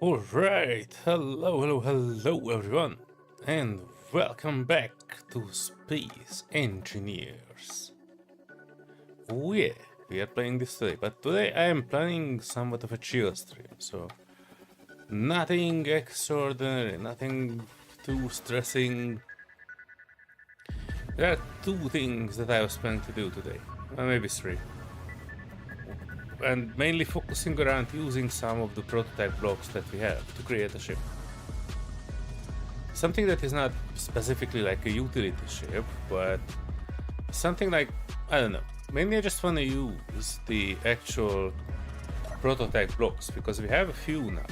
Alright, hello everyone, and welcome back to Space Engineers. We are playing this today, but today I am planning somewhat of a chill stream, so nothing extraordinary, nothing too stressing. There are two things that I was planning to do today, well, maybe three. And mainly focusing around using some of the prototype blocks that we have to create a ship. Something that is not specifically like a utility ship, but something like, I don't know, mainly I just want to use the actual prototype blocks because we have a few now.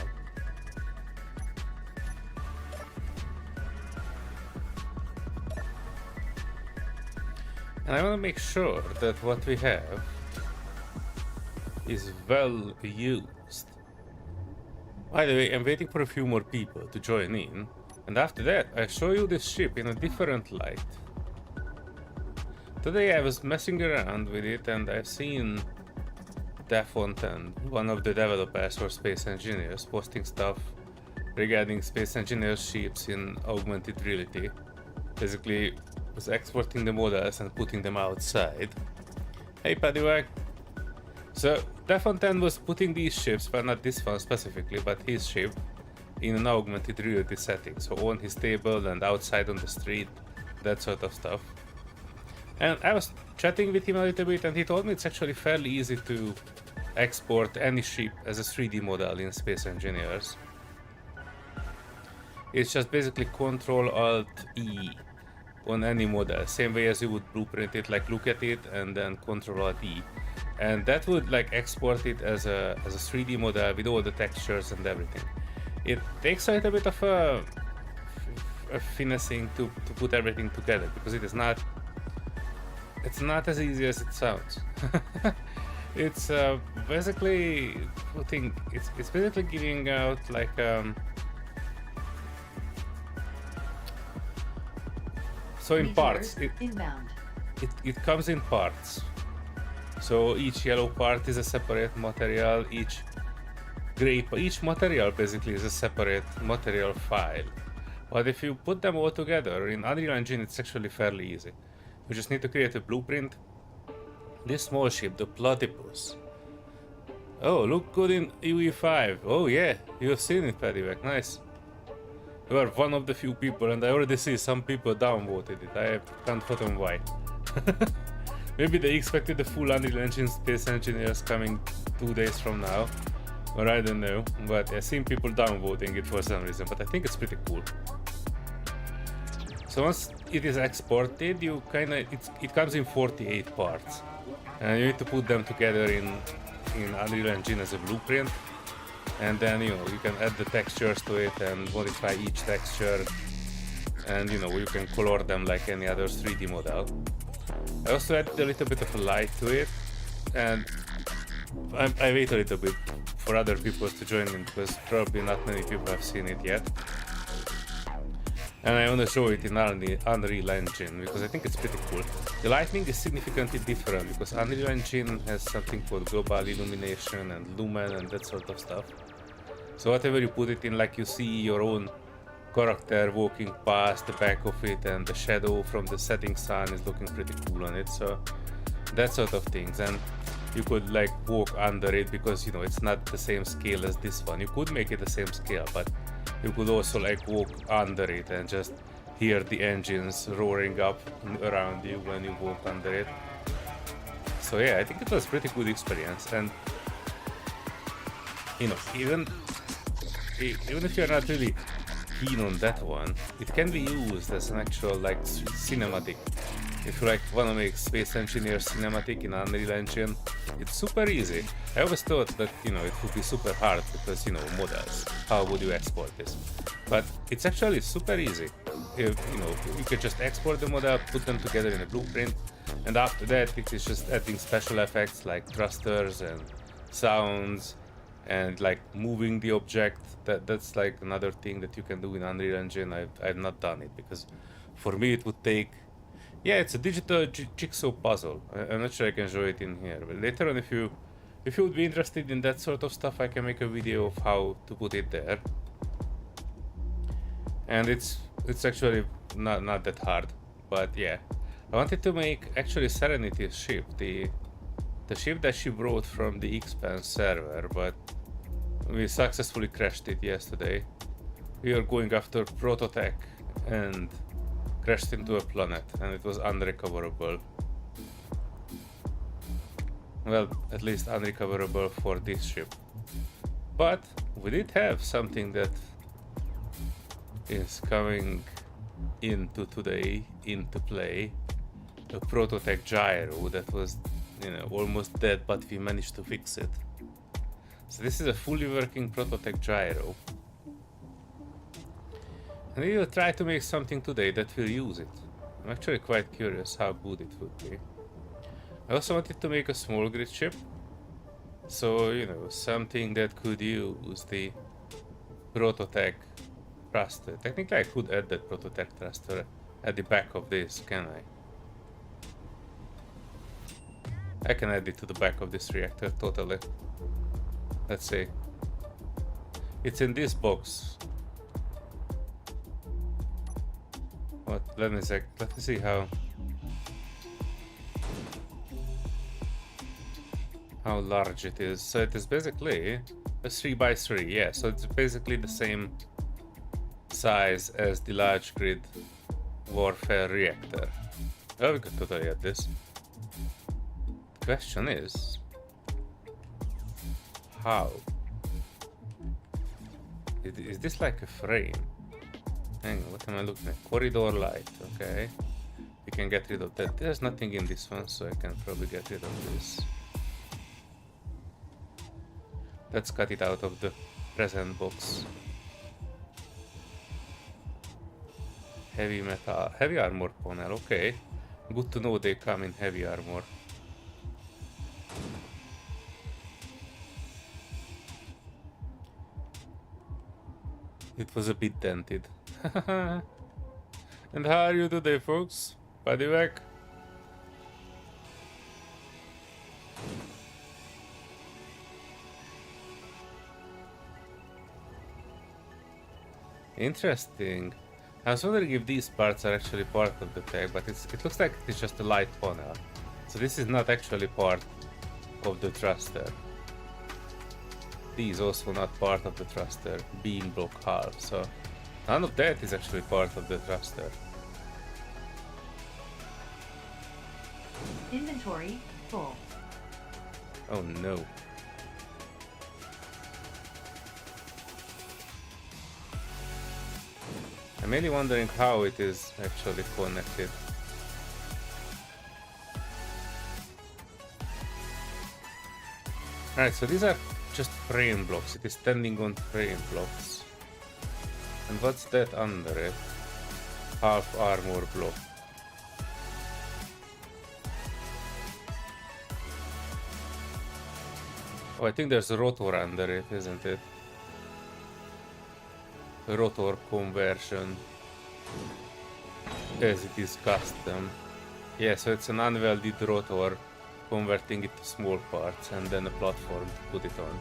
And I want to make sure that what we have is well used. By the way, I'm waiting for a few more people to join in, and after that I'll show you this ship in a different light. Today I was messing around with it and I've seen Defontaine, one of the developers for Space Engineers, posting stuff regarding Space Engineers ships in augmented reality. Basically was exporting the models and putting them outside. Hey Paddywack! So Defontaine was putting these ships, well not this one specifically, but his ship, in an augmented reality setting, so on his table and outside on the street, that sort of stuff. And I was chatting with him a little bit and he told me it's actually fairly easy to export any ship as a 3D model in Space Engineers. It's just basically Ctrl-Alt-E on any model, same way as you would blueprint it, like look at it and then Ctrl-Alt-E. And that would like export it as a 3D model with all the textures and everything. It takes a little bit of a finessing to put everything together because it's not as easy as it sounds. It's basically putting it's basically giving out like so in parts it comes in parts. So each yellow part is a separate material, each material basically is a separate material file. But if you put them all together in Unreal Engine, it's actually fairly easy. You just need to create a blueprint. This small ship, the Platypus. Oh, look good in UE5. Oh yeah, you have seen it, Paddywack. Nice. You are one of the few people, and I already see some people downvoted it. I can't fathom why. Maybe they expected the full Unreal Engine Space Engineers coming 2 days from now. Or I don't know. But I've seen people downvoting it for some reason. But I think it's pretty cool. So once it is exported, you it comes in 48 parts. And you need to put them together in Unreal Engine as a blueprint. And then you can add the textures to it and modify each texture and you know, you can color them like any other 3D model. I also added a little bit of a light to it, and I wait a little bit for other people to join in because probably not many people have seen it yet. And I want to show it in Unreal Engine because I think it's pretty cool. The lighting is significantly different because Unreal Engine has something called global illumination and lumen and that sort of stuff. So whatever you put it in, like you see your own character walking past the back of it, and the shadow from the setting sun is looking pretty cool on it. So that sort of things. And you could like walk under it because, you know, it's not the same scale as this one. You could make it the same scale, but you could also like walk under it and just hear the engines roaring up around you when you walk under it. So yeah, I think it was a pretty good experience. And you know, even if you're not really keen on that one, it can be used as an actual like cinematic. If you like want to make Space Engineer cinematic in Unreal Engine, it's super easy. I always thought that, you know, it would be super hard because, you know, models, how would you export this? But it's actually super easy. You know, you can just export the model, put them together in a blueprint, and after that it is just adding special effects like thrusters and sounds and like moving the object. That's like another thing that you can do in Unreal Engine. I've not done it because for me it would take, yeah, it's a digital jigsaw puzzle. I'm not sure I can show it in here, but later on, if you would be interested in that sort of stuff, I can make a video of how to put it there. And it's actually not that hard, but yeah, I wanted to make actually Serenity's ship, the ship that she brought from the Expanse server, but we successfully crashed it yesterday. We are going after Prototech and crashed into a planet, and it was unrecoverable. Well, at least unrecoverable for this ship. But we did have something that is coming into play. A Prototech gyro that was, you know, almost dead, but we managed to fix it. So this is a fully working Prototech gyro. And we will try to make something today that will use it. I'm actually quite curious how good it would be. I also wanted to make a small grid ship. So, you know, something that could use the Prototech thruster. Technically I could add that Prototech thruster at the back of this, can I? I can add it to the back of this reactor, totally. Let's see. It's in this box. What? Let me see how large it is. So it is basically a 3x3, yeah. So it's basically the same size as the large grid warfare reactor. Oh, we could totally add this. The question is, how? Is this like a frame? Hang on, what am I looking at? Corridor light, okay. We can get rid of that. There's nothing in this one, so I can probably get rid of this. Let's cut it out of the present box. Heavy metal, heavy armor panel, okay. Good to know they come in heavy armor. It was a bit dented. And how are you today, folks? Body back? Interesting. I was wondering if these parts are actually part of the tech, but it looks like it's just a light panel. So this is not actually part of the thruster. These also not part of the thruster, being block half, so none of that is actually part of the thruster. Inventory full. Oh no. I'm really wondering how it is actually connected. Alright, so these are just frame blocks. It is standing on frame blocks. And what's that under it? half armor block. Oh, I think there's a rotor under it, isn't it? A rotor conversion, as it is custom. Yeah, so it's an unwelded rotor, converting it to small parts, and then a platform to put it on.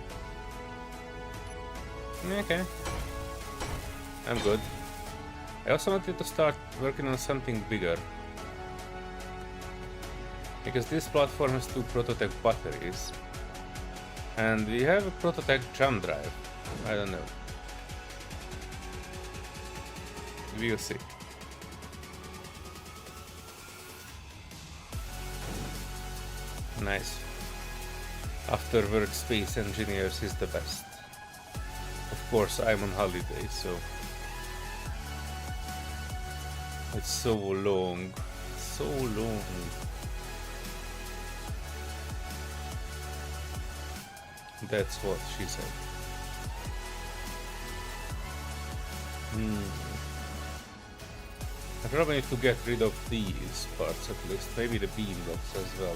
Okay. I'm good. I also wanted to start working on something bigger. Because this platform has 2 Prototech batteries. And we have a Prototech jump drive. I don't know. We'll see. Nice. After work space engineers is the best. Of course, I'm on holiday, so it's so long. So long. That's what she said. I probably need to get rid of these parts at least. Maybe the beam blocks as well,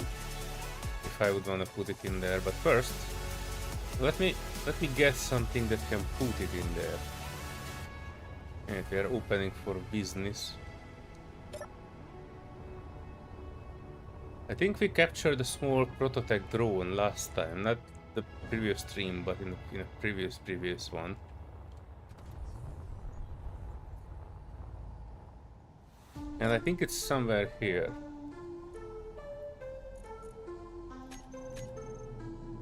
if I would want to put it in there. But first, let me get something that can put it in there. And we are opening for business. I think we captured a small Prototech drone last time, not the previous stream, but in a previous one. And I think it's somewhere here.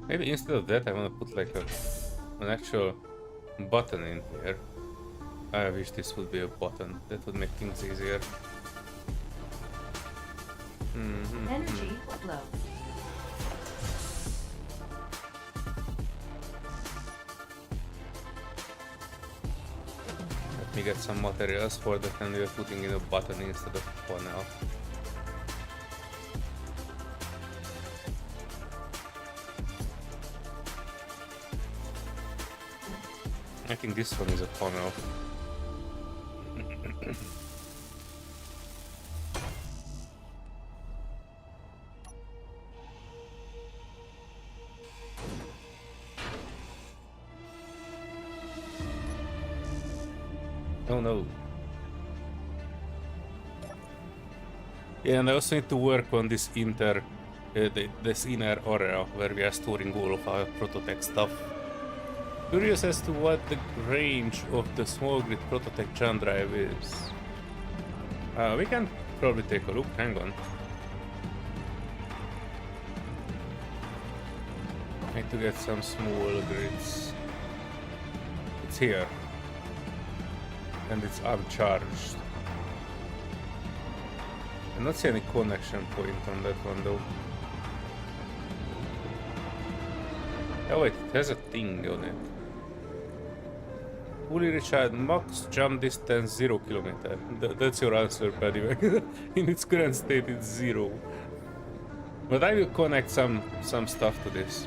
Maybe instead of that I want to put like an actual button in here. I wish this would be a button. That would make things easier. Energy flow. Let me get some materials for that, and we're putting in a button instead of a panel. I think this one is a panel. Oh no. Yeah, and I also need to work on this this inner area where we are storing all of our Prototech stuff. Curious as to what the range of the small grid Prototech jump drive is. We can probably take a look. Hang on. I need to get some small grids. It's here. And it's uncharged. I don't see any connection point on that one though. Oh wait, it has a thing on it. Fully recharged, max jump distance 0 kilometer. That's your answer, by the way. In its current state, it's 0. But I will connect some stuff to this.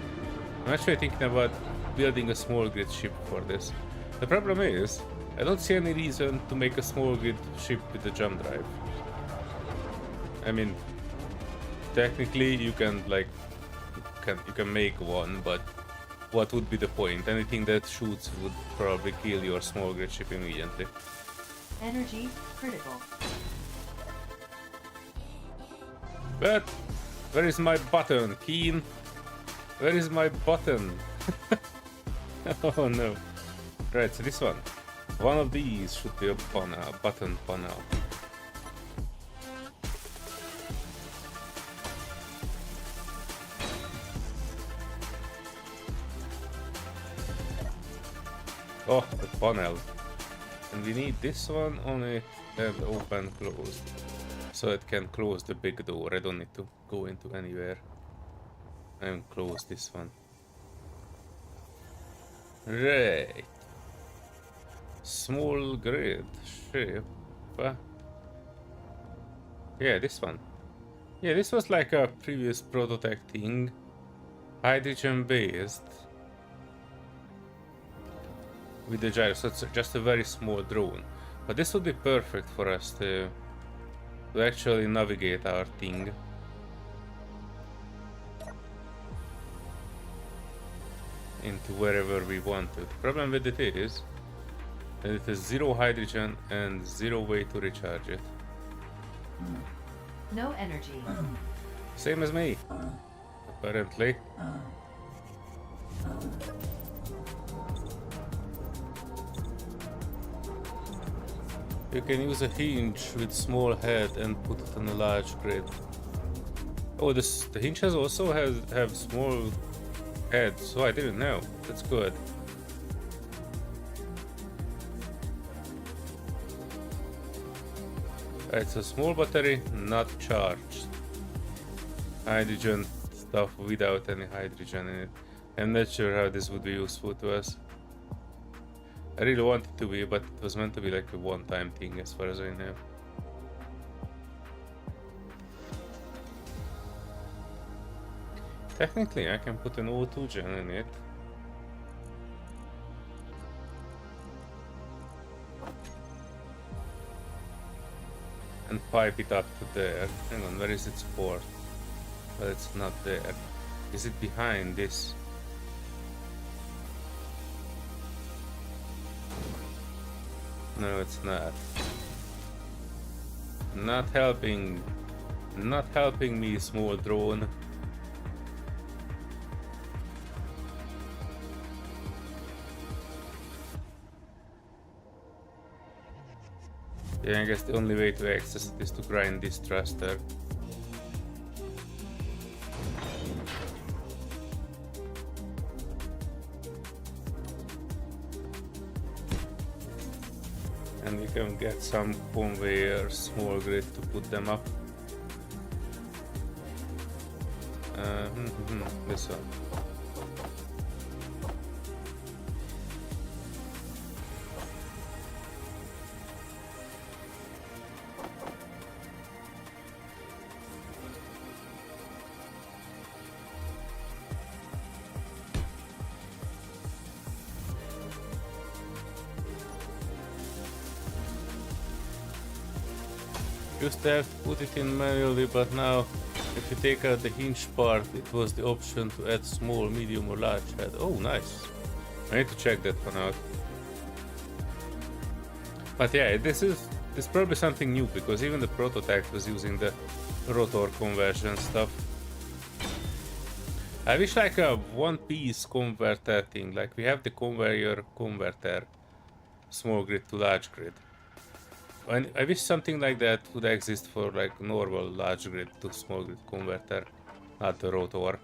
I'm actually thinking about building a small grid ship for this. The problem is, I don't see any reason to make a small grid ship with a jump drive. I mean, technically you can you can make one, but what would be the point? Anything that shoots would probably kill your small grid ship immediately. Energy critical. But where is my button, Keen? Where is my button? Oh no. Right, so this one. One of these should be a button panel. Oh, the panel. And we need this one on it and open closed. So it can close the big door. I don't need to go into anywhere. And close this one. Right. Small grid ship. Yeah, this one. Yeah, this was like a previous Prototech thing. Hydrogen based. With the gyro, so it's just a very small drone. But this would be perfect for us to actually navigate our thing. Into wherever we want to. The problem with it is that it has 0 hydrogen and 0 way to recharge it. No energy. Same as me, apparently. You can use a hinge with small head and put it on a large grid. Oh, the hinges also have small heads, so I didn't know. That's good. Right, so small battery, not charged. Hydrogen stuff without any hydrogen in it. I'm not sure how this would be useful to us. I really want it to be, but it was meant to be like a one-time thing as far as I know. Technically, I can put an O2 gen in it. And pipe it up to there. Hang on, where is its port? Well, it's not there. Is it behind this? No, it's not. Not helping. Not helping me, small drone. Yeah, I guess the only way to access it is to grind this thruster. And you can get some conveyor small grid to put them up. This one. Used to have to put it in manually, but now if you take out the hinge part, it was the option to add small, medium or large head. Oh, nice. I need to check that one out. But yeah, this is probably something new, because even the prototype was using the rotor conversion stuff. I wish like a one-piece converter thing, like we have the conveyor converter, small grid to large grid. I wish something like that would exist for like normal large grid to small grid converter, not the rotor.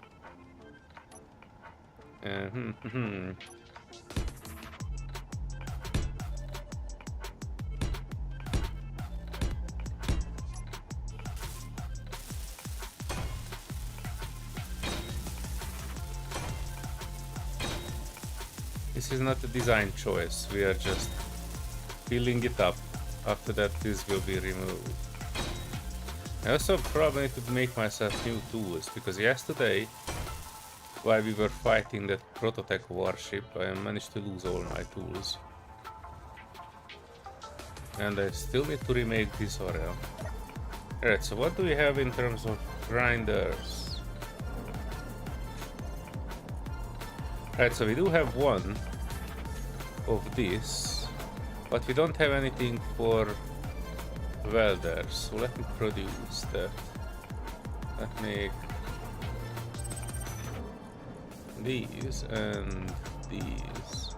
This is not a design choice, we are just filling it up. After that, this will be removed. I also probably need to make myself new tools, because yesterday, while we were fighting that Prototech warship, I managed to lose all my tools. And I still need to remake this area. Alright, so what do we have in terms of grinders? Alright, so we do have one of this. But we don't have anything for welders, so let me produce that. Let's make these and these.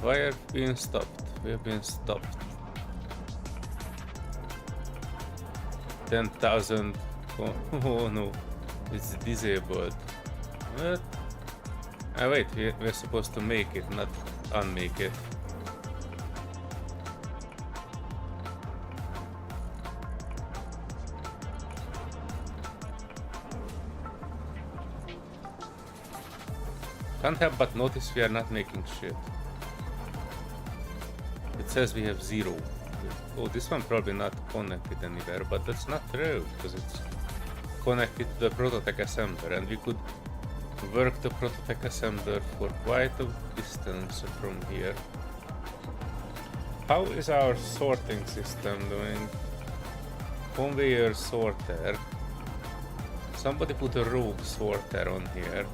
Why have we been stopped? We have been stopped. 10,000. Oh no, it's disabled. What? Oh wait, we're supposed to make it, not unmake it. Can't help but notice we are not making shit. It says we have 0. Oh, this one probably not connected anywhere, but that's not true, because it's connected to the Prototech assembler, and we could work the prototype assembler for quite a distance from here. How is our sorting system doing? Conveyor sorter. Somebody put a rogue sorter on here.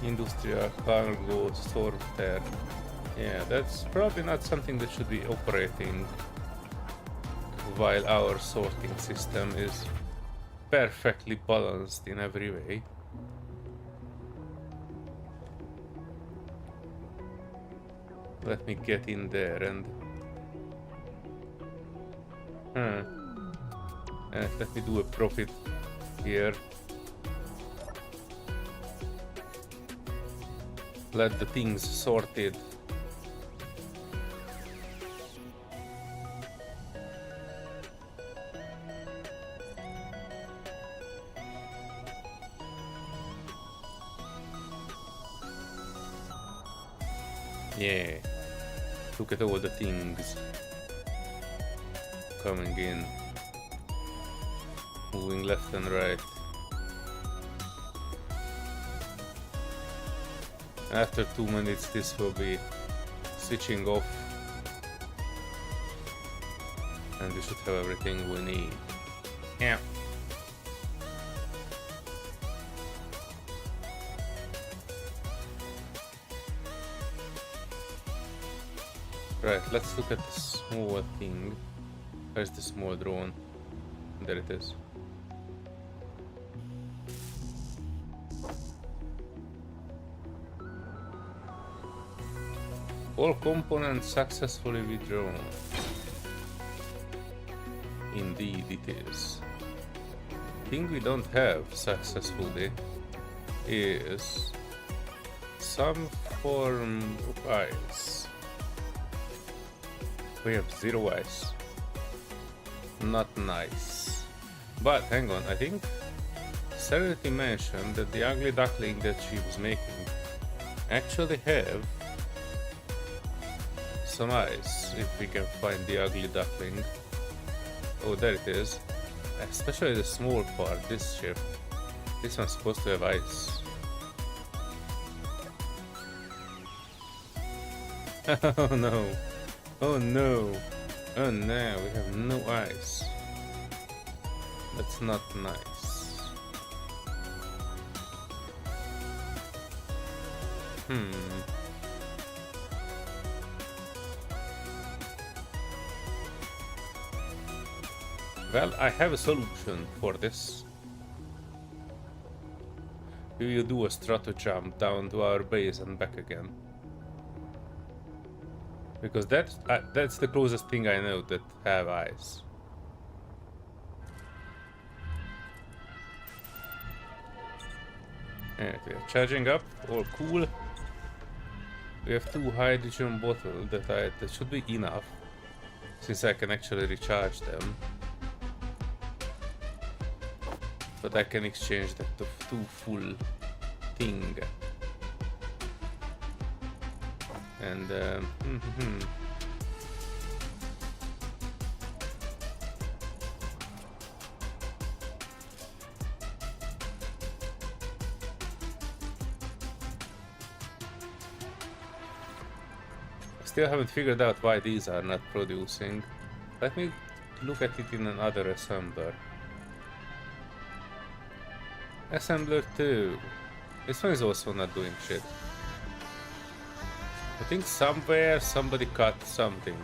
Industrial cargo sorter. Yeah, that's probably not something that should be operating while our sorting system is perfectly balanced in every way. Let me get in there and let me do a profit here. Let the things sorted. Yeah, look at all the things coming in, moving left and right. After 2 minutes this will be switching off and we should have everything we need. Yeah. Right, let's look at the small thing. Where's the small drone? There it is. All components successfully withdrawn. Indeed it is. Thing we don't have successfully is some form of ice. We have 0 ice. Not nice. But hang on, I think Serenity mentioned that the ugly duckling that she was making actually have some ice, if we can find the ugly duckling. Oh, there it is. Especially the small part, this ship. This one's supposed to have ice. Oh no. Oh no. Oh no, we have no ice. That's not nice. Well, I have a solution for this. We will do a strato jump down to our base and back again. Because that's the closest thing I know that have ice. And we are charging up, all cool. We have 2 hydrogen bottles that should be enough, since I can actually recharge them. But I can exchange that to 2 full thing. And still haven't figured out why these are not producing. Let me look at it in another assembler. Assembler 2. This one is also not doing shit. I think somewhere somebody cut something.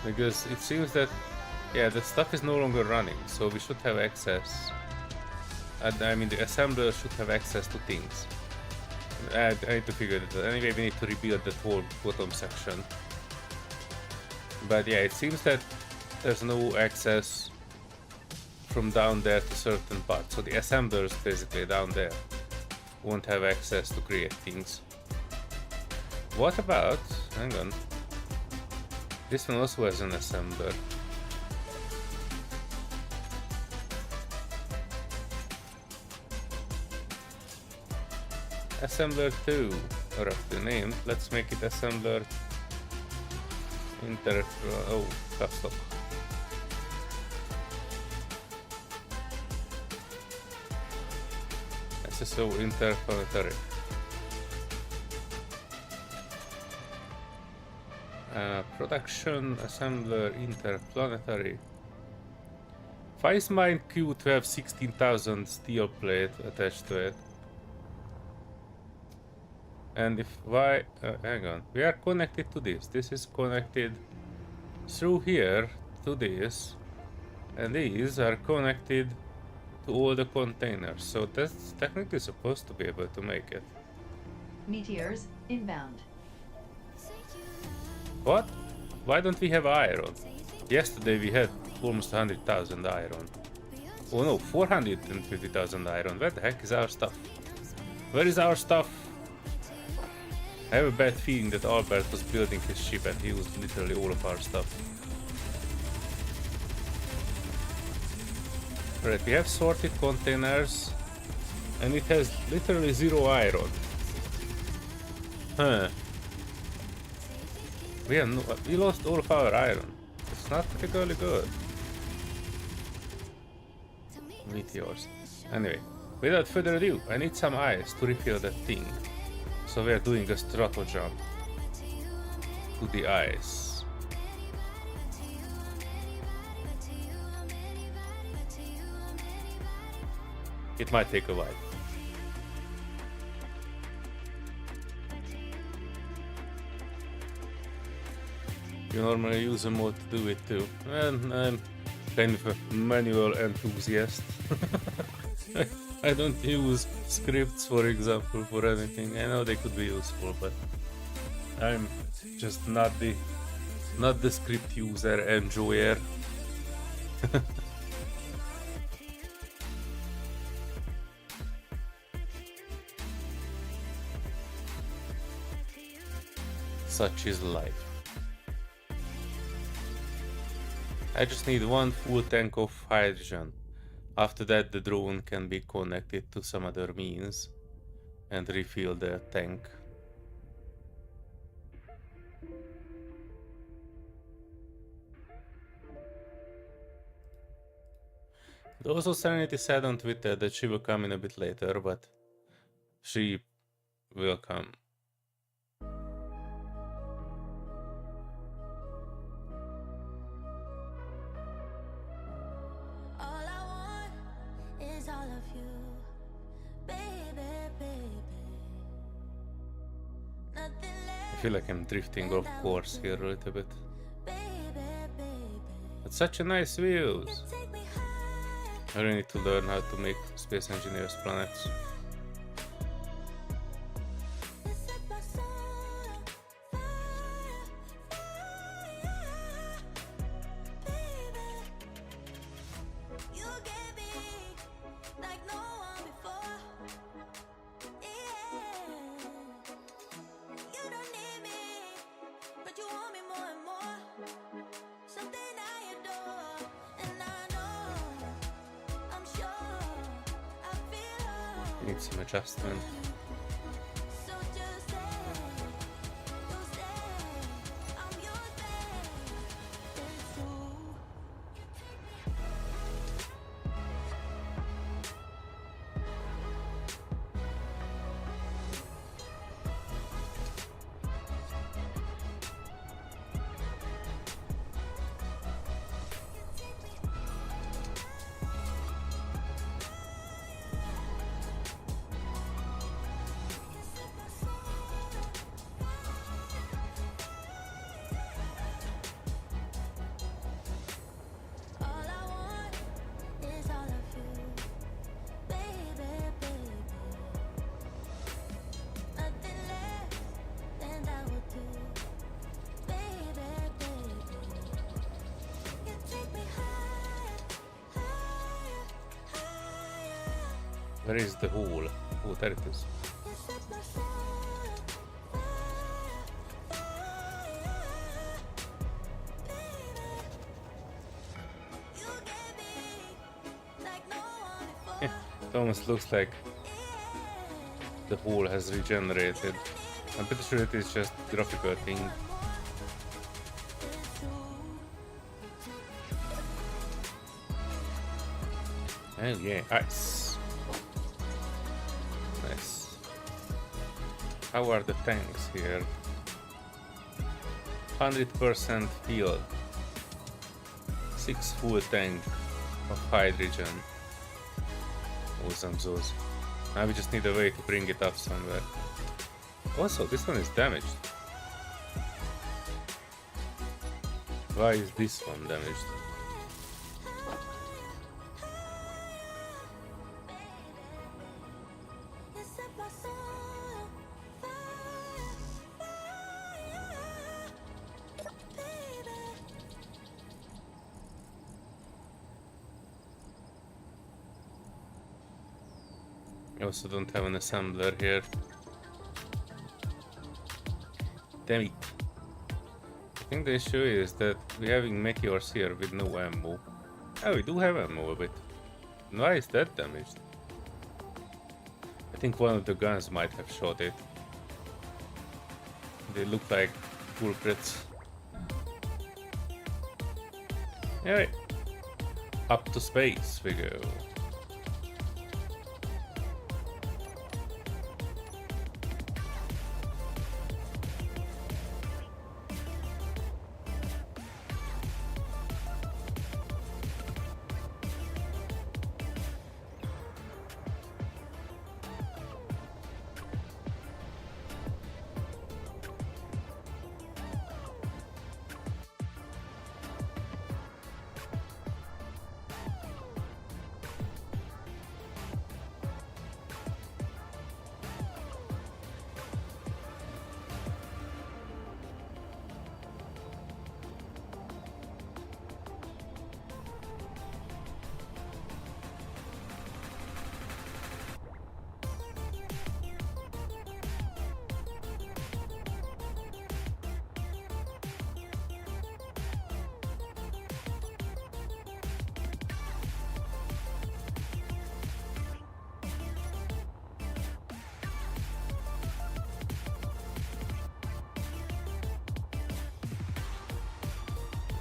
Because it seems that, yeah, the stuff is no longer running, so we should have access. I mean, the assembler should have access to things. I need to figure it out. Anyway, we need to rebuild that whole bottom section. But yeah, it seems that there's no access from down there to certain parts. So the assemblers basically down there won't have access to create things. What about, hang on, this one also has an assembler. Assembler 2, roughly named. Let's make it assembler custom. This is so interplanetary. Production assembler interplanetary. Vice mine Q to have 16,000 steel plate attached to it. And if hang on, we are connected to this. This is connected through here to this, and these are connected to all the containers. So that's technically supposed to be able to make it. Meteors inbound. What? Why don't we have iron? Yesterday we had almost 100,000 iron. Oh no, 450,000 iron. Where the heck is our stuff? Where is our stuff? I have a bad feeling that Albert was building his ship and he used literally all of our stuff. Alright, we have sorted containers and it has literally 0 iron. Huh. We lost all of our iron. It's not particularly good. Meteors. Anyway, without further ado, I need some ice to refill that thing. So we are doing a strato jump to the ice. It might take a while. You normally use a mod to do it too. And I'm kind of a manual enthusiast. I don't use scripts, for example, for anything. I know they could be useful, but I'm just not the script user enjoyer. Such is life. I just need one full tank of hydrogen. After that, the drone can be connected to some other means and refill the tank. Also, Serenity said on Twitter that she will come in a bit later, but she will come. I feel like I'm drifting off course here a little bit. It's such a nice views. I really need to learn how to make Space Engineers planets. Need some adjustment. Where is the hole? Oh, there it is. It almost looks like the hole has regenerated. I'm pretty sure it is just graphical thing. Oh yeah, ice. How are the tanks here? 100% filled. 6 full tank of hydrogen. Awesome those. Now we just need a way to bring it up somewhere. Also, this one is damaged. Why is this one damaged? I also don't have an assembler here. Damn it. I think the issue is that we're having meteors here with no ammo. Oh, we do have ammo a bit. Why is that damaged? I think one of the guns might have shot it. They look like culprits. Alright. Up to space we go.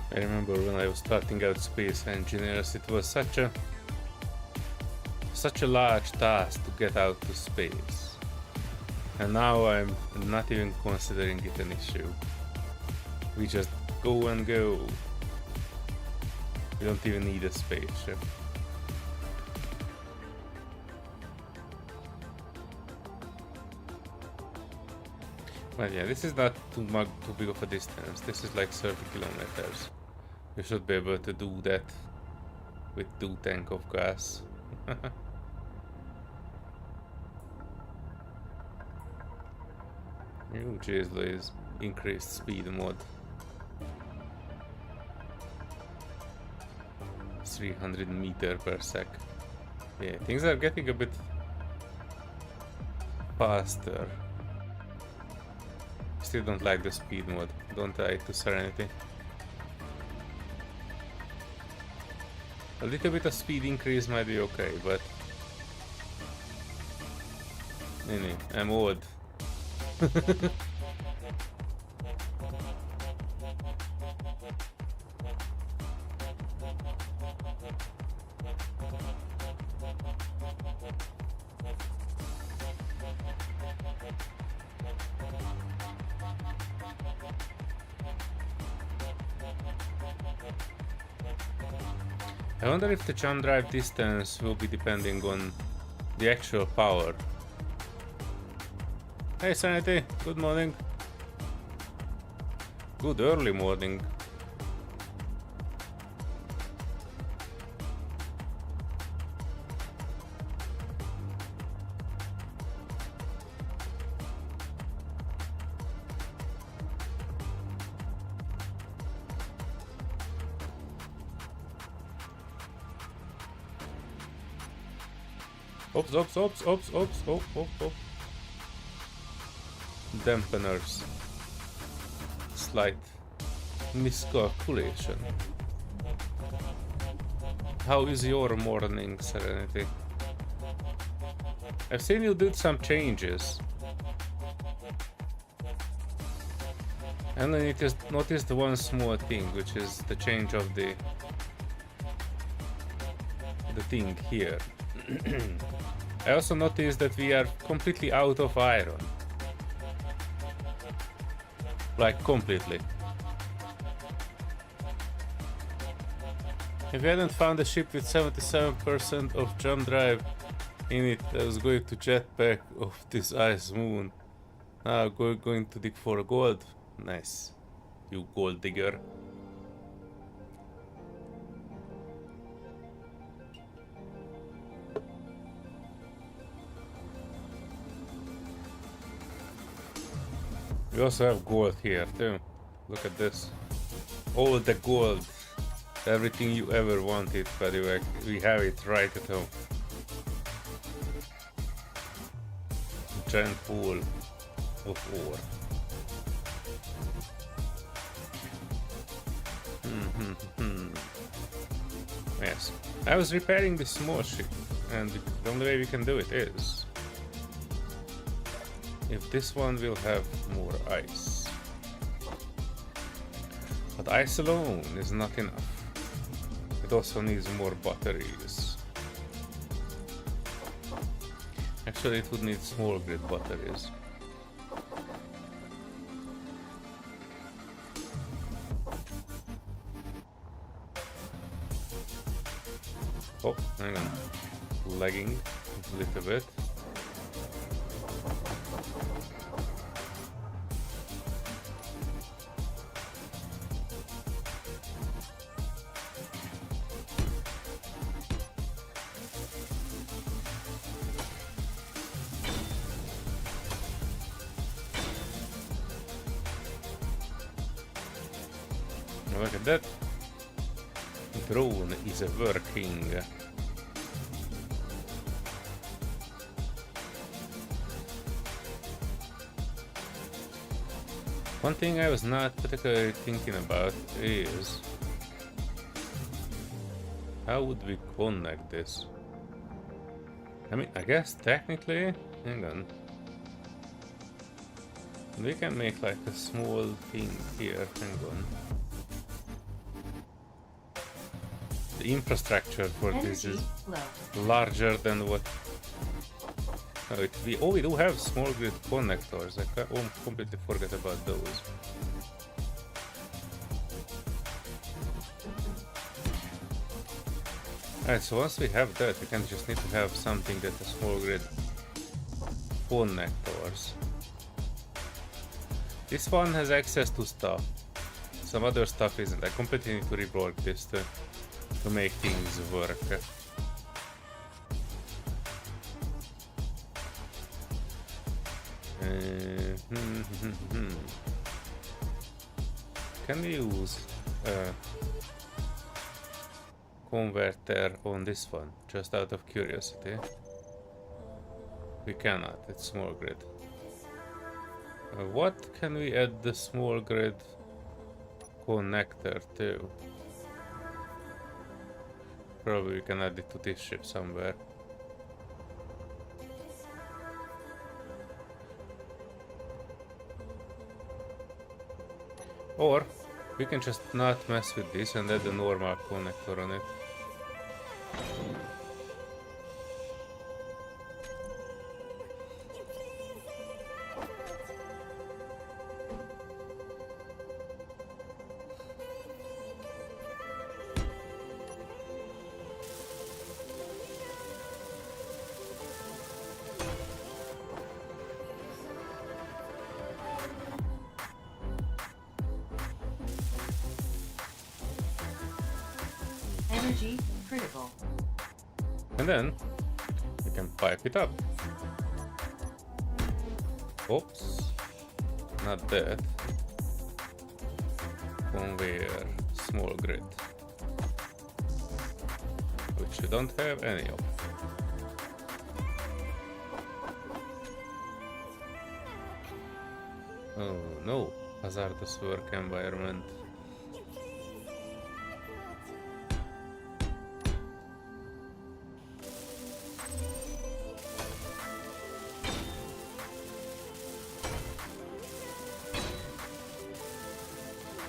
I remember when I was starting out space engineers, it was such a large task to get out to space. And now I'm not even considering it an issue. We just go and go. We don't even need a spaceship. But yeah, this is not too big of a distance. This is like 30 kilometers. We should be able to do that with 2 tanks of gas. Oh jeez Louise, increased speed mod. 300 meters per sec. Yeah, things are getting a bit faster. Still don't like the speed mod, don't I, to Serenity. A little bit of speed increase might be okay, but... I'm old. I wonder if the jump drive distance will be depending on the actual power. Hey Serenity, good morning. Good early morning. Oops. Dampeners. Slight miscalculation. How is your morning, Serenity? I've seen you did some changes. And I noticed one small thing, which is the change of the thing here. I also noticed that we are completely out of iron. Like completely. If I hadn't found a ship with 77% of jump drive in it, I was going to jetpack off this ice moon. Now going to dig for gold. Nice. You gold digger. We also have gold here too. Look at this. All the gold. Everything you ever wanted, Padivac. We have it right at home. Giant pool of ore. Yes. I was repairing this small ship, and the only way we can do it is if this one will have more ice. But ice alone is not enough. It also needs more batteries. Actually, it would need small grid batteries. Oh, hang on. Lagging a little bit. Look at that. Drone is working. One thing I was not particularly thinking about is how would we connect this? I mean, I guess technically, hang on. We can make like a small thing here, hang on. The infrastructure for this is larger than what... Oh, we do have small grid connectors. I completely forget about those. Alright, so once we have that, we can just need to have something that is small grid connectors. This one has access to stuff. Some other stuff isn't. I completely need to rework this to make things work. Can we use a converter on this one, just out of curiosity? We cannot, it's small grid. What can we add the small grid connector to? Probably we can add it to this ship somewhere. Or we can just not mess with this and add a normal connector on it. Energy critical. And then we can pipe it up. Oops, not that. Conveyor, small grid, which we don't have any of. Oh no, hazardous work environment.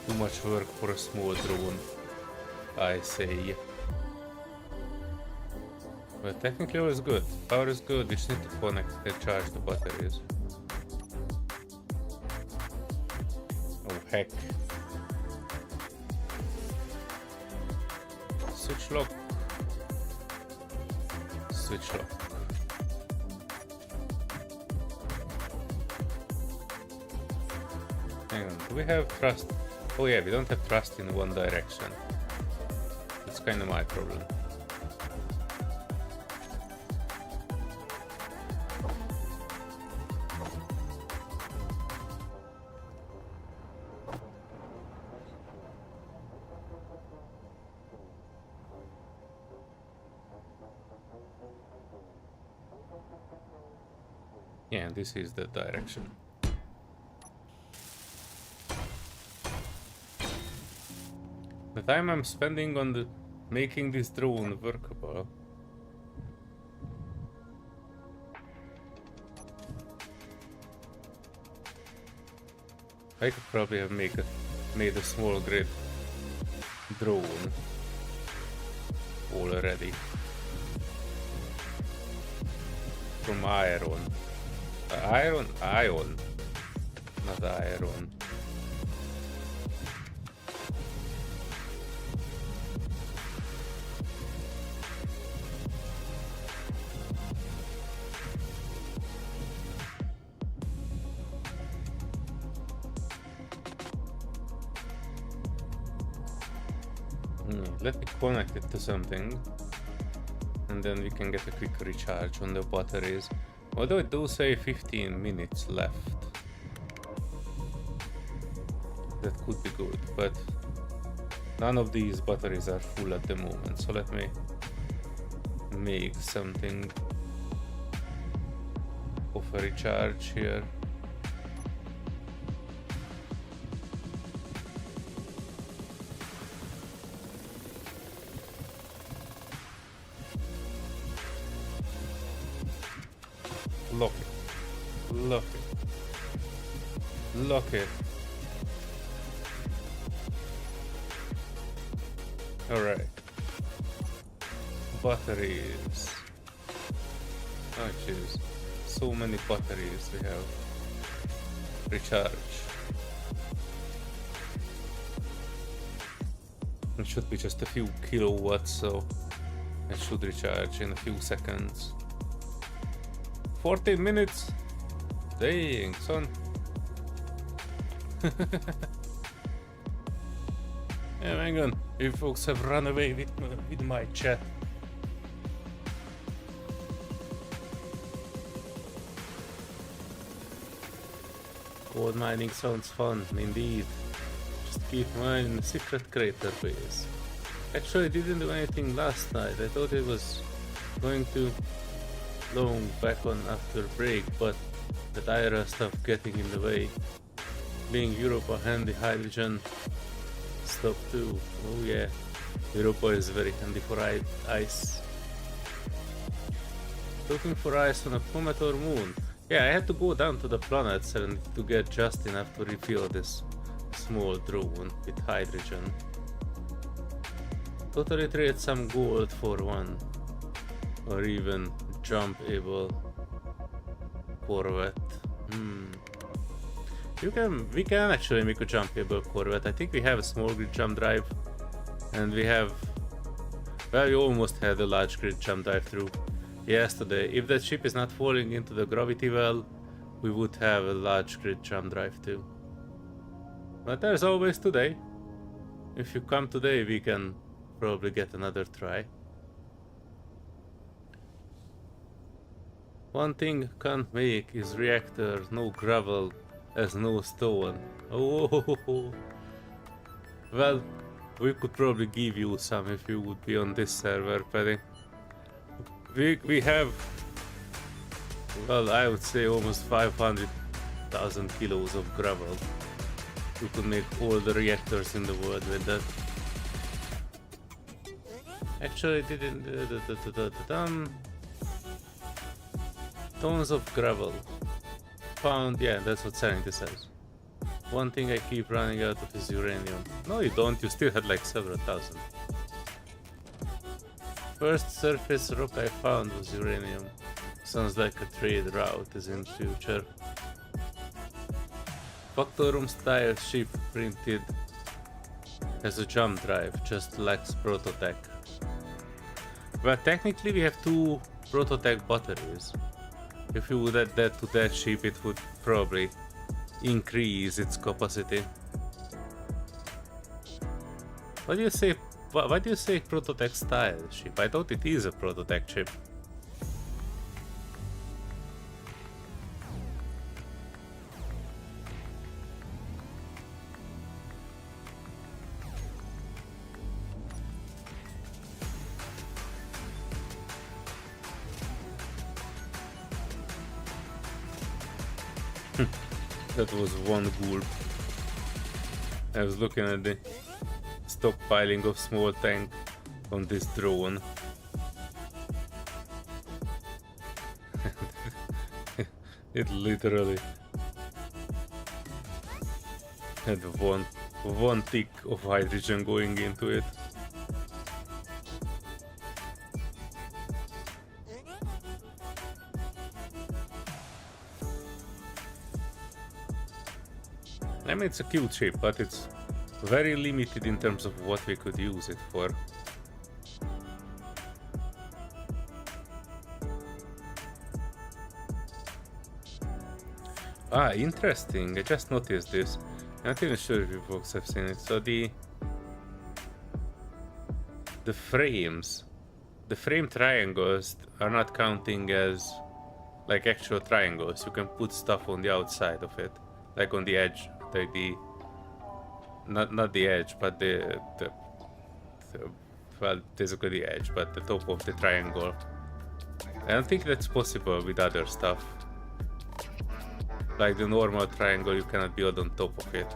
Too much work for a small drone, I say. But technically all is good. Power is good, we just need to connect and charge the batteries. heck. Switch lock. Switch lock. Hang on, do we have trust? Oh yeah, we don't have trust in one direction. That's kind of my problem. Yeah, this is the direction. The time I'm spending on making this drone workable. I could probably have made a small grid drone already from iron. Iron, not iron. Let me connect it to something, and then we can get a quick recharge on the batteries. Although it does say 15 minutes left. That could be good, but none of these batteries are full at the moment, so let me make something of a recharge here. Lock it. Lock it. Lock it. Alright. Batteries. Oh jeez. So many batteries we have. Recharge. It should be just a few kilowatts, so it should recharge in a few seconds. 14 minutes? Dang, son. Yeah, hang on. You folks have run away with my chat. Gold mining sounds fun, indeed. Just keep mining the secret crater base. Actually, I didn't do anything last night. I thought it was going to long back on after break, but the IRA stuff getting in the way. Being Europa handy hydrogen stuff too. Oh yeah, Europa is very handy for ice. Looking for ice on a comet or moon. Yeah, I had to go down to the planets and to get just enough to refill this small drone with hydrogen. Totally trade some gold for one, or even jump-able Corvette. We can actually make a jump-able Corvette. I think we have a small grid jump drive, and we have, well, we almost had a large grid jump drive through yesterday. If that ship is not falling into the gravity well, we would have a large grid jump drive too. But there's always today. If you come today, we can probably get another try. One thing can't make is reactor, no gravel, as no stone. Oh, well, we could probably give you some if you would be on this server, Paddy. We have, well, I would say almost 500,000 kilos of gravel. We could make all the reactors in the world with that. Actually, didn't. Tons of gravel. Found, yeah, that's what Serenity says. One thing I keep running out of is uranium. No, you don't, you still had like several thousand. First surface rock I found was uranium. Sounds like a trade route is in future. Factorum style ship printed as a jump drive, just lacks prototech. Well, technically we have 2 prototech batteries. If you would add that to that ship, it would probably increase its capacity. What do you say? Why do you say prototech style ship? I thought it is a prototech ship. That was one gulp. I was looking at the stockpiling of small tank on this drone. It literally had one tick of hydrogen going into it. I mean, it's a cute ship, but it's very limited in terms of what we could use it for. Ah, interesting. I just noticed this. I'm not even sure if you folks have seen it. So the frames, the frame triangles are not counting as like actual triangles. You can put stuff on the outside of it, like on the edge. Not the edge, but the well, basically the edge, but the top of the triangle. I don't think that's possible with other stuff. Like the normal triangle, you cannot build on top of it.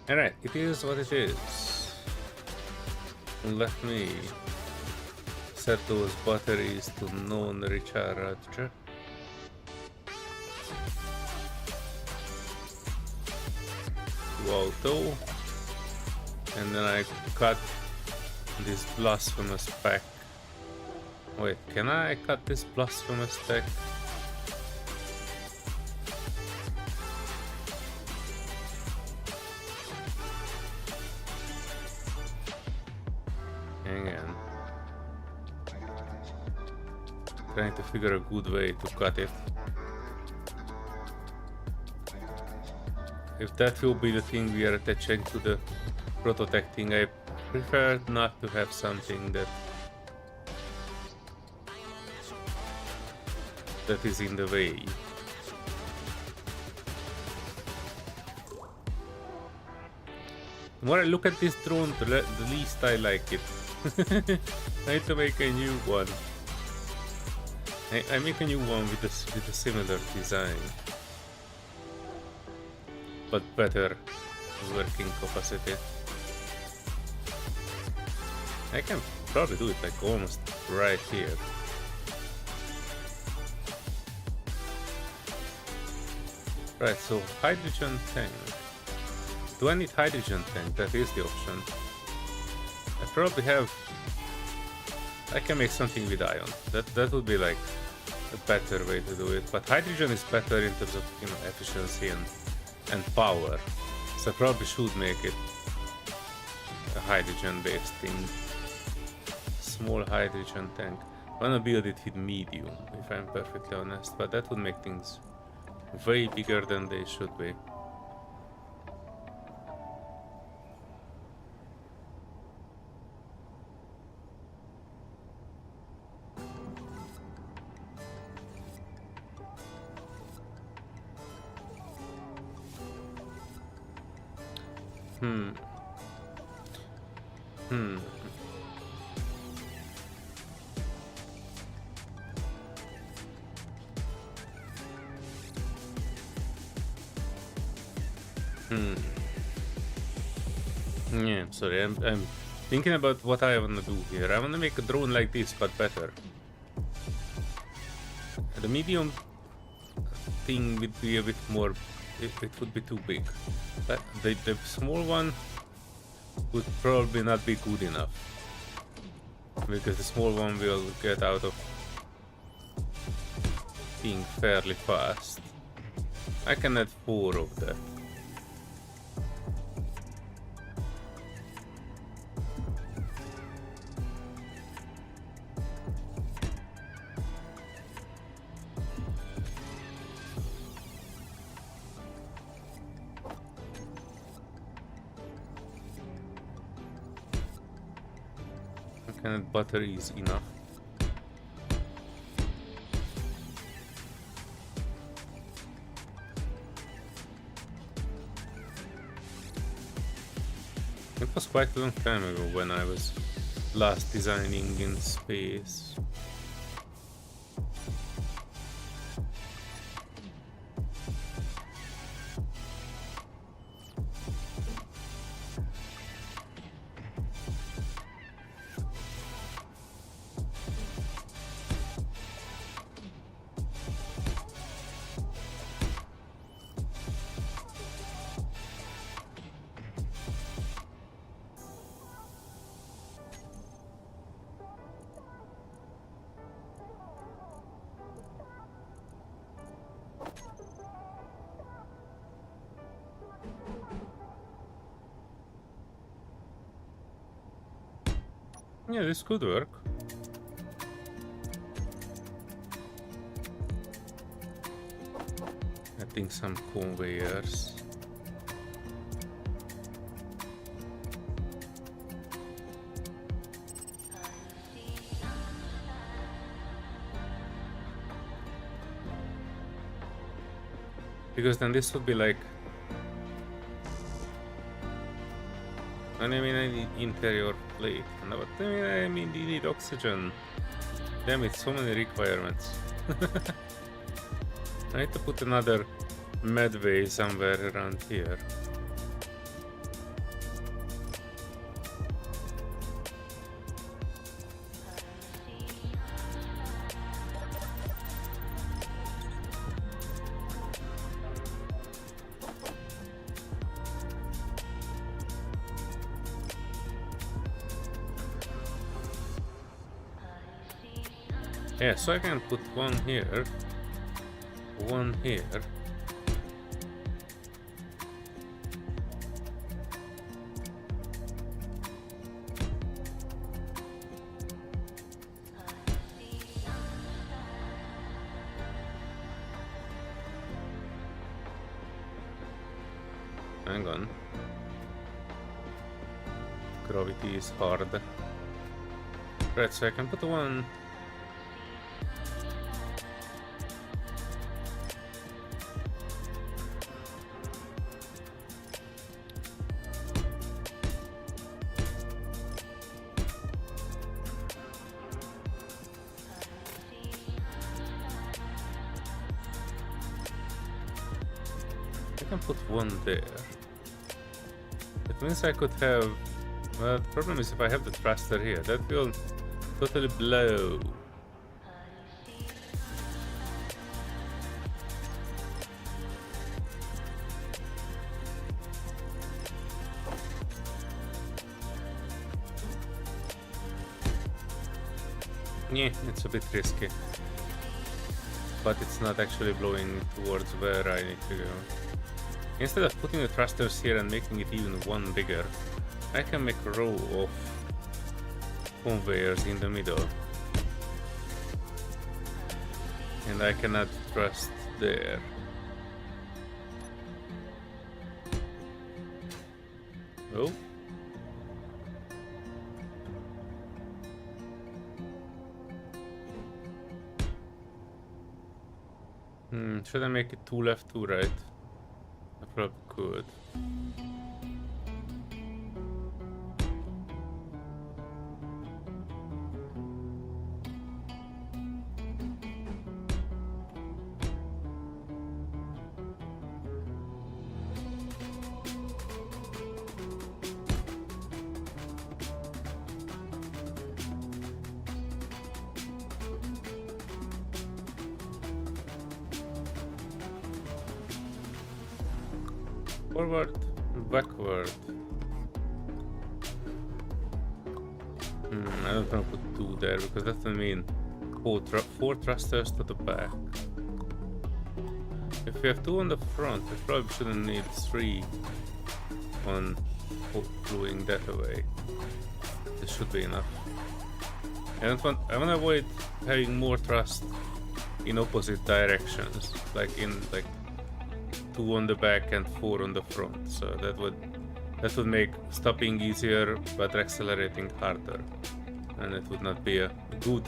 Alright, it is what it is. Let me set those batteries to non-recharge. To auto. And then I cut this blasphemous pack. Wait, can I cut this blasphemous pack? Hang on. Trying to figure a good way to cut it. If that will be the thing we are attaching to the prototech thing, I prefer not to have something that is in the way. The more I look at this drone, the least I like it. I need to make a new one. I make a new one with a similar design, but better working capacity. I can probably do it like almost right here. Right, so hydrogen tank. Do I need hydrogen tank? That is the option. I probably have. I can make something with ion. That would be like a better way to do it. But hydrogen is better in terms of, you know, efficiency and power. So I probably should make it a hydrogen-based thing. Small hydrogen tank. I wanna build it with medium, if I'm perfectly honest. But that would make things way bigger than they should be. Yeah, sorry, I'm thinking about what I wanna do here. I wanna make a drone like this, but better. The medium thing would be a bit more. It would be too big. But the small one would probably not be good enough. because the small one will get out of being fairly fast. I can add 4 of that. And butter is enough. It was quite a long time ago when I was last designing in space. Yeah, this could work. Adding some conveyors. Because then this would be like... I mean, I need interior plate. But I mean, you need oxygen. Damn it, so many requirements. I need to put another medway somewhere around here. Yeah, so I can put one here, one here. Hang on. Gravity is hard. Right, so I can put one. I can put one there. It means I could have... Well, the problem is if I have the thruster here, that will totally blow. Yeah, it's a bit risky. But it's not actually blowing towards where I need to go. Instead of putting the thrusters here and making it even one bigger, I can make a row of conveyors in the middle. And I can add thrust there. Oh. Should I make it 2 left, 2 right? I probably could. Forward, backward. I don't want to put 2 there because that would mean 4 thrusters to the back. If we have 2 on the front, we probably shouldn't need 3 on gluing that away. This should be enough. I want to avoid having more thrust in opposite directions, like 2 on the back and 4 on the front. So that would make stopping easier but accelerating harder, and it would not be a good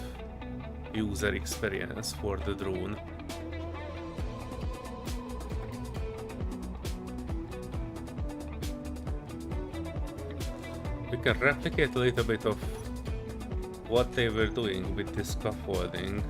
user experience for the drone. We can replicate a little bit of what they were doing with this scaffolding.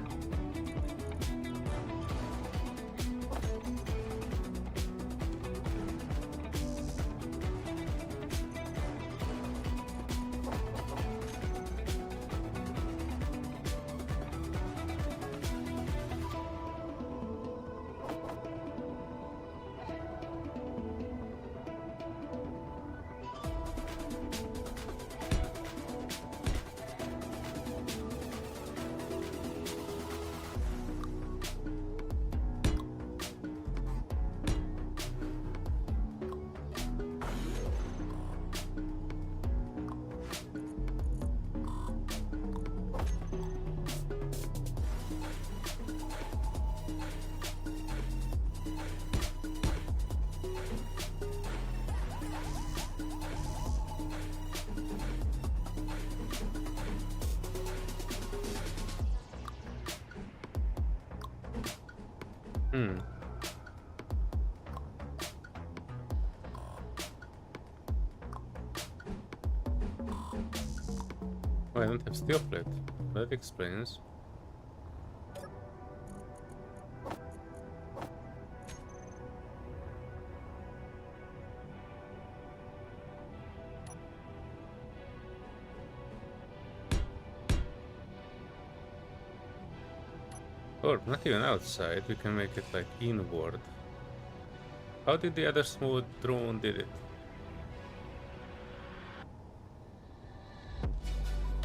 Oh, I don't have steel plate. That explains. Or not even outside, we can make it like inward. How did the other smooth drone did it?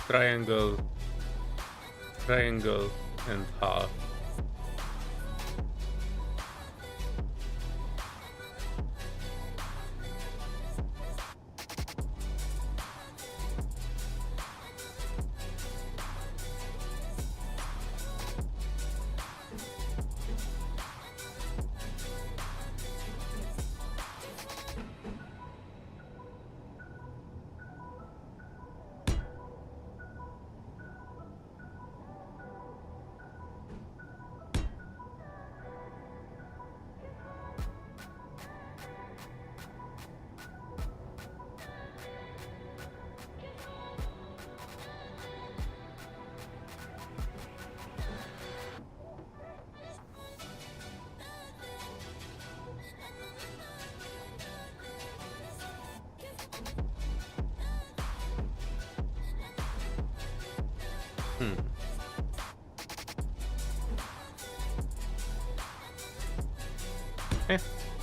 Triangle, triangle, and half.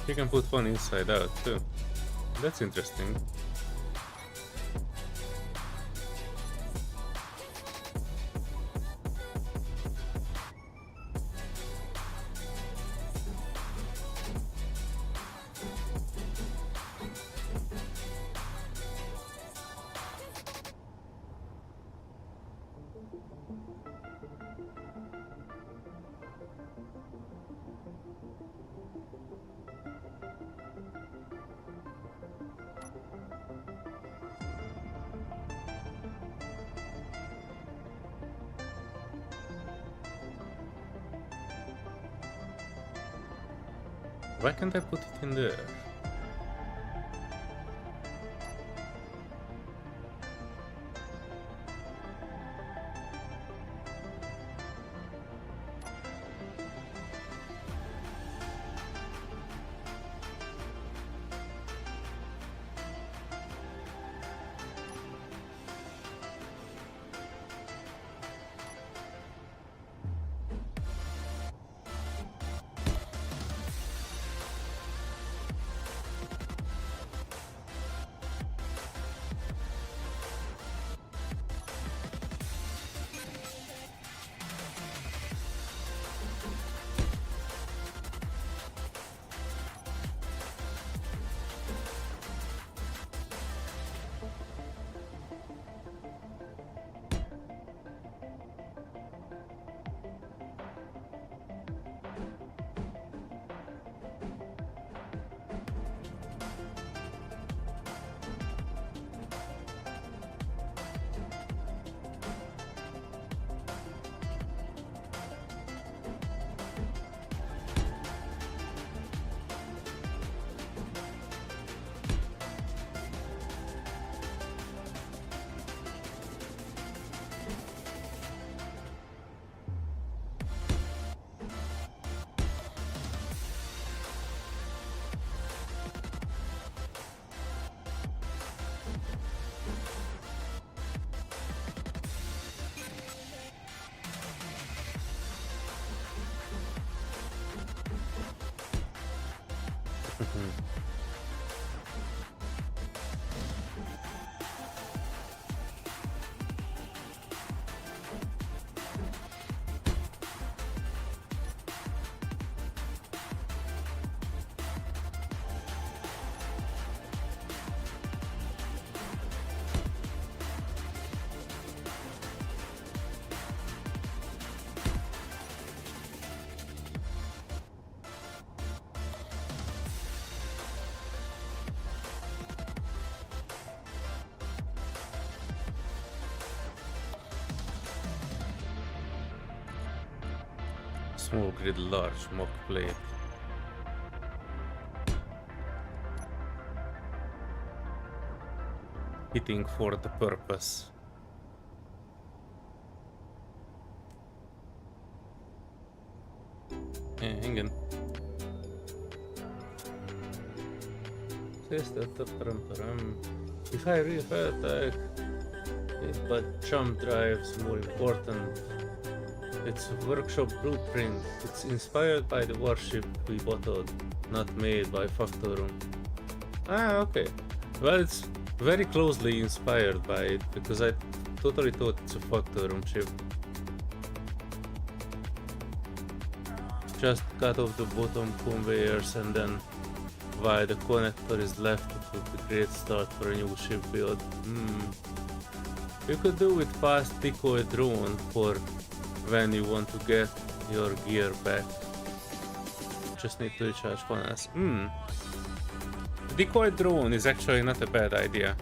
You can put one inside out too. That's interesting. Why can't I put it in there? Small grid, large mock plate. Hitting for the purpose. Hang on. If I refelt but jump drives more important. It's a workshop blueprint. It's inspired by the warship we bottled, not made by Factorum. Ah, okay. Well, it's very closely inspired by it because I totally thought it's a Factorum ship. Just cut off the bottom conveyors and then while the connector is left, it will be a great start for a new ship build. You could do with fast decoy drone for when you want to get your gear back. Just need to recharge funnels. Decoy drone is actually not a bad idea.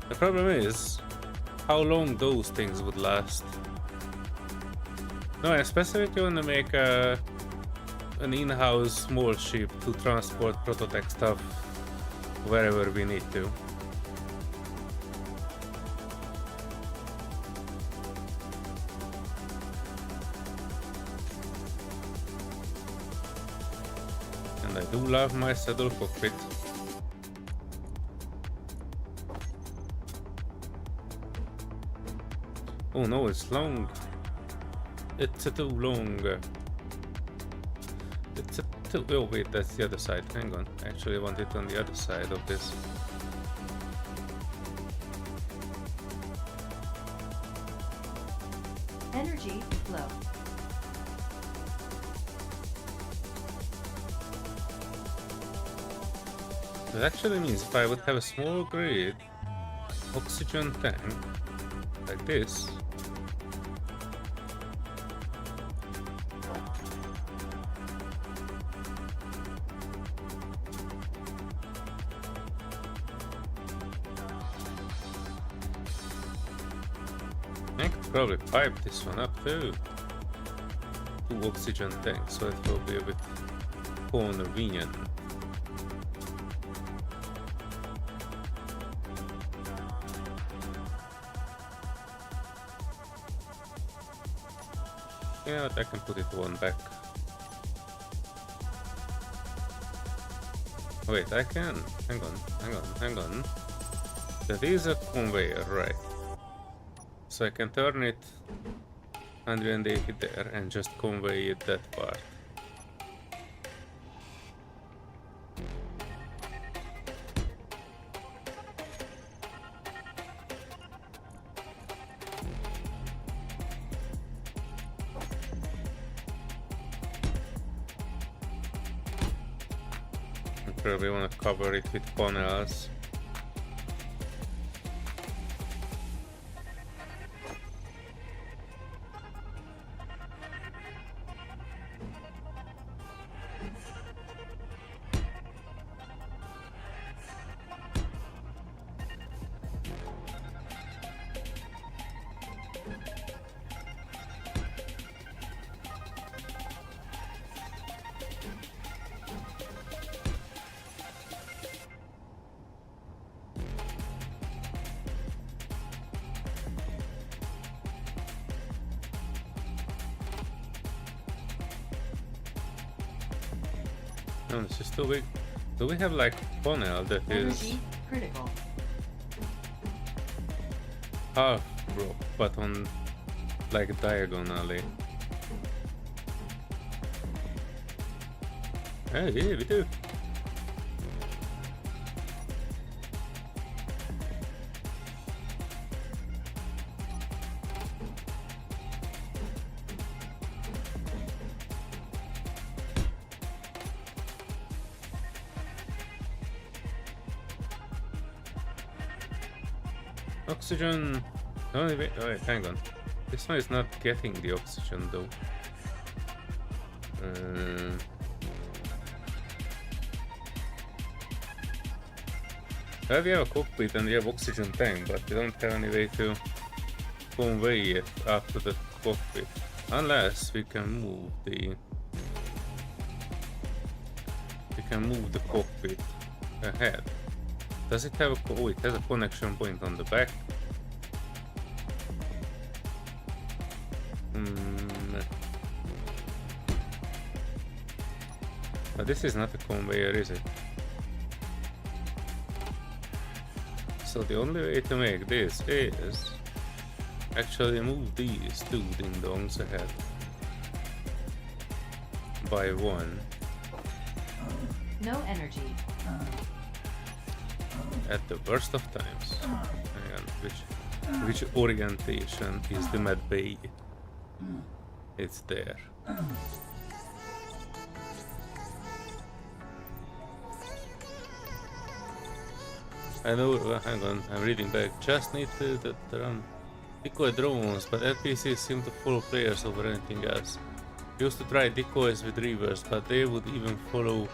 The problem is how long those things would last. No, especially if you want to make an in-house small ship to transport prototype stuff wherever we need to. And I do love my saddle cockpit. Oh no, it's long. It's too long. It's too... Oh wait, that's the other side. Hang on. I actually want it on the other side of this. Energy flow. That actually means if I would have a small grid oxygen tank like this, I could probably pipe this one up too. 2 oxygen tanks, so it will be a bit convenient. Yeah, I can put it one back. Wait, I can. Hang on. That is a conveyor, right? So I can turn it 180 there and just convey it that part. Probably want to cover it with panels. No, this is too big. Do we have like panel that is Energy critical. half broke but on like diagonally? Hey, yeah, we do. Oxygen. Only way. Oh, wait, hang on. This one is not getting the oxygen though. Well, we have a cockpit and we have oxygen tank, but we don't have any way to convey it up to the cockpit. Unless we can move the... We can move the cockpit ahead. Does it have a... Oh, it has a connection point on the back. But this is not a conveyor, is it? So the only way to make this is actually move these two ding-dongs ahead by one. No energy. At the worst of times. Hang on, which orientation is the med bay? It's there. I know, hang on, I'm reading back. Just need to run decoy drones, but NPCs seem to follow players over anything else. Used to try decoys with reavers, but they would even follow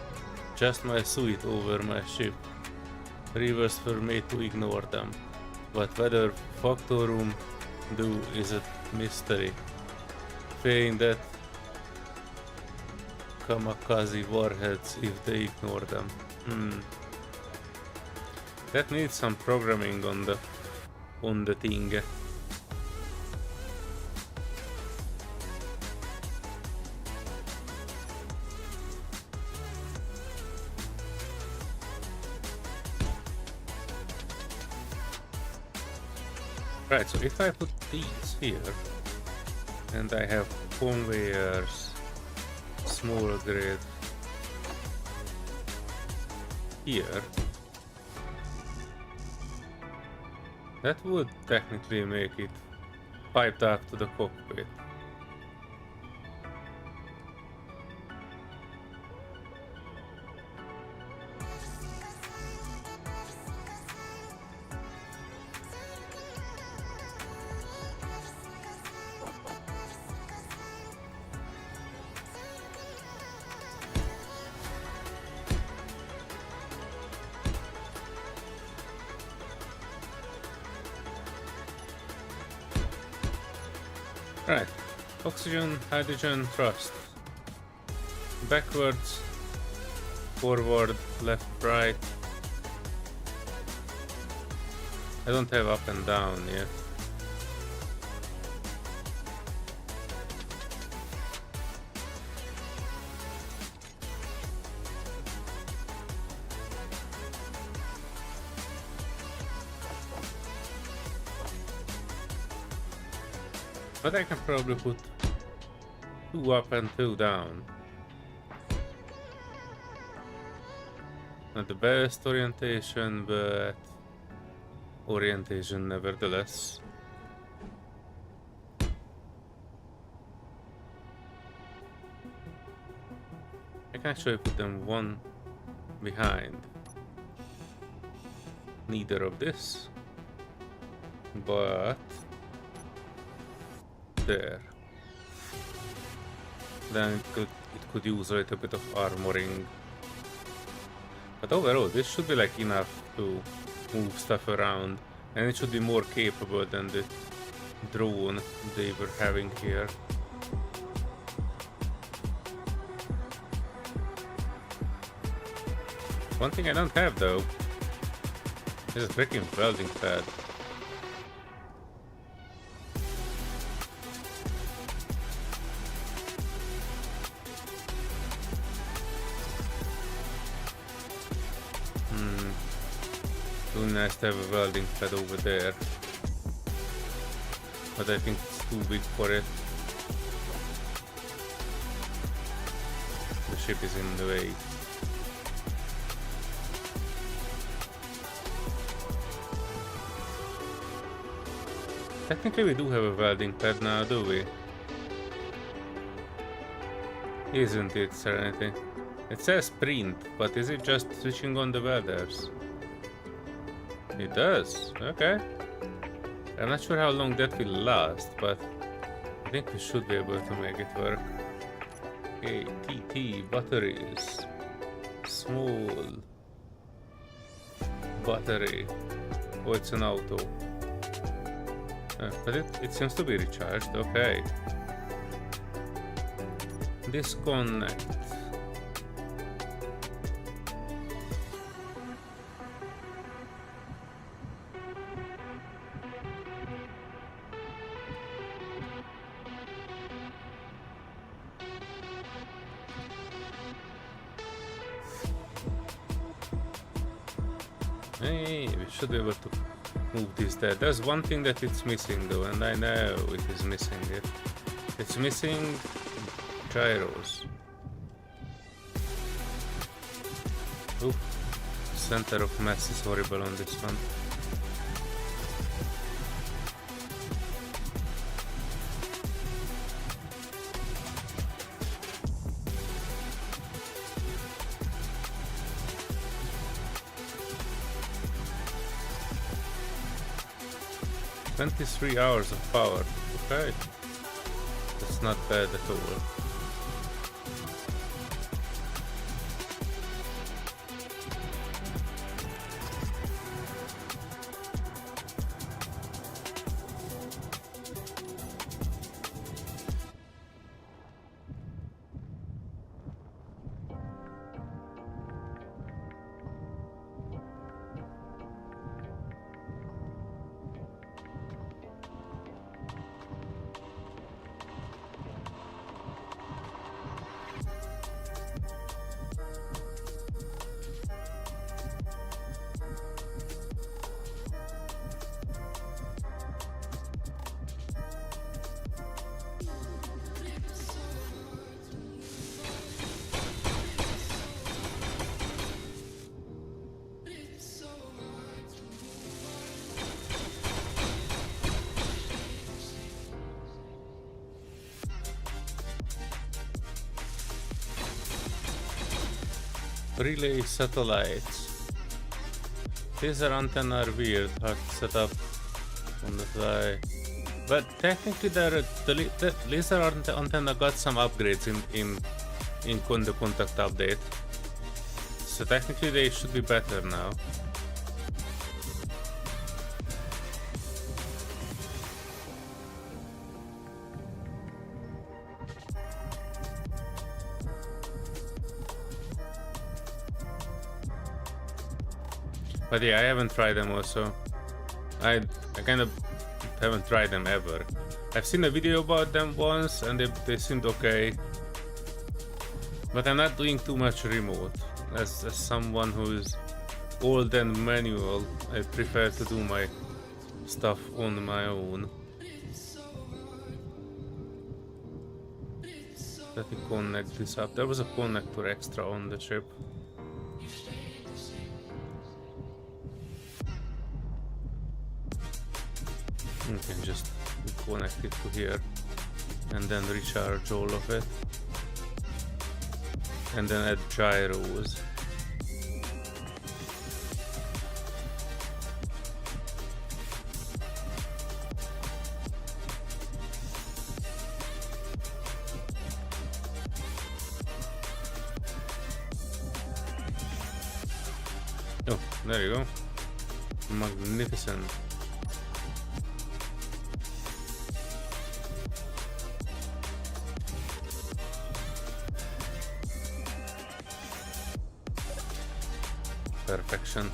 just my suite over my ship. Reavers were made to ignore them, but whether Factorum do is a mystery. Fearing that kamikaze warheads if they ignore them. That needs some programming on the thing. Right, so if I put these here, and I have conveyors, small grid here, that would technically make it piped up to the cockpit. Right, oxygen, hydrogen, thrust. Backwards, forward, left, right. I don't have up and down yet. But I can probably put 2 up and 2 down. Not the best orientation, but orientation nevertheless. I can actually put them one behind. Neither of this, but there. Then it could use a little bit of armoring. But overall, this should be like enough to move stuff around, and it should be more capable than the drone they were having here. One thing I don't have though is a freaking welding pad. Nice to have a welding pad over there, but I think it's too big for it. The ship is in the way. Technically we do have a welding pad now, do we? Isn't it, Serenity? It says print, but is it just switching on the welders? It does, okay. I'm not sure how long that will last, but I think we should be able to make it work. Okay, TT batteries. Small battery. Oh, it's an auto. But it seems to be recharged. Okay. Disconnect. Hey, we should be able to move this there. There's one thing that it's missing though, and I know it is missing it. It's missing gyros. Oop. Center of mass is horrible on this one. "23 hours of power." Okay. That's not bad at all. Relay satellites. Laser antenna are weird, hard to set up on the fly. But technically, the laser antenna got some upgrades in the contact update. So technically, they should be better now. But yeah, I haven't tried them also. I kind of haven't tried them ever. I've seen a video about them once and they seemed okay. But I'm not doing too much remote. As someone who is old and manual, I prefer to do my stuff on my own. Let me connect this up. There was a connector extra on the chip. You can just connect it to here and then recharge all of it, and then add gyros. Oh, there you go. Magnificent. Perfection.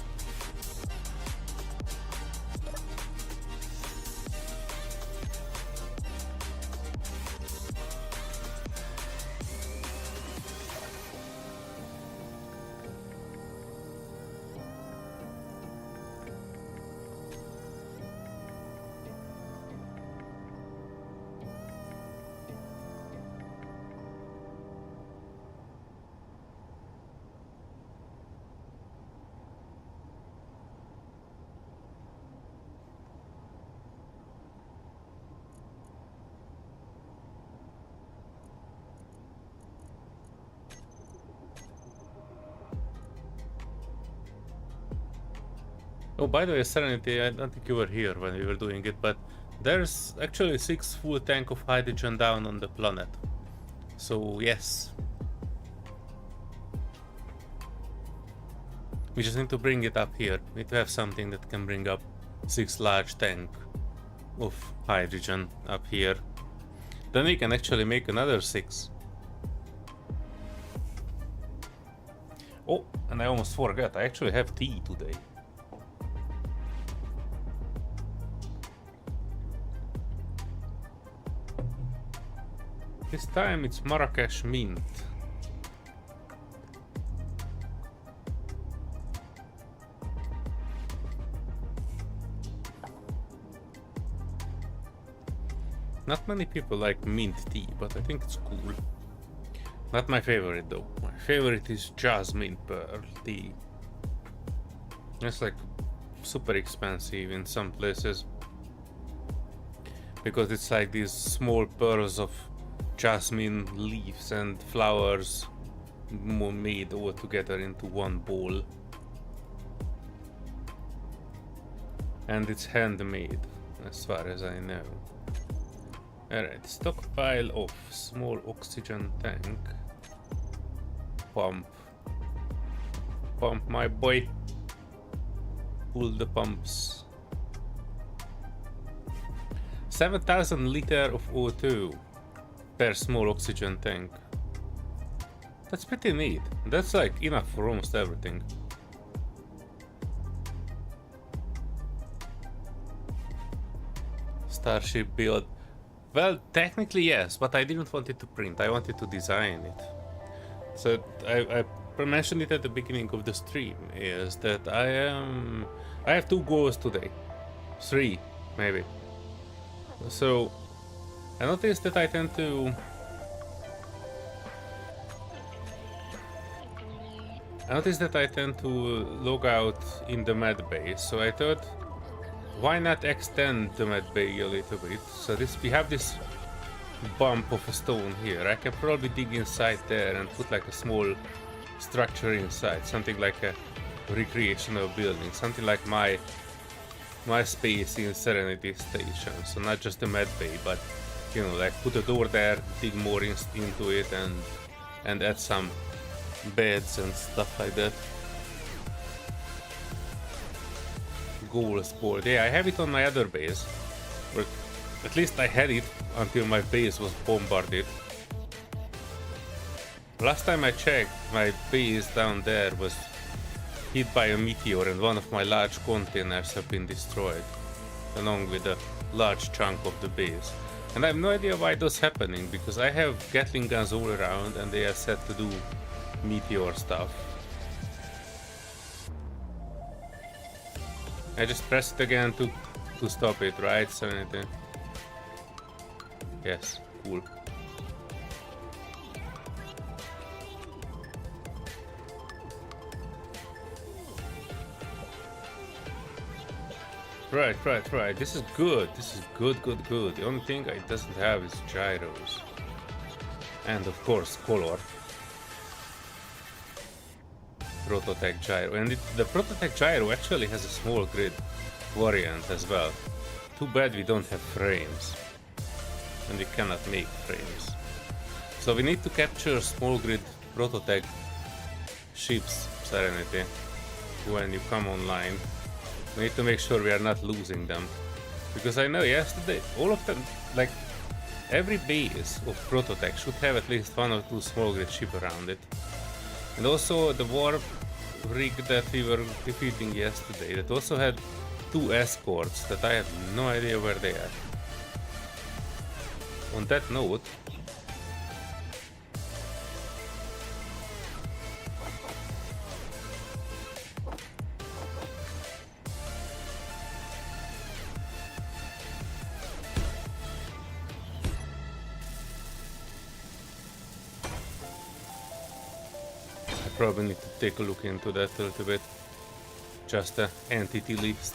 Oh, by the way, Serenity, I don't think you were here when we were doing it, but there's actually 6 full tank of hydrogen down on the planet. So, yes. We just need to bring it up here. We need to have something that can bring up 6 large tank of hydrogen up here. Then we can actually make another 6. Oh, and I almost forgot, I actually have tea today. This time it's Marrakesh mint. Not many people like mint tea, but I think it's cool. Not my favorite though. My favorite is jasmine pearl tea. It's like super expensive in some places, because it's like these small pearls of jasmine leaves and flowers made all together into one bowl. And it's handmade, as far as I know. Alright, stockpile of small oxygen tank. Pump. Pump, my boy. Pull the pumps. 7,000 liter of O2 per small oxygen tank. That's pretty neat. That's like enough for almost everything. Starship build. Well, technically yes, but I didn't want it to print. I wanted to design it. So I mentioned it at the beginning of the stream, is that I have 2 goals today. 3, maybe. So I noticed that I tend to log out in the med bay. So I thought, why not extend the med bay a little bit? So we have this bump of a stone here. I can probably dig inside there and put like a small structure inside, something like a recreational building, something like my space in Serenity Station. So not just a med bay, but you know, like put a door there, dig more into it, and add some beds and stuff like that. Goals board. Yeah, I have it on my other base, or at least I had it until my base was bombarded. Last time I checked, my base down there was hit by a meteor and one of my large containers have been destroyed, along with a large chunk of the base. And I have no idea why that's happening, because I have Gatling guns all around and they are set to do meteor stuff. I just pressed it again to stop it, right, Serenity? Yes, cool. Right. This is good. This is good. The only thing it doesn't have is gyros. And of course, color. Prototech gyro, and the Prototech gyro actually has a small grid variant as well. Too bad we don't have frames, and we cannot make frames. So we need to capture small grid Prototech ships, Serenity, when you come online. We need to make sure we are not losing them, because I know yesterday all of them, like every base of Prototech should have at least 1 or 2 small grid ship around it. And also the warp rig that we were defeating yesterday, that also had 2 escorts that I have no idea where they are. On that note, probably need to take a look into that a little bit. Just an entity list.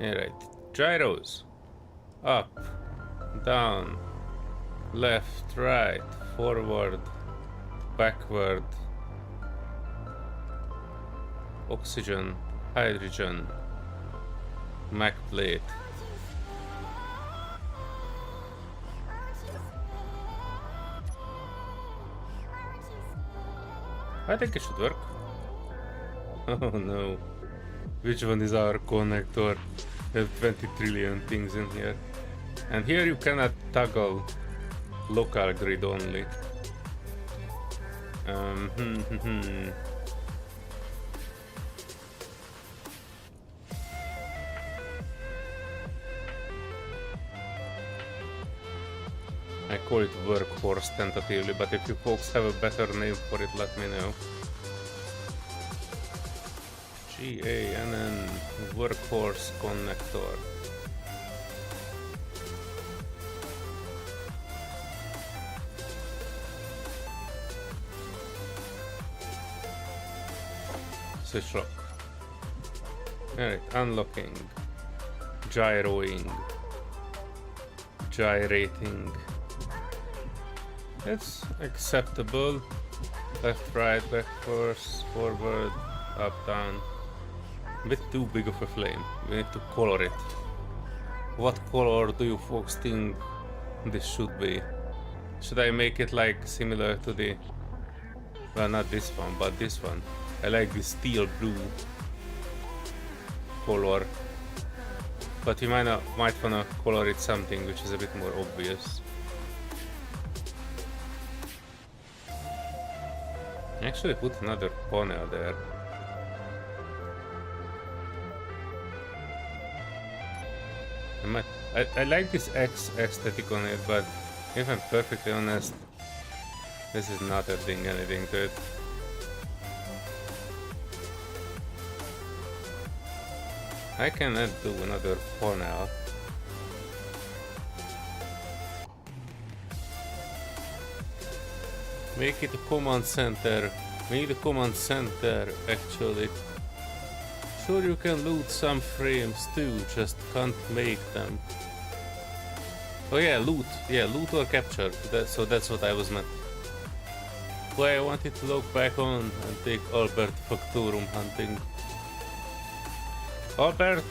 Alright. Gyros. Up. Down. Left. Right. Forward. Backward. oxygen, hydrogen, Mac plate. I think it should work. Oh no. Which one is our connector? We have 20 trillion things in here. And here you cannot toggle local grid only. I call it workhorse tentatively, but if you folks have a better name for it, let me know. GANN workhorse connector. Switch lock. Alright, unlocking. Gyroing. Gyrating. It's acceptable. Left, right, back, forward, up, down. A bit too big of a flame. We need to color it. What color do you folks think this should be? Should I make it like similar to the... well, not this one, but this one. I like this steel blue color. But we might wanna color it something which is a bit more obvious. Actually put another panel there. I like this X aesthetic on it, but if I'm perfectly honest, this is not adding anything to it. I can do another panel. Make it a command center. We need a command center actually. Sure, you can loot some frames too, just can't make them. Oh yeah, loot. Yeah, loot or capture. So that's what I was meant. Why I wanted to log back on and take Albert Factorum hunting. Albert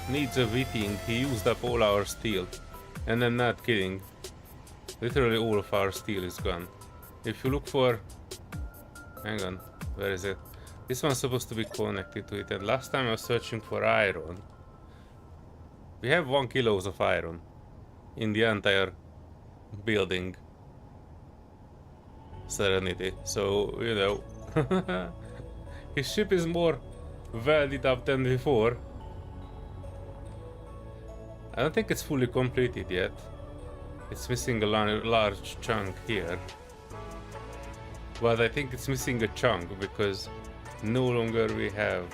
needs a whipping. He used up all our steel. And I'm not kidding. Literally all of our steel is gone. If you look for... hang on, where is it? This one's supposed to be connected to it, and last time I was searching for iron. We have 1 kilos of iron in the entire building. Serenity, so, you know. His ship is more welded up than before. I don't think it's fully completed yet. It's missing a large chunk here. But I think it's missing a chunk because no longer we have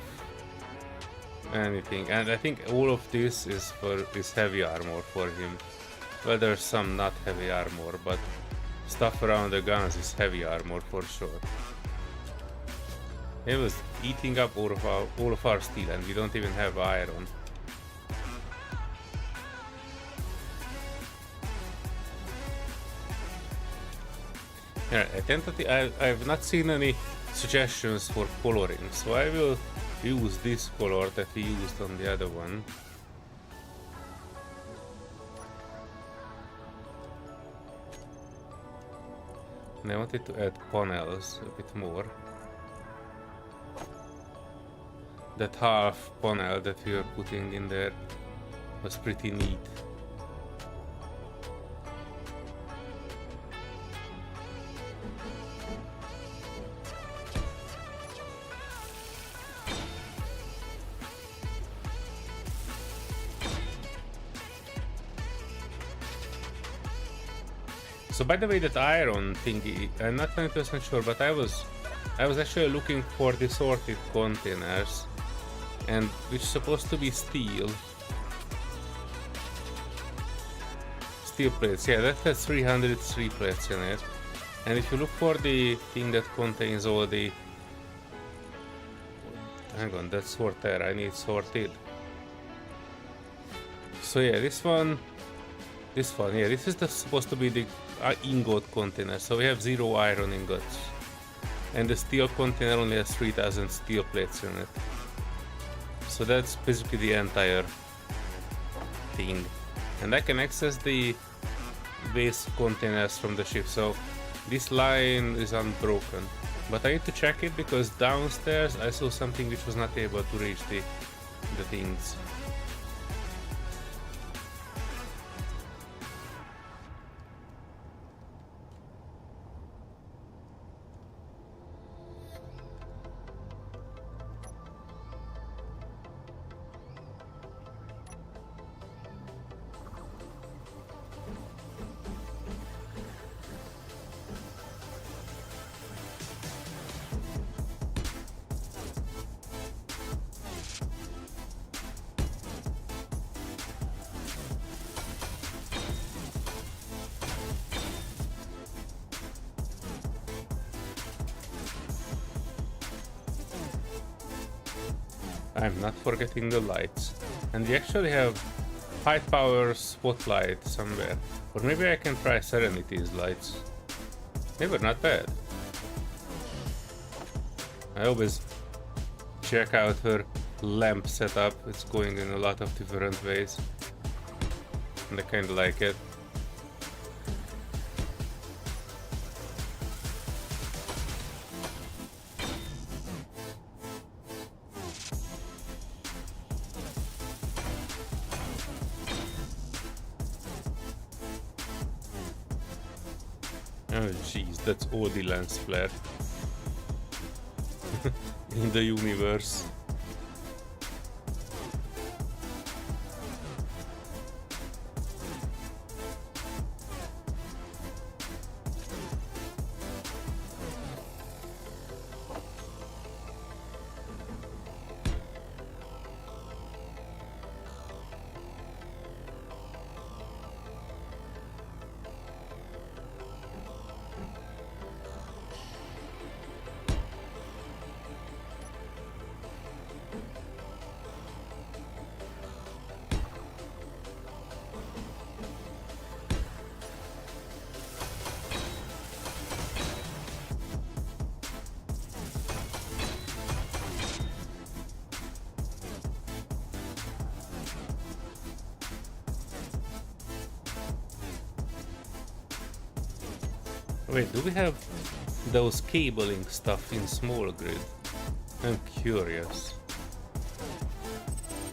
anything. And I think all of this is heavy armor for him. Well, there's some not heavy armor, but stuff around the guns is heavy armor for sure. It was eating up all of our steel, and we don't even have iron. Yeah, I've not seen any suggestions for coloring, so I will use this color that we used on the other one. And I wanted to add panels a bit more. That half panel that we were putting in there was pretty neat. So by the way, that iron thingy, I'm not 100% sure, but I was actually looking for the sorted containers, and which is supposed to be steel. Steel plates, yeah, that has 303 plates in it. And if you look for the thing that contains all the... hang on, that's sorted, I need sorted. So yeah, this one, yeah, this is supposed to be the ingot container, so we have 0 iron ingots. and the steel container only has 3000 steel plates in it. So that's basically the entire thing. And I can access the base containers from the ship, so this line is unbroken. But I need to check it because downstairs I saw something which was not able to reach the things. I'm not forgetting the lights. And we actually have high power spotlight somewhere. Or maybe I can try Serenity's lights. They were not bad. I always check out her lamp setup. It's going in a lot of different ways. And I kinda like it. Oh jeez, that's all the lens flare in the universe. Wait, do we have those cabling stuff in small grid? I'm curious.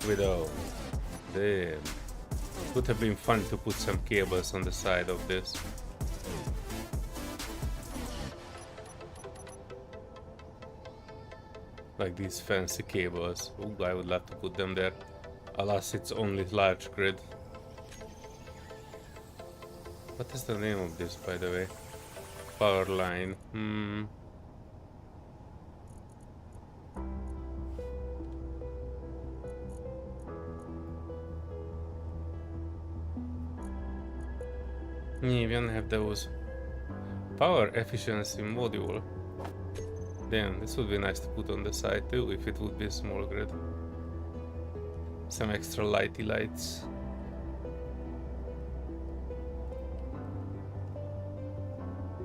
Without, damn. Would have been fun to put some cables on the side of this. Like these fancy cables. Ooh, I would love to put them there. Alas, it's only large grid. What is the name of this, by the way? Power line. We don't have those. Power efficiency module. Damn, this would be nice to put on the side too if it would be a small grid. Some extra lighty lights.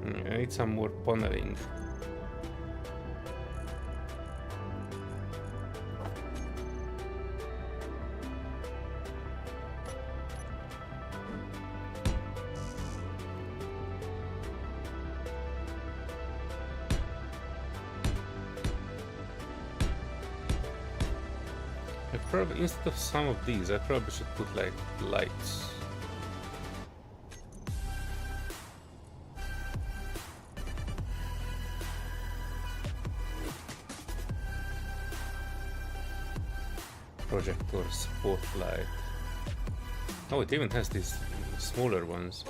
I need some more paneling. Probably instead of some of these, I probably should put like lights. Projector spotlight. Oh, it even has these smaller ones.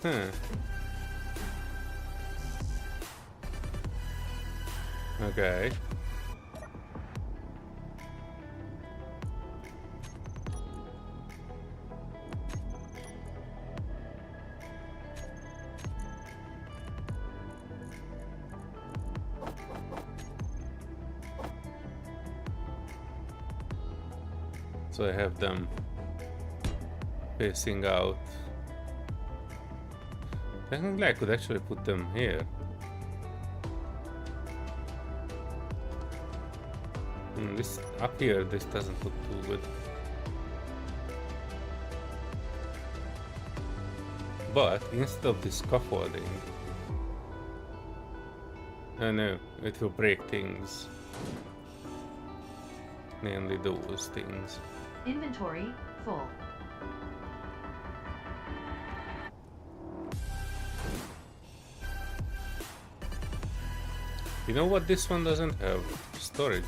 Huh. Okay. So I have them facing out. Technically I could actually put them here. This up here, this doesn't look too good. But instead of this scaffolding, I know it will break things. Namely those things. Inventory full. You know what this one doesn't have? Storage.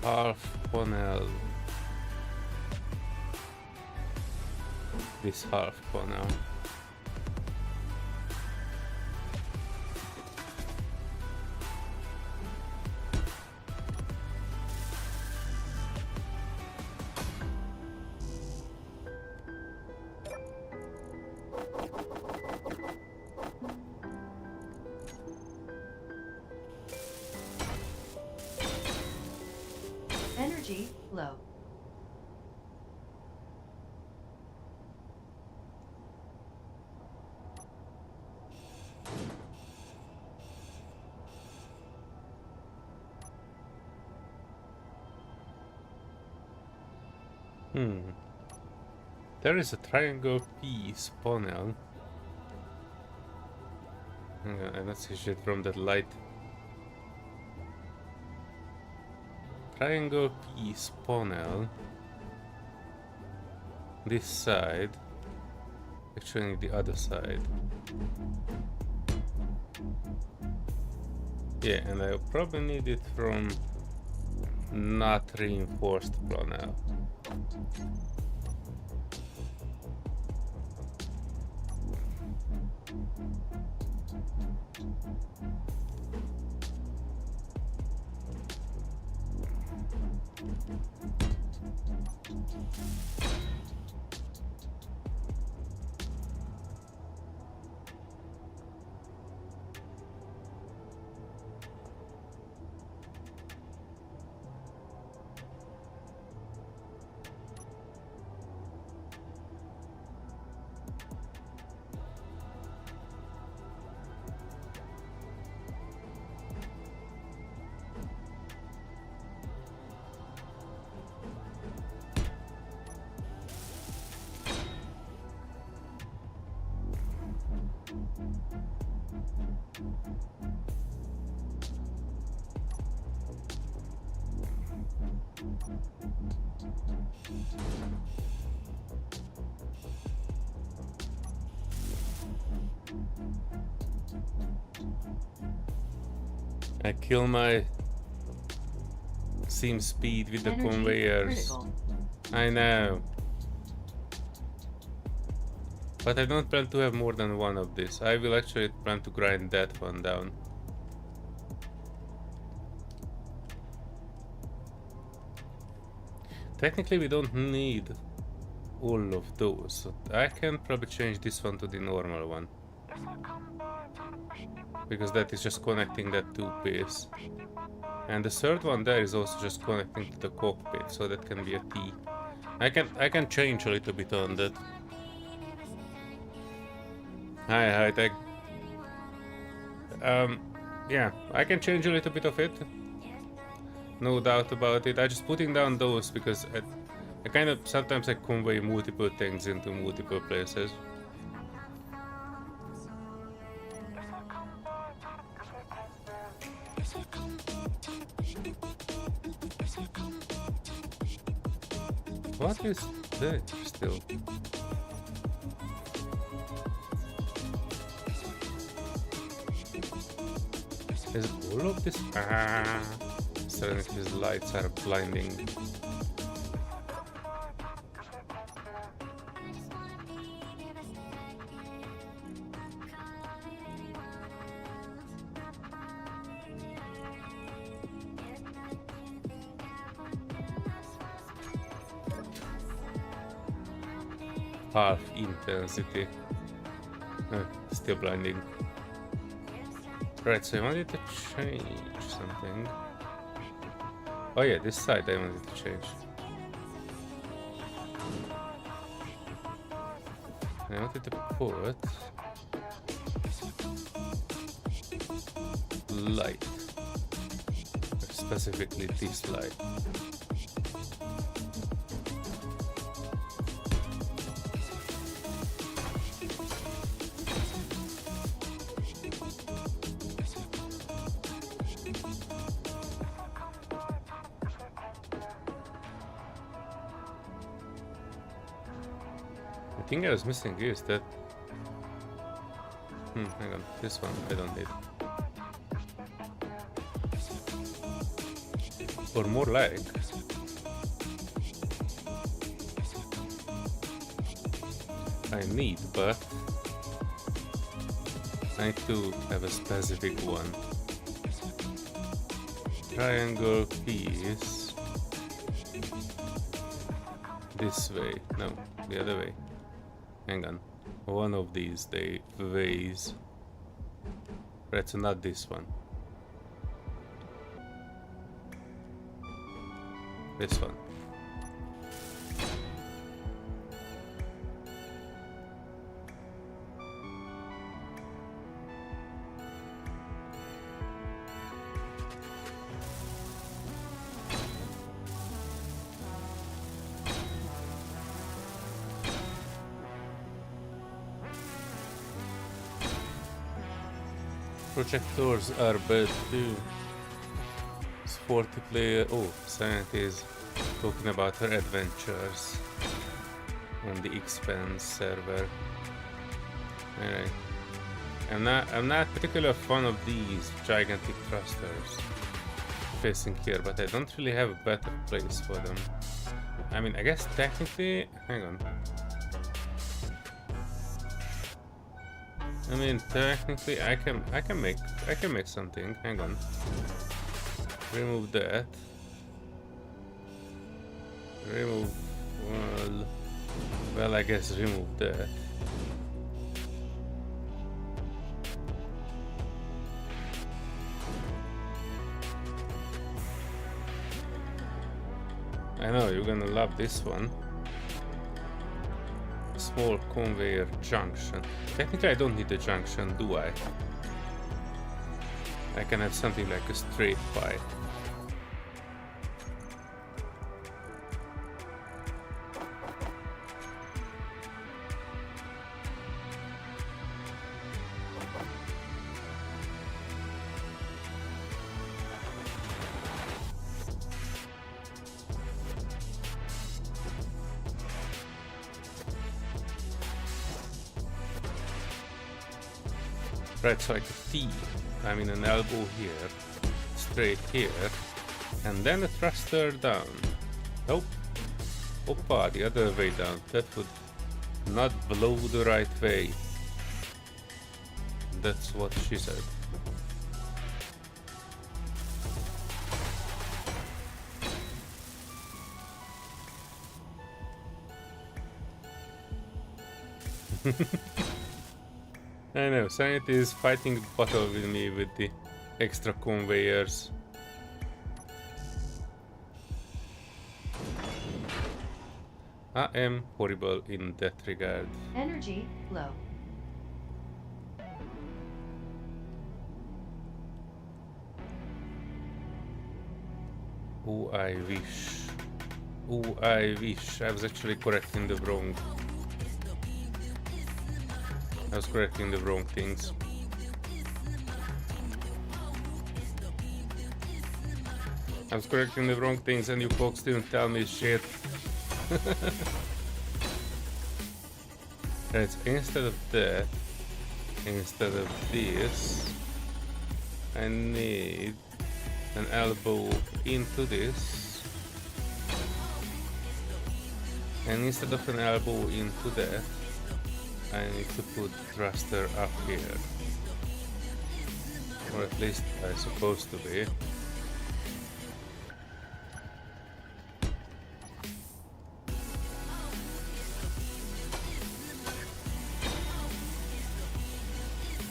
Half panel. This half panel. Energy low. There is a triangle piece panel. I don't see shit from that light. Triangle piece panel. This side. Actually the other side. Yeah, and I probably need it from not reinforced panel. I kill my seam speed with the Energy conveyors. critical. I know. But I don't plan to have more than one of this. I will actually plan to grind that one down. Technically we don't need all of those. So I can probably change this one to the normal one. Because that is just connecting that two piece. And the third one there is also just connecting to the cockpit, so that can be a T. I can change a little bit on that. Hi tech. Yeah, I can change a little bit of it. No doubt about it. I'm just putting down those because I kind of sometimes I convey multiple things into multiple places. What is there still? Is all of this? Serenity's lights are blinding. half intensity. Still blinding. Right, so I wanted to change something. Oh yeah, this side I wanted to change. I wanted to put light, specifically this light. The thing I was missing is that hang on, this one I don't need. Or more like I need, but I need to have a specific one. Triangle piece this way, no, the other way. Hang on, one of these ways. Right, so not this one. This one. Projectors are bad too. It's 40 player. Oh, Serenity is talking about her adventures on the Expanse server. Alright. I'm not particularly a fan of these gigantic thrusters facing here, but I don't really have a better place for them. I mean, I guess technically, hang on. I mean, technically, I can make something. Hang on. Remove that. Remove. Well, I guess remove that. I know you're gonna love this one. Small conveyor junction. Technically I don't need a junction, do I? I can have something like a straight pipe. Right, so like a T, I mean an elbow here, straight here, and then a thruster down. Nope. Oppa, the other way down. That would not blow the right way. That's what she said. I know, Serenity is fighting the battle with me with the extra conveyors. I am horrible in that regard. Energy low. Oh, I wish. Oh, I wish. I was actually correcting the wrong. I was correcting the wrong things. I was correcting the wrong things and you folks didn't tell me shit. Right, so instead of that, instead of this, I need an elbow into this. And instead of an elbow into that, I need to put thruster up here. Or at least I'm supposed to be.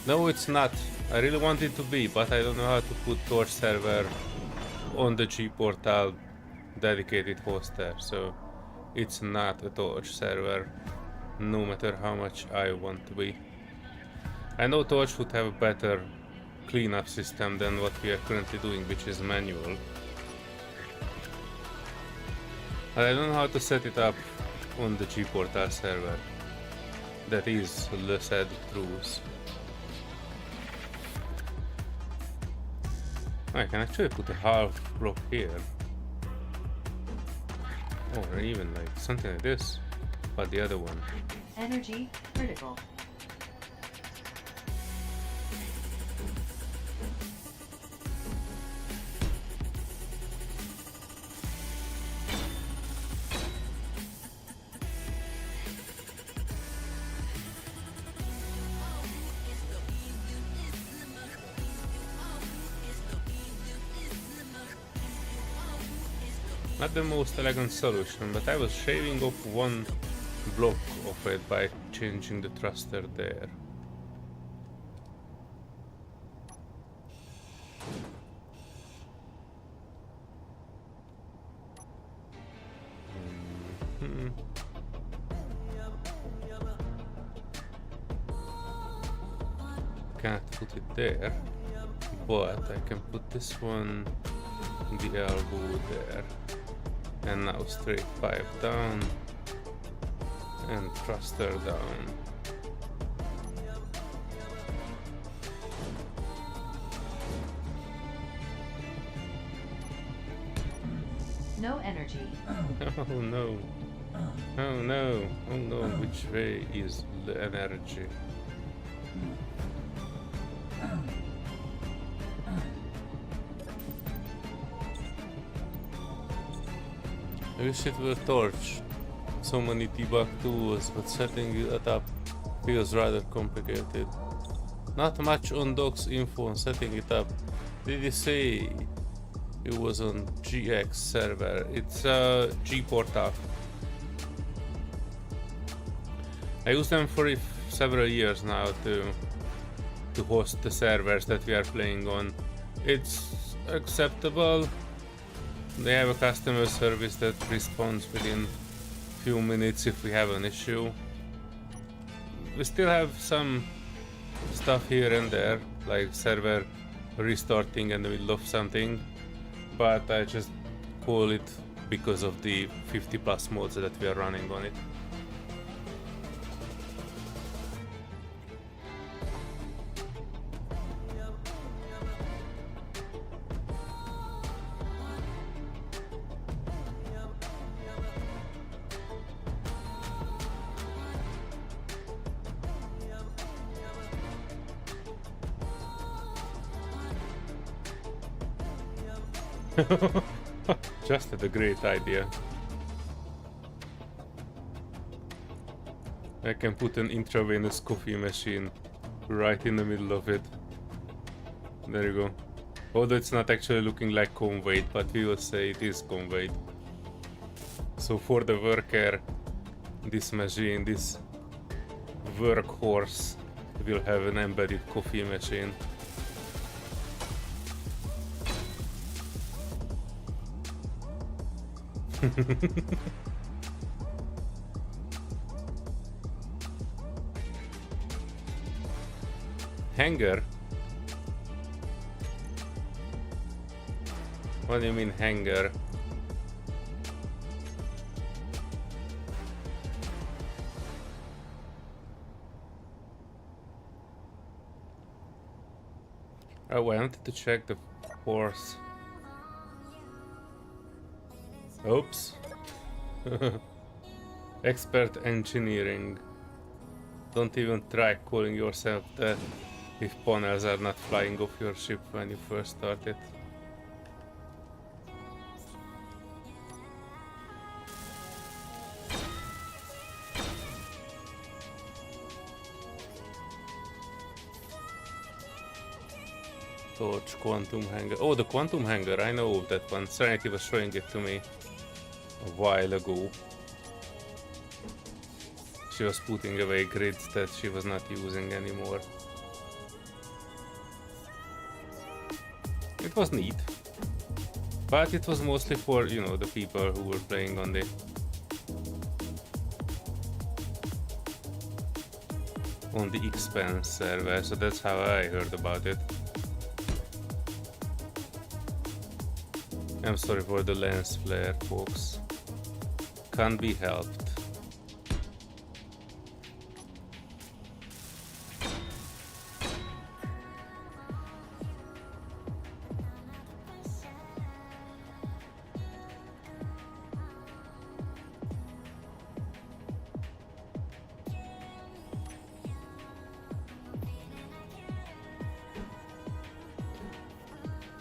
No, it's not. I really want it to be, but I don't know how to put Torch server on the G portal dedicated host there, so it's not a Torch server, no matter how much I want to be. I know Torch would have a better cleanup system than what we are currently doing, which is manual. But I don't know how to set it up on the G portal server. That is the sad truth. I can actually put a half block here. Or even like something like this, but the other one. Energy critical. Not the most elegant solution, but I was shaving off one block of it by changing the thruster there. Can't put it there, but I can put this one, the elbow there. And now straight pipe down and thruster down. No energy. Oh no. Oh no. Oh no. Which way is the energy? I wish it were Torch. So many debug tools, but setting it up feels rather complicated. Not much on docs info on setting it up. Did you say it was on GX server? It's a G portal. I use them for several years now to host the servers that we are playing on. It's acceptable. They have a customer service that responds within few minutes if we have an issue. We still have some stuff here and there, like server restarting in the middle of something, but I just call it because of the 50 plus mods that we are running on it. Just had a great idea. I can put an intravenous coffee machine right in the middle of it. There you go. Although it's not actually looking like conveyed, but we will say it is conveyed. So for the worker, this machine, this workhorse, will have an embedded coffee machine. Hanger? What do you mean hanger? Oh, I wanted to check the force. Oops. Expert engineering. Don't even try calling yourself that if panels are not flying off your ship when you first start it. Torch, quantum hanger. Oh, the quantum hanger, I know of that one. Serenity was showing it to me a while ago. She was putting away grids that she was not using anymore. was neat, but it was mostly for, you know, the people who were playing on the expense server, so that's how I heard about it. I'm sorry for the lens flare, folks. Can't be helped.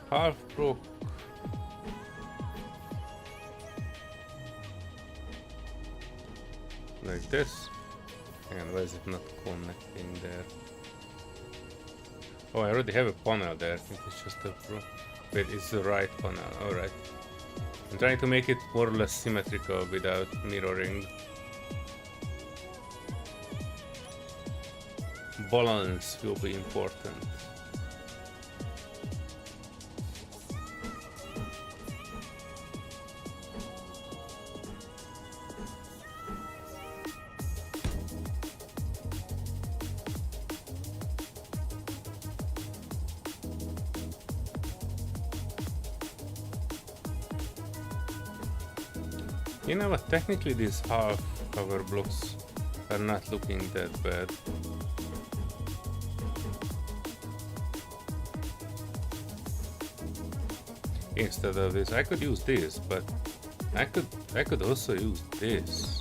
Half broke. Like this. And why is it not connecting there? Oh, I already have a panel there. I think it's just a wait, it's the right panel. Alright. I'm trying to make it more or less symmetrical without mirroring. Balance will be important. You know what, technically these half cover blocks are not looking that bad. Instead of this, I could use this, but I could also use this.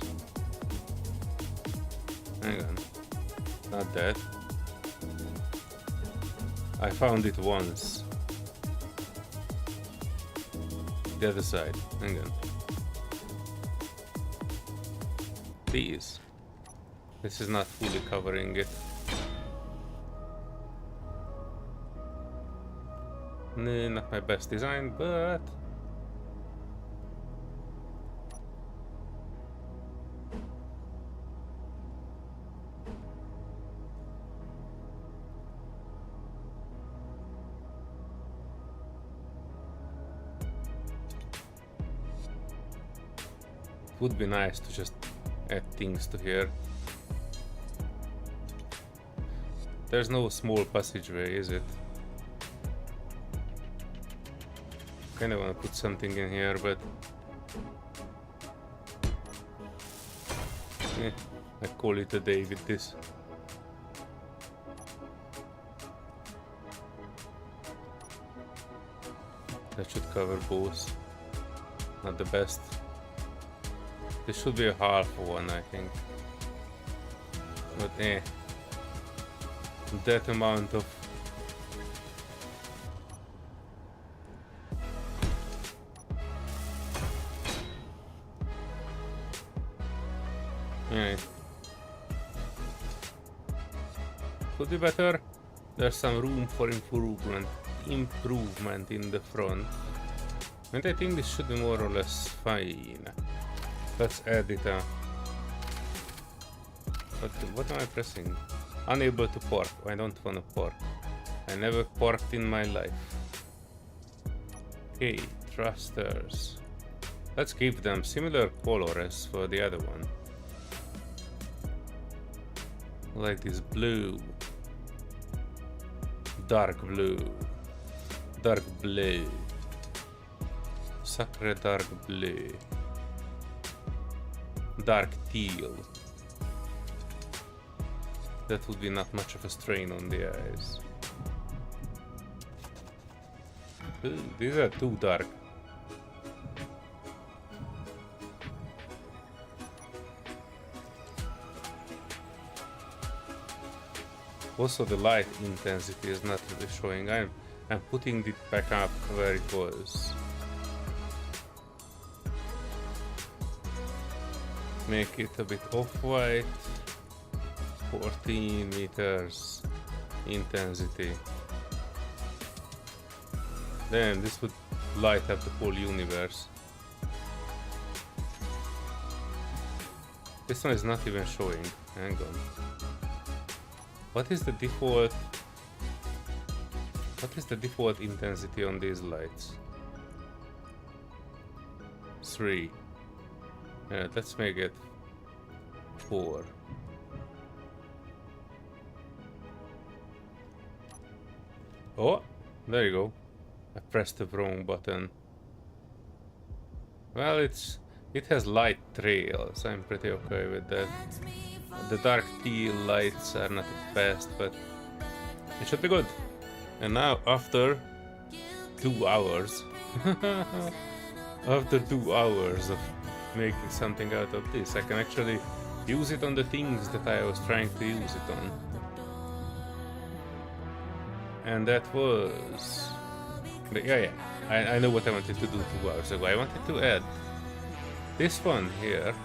Hang on, not that. I found it once. The other side, hang on. These. This is not fully covering it. No, not my best design, but it would be nice to just add things to here. There's no small passageway, is it? Kinda wanna put something in here, but I call it a day with this. That should cover both. Not the best. This should be a half one, I think. But that amount of could be better. There's some room for improvement in the front. And I think this should be more or less fine. Let's add it. What am I pressing? Unable to park. I don't want to park. I never parked in my life. Okay, thrusters. Let's give them similar color as for the other one. Like this blue. Dark blue. Dark blue. Sacre dark blue. Dark teal. That would be not much of a strain on the eyes. Ooh, these are too dark. Also, the light intensity is not really showing. I'm putting it back up where it was. Make it a bit off-white. 14 meters intensity. Damn, this would light up the whole universe. This one is not even showing. Hang on. What is the default What is the default intensity on these lights? 3. Yeah, let's make it 4. Oh, there you go. I pressed the wrong button. Well, it has light trails. I'm pretty okay with that. The dark teal lights are not the best, but it should be good. And now, after 2 hours, after 2 hours of making something out of this, I can actually use it on the things that I was trying to use it on. And that was... Yeah, I know what I wanted to do 2 hours ago. I wanted to add this one here,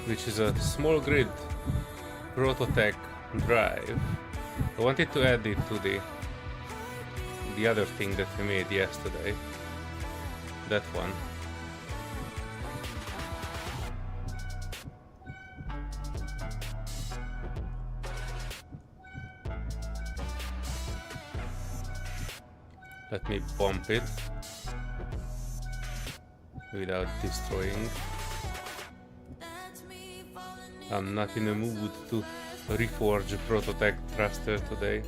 which is a small grid Prototech drive. I wanted to add it to the other thing that we made yesterday. That one. Let me bump it without destroying. I'm not in a mood to reforge a Prototech thruster today.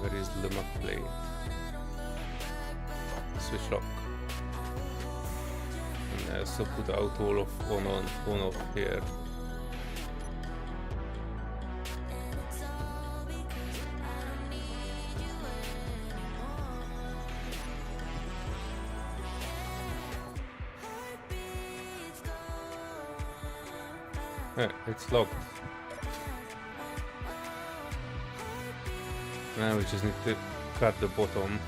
Where is the map plate? Switch lock. And I also put auto off on off here. It's locked. Now we just need to cut the bottom.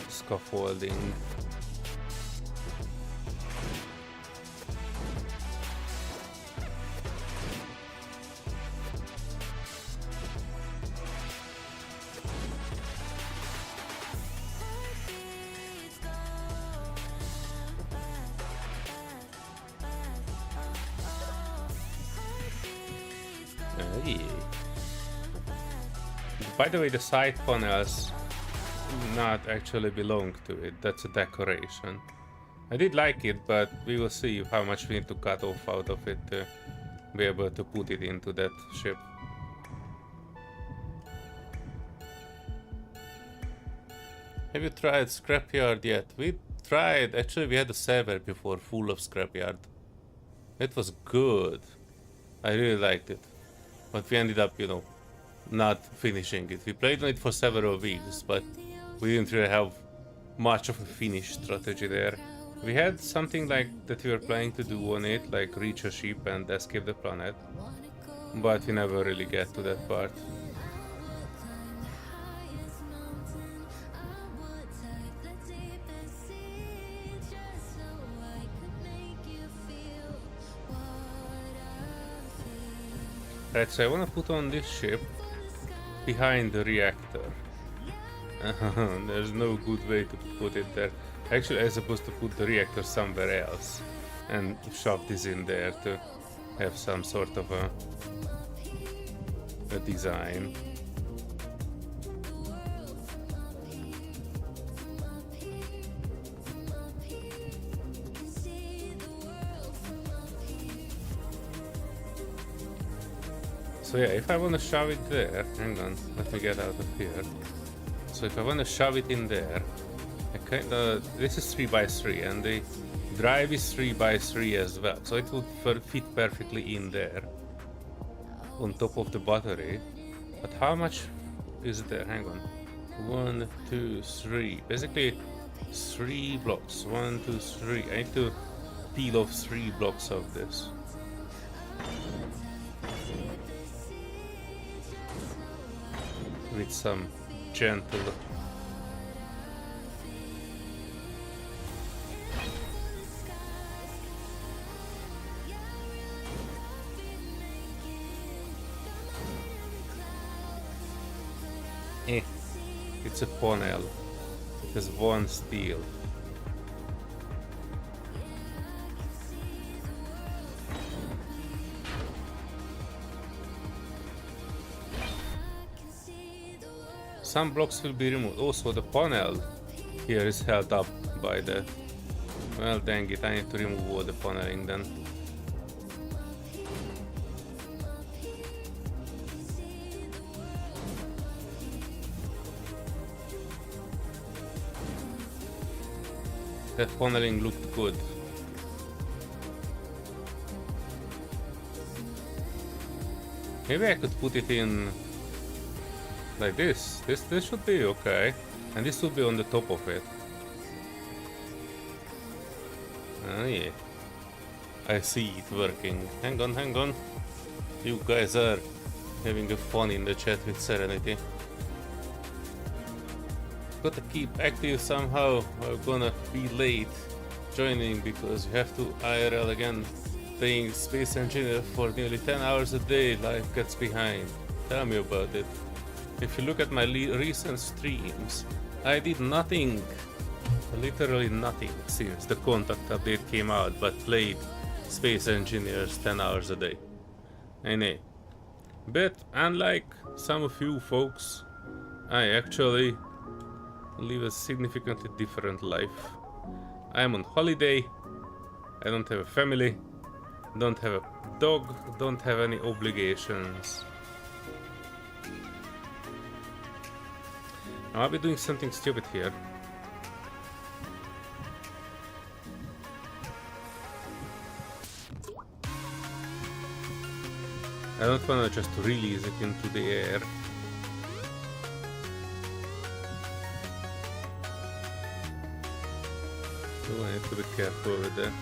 Scaffolding. By the way, the side panels not actually belong to it. That's a decoration. I did like it, but we will see how much we need to cut off out of it to be able to put it into that ship. Have you tried Scrapyard yet? We tried. Actually, we had a server before full of Scrapyard. It was good. I really liked it. But we ended up, not finishing it. We played on it for several weeks, but we didn't really have much of a finished strategy there. We had something like that we were planning to do on it, like reach a ship and escape the planet, but we never really get to that part. Right, so I want to put on this ship behind the reactor. There's no good way to put it there. Actually, I'm supposed to put the reactor somewhere else and shove this in there to have some sort of a design. So yeah, if I want to shove it there, hang on, let me get out of here. So if I want to shove it in there, this is 3x3 and the drive is 3x3 as well, so it would fit perfectly in there on top of the battery. But how much is there? Hang on. 1, 2, 3. Basically 3 blocks. 1, 2, 3. I need to peel off 3 blocks of this. With some gentle it's a panel. It has 1 steel. Some blocks will be removed. Also, the panel here is held up by the... Well, dang it, I need to remove all the paneling then. That paneling looked good. Maybe I could put it in like this. This should be okay. And this will be on the top of it. Oh yeah. I see it working. Hang on. You guys are having a fun in the chat with Serenity. Gotta keep active somehow. I'm gonna be late joining because you have to IRL again. Playing Space Engineer for nearly 10 hours a day, life gets behind. Tell me about it. If you look at my recent streams, I did nothing, literally nothing since the Contact update came out, but played Space Engineers 10 hours a day. I know. But unlike some of you folks, I actually live a significantly different life. I am on holiday, I don't have a family, don't have a dog, don't have any obligations. Now I'll be doing something stupid here. I don't want to just release it into the air. So I have to be careful with that.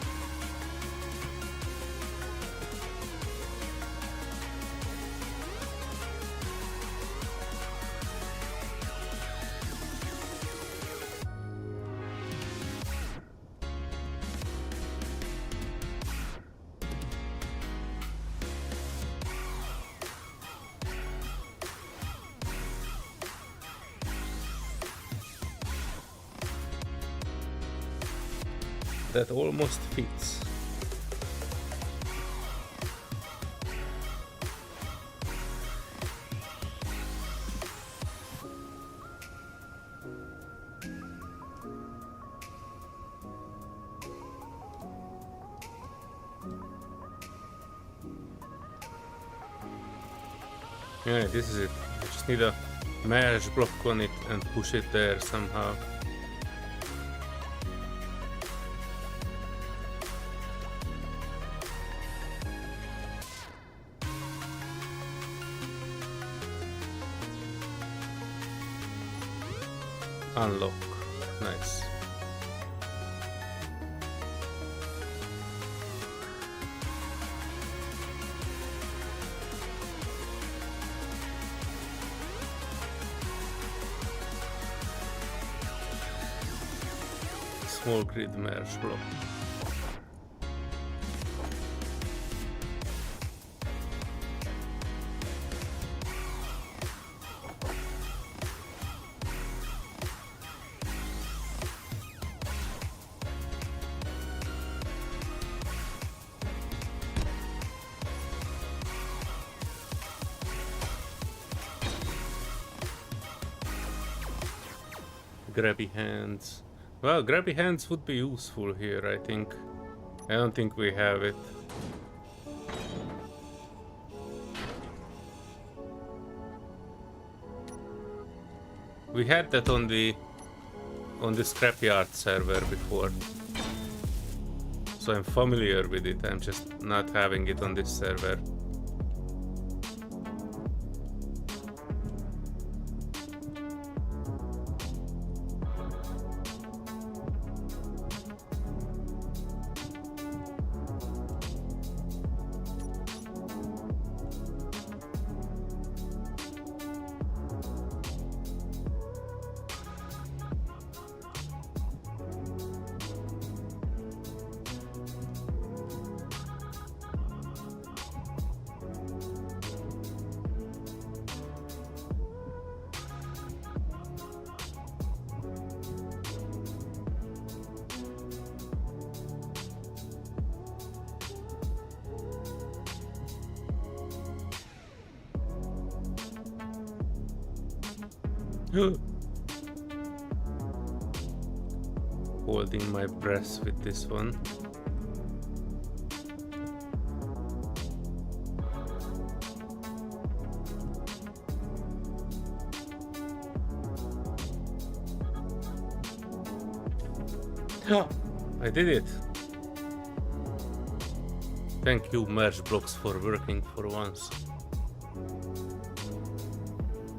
That almost fits. Yeah, this is it. I just need a mesh block on it and push it there somehow. Unlock. Nice. Small grid merge block. Grabby hands. Well, grabby hands would be useful here, I think. I don't think we have it. We had that on the scrapyard server before. So I'm familiar with it, I'm just not having it on this server. Holding my breath with this one. I did it! Thank you, merge blocks, for working for once.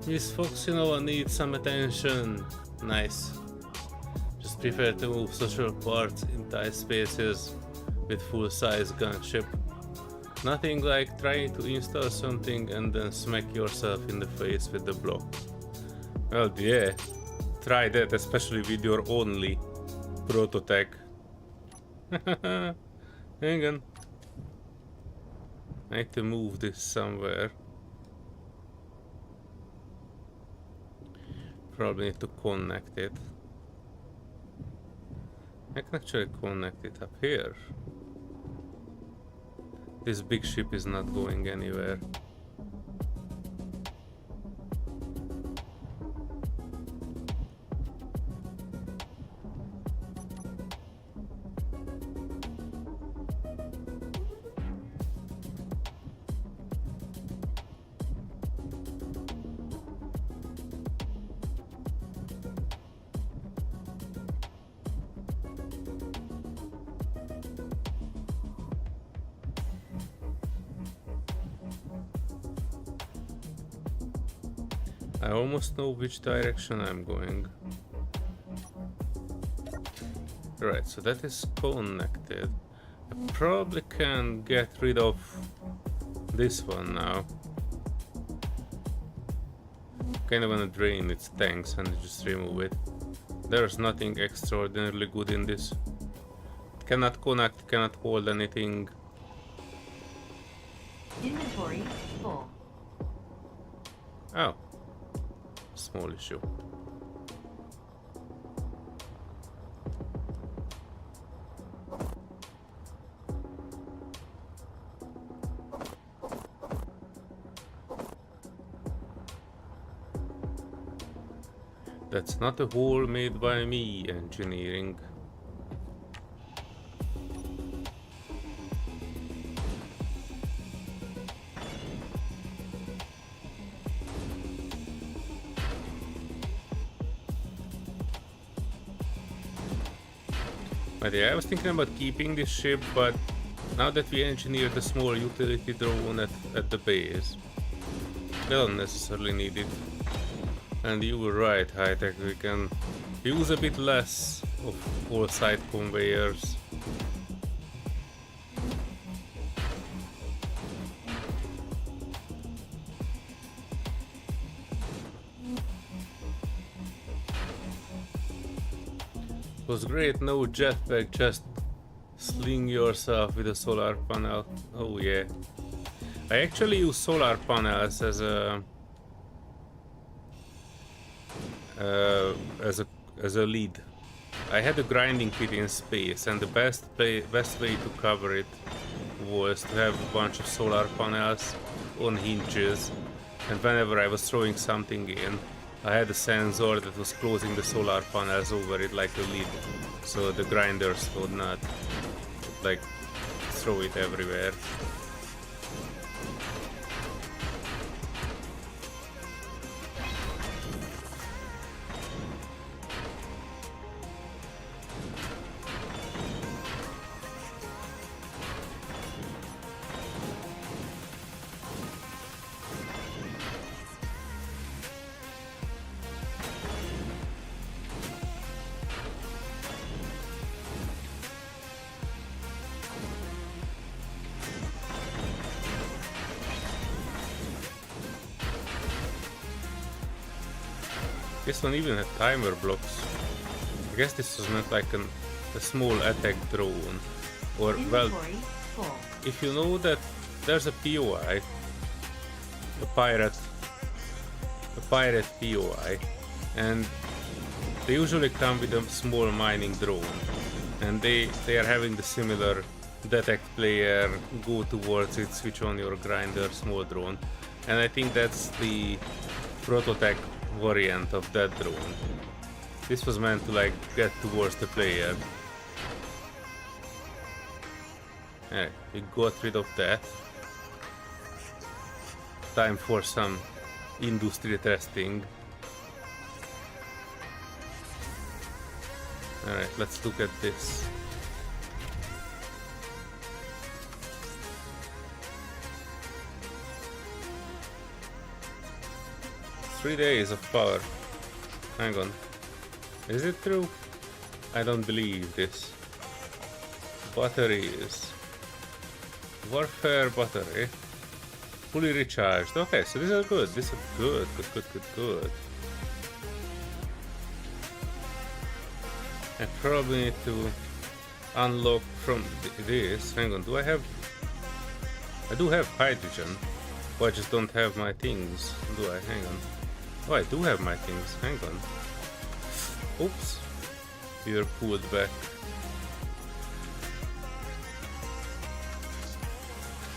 Miss Foxinova needs some attention. Nice. Just prefer to move social parts in tight spaces with full-size gunship. Nothing like trying to install something and then smack yourself in the face with the block. Well, yeah. Try that, especially with your only prototype. Hang on. I need to move this somewhere. Probably need to connect it. I can actually connect it up here. This big ship is not going anywhere. I almost know which direction I'm going. Right, so that is connected. I probably can get rid of this one now. Kinda wanna drain its tanks and just remove it. There's nothing extraordinarily good in this. Cannot connect, cannot hold anything. Inventory full. Oh. Small issue. That's not a hole made by me, engineering. But yeah, I was thinking about keeping this ship, but now that we engineered a small utility drone at the base, I don't necessarily need it. And you were right, high-tech, we can use a bit less of all side conveyors. It was great, no jetpack, just sling yourself with a solar panel. Oh yeah. I actually use solar panels as a lead. I had a grinding pit in space, and the best way to cover it was to have a bunch of solar panels on hinges, and whenever I was throwing something in, I had a sensor that was closing the solar panels over it like a lid, so the grinders would not like throw it everywhere. This one even had timer blocks. I guess this was meant like a small attack drone. Or, well, if you know that there's a POI, a pirate POI, and they usually come with a small mining drone, and they are having the similar detect player, go towards it, switch on your grinder, small drone, and I think that's the prototype variant of that drone. This was meant to like get towards the player. Alright, we got rid of that. Time for some industry testing. Alright, let's look at this. Three days of power. Hang on. Is it true? I don't believe this. Batteries. Warfare battery. Fully recharged. Okay, so these are good. These are good. Good. I probably need to unlock from this. Hang on, do I have... I do have hydrogen. Oh, I just don't have my things. Do I? Hang on. Oh, I do have my things. Hang on. Oops. You're pulled back.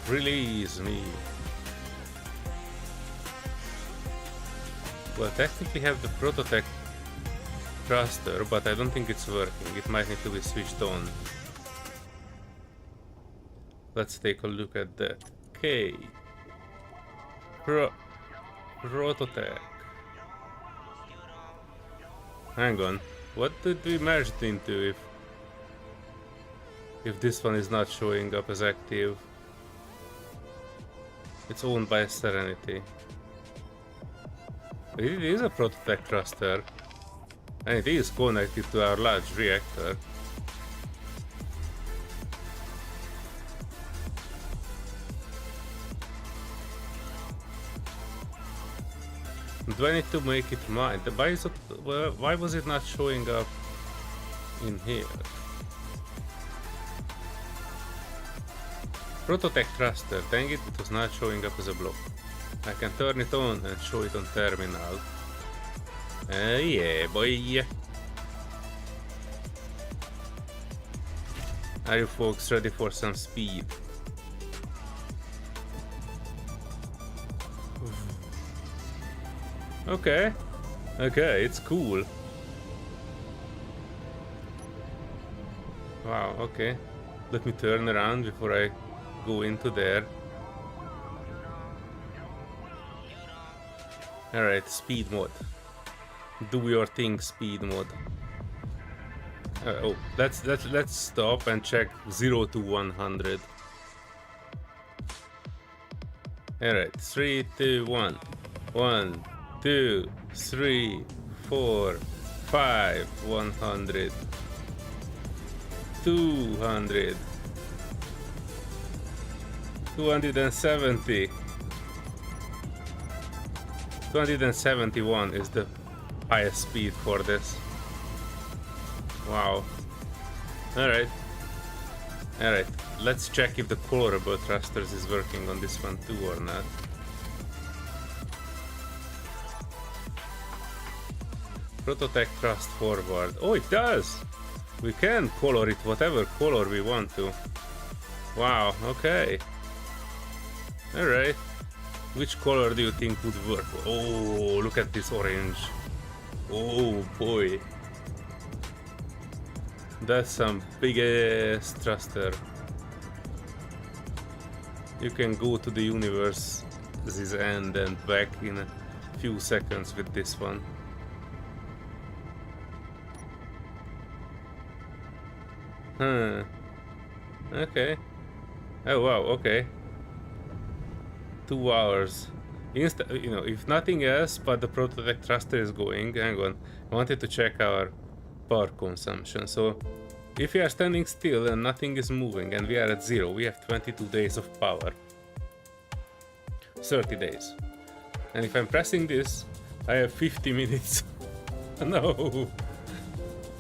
Release me. Well, technically have the prototype thruster, but I don't think it's working. It might need to be switched on. Let's take a look at that. Okay. Prototype. Hang on. What did we merge it into if this one is not showing up as active? It's owned by Serenity. It is a prototype thruster, and it is connected to our large reactor. Do I need to make it mine? Why was it not showing up in here? Prototech thruster, dang it, it was not showing up as a block. I can turn it on and show it on terminal. Yeah, boy. Are you folks ready for some speed? Okay, it's cool. Wow, okay. Let me turn around before I go into there. Alright, speed mode. Do your thing, speed mode. Oh, let's stop and check 0 to 100. Alright, 3, 2, 1. 1, 2, 3, 4, 5, 100. 200. 270. 271 is the highest speed for this. Wow. Alright. Let's check if the colorable thrusters is working on this one too or not. Prototech thrust forward. Oh, it does! We can color it whatever color we want to. Wow, okay. Alright. Which color do you think would work? Oh, look at this orange. Oh boy. That's some big ass thruster. You can go to the universe's end and back in a few seconds with this one. Huh. Okay. Oh wow, okay. 2 hours. If nothing else but the prototype thruster is going, hang on, I wanted to check our power consumption. So if we are standing still and nothing is moving and we are at 0, we have 22 days of power. 30 days. And if I'm pressing this, I have 50 minutes. No.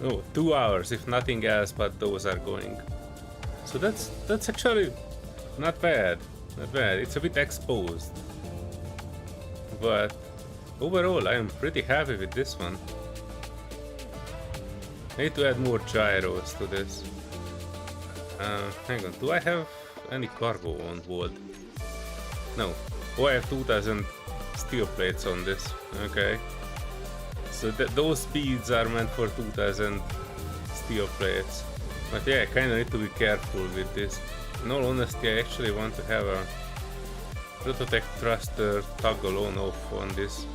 No, 2 hours if nothing else but those are going. So that's actually not bad. Not bad. It's a bit exposed. But overall I am pretty happy with this one. I need to add more gyros to this. Hang on, do I have any cargo on board? No. Oh, I have 2000 steel plates on this. Okay. So those speeds are meant for 2000 steel plates. But yeah, I kinda need to be careful with this. In all honesty, I actually want to have a Prototech thruster toggle on off on this.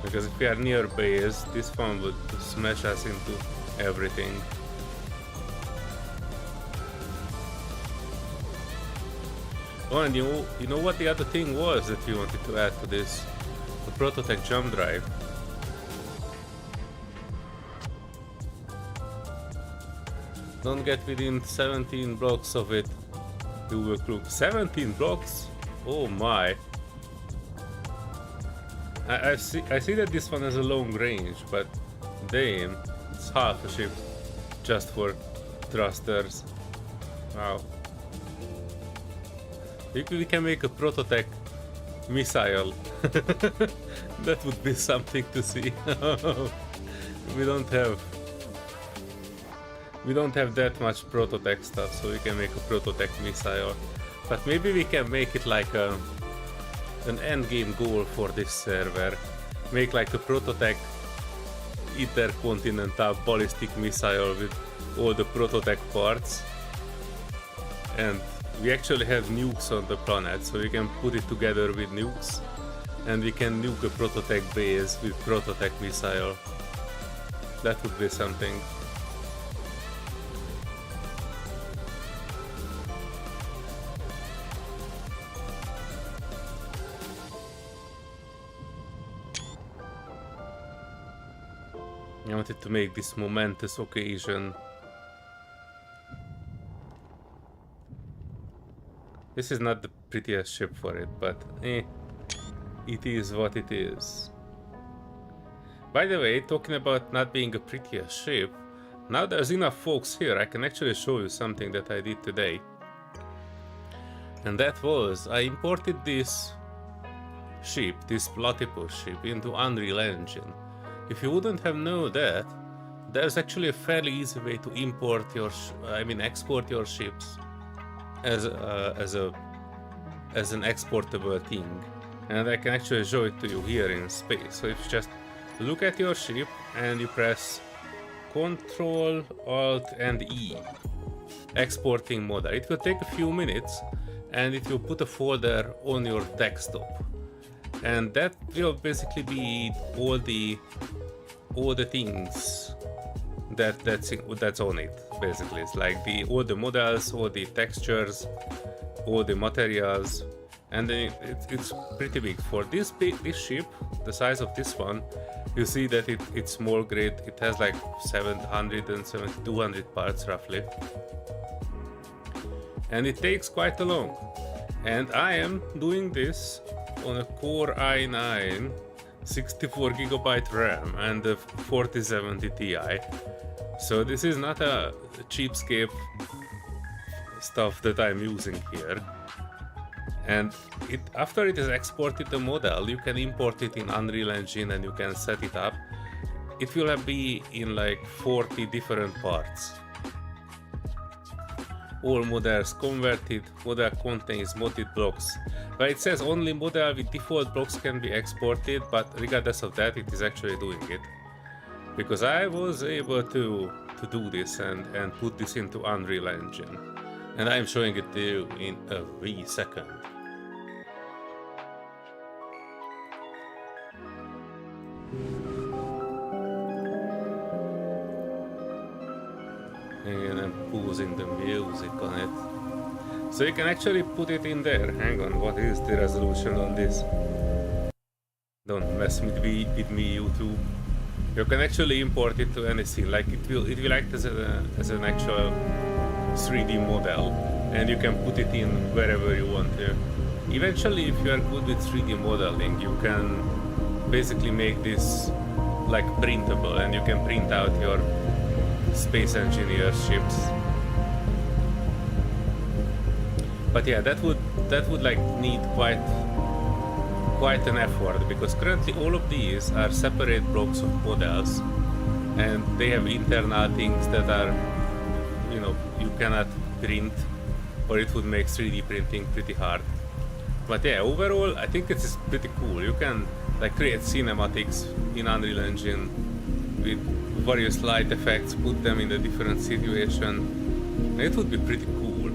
Because if we are near base, this one would smash us into everything. Oh, and you know what the other thing was that we wanted to add to this? The Prototech jump drive. Don't get within 17 blocks of it. You will cook 17 blocks? Oh my. I see that this one has a long range, but damn, it's half a ship just for thrusters. Wow. Maybe we can make a Prototech missile. That would be something to see. We don't have that much Prototech stuff, so we can make a Prototech missile. But maybe we can make it like an endgame goal for this server. Make like a Prototech intercontinental ballistic missile with all the Prototech parts. And we actually have nukes on the planet, so we can put it together with nukes. And we can nuke a Prototech base with Prototech missile. That would be something. I wanted to make this momentous occasion. This is not the prettiest ship for it, but it is what it is. By the way, talking about not being a prettiest ship, now there's enough folks here, I can actually show you something that I did today. And that was, I imported this ship, this platypus ship, into Unreal Engine. If you wouldn't have known that, there's actually a fairly easy way to import your, export your ships as an exportable thing, and I can actually show it to you here in space. So if you just look at your ship and you press Ctrl, Alt, and E, exporting model. It will take a few minutes, and it will put a folder on your desktop. And that will basically be all the things that's on it. Basically, it's like all the models, all the textures, all the materials, and then it's pretty big. For this ship, the size of this one, you see that it's small grade. It has like 200 parts roughly, and it takes quite a long. And I am doing this on a Core i9 64GB RAM and a 4070 Ti. So this is not a cheapskate stuff that I'm using here. And after it is exported the model, you can import it in Unreal Engine and you can set it up. It will be in like 40 different parts. All models converted, model contains modded blocks. But it says only model with default blocks can be exported, but regardless of that, it is actually doing it. Because I was able to do this and put this into Unreal Engine. And I'm showing it to you in a wee second. And I'm pausing the music on it. So you can actually put it in there. Hang on, what is the resolution on this? Don't mess with me, YouTube. You can actually import it to anything. Like it will act as an actual 3D model, and you can put it in wherever you want to. Eventually, if you are good with 3D modeling, you can basically make this like printable, and you can print out your space engineer ships. But yeah, that would like need quite an effort, because currently all of these are separate blocks of models, and they have internal things that are, you cannot print, or it would make 3D printing pretty hard. But yeah, overall I think it is pretty cool. You can like create cinematics in Unreal Engine with various light effects, put them in a different situation. It would be pretty cool.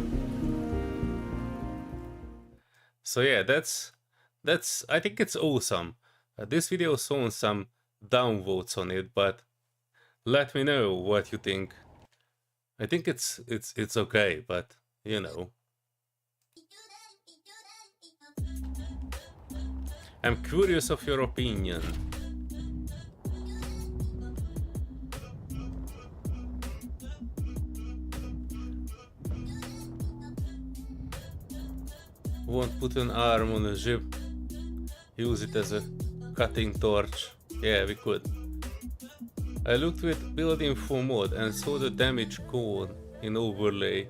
So yeah, that's I think it's awesome. This video saw some downvotes on it, but let me know what you think. I think it's okay, but you know. I'm curious of your opinion. Won't put an arm on a ship. Use it as a cutting torch. Yeah, we could. I looked with build info mode and saw the damage cone in overlay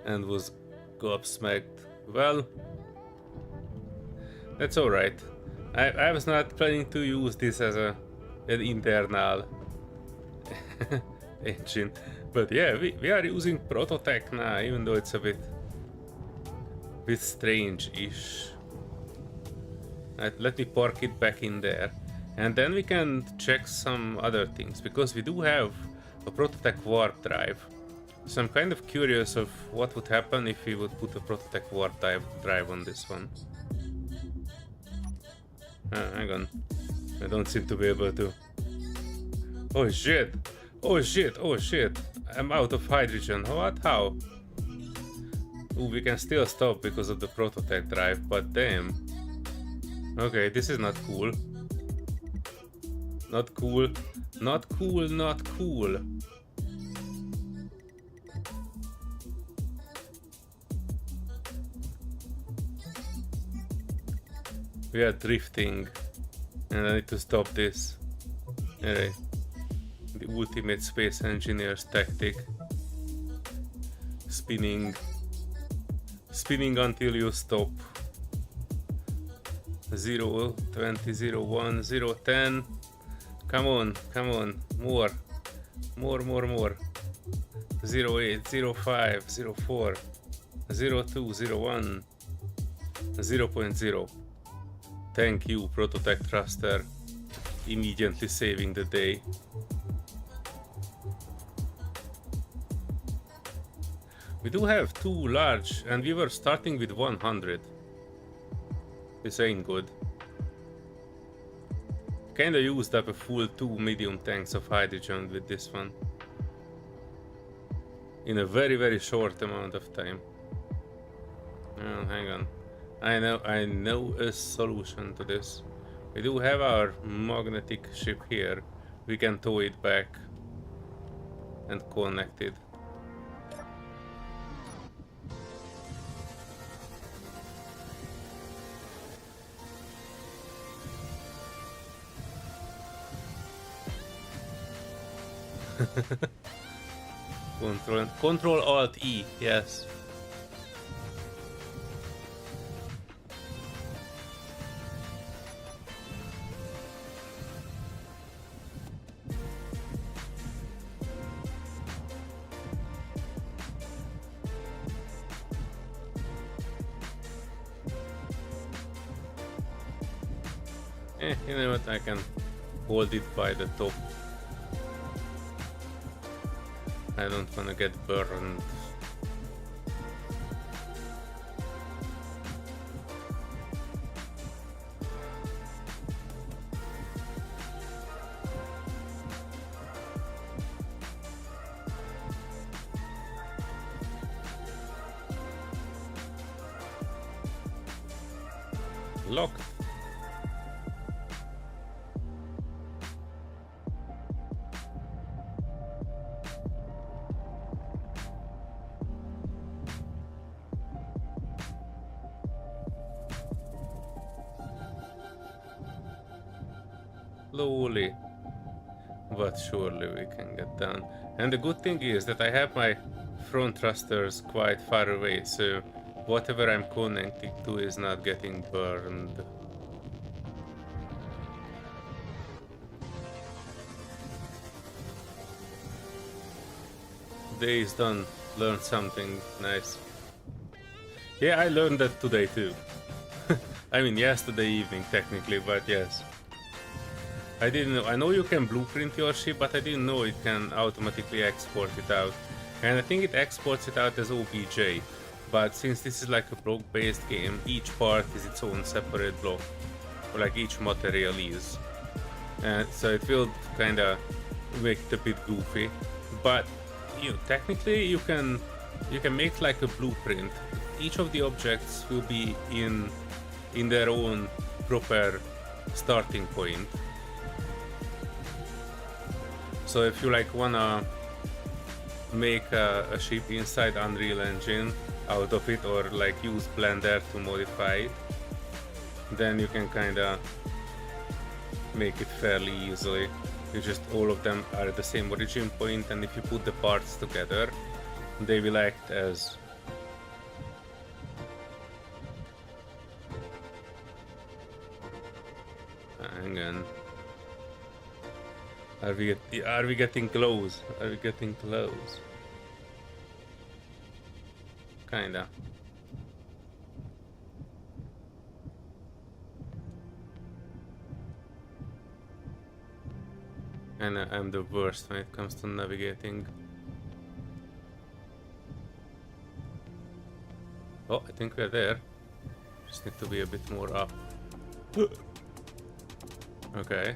and was gobsmacked. Well, that's alright. I was not planning to use this as an internal engine. But yeah, we are using Prototech now, even though it's a bit strange-ish. Let me park it back in there. And then we can check some other things, because we do have a Prototech warp drive. So I'm kind of curious of what would happen if we would put a Prototech warp drive on this one. Hang on. I don't seem to be able to. Oh shit! Oh shit! Oh shit! I'm out of hydrogen. What? How? Ooh, we can still stop because of the Prototech drive, but damn. Okay, this is not cool. Not cool. Not cool, not cool. We are drifting. And I need to stop this. Alright. The ultimate space engineer's tactic. Spinning. Spinning until you stop. 0, 20, 0, 1, 0, 10. Come on, come on. More. More, more, more. 0, 8, 0, 5, 0, 4, 0, 2, 0, 1, 0.0. Thank you, Prototech Thruster. Immediately saving the day. We do have 2 large, and we were starting with 100. This ain't good. Kinda used up a full 2 medium tanks of hydrogen with this one. In a very, very short amount of time. Oh, hang on. I know a solution to this. We do have our magnetic ship here. We can tow it back and connect it. Control Alt E, yes. You know what, I can hold it by the top. I don't wanna get burned. Locked. Slowly, but surely we can get down. And the good thing is that I have my front thrusters quite far away, so whatever I'm connecting to is not getting burned. Day is done. Learned something nice. Yeah, I learned that today too. I mean, yesterday evening technically, but yes. I didn't know. I know you can blueprint your ship, but I didn't know it can automatically export it out. And I think it exports it out as OBJ. But since this is like a block-based game, each part is its own separate block. Or like each material is. And so it will kinda make it a bit goofy. But technically you can make like a blueprint. Each of the objects will be in their own proper starting point. So if you like wanna make a ship inside Unreal Engine out of it, or like use Blender to modify it, then you can kinda make it fairly easily. You just, all of them are at the same origin point, and if you put the parts together, they will act as hang on. Are we getting close? Are we getting close? Kinda. And I'm the worst when it comes to navigating. Oh, I think we're there. Just need to be a bit more up. Okay.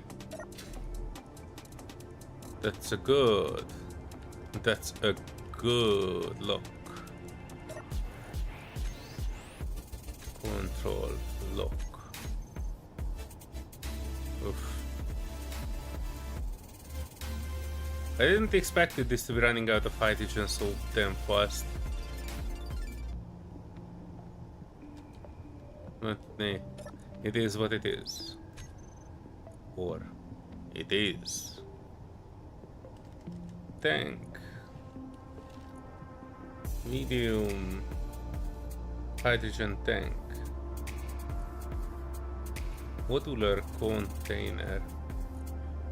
That's a good lock. Control lock. Oof. I didn't expect this to be running out of hydrogen so damn fast. But nah, it is what it is. Or it is. Tank. Medium hydrogen tank. Modular container.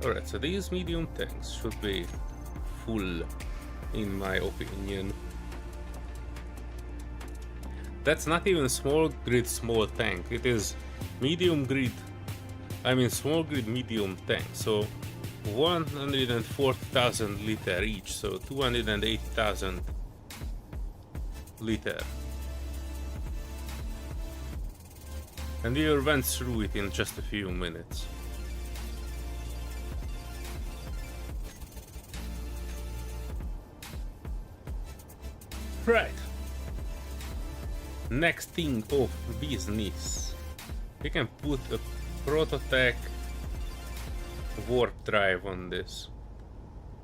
Alright, so these medium tanks should be full, in my opinion. That's not even small grid small tank, it is medium grid, small grid medium tank, so 140,000 liter each, so 280,000 liter. And we went through it in just a few minutes. Right. Next thing of business. We can put a Prototech warp drive on this.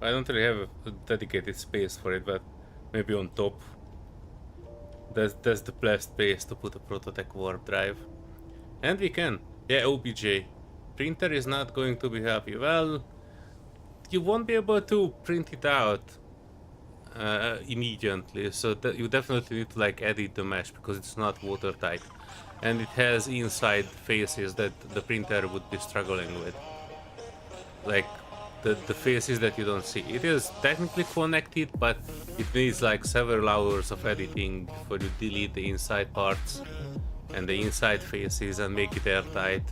I don't really have a dedicated space for it, but maybe on top. That's the best place to put a Prototech warp drive. And we can. Yeah, OBJ. Printer is not going to be happy. Well, you won't be able to print it out immediately, so that you definitely need to like edit the mesh because it's not watertight, and it has inside faces that the printer would be struggling with, like the faces that you don't see. It is technically connected, but it needs like several hours of editing before you delete the inside parts and the inside faces and make it airtight.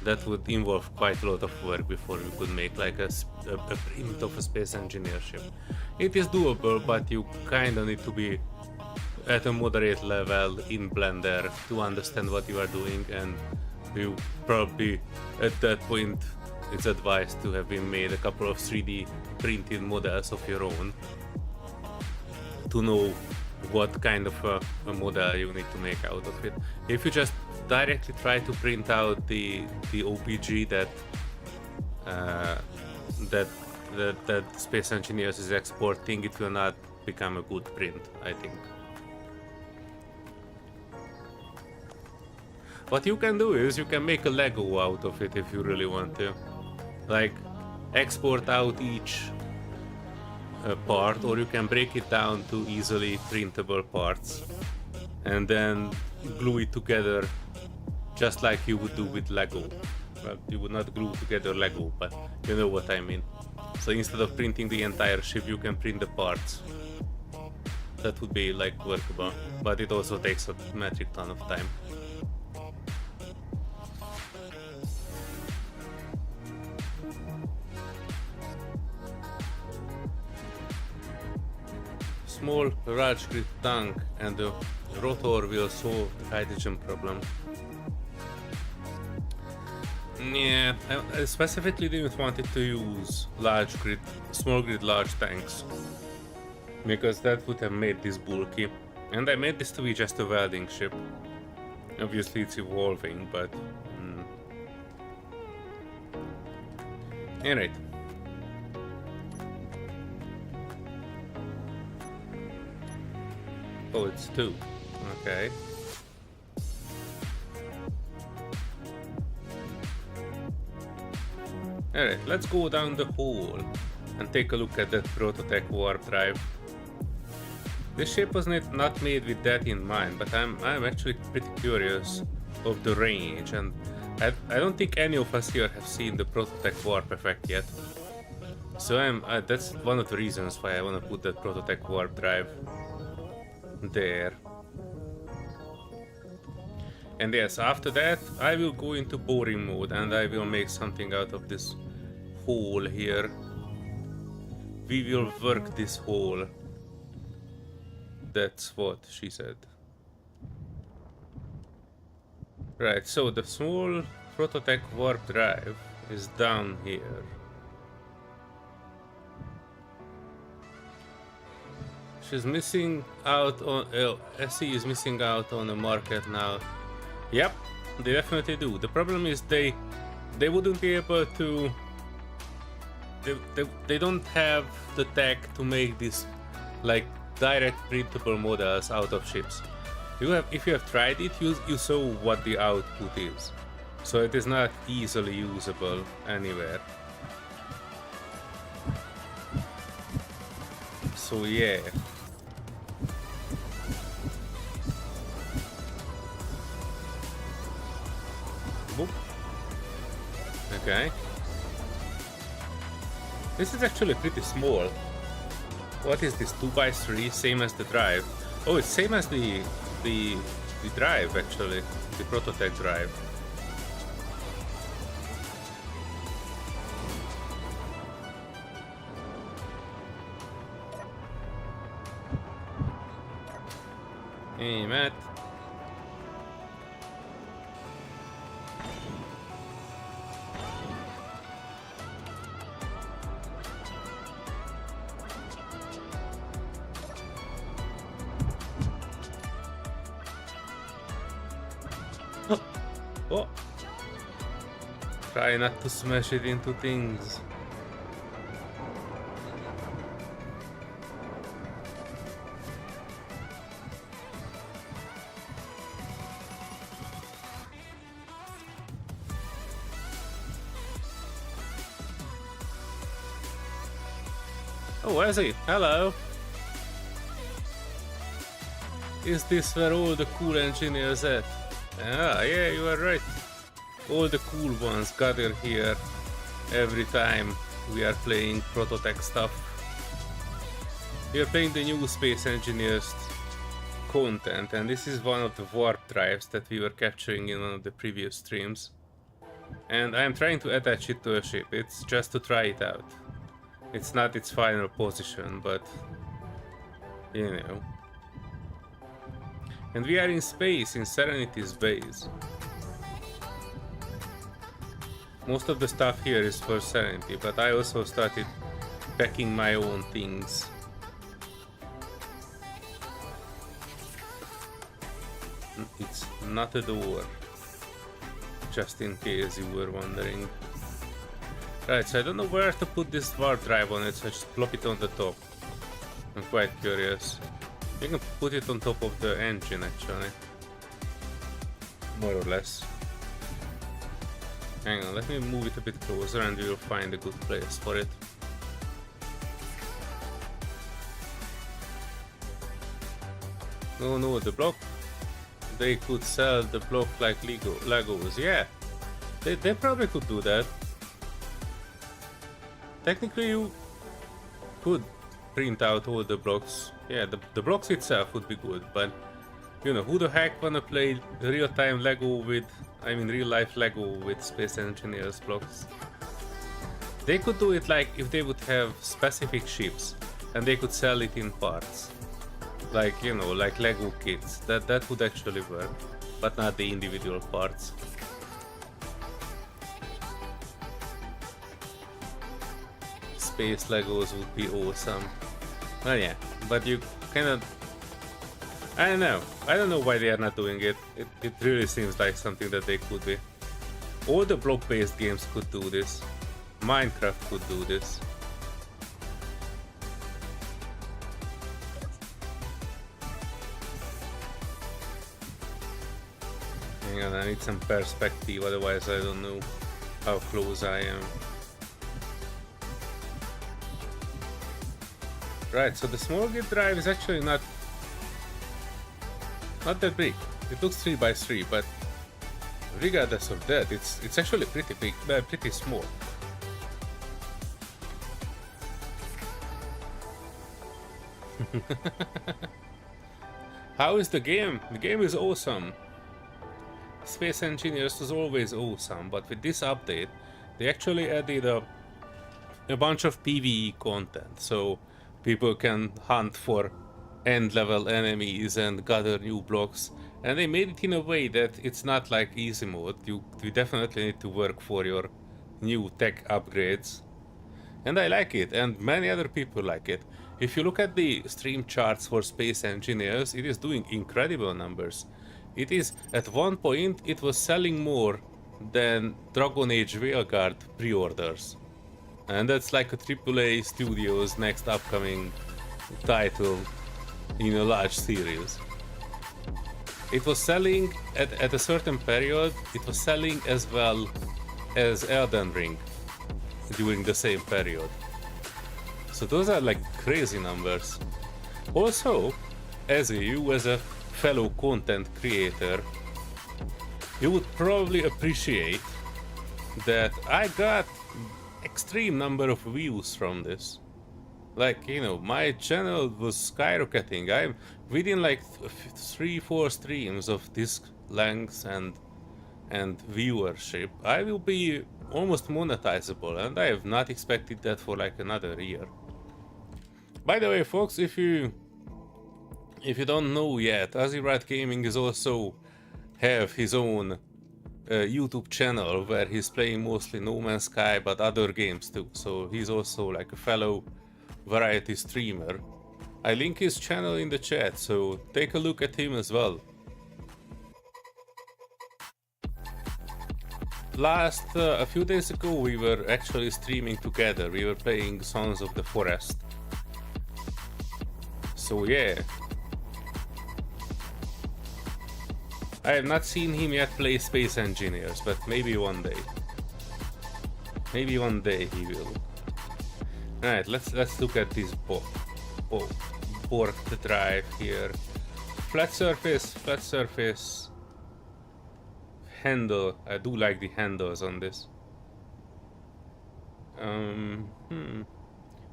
That would involve quite a lot of work before we could make like a print of a space engineer ship. It is doable, but you kinda need to be at a moderate level in Blender to understand what you are doing, and you probably at that point it's advised to have been made a couple of 3D printed models of your own to know what kind of a model you need to make out of it. If you just directly try to print out the OPG that Space Engineers is exporting, it will not become a good print, I think. What you can do is you can make a Lego out of it if you really want to. Like, export out each part, or you can break it down to easily printable parts and then glue it together just like you would do with Lego. Well, you would not glue together Lego, but you know what I mean. So instead of printing the entire ship, you can print the parts. That would be like workable, but it also takes a metric ton of time. small large grid tank and the rotor will solve the hydrogen problem. Yeah, I specifically didn't want it to use small grid large tanks, because that would have made this bulky. And I made this to be just a welding ship. Obviously it's evolving, but... Alright. Oh, it's 2. Okay. Alright, let's go down the hole and take a look at that Prototech warp drive. This ship was not made with that in mind, but I'm actually pretty curious of the range, and I don't think any of us here have seen the Prototech warp effect yet. So that's one of the reasons why I want to put that Prototech warp drive there. And yes, after that I will go into boring mode and I will make something out of this hole here. We will work this hole. That's what she said. Right, so the small Prototech warp drive is down here. She's missing out on... SE is missing out on the market now. Yep, they definitely do. The problem is they wouldn't be able to... They don't have the tech to make this like direct printable models out of ships. If you have tried it, you saw what the output is. So it is not easily usable anywhere. So yeah. Boop. Okay. This is actually pretty small. What is this, 2x3, same as the drive? Oh, it's same as the drive actually, the Prototech drive. Hey, Matt. Oh. Try not to smash it into things. Oh, where's he? Hello. Is this where all the cool engineers at? Ah, yeah, you are right. All the cool ones gather here every time we are playing Prototech stuff. We are playing the new Space Engineers content, and this is one of the warp drives that we were capturing in one of the previous streams. And I am trying to attach it to a ship. It's just to try it out. It's not its final position, but you know. And we are in space, in Serenity's base. Most of the stuff here is for Serenity, but I also started packing my own things. It's not a door, just in case you were wondering. Right, so I don't know where to put this warp drive on it, so I just plop it on the top. I'm quite curious. You can put it on top of the engine actually. More or less. Hang on, let me move it a bit closer and we will find a good place for it. No, the block. They could sell the block like Legos. Yeah, they probably could do that. Technically you could print out all the blocks. Yeah, the blocks itself would be good, but you know, who the heck wanna play real-time Lego with, I mean real-life Lego with Space Engineers blocks? They could do it like if they would have specific ships and they could sell it in parts. like, you know, like Lego kits. That would actually work, but not the individual parts. Space Legos would be awesome. Well, yeah, but you cannot. I don't know. I don't know why they are not doing it. It really seems like something that they could be. All the block-based games could do this. Minecraft could do this. Hang on, I need some perspective, otherwise I don't know how close I am. Right, so the small grid drive is actually not that big. It looks 3 by 3, but regardless of that, it's actually pretty big, pretty small. How is the game? The game is awesome. Space Engineers was always awesome, but with this update, they actually added a bunch of PvE content, so people can hunt for end-level enemies and gather new blocks, and they made it in a way that it's not like easy mode. You definitely need to work for your new tech upgrades, and I like it, and many other people like it. If you look at the stream charts for Space Engineers, it is doing incredible numbers. It is, at one point, it was selling more than Dragon Age Veilguard pre-orders. And that's like a AAA studio's next upcoming title in a large series. It was selling, at a certain period, it was selling as well as Elden Ring during the same period. So those are like crazy numbers. Also, as a fellow content creator, you would probably appreciate that I got extreme number of views from this. Like, you know, my channel was skyrocketing. I'm within like 3-4 streams of this length and viewership, I will be almost monetizable, and I have not expected that for like another year. By the way, folks, if you don't know yet, Azirat Gaming is also have his own YouTube channel where he's playing mostly No Man's Sky, but other games too. So he's also like a fellow variety streamer. I link his channel in the chat, so take a look at him as well. A few days ago, we were actually streaming together. We were playing Sons of the Forest. So yeah. I have not seen him yet play Space Engineers, but maybe one day. Maybe one day he will. Alright, let's look at this borked drive here. Flat surface. Handle. I do like the handles on this.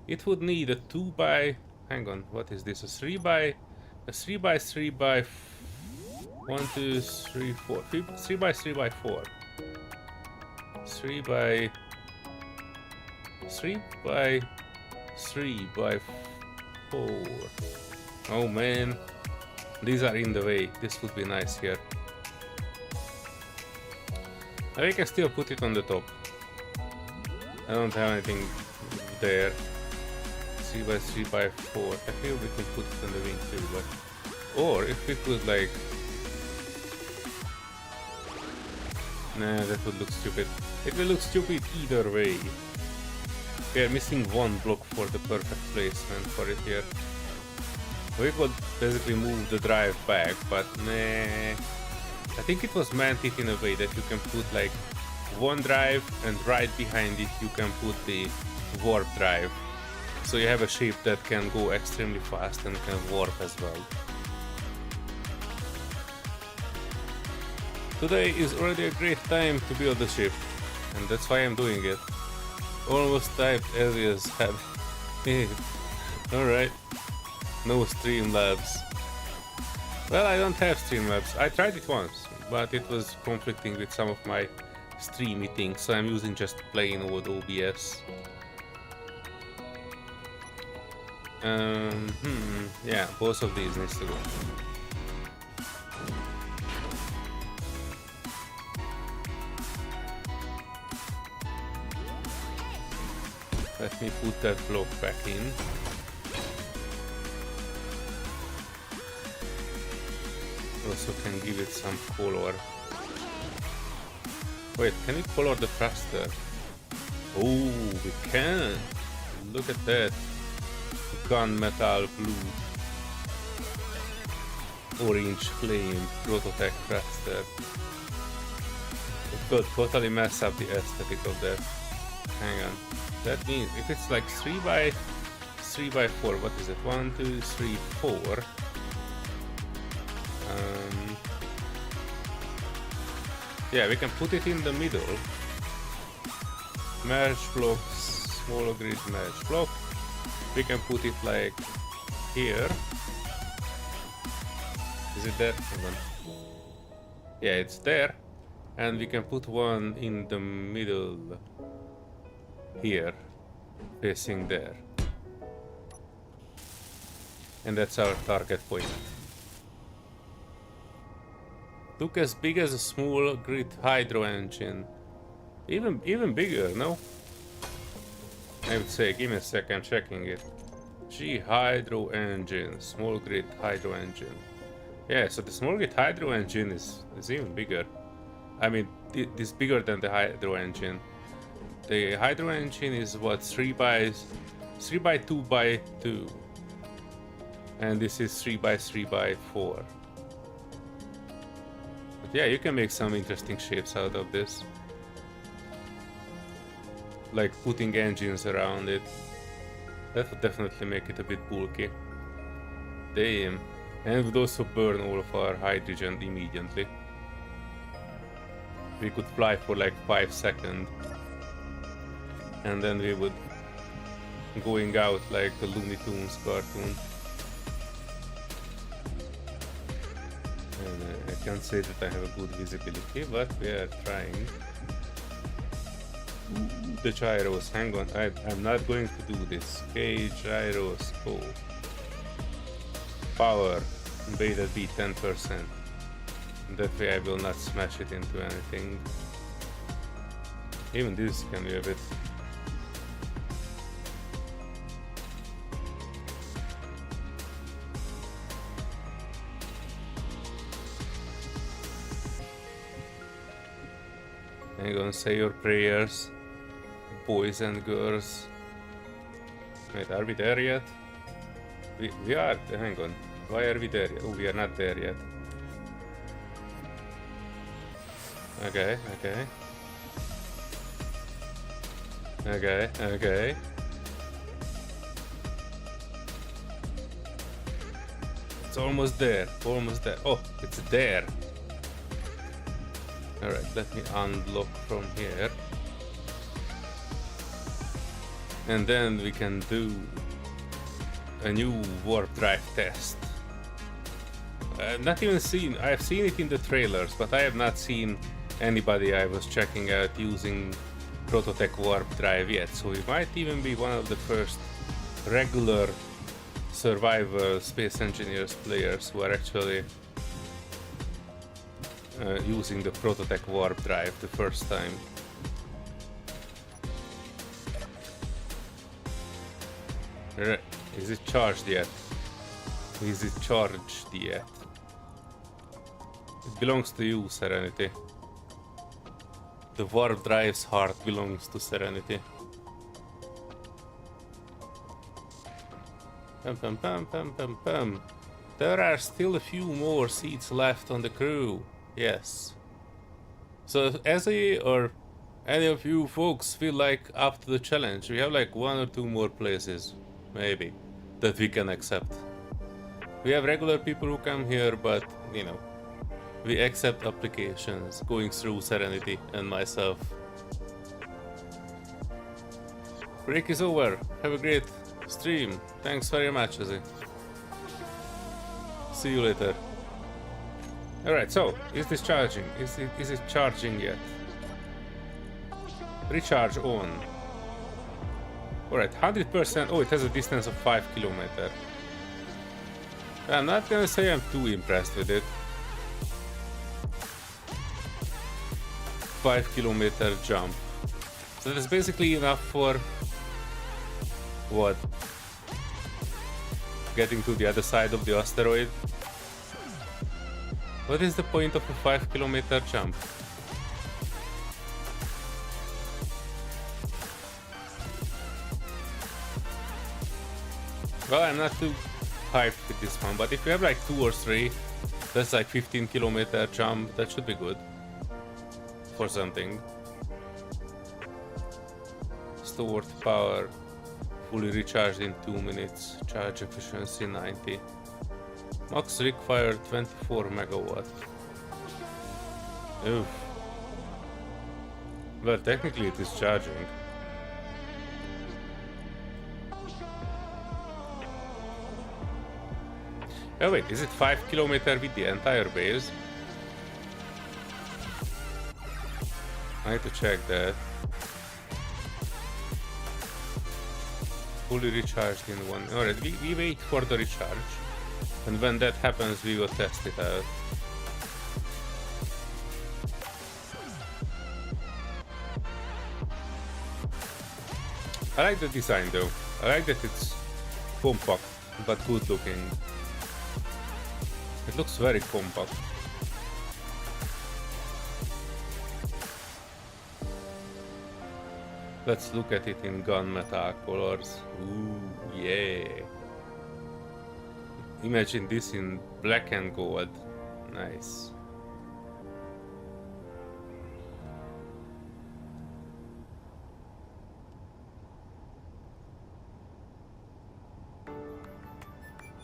It would need a 2 by. Hang on, what is this? A 3 by 3 by 1, 2, 3, 4. 3 by 3 by 4. 3 by 3 by 3 by 4. Oh man, these are in the way. This would be nice here. I can still put it on the top. I don't have anything there. 3 by 3 by 4. I feel we could put it on the wing too, but or if we could like. Nah, that would look stupid. It will look stupid either way. We are missing one block for the perfect placement for it here. We could basically move the drive back, but nah. I think it was meant it in a way that you can put like one drive and right behind it you can put the warp drive. So you have a ship that can go extremely fast and can warp as well. Today is already a great time to build a ship, and that's why I'm doing it. Almost typed alias have. Alright. No Streamlabs. Well, I don't have Streamlabs. I tried it once, but it was conflicting with some of my stream meetings, so I'm using just plain old OBS. Yeah, both of these needs to go. Let me put that block back in. Also can give it some color. Wait, can we color the thruster? Oh, we can! Look at that. Gunmetal blue. Orange flame Prototech thruster. It could totally mess up the aesthetic of that. Hang on. That means if it's like 3 by 4, what is it? 1, 2, 3, 4. Yeah, we can put it in the middle. Merge blocks, small grid merge block. We can put it like here. Is it there? Hang on. Yeah, it's there. And we can put one in the middle here, facing there. And that's our target point. Look as big as a small grid hydro engine. Even bigger, no? I would say, give me a sec, I'm checking it. Hydro engine, small grid hydro engine. Yeah, so the small grid hydro engine is even bigger. I mean, it's bigger than the hydro engine. The hydro engine is what, 3 by 2 by 2. And this is 3 by 3 by 4. But yeah, you can make some interesting shapes out of this. Like putting engines around it. That would definitely make it a bit bulky. Damn. And it would also burn all of our hydrogen immediately. We could fly for like 5 seconds. And then we would going out like a Looney Tunes cartoon. And I can't say that I have a good visibility, but we are trying. The gyros, hang on, I'm not going to do this. Okay, gyros, go. Power, may that be 10%. That way I will not smash it into anything. Even this can be a bit. Hang on, say your prayers, boys and girls. Wait, are we there yet? We are, hang on. Why are we there yet? Oh, we are not there yet. Okay, okay. Okay, okay. It's almost there, almost there. Oh, it's there. Alright, let me unblock from here. And then we can do a new warp drive test. I've not even seen, I've seen it in the trailers, but I have not seen anybody I was checking out using Prototech warp drive yet. So we might even be one of the first regular survival Space Engineers players who are actually using the Prototech warp drive the first time. Is it charged yet? Is it charged yet? It belongs to you, Serenity. The warp drive's heart belongs to Serenity. Pum pum pum pum pum pum. There are still a few more seats left on the crew. Yes. So Ezzy or any of you folks feel like up to the challenge, we have like 1 or 2 more places, maybe, that we can accept. We have regular people who come here, but you know, we accept applications going through Serenity and myself. Break is over. Have a great stream. Thanks very much, Ezzy. See you later. Alright, so, is this charging? Is it charging yet? Recharge on. Alright, 100%. Oh, it has a distance of 5 kilometers. I'm not gonna say I'm too impressed with it. 5 kilometer jump. So that's basically enough for what? Getting to the other side of the asteroid? What is the point of a 5 kilometer jump? Well, I'm not too hyped with this one, but if you have like 2 or 3, that's like 15 kilometer jump, that should be good. For something. Stored power fully recharged in 2 minutes. Charge efficiency 90. Max required 24 megawatt. Oof. Well, technically it is charging. Oh wait, is it 5 kilometers with the entire base? I need to check that. Fully recharged in 1. Alright, we wait for the recharge. And when that happens, we will test it out. I like the design though. I like that it's compact, but good looking. It looks very compact. Let's look at it in gunmetal colors. Ooh, yeah. Imagine this in black and gold. Nice.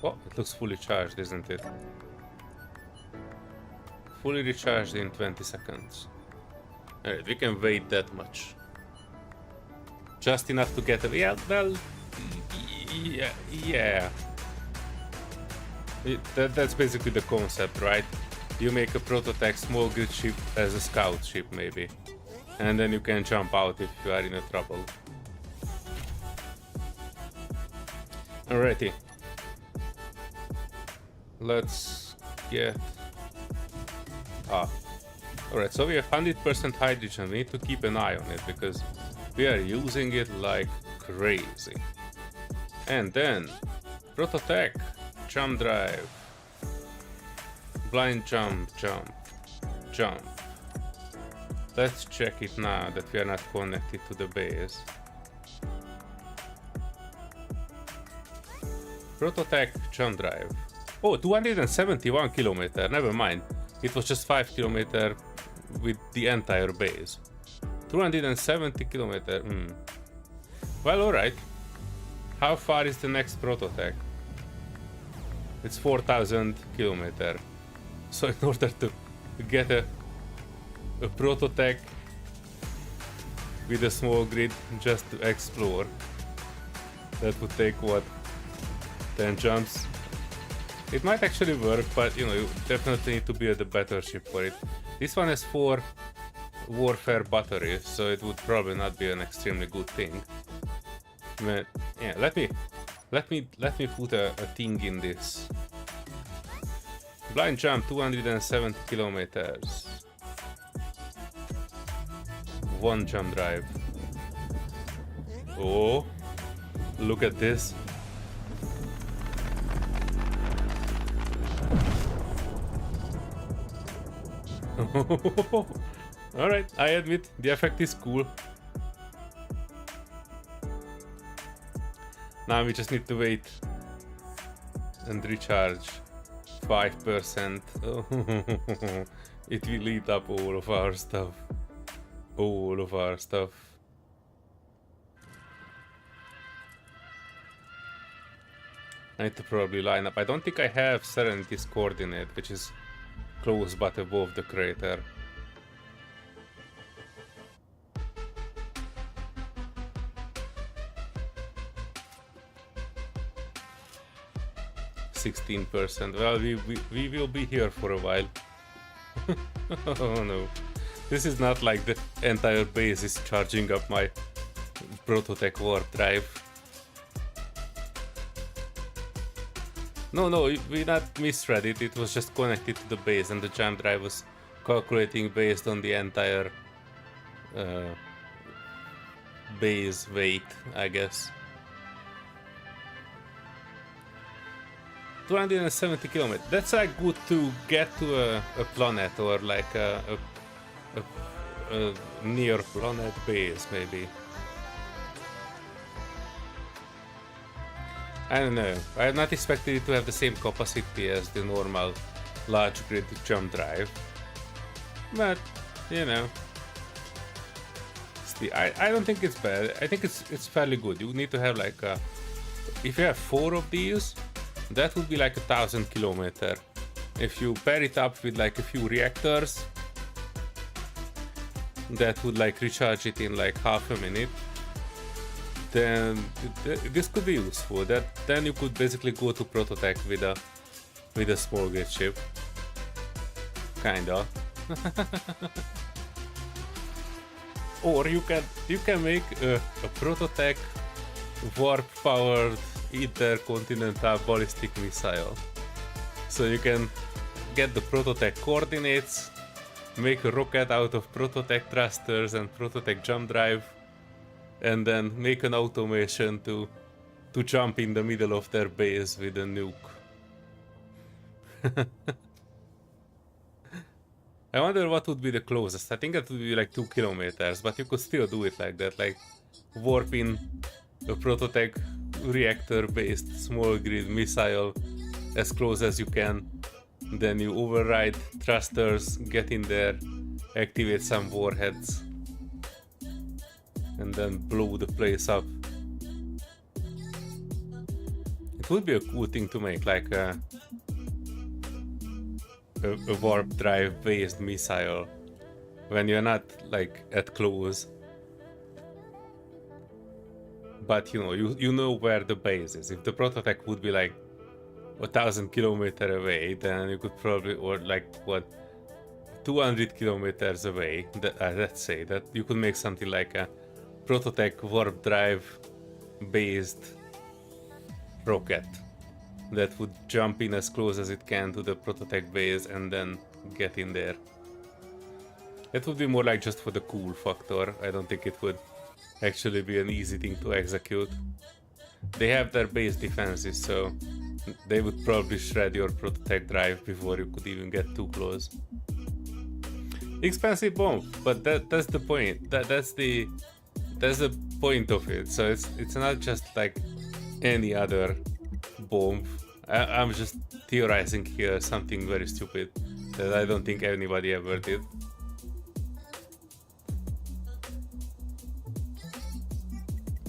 Oh, it looks fully charged, isn't it? Fully recharged in 20 seconds. Alright, we can wait that much. Just enough to get a... Yeah, well... Yeah. That's basically the concept, right? You make a prototype small grid ship as a scout ship, maybe. And then you can jump out if you are in a trouble. Alrighty. Let's get... Alright, so we have 100% hydrogen. We need to keep an eye on it because we are using it like crazy. And then prototech, jump drive, blind jump. Let's check it now that we are not connected to the base. Prototech, jump drive. Oh, 271 kilometers, never mind. It was just 5 kilometers with the entire base. 270 kilometers. Well, alright. How far is the next prototech? It's 4,000 kilometers. So in order to get a prototech with a small grid just to explore, that would take what? 10 jumps? It might actually work, but you know, you definitely need to build a better ship for it. This one has 4 warfare batteries, so it would probably not be an extremely good thing. But yeah, let me put a thing in this. Blind jump 270 kilometers. 1 jump drive. Oh, look at this. Alright, I admit, the effect is cool. Now we just need to wait and recharge 5%. It will eat up all of our stuff. All of our stuff. I need to probably line up. I don't think I have Serenity's coordinate, which is close but above the crater. %. Well, we will be here for a while. Oh no. This is not like the entire base is charging up my prototech warp drive. No, we not misread it. It was just connected to the base, and the jump drive was calculating based on the entire base weight, I guess. 270 kilometers. That's like good to get to a planet or like a near planet base, maybe. I don't know. I not expected it to have the same capacity as the normal large grid jump drive, but you know, I don't think it's bad. I think it's fairly good. You need to have like if you have 4 of these, that would be like 1,000 kilometers. If you pair it up with like a few reactors, that would like recharge it in like half a minute. Then this could be useful. Then you could basically go to prototech with a small grid ship, kinda. Or you can make a prototech warp powered intercontinental ballistic missile. So you can get the prototech coordinates, make a rocket out of prototech thrusters and prototech jump drive, and then make an automation to jump in the middle of their base with a nuke. I wonder what would be the closest. I think that would be like 2 kilometers, but you could still do it like that, like warp in a prototech reactor based small grid missile as close as you can. Then you override thrusters, get in there, activate some warheads, and then blow the place up. It would be a cool thing to make, like a warp drive based missile when you're not like at close, but you know where the base is. If the prototech would be like 1,000 kilometers away, then you could probably, or like what, 200 kilometers away, let's say, that you could make something like a prototech warp drive based rocket that would jump in as close as it can to the prototech base and then get in there. It would be more like just for the cool factor. I don't think it would actually be an easy thing to execute. They have their base defenses, so they would probably shred your prototech drive before you could even get too close. Expensive bomb, but that's the point. That's the point of it. So it's not just like any other bomb. I'm just theorizing here something very stupid that I don't think anybody ever did.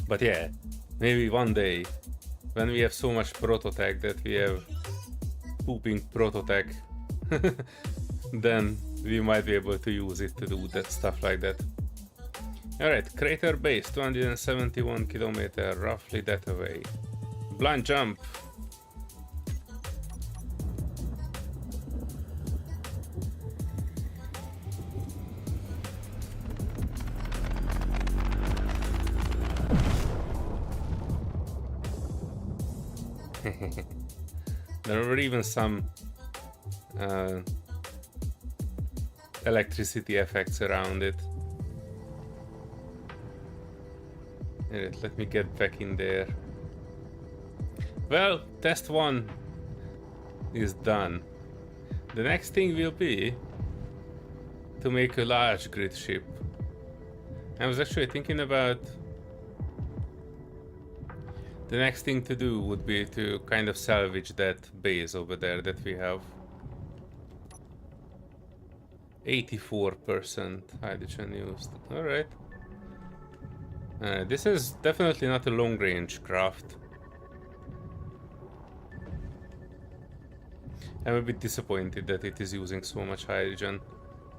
But yeah, maybe one day when we have so much prototech that we have pooping prototech, then we might be able to use it to do that stuff like that. Alright, crater base, 271 kilometers, roughly that away. Blind jump. There were even some electricity effects around it. Alright, let me get back in there. Well, test 1 is done. The next thing will be to make a large grid ship. I was actually thinking about the next thing to do would be to kind of salvage that base over there that we have. 84% hydrogen used. Alright. This is definitely not a long range craft. I'm a bit disappointed that it is using so much hydrogen.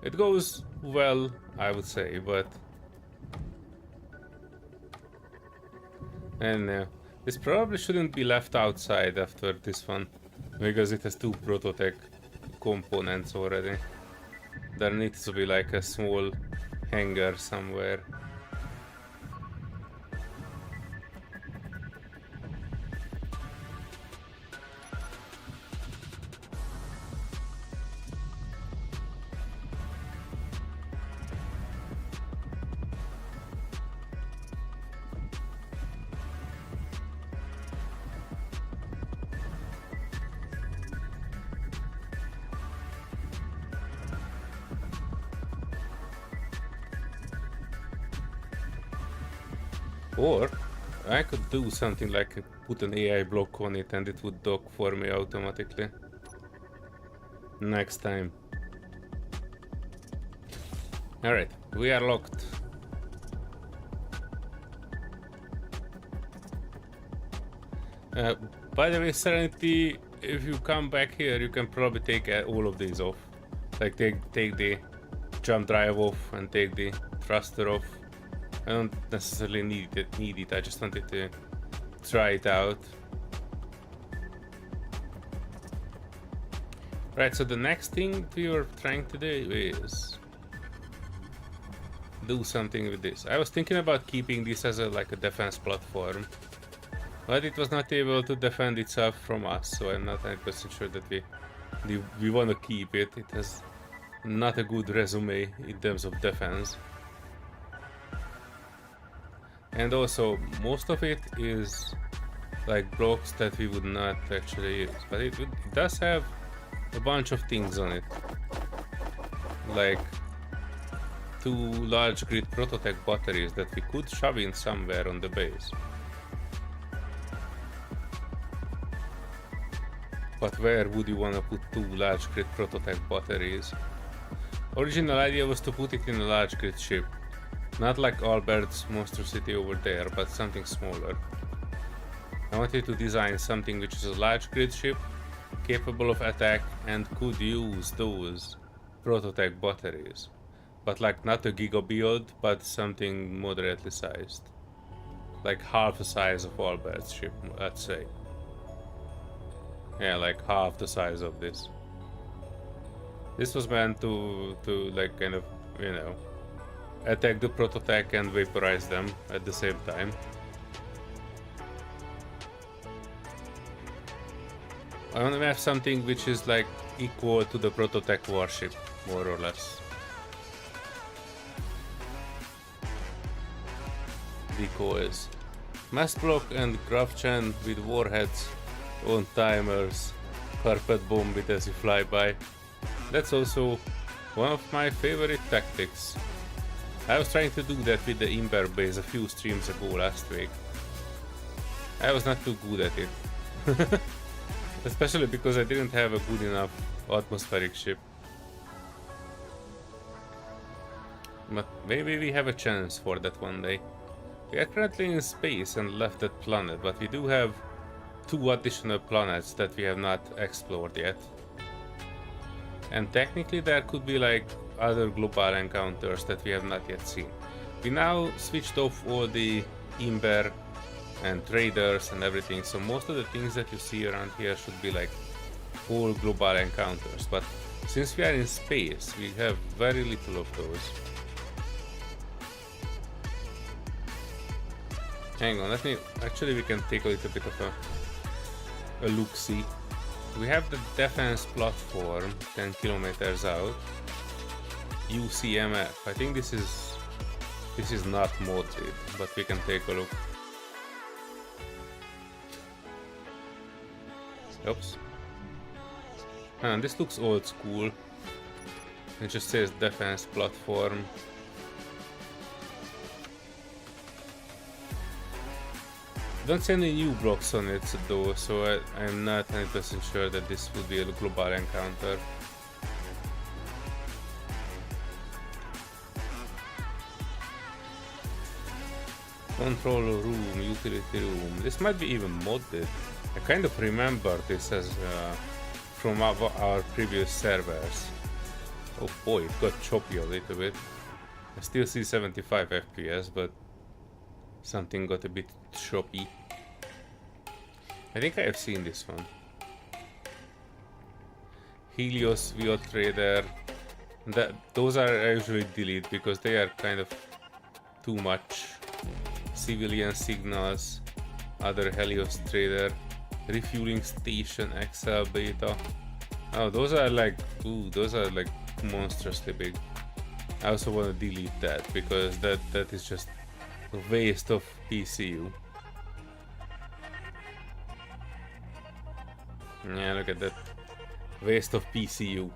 It goes well, I would say, but... And this probably shouldn't be left outside after this one, because it has 2 prototech components already. There needs to be like a small hangar somewhere. Or I could do something like put an AI block on it and it would dock for me automatically. Next time. Alright, we are locked. By the way, Serenity, if you come back here, you can probably take all of these off. Like take the jump drive off and take the thruster off. I don't necessarily need it. I just wanted to try it out. Right, so the next thing we were trying to do is do something with this. I was thinking about keeping this as a defense platform, but it was not able to defend itself from us, so I'm not 100% sure that we want to keep it. It has not a good resume in terms of defense. And also, most of it is like blocks that we would not actually use, but it does have a bunch of things on it, like 2 large grid prototech batteries that we could shove in somewhere on the base. But where would you want to put 2 large grid prototech batteries? Original idea was to put it in a large grid ship. Not like Albert's monstrosity over there, but something smaller. I wanted to design something which is a large grid ship, capable of attack, and could use those prototech batteries. But like not a giga build, but something moderately sized. Like half the size of Albert's ship, let's say. Yeah, like half the size of this. This was meant to like kind of, you know, attack the prototech and vaporize them at the same time. I want to have something which is like equal to the prototech warship, more or less. Decoys. Mass block and Grafchan with warheads on timers. Carpet bomb it as you fly by. That's also one of my favorite tactics. I was trying to do that with the Imber base a few streams ago last week. I was not too good at it. Especially because I didn't have a good enough atmospheric ship. But maybe we have a chance for that one day. We are currently in space and left that planet, but we do have 2 additional planets that we have not explored yet. And technically there could be like other global encounters that we have not yet seen. We now switched off all the Imber and traders and everything, so most of the things that you see around here should be like all global encounters, but since we are in space we have very little of those. Hang on, actually we can take a little bit of a look-see. We have the defense platform 10 kilometers out. UCMF. I think this is not modded, but we can take a look. Oops. And this looks old school. It just says defense platform. Don't see any new blocks on it though, so I'm not 100% sure that this would be a global encounter. Control room, utility room. This might be even modded. I kind of remember this as from our previous servers. Oh boy, it got choppy a little bit. I still see 75 FPS, but something got a bit choppy. I think I have seen this one. Helios Wheel Trader. Those I usually delete because they are kind of too much. Civilian signals. Other Helios Trader. Refueling Station XL Beta. Oh, those are like monstrously big. I also want to delete that because that is just a waste of PCU. Yeah, look at that. Waste of PCU.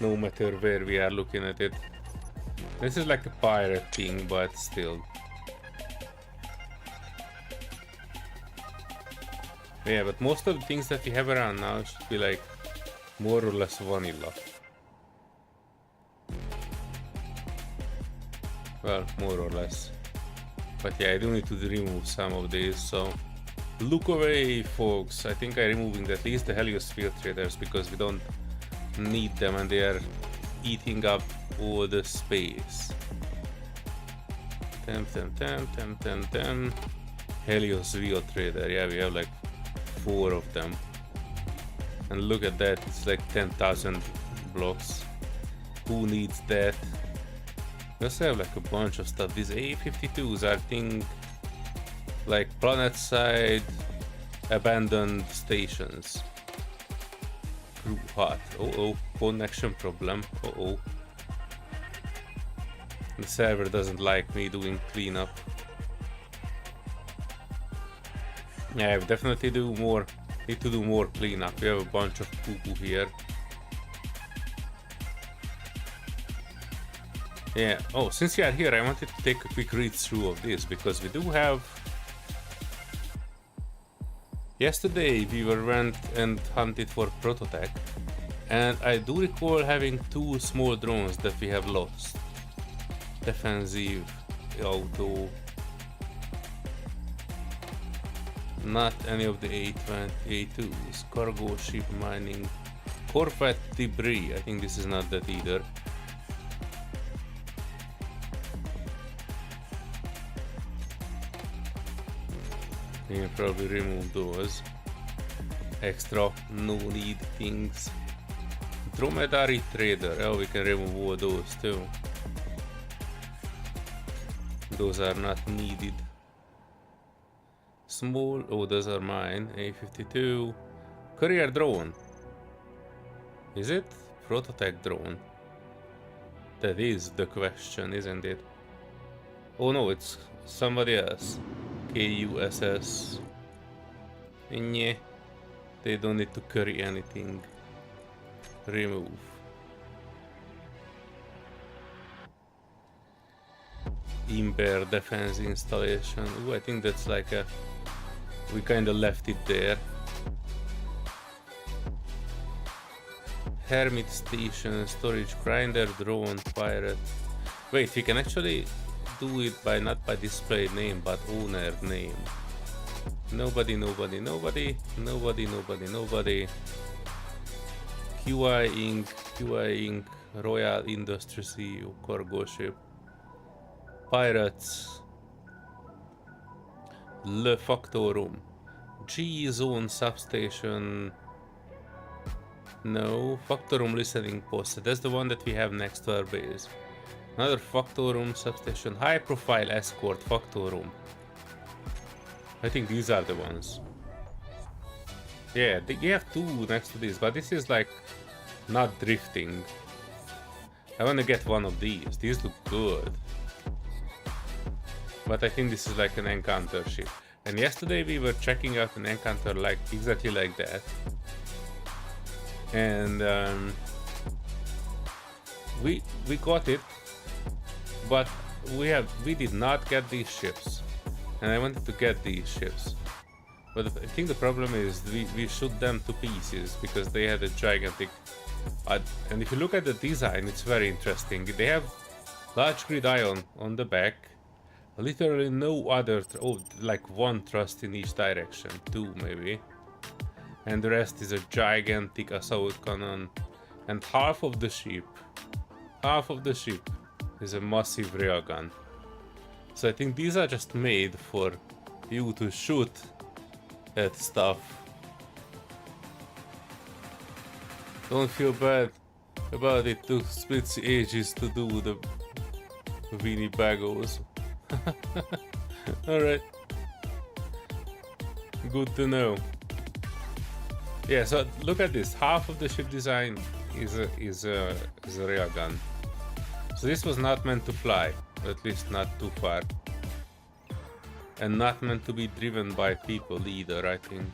No matter where we are looking at it. This is like a pirate thing, but still. Yeah, but most of the things that we have around now should be like more or less vanilla. Well, more or less. But yeah, I do need to remove some of these, so look away, folks. I think I'm removing at least the Helios field traders because we don't need them and they are eating up all the space. Tem. Helios wheel trader. Yeah, we have like 4 of them. And look at that, it's like 10,000 blocks. Who needs that? We also have like a bunch of stuff. These A52s are things like planet side abandoned stations. Crew hot. Oh, connection problem. The server doesn't like me doing cleanup. Yeah, I definitely need to do more cleanup. We have a bunch of poo-poo here. Yeah, oh, since you are here, I wanted to take a quick read through of this because we do have... Yesterday we went and hunted for Prototech, and I do recall having 2 small drones that we have lost. Defensive auto. Not any of the A2s. Cargo ship mining. Corvette debris. I think this is not that either. We can probably remove those. Extra no need things. Dromedary trader. Oh, we can remove all those too. Those are not needed. Small, oh, those are mine. A52. Courier drone. Is it? Prototech drone. That is the question, isn't it? Oh no, it's somebody else. KUSS. Yeah. They don't need to carry anything. Remove. Imber defense installation. Ooh, I think that's like a... We kinda left it there. Hermit station, storage grinder, drone, pirate. Wait, we can actually do it by not by display name but owner name. Nobody. QI Inc. Royal Industry CEO cargo ship. Pirates. Le Factorum. G Zone substation. No, Factorum listening post. That's the one that we have next to our base. Another Factorum substation. High profile escort Factorum. I think these are the ones. Yeah, you have 2 next to this, but this is like not drifting. I want to get one of these. These look good. But I think this is like an encounter ship. And yesterday we were checking out an encounter like exactly like that. And we got it, but we did not get these ships. And I wanted to get these ships. But I think the problem is we shoot them to pieces because they had a gigantic... and if you look at the design, it's very interesting. They have large grid ion on the back. Literally no other... oh, like 1 thrust in each direction. 2 maybe. And the rest is a gigantic assault cannon. And half of the ship is a massive railgun. So I think these are just made for you to shoot at stuff. Don't feel bad about it. Took splits ages to do the Weenie Bagos. Alright. Good to know. Yeah, so look at this. Half of the ship design is a railgun. So this was not meant to fly, at least not too far. And not meant to be driven by people either, I think.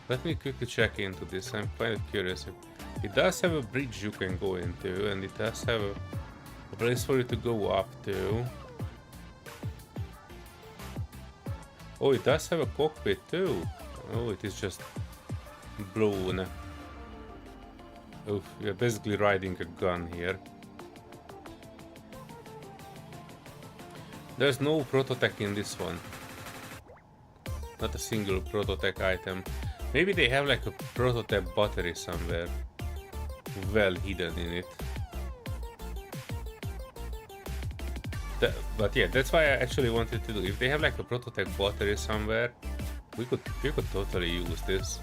Let me quickly check into this. I'm quite curious. It does have a bridge you can go into, and it does have a place for you to go up to. Oh, it does have a cockpit too. Oh, it is just blown. Oof, we are basically riding a gun here. There's no prototech in this one. Not a single prototech item. Maybe they have like a prototype battery somewhere. Well hidden in it. But yeah, that's why I actually wanted to do. If they have like a prototype battery somewhere, we could totally use this.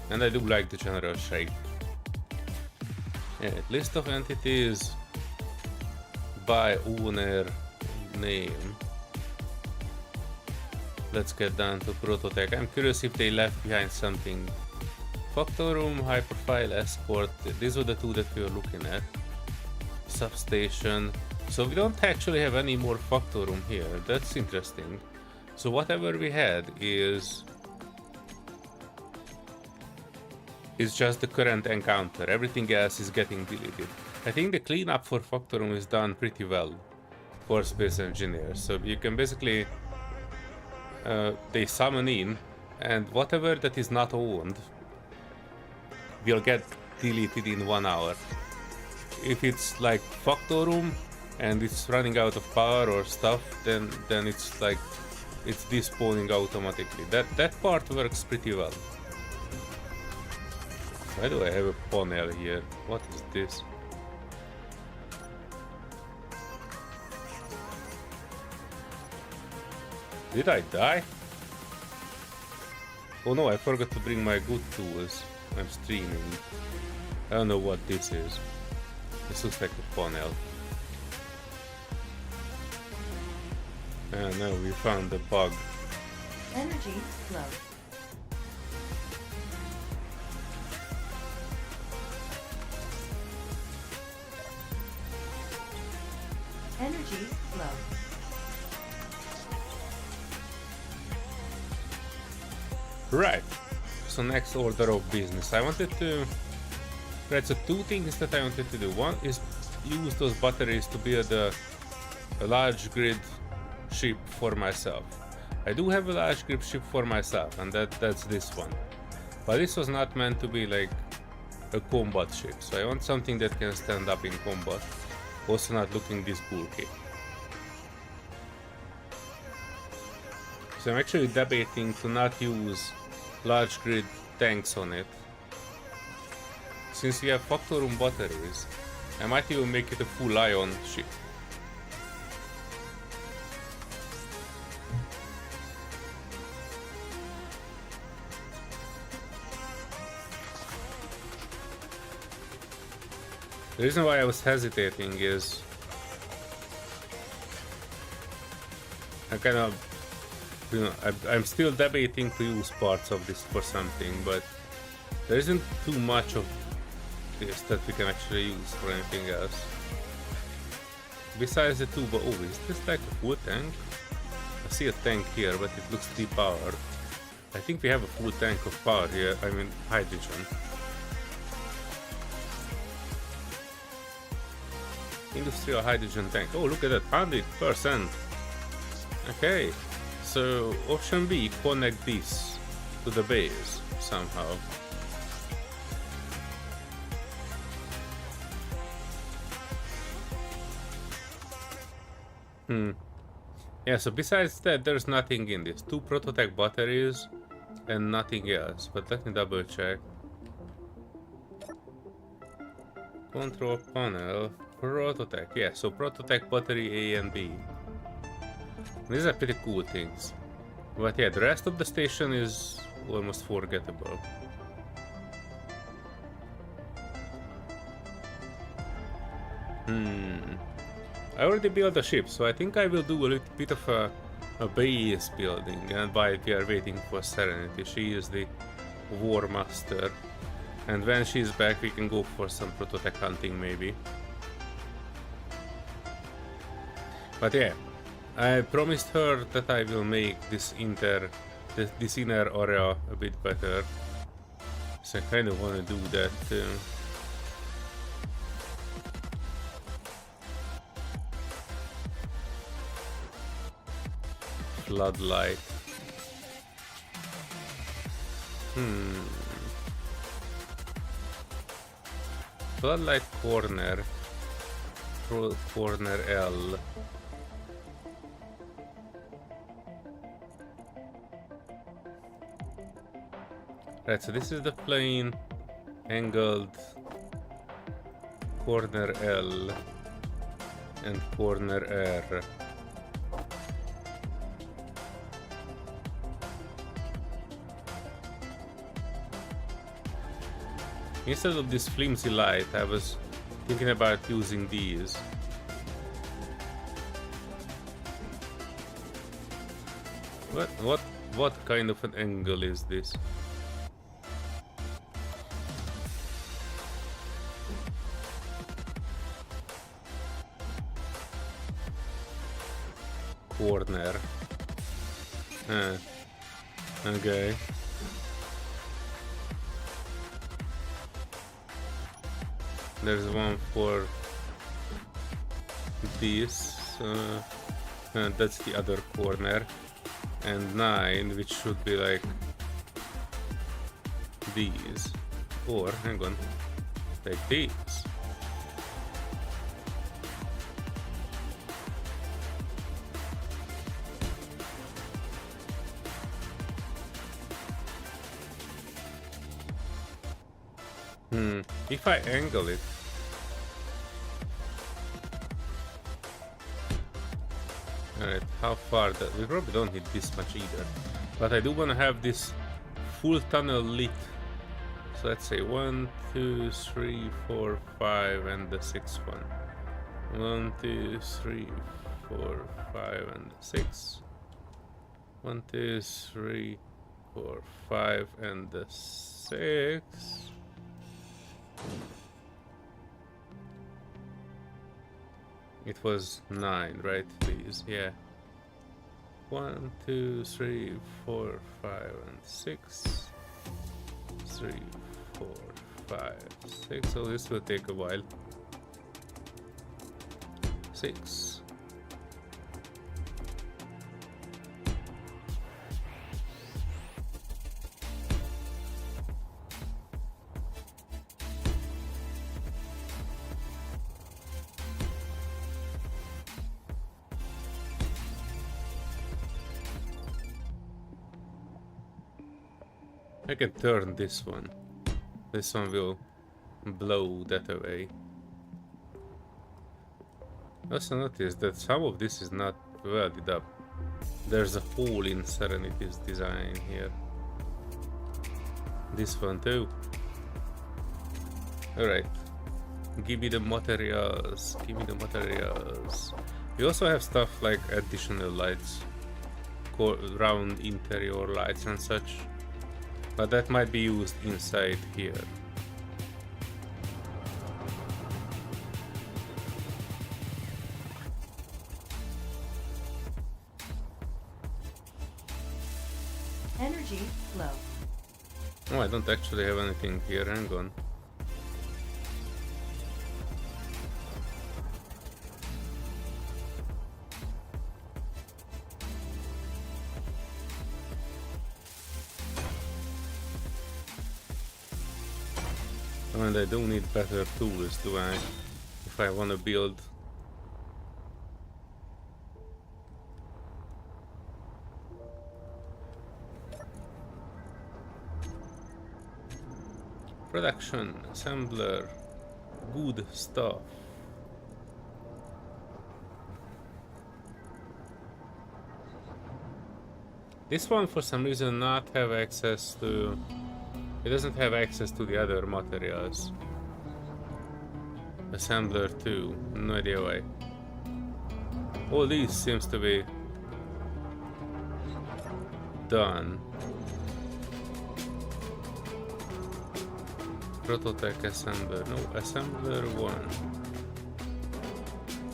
And I do like the general shape. Yeah, list of entities by owner name. Let's get down to prototech. I'm curious if they left behind something. Factor room, high profile, escort. These were the two that we were looking at. Substation. So we don't actually have any more factor room here. That's interesting. So whatever we had is just the current encounter. Everything else is getting deleted. I think the cleanup for factor room is done pretty well for space engineers. So you can basically they summon in, and whatever that is not owned will get deleted in 1 hour. If it's like factor room and it's running out of power or stuff, then it's like it's despawning automatically. That part works pretty well. Why do I have a panel here? What is this? Did I die? Oh no, I forgot to bring my good tools. I'm streaming. I don't know what this is. This looks like a panel. And now we found a bug. Energy flow. Energy flow. Right. So next order of business. I wanted to... Right, so two things that I wanted to do. One is use those batteries to build a large grid ship for myself. I do have a large grid ship for myself, and that's this one. But this was not meant to be like a combat ship. So I want something that can stand up in combat. Also not looking this bulky. So I'm actually debating to not use large grid tanks on it. Since we have factor room batteries, I might even make it a full ion ship. The reason why I was hesitating is I kind of, you know, I'm still debating to use parts of this for something, but there isn't too much of this that we can actually use for anything else. Besides the two, but oh, is this like a full tank? I see a tank here, but it looks depowered. I think we have a full tank of power here, I mean hydrogen. Industrial hydrogen tank. Oh, look at that, 100%. Okay, so option B, connect this to the base somehow. Yeah, so besides that, there's nothing in this. 2 prototype batteries and nothing else. But let me double check. Control panel, prototype. Yeah, so prototype battery A and B. These are pretty cool things. But yeah, the rest of the station is almost forgettable. I already built a ship, so I think I will do a little bit of a base building, and while we are waiting for Serenity, she is the war master. And when she's back, we can go for some prototype hunting maybe. But yeah, I promised her that I will make this inner area a bit better. So I kind of want to do that too. Floodlight. Floodlight corner. Corner L. Right, so this is the plane angled corner L and corner R. Instead of this flimsy light, I was thinking about using these. What kind of an angle is this? Corner. Okay. There's one for this, and that's the other corner, and 9, which should be like these, or hang on, like these. If I angle it, alright, how far that we probably don't need this much either, but I do want to have this full tunnel lit. So let's say 1, 2, 3, 4, 5, and the 6th one. 1, 2, 3, 4, 5, and the 6. 1, 2, 3, 4, 5, and the 6. It was 9, right? These, yeah. 1, 2, 3, 4, 5, and 6. 3, 4, 5, 6. So this will take a while. 6. I can turn this one. This one will blow that away. Also notice that some of this is not welded up. There's a hole in Serenity's design here. This one too. Alright. Give me the materials. Give me the materials. We also have stuff like additional lights. Round interior lights and such. But that might be used inside here. Energy low. Oh, I don't actually have anything here. Hang on. And I do need better tools, do I? If I want to build. Production, assembler, good stuff. This one for some reason not have access to... It doesn't have access to the other materials. Assembler 2, no idea why. All these seems to be done. Prototype assembler, no, assembler 1.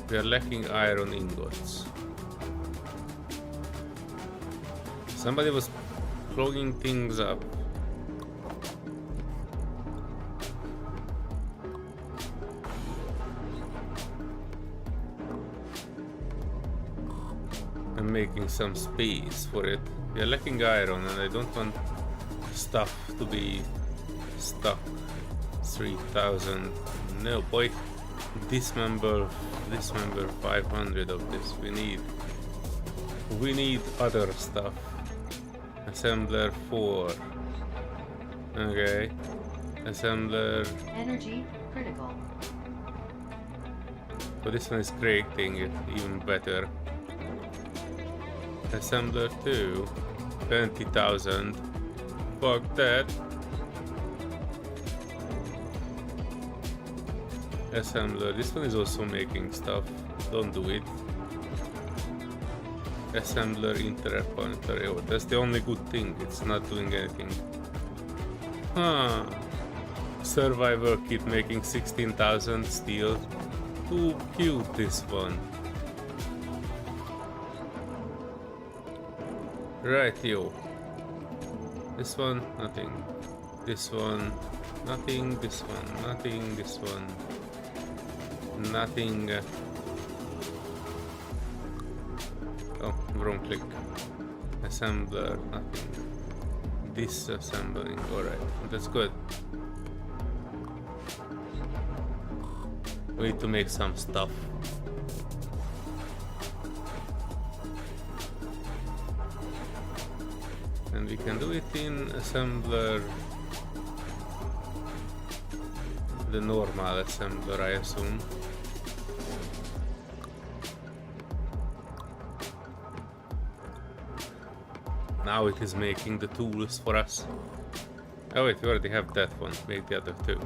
We are lacking iron ingots. Somebody was plugging things up. Making some space for it. We are lacking iron and I don't want stuff to be stuck. 3000. No boy. Dismember 500 of this. We need other stuff. Assembler 4. Okay. Assembler. Energy critical. So this one is creating it even better. Assembler 2. 20,000. Fuck that. Assembler. This one is also making stuff. Don't do it. Assembler interpointer. Oh, that's the only good thing. It's not doing anything. Huh. Survivor kit making 16,000 steel. Too cute, this one. Right, yo. This one, nothing. This one, nothing. This one, nothing. This one, nothing. Oh, wrong click. Assembler, nothing. Disassembling, alright, that's good. We need to make some stuff. And we can do it in assembler. The normal assembler, I assume. Now it is making the tools for us. Oh wait, we already have that one. Make the other two.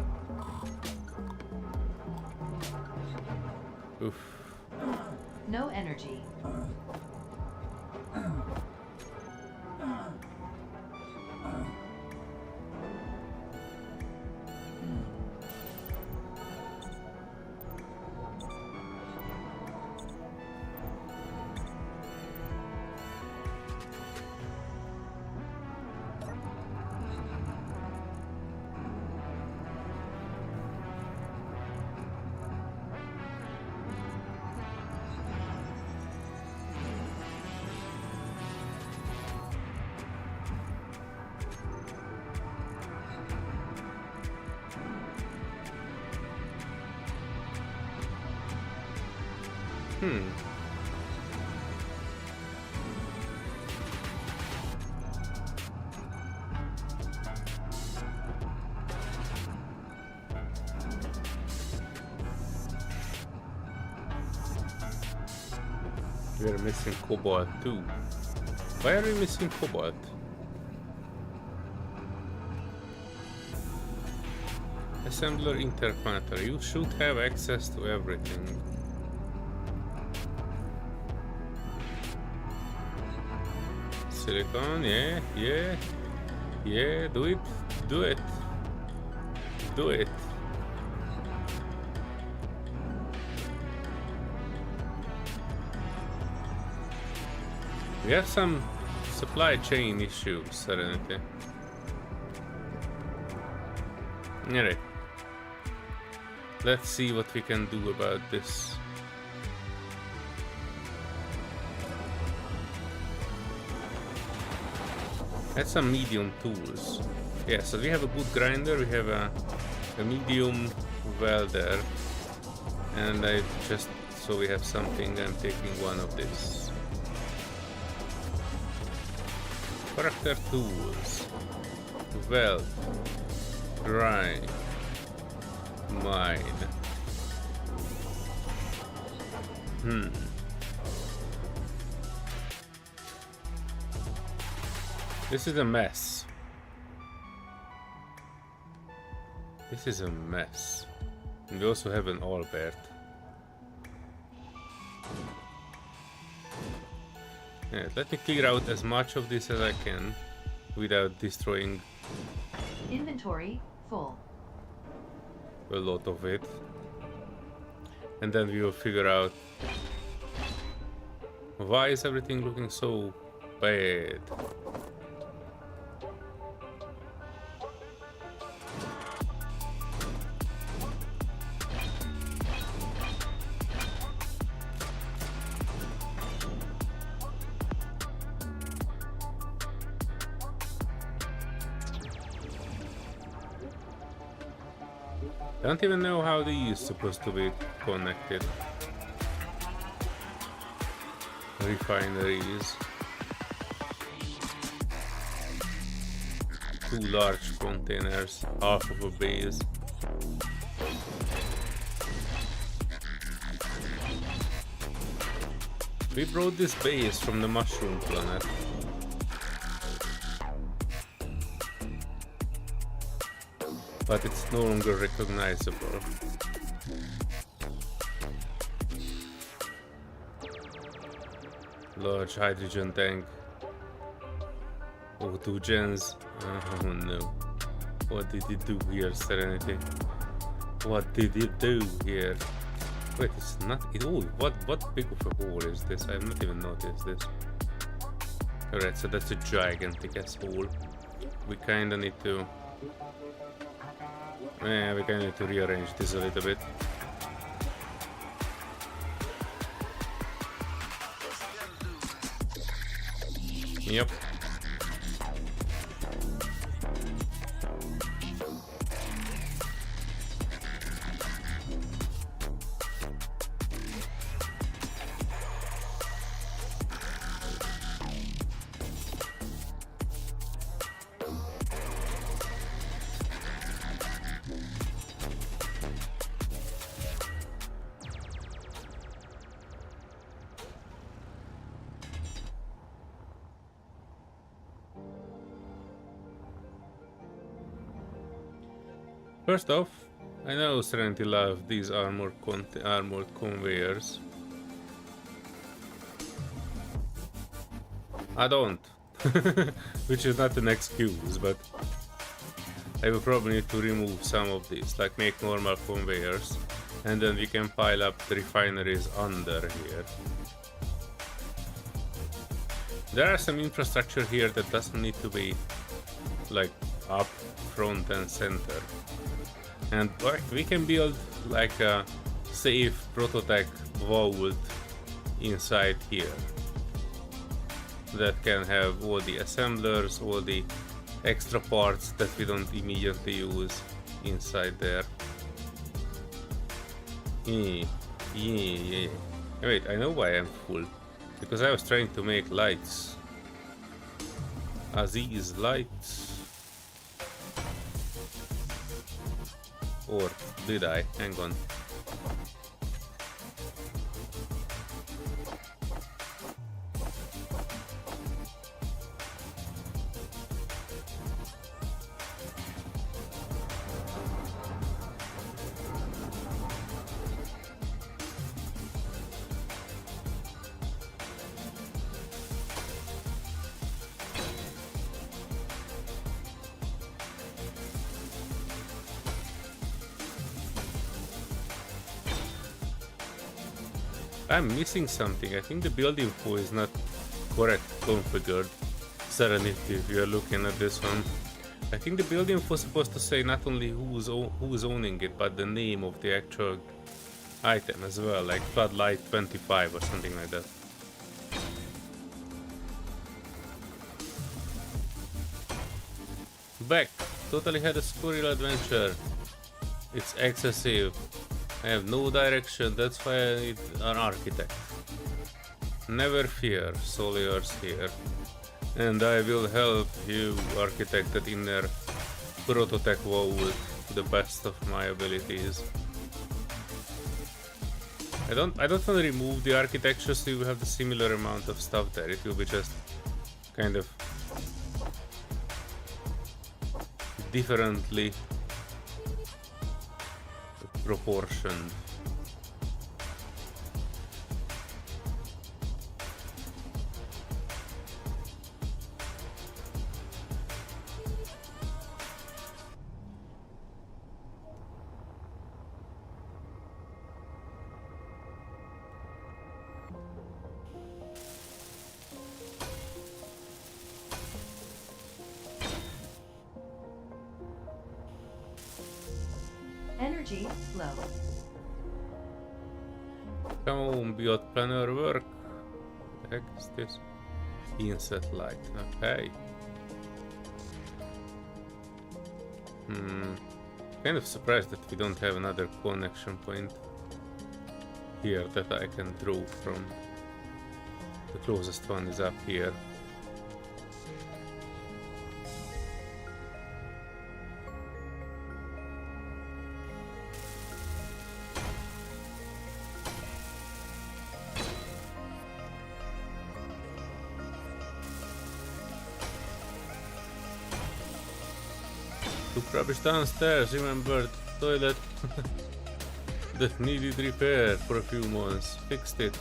Oof. No energy. We are missing cobalt too. Why are we missing cobalt? Assembler interconnector. You should have access to everything. Silicon, yeah, do it. We have some supply chain issues, Serenity. Alright. Let's see what we can do about this. That's some medium tools. Yeah, so we have a wood grinder, we have a medium welder, and I just, so we have something, I'm taking one of this. Character tools. Weld. Grind. Mine. This is a mess. This is a mess. And we also have an Albert. Yeah, let me clear out as much of this as I can without destroying Inventory full. a lot of it. And then we will figure out why is everything looking so bad. I don't even know how these are supposed to be connected. Refineries. 2 large containers, half of a base. We brought this base from the mushroom planet. But it's no longer recognizable. Large hydrogen tank. O2 gens. Oh no. What did you do here, Serenity? What did you do here? Wait, it's not. Oh, what big of a hole is this? I've not even noticed this. Alright, so that's a gigantic ass hole. We kinda need to. Yeah, we kinda need to rearrange this a little bit. Yep. First off, I know Serenity loves these armored conveyors. I don't. Which is not an excuse, but I will probably need to remove some of these, like make normal conveyors, and then we can pile up the refineries under here. There are some infrastructure here that doesn't need to be like up front and center. And we can build like a safe prototype vault inside here that can have all the assemblers, all the extra parts that we don't immediately use inside there. Yeah. Wait, I know why I'm full. Because I was trying to make lights. These lights. Or did I? Hang on. I'm missing something. I think the build info is not correct configured. Serenity, if you are looking at this one. I think the build info is supposed to say not only who's owning it, but the name of the actual item as well, like Floodlight 25 or something like that. Back. Totally had a squirrel adventure. It's excessive. I have no direction, that's why I need an architect. Never fear, Solear's here. And I will help you architect that inner prototype wall to the best of my abilities. I don't want to remove the architecture so you have the similar amount of stuff there. It will be just kind of differently proportioned. Energy low. Come on, build planner work. What the heck is this? Inset light. Okay. Kind of surprised that we don't have another connection point here that I can draw from. The closest one is up here. Took rubbish downstairs, remembered toilet that needed repair for a few months. Fixed it.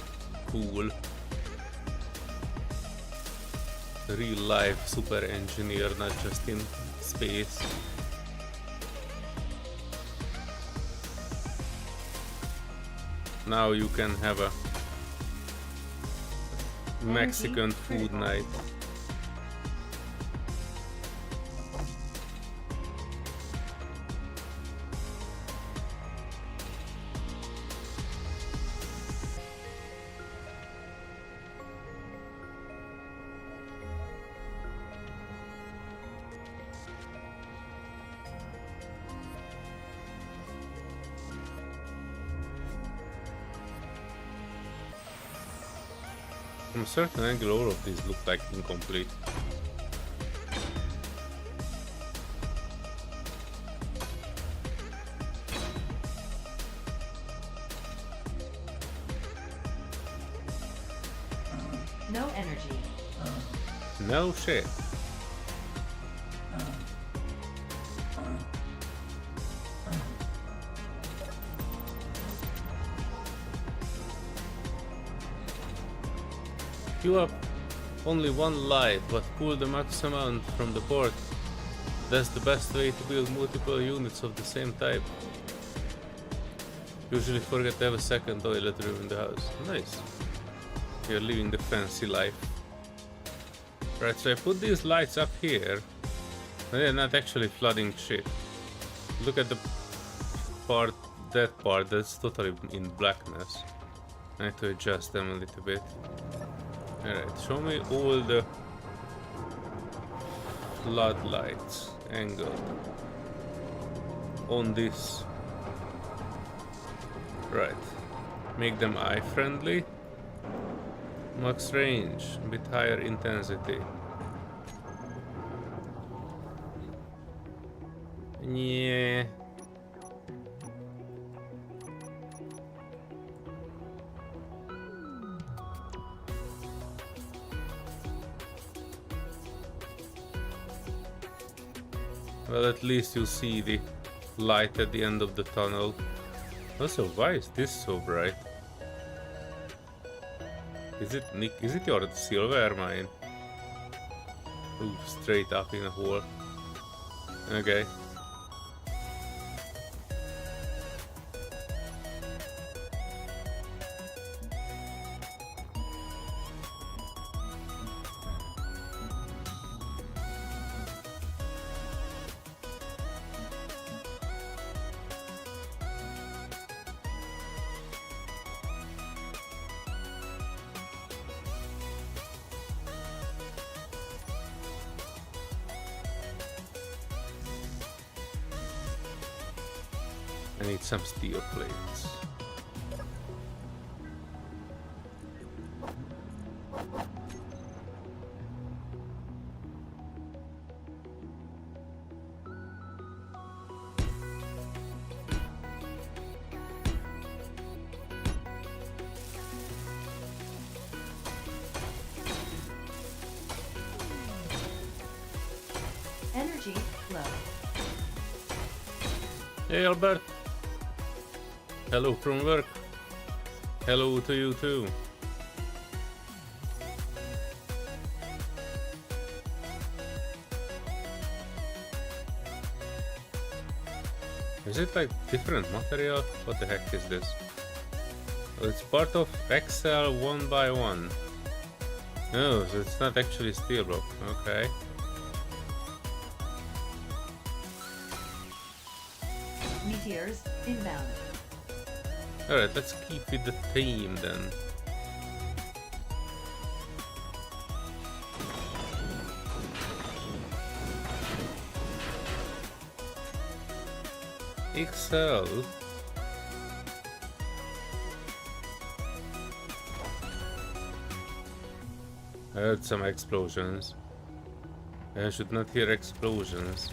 Cool. Real life super engineer, not just in space. Now you can have a Mexican food night. From a certain angle, all of these look like incomplete. No energy. No shit. Queue up only one light, but pull the max amount from the port. That's the best way to build multiple units of the same type. Usually forget to have a second toilet room in the house. Nice. You're living the fancy life. Right, so I put these lights up here, and they're not actually flooding shit. Look at the part, that part that's totally in blackness. I need to adjust them a little bit. Alright, show me all the floodlights angled on this. Right, make them eye friendly. Max range, a bit higher intensity. Yeah. Well, at least you see the light at the end of the tunnel. Also, why is this so bright? Is it Nick? Is it your silver mine? Ooh, straight up in a hole. Okay. I need some steel plates. Energy low. Hey Albert! Hello from work. Hello to you too. Is it like different material? What the heck is this? Oh, it's part of Excel 1x1. No, so it's not actually steel block. Okay. Meteors inbound. Alright, let's keep with the theme then. XL. I heard some explosions. I should not hear explosions.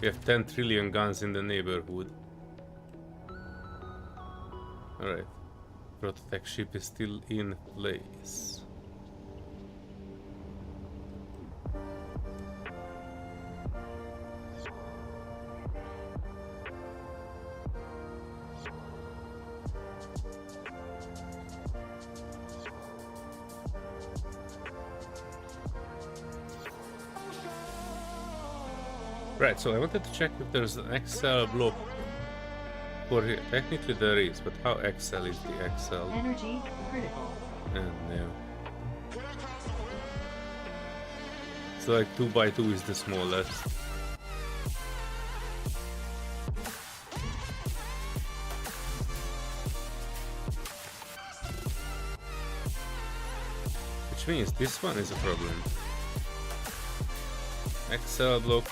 We have 10 trillion guns in the neighborhood. Alright. Prototech ship is still in place. Right, so I wanted to check if there's an XL block for here. Technically there is, but how XL is the XL? Energy critical. And no. So like 2x2 is the smallest. Which means this one is a problem. XL block.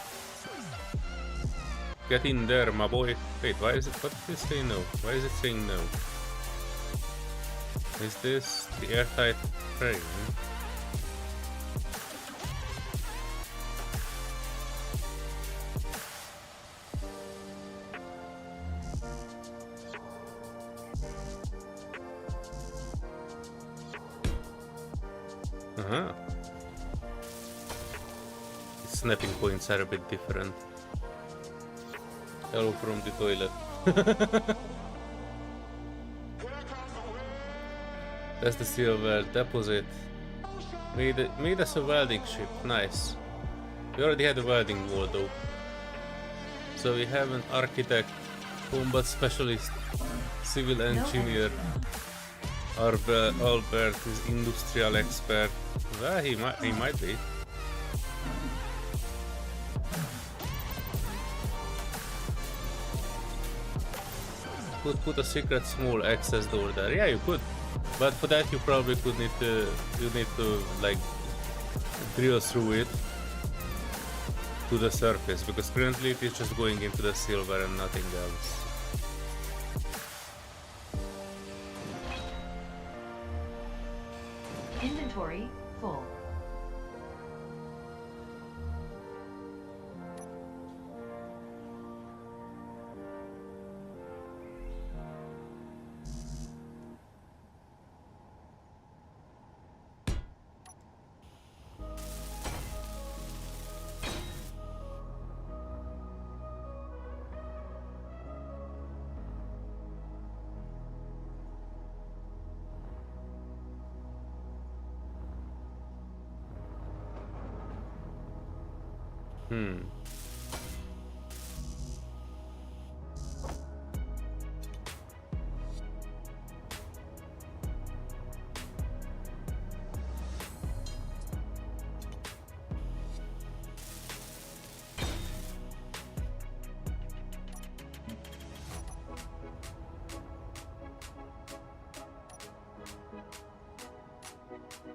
Get in there, my boy. Wait, why is it? What did it say no? Why is it saying no? Is this the airtight frame? Uh-huh. The snapping points are a bit different. Hello from the toilet. That's the silver deposit. Made us a welding ship. Nice. We already had a welding wall though. So we have an architect, combat specialist, civil engineer. Albert is industrial expert. Well, he might be. Could put a secret small access door there. Yeah, you could, but for that you probably could need to like drill through it to the surface, because currently it is just going into the silver and nothing else. Inventory full.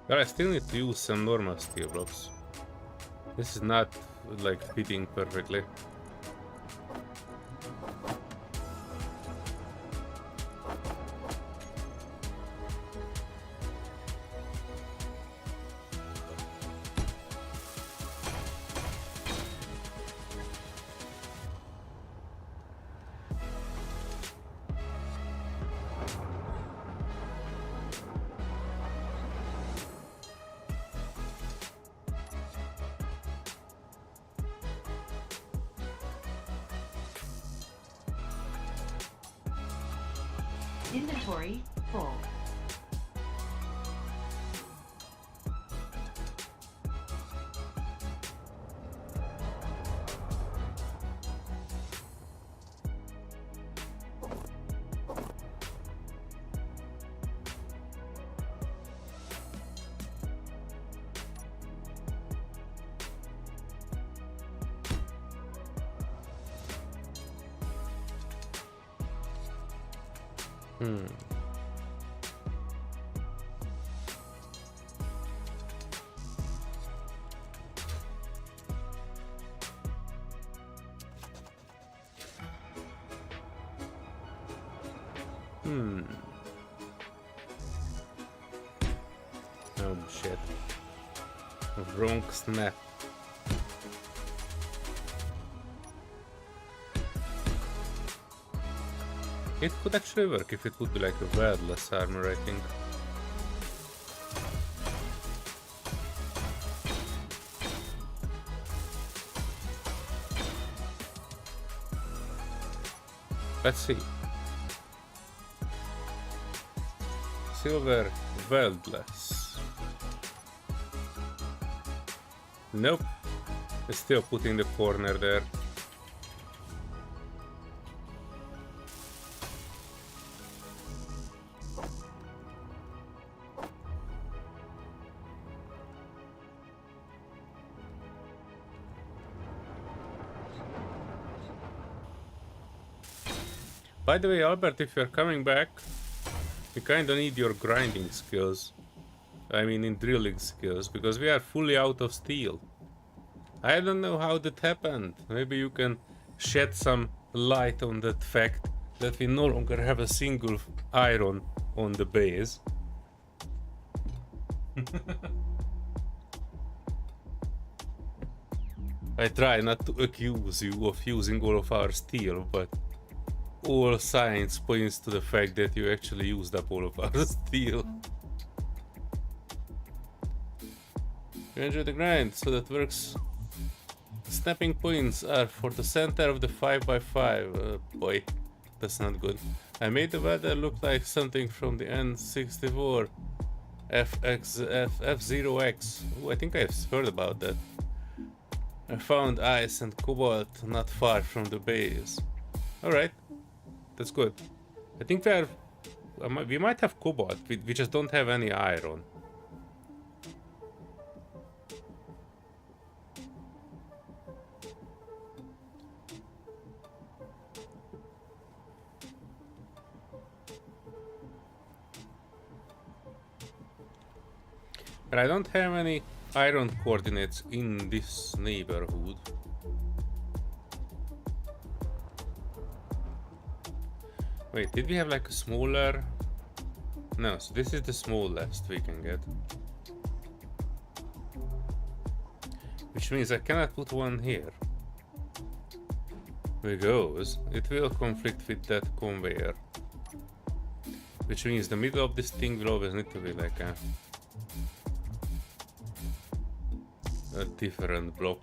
But I still need to use some normal steel blocks. This is not like fitting perfectly. Inventory full. Oh shit. Wrong snap. It could actually work if it would be like a wordless armor, I think. Let's see. Silver wordless. Nope. It's still putting the corner there. By the way, Albert, if you're coming back, we kinda need your grinding skills. I mean, in drilling skills, because we are fully out of steel. I don't know how that happened. Maybe you can shed some light on that fact that we no longer have a single iron on the base. I try not to accuse you of using all of our steel, but all science points to the fact that you actually used up all of our steel. You enjoy the grind, so that works. Snapping points are for the center of the 5x5. Boy, that's not good. I made the weather look like something from the N64 F0X. Ooh, I think I've heard about that. I found ice and cobalt not far from the base. Alright, that's good. I think we might have cobalt, we just don't have any iron. But I don't have any iron coordinates in this neighborhood. Wait, did we have like a smaller? No, so this is the smallest we can get. Which means I cannot put one here. Because it will conflict with that conveyor. Which means the middle of this thing will always need to be like a different block.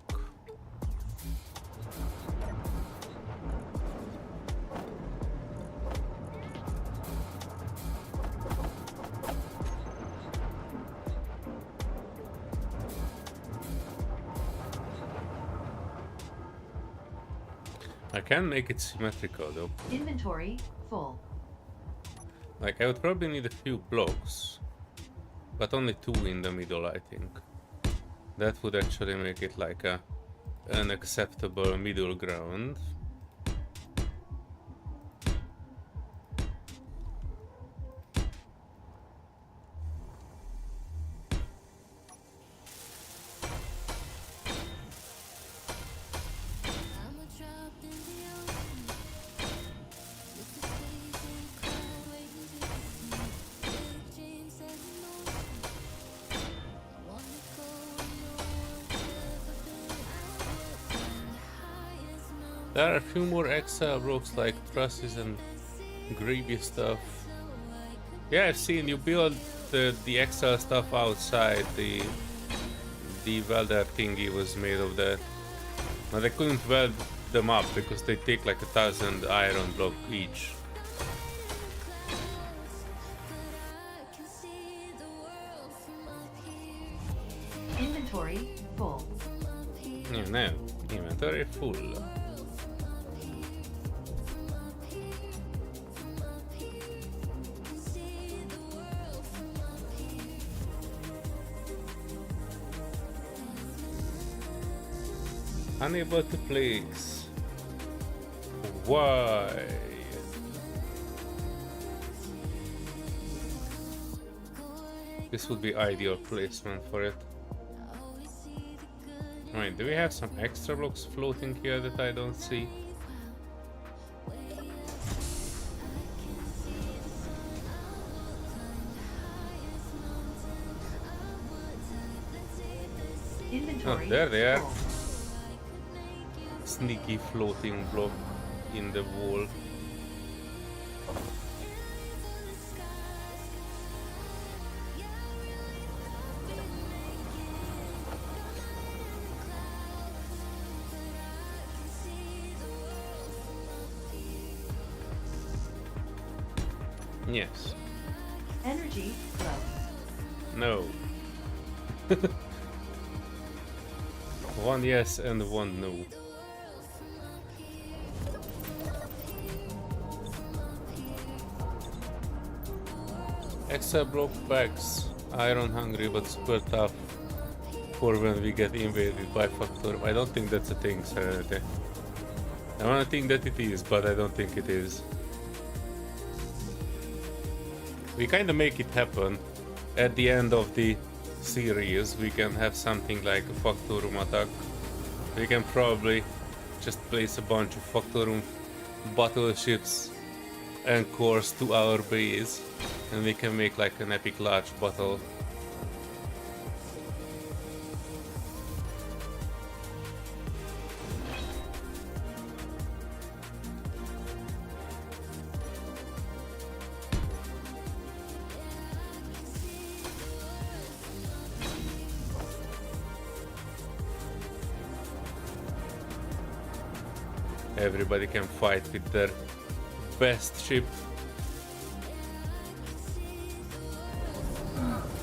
I can make it symmetrical though. Inventory full. Like I would probably need a few blocks, but only 2 in the middle, I think. That would actually make it like an acceptable middle ground. There are a few more extra blocks like trusses and greedy stuff. Yeah, I've seen you build the extra stuff outside. The welder thingy was made of that. But I couldn't weld them up because they take like 1,000 iron block each. Inventory full. Yeah, no, inventory full. Unable to place. Why? This would be ideal placement for it. Alright, do we have some extra blocks floating here that I don't see? Inventory there they are. full. Sneaky floating blob in the wall. Yes. Energy low. No. One yes and one no. Extra block packs. Iron hungry but super tough for when we get invaded by Factor. I don't think that's a thing, Serenity. I wanna think that it is, but I don't think it is. We kinda make it happen. At the end of the series, we can have something like a Factorum attack. We can probably just place a bunch of Factorum battleships and cores to our base, and we can make like an epic large battle. Everybody can fight with their best ship.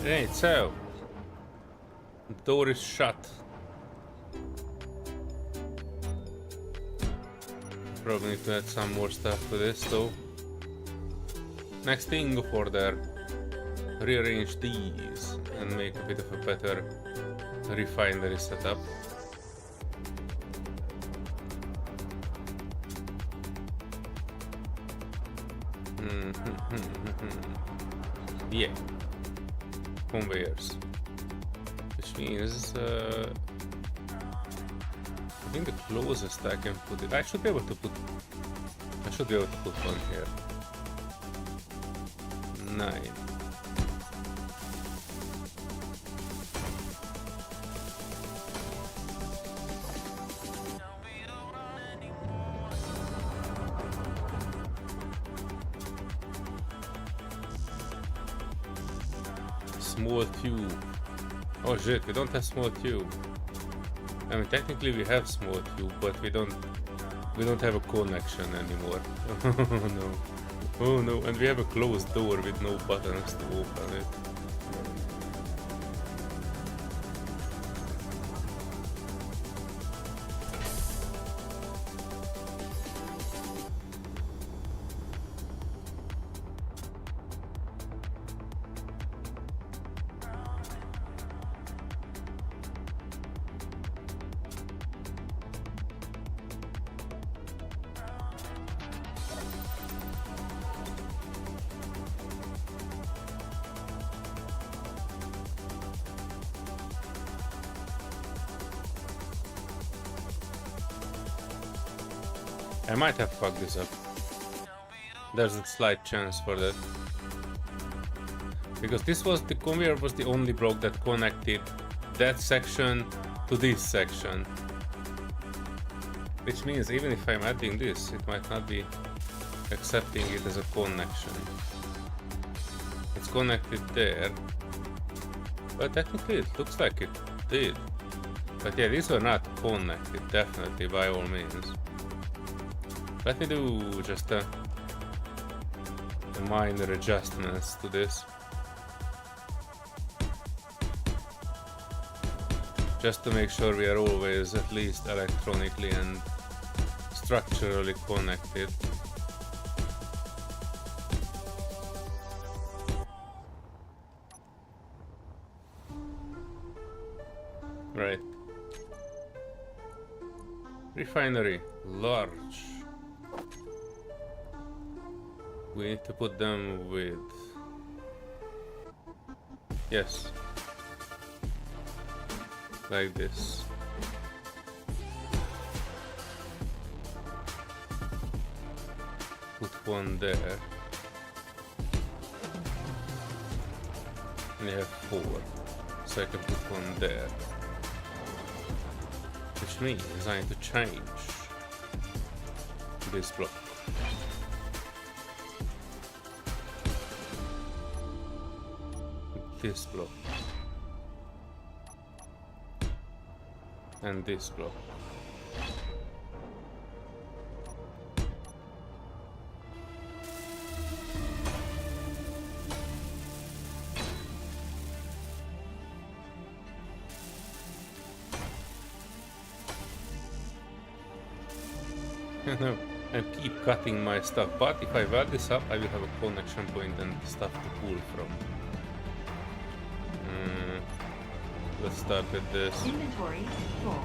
Right, so the door is shut. Probably need to add some more stuff to this though. Next thing for there, rearrange these and make a bit of a better refinery setup. Yeah, conveyors, which means I think the closest I can put it. I should be able to put one here. 9. Small tube. Oh shit, we don't have small tube. I mean, technically we have small tube, but we don't have a connection anymore. Oh no. Oh no, and we have a closed door with no buttons to open it. I might have fucked this up. There's a slight chance for that. Because the conveyor was the only block that connected that section to this section. Which means even if I'm adding this, it might not be accepting it as a connection. It's connected there. But technically it looks like it did. But yeah, these were not connected, definitely, by all means. Let me do just a minor adjustments to this. Just to make sure we are always at least electronically and structurally connected. Right. Refinery, large. We need to put them with... Yes. Like this. Put one there. And you have 4. So I can put one there. which means I need to change this block. This block. And this block. And keep cutting my stuff, but if I weld this up, I will have a connection point and stuff to pull from. Let's start with this. Inventory full.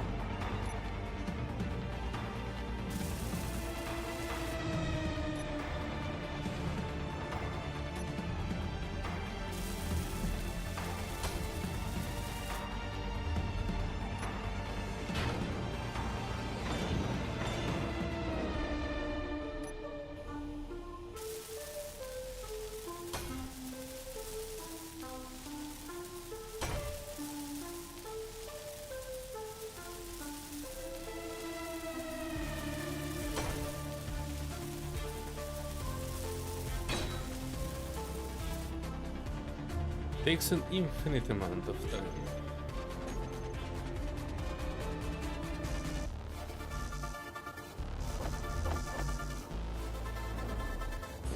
Takes an infinite amount of time.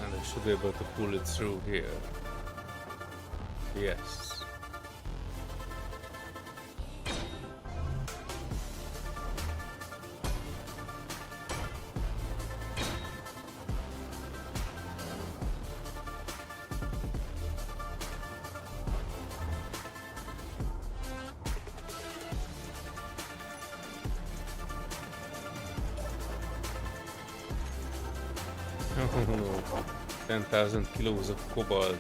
And I should be able to pull it through here. Yes. Oh, 10,000 kilos of cobalt.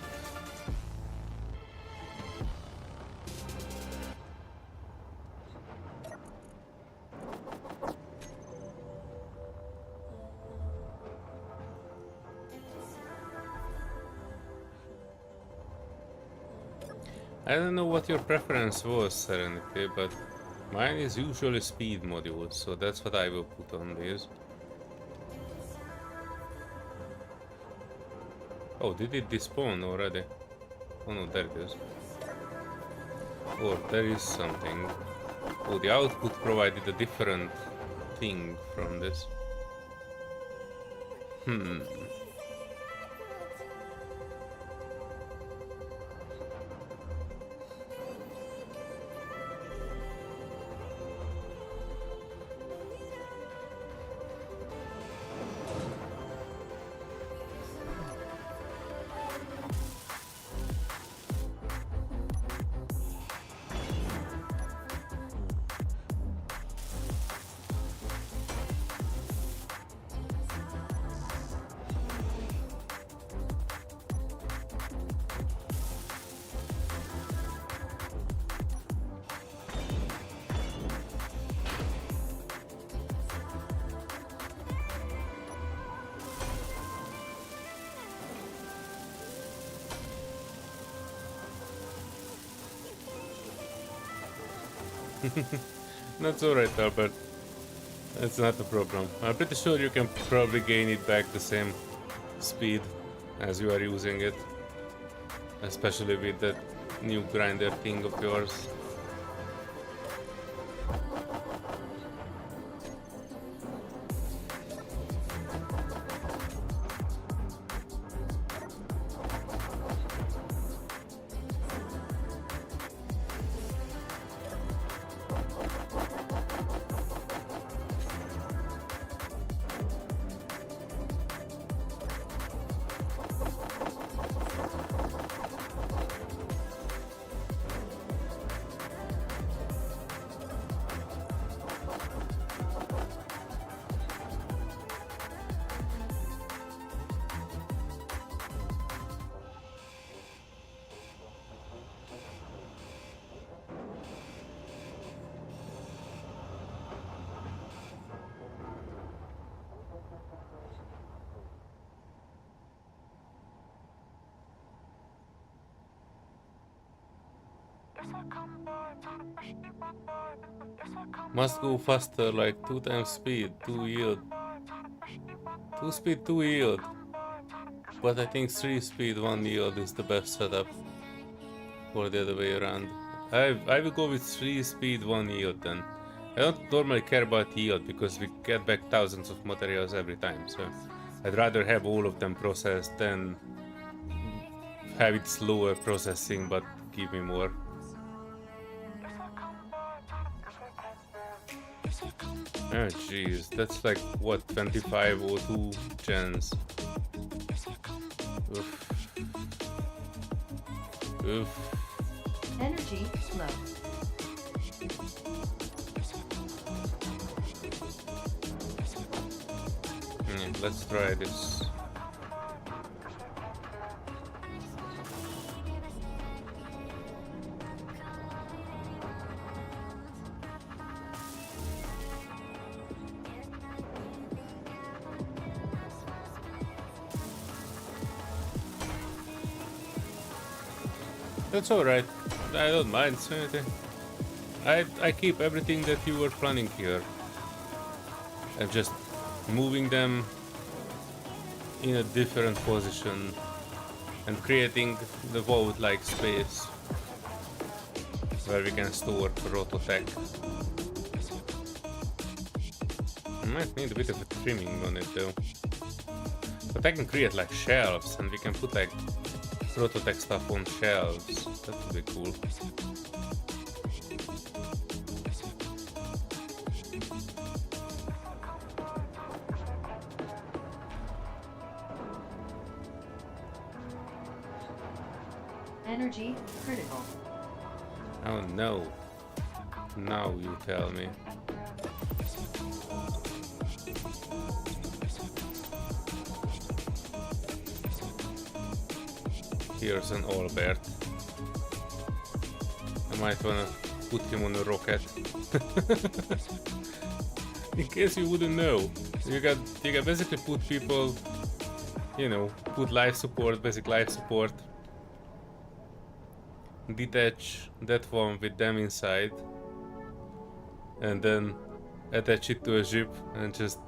I don't know what your preference was, Serenity, but mine is usually speed modules, so that's what I will put on these. Oh, did it despawn already? Oh no, there it is. Or there is something. Oh, the output provided a different thing from this. That's alright, Albert. That's not a problem. I'm pretty sure you can probably gain it back the same speed as you are using it. Especially with that new grinder thing of yours. Must go faster, like 2 times speed, 2 yield. 2 speed, 2 yield. But I think 3 speed, 1 yield is the best setup. Or the other way around. I will go with 3 speed, 1 yield then. I don't normally care about yield because we get back thousands of materials every time, so I'd rather have all of them processed than have it slower processing but give me more. Oh jeez, that's like what, 2502 gens. Oof. Oof. Energy flow. Let's try this. That's alright. I don't mind, Serenity. I keep everything that you were planning here. I'm just moving them in a different position and creating the vault-like space where we can store prototech. I might need a bit of a trimming on it though. But I can create like shelves and we can put like prototech stuff on shelves. That would be cool. Energy critical. Oh no. Now you tell me. Here's an Albert. I might wanna put him on a rocket. In case you wouldn't know, you can basically put people, you know, put life support, basic life support, detach that one with them inside, and then attach it to a ship and just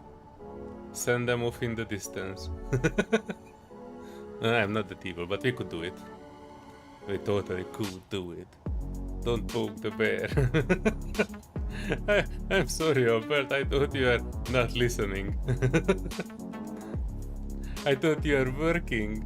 send them off in the distance. I'm not that evil, but we could do it. We totally could do it. Don't poke the bear. I'm sorry, Albert, I thought you are not listening. I thought you are working.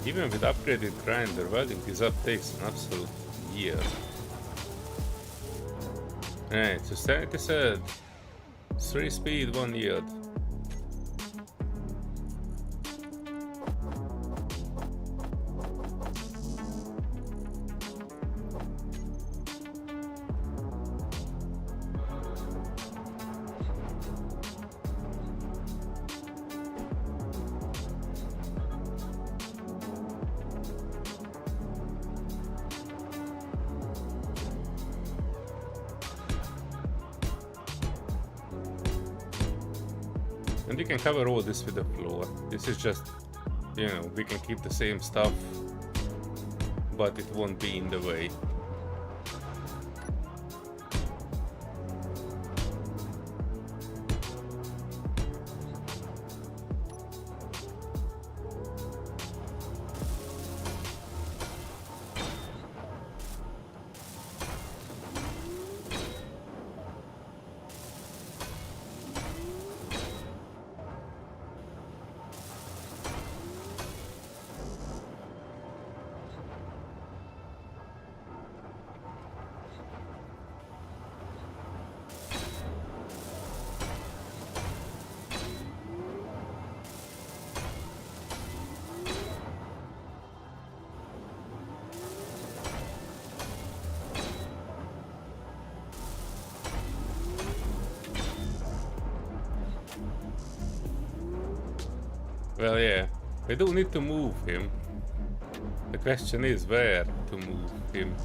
Even with upgraded grinder, welding this up takes an absolute year. Alright, so Serenity said 3 speed, 1 yield. And we can cover all this with the floor. This is just, you know, we can keep the same stuff, but it won't be in the way. Well, yeah, we do need to move him. The question is where to move him.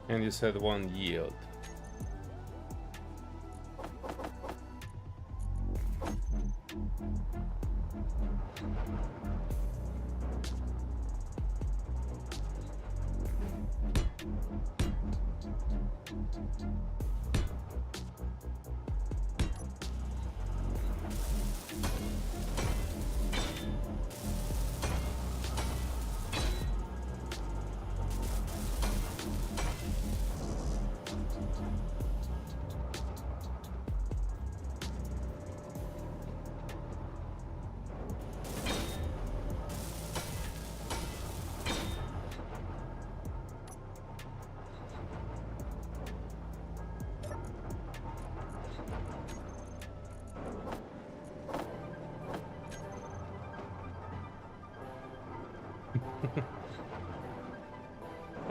And you said 1 yield.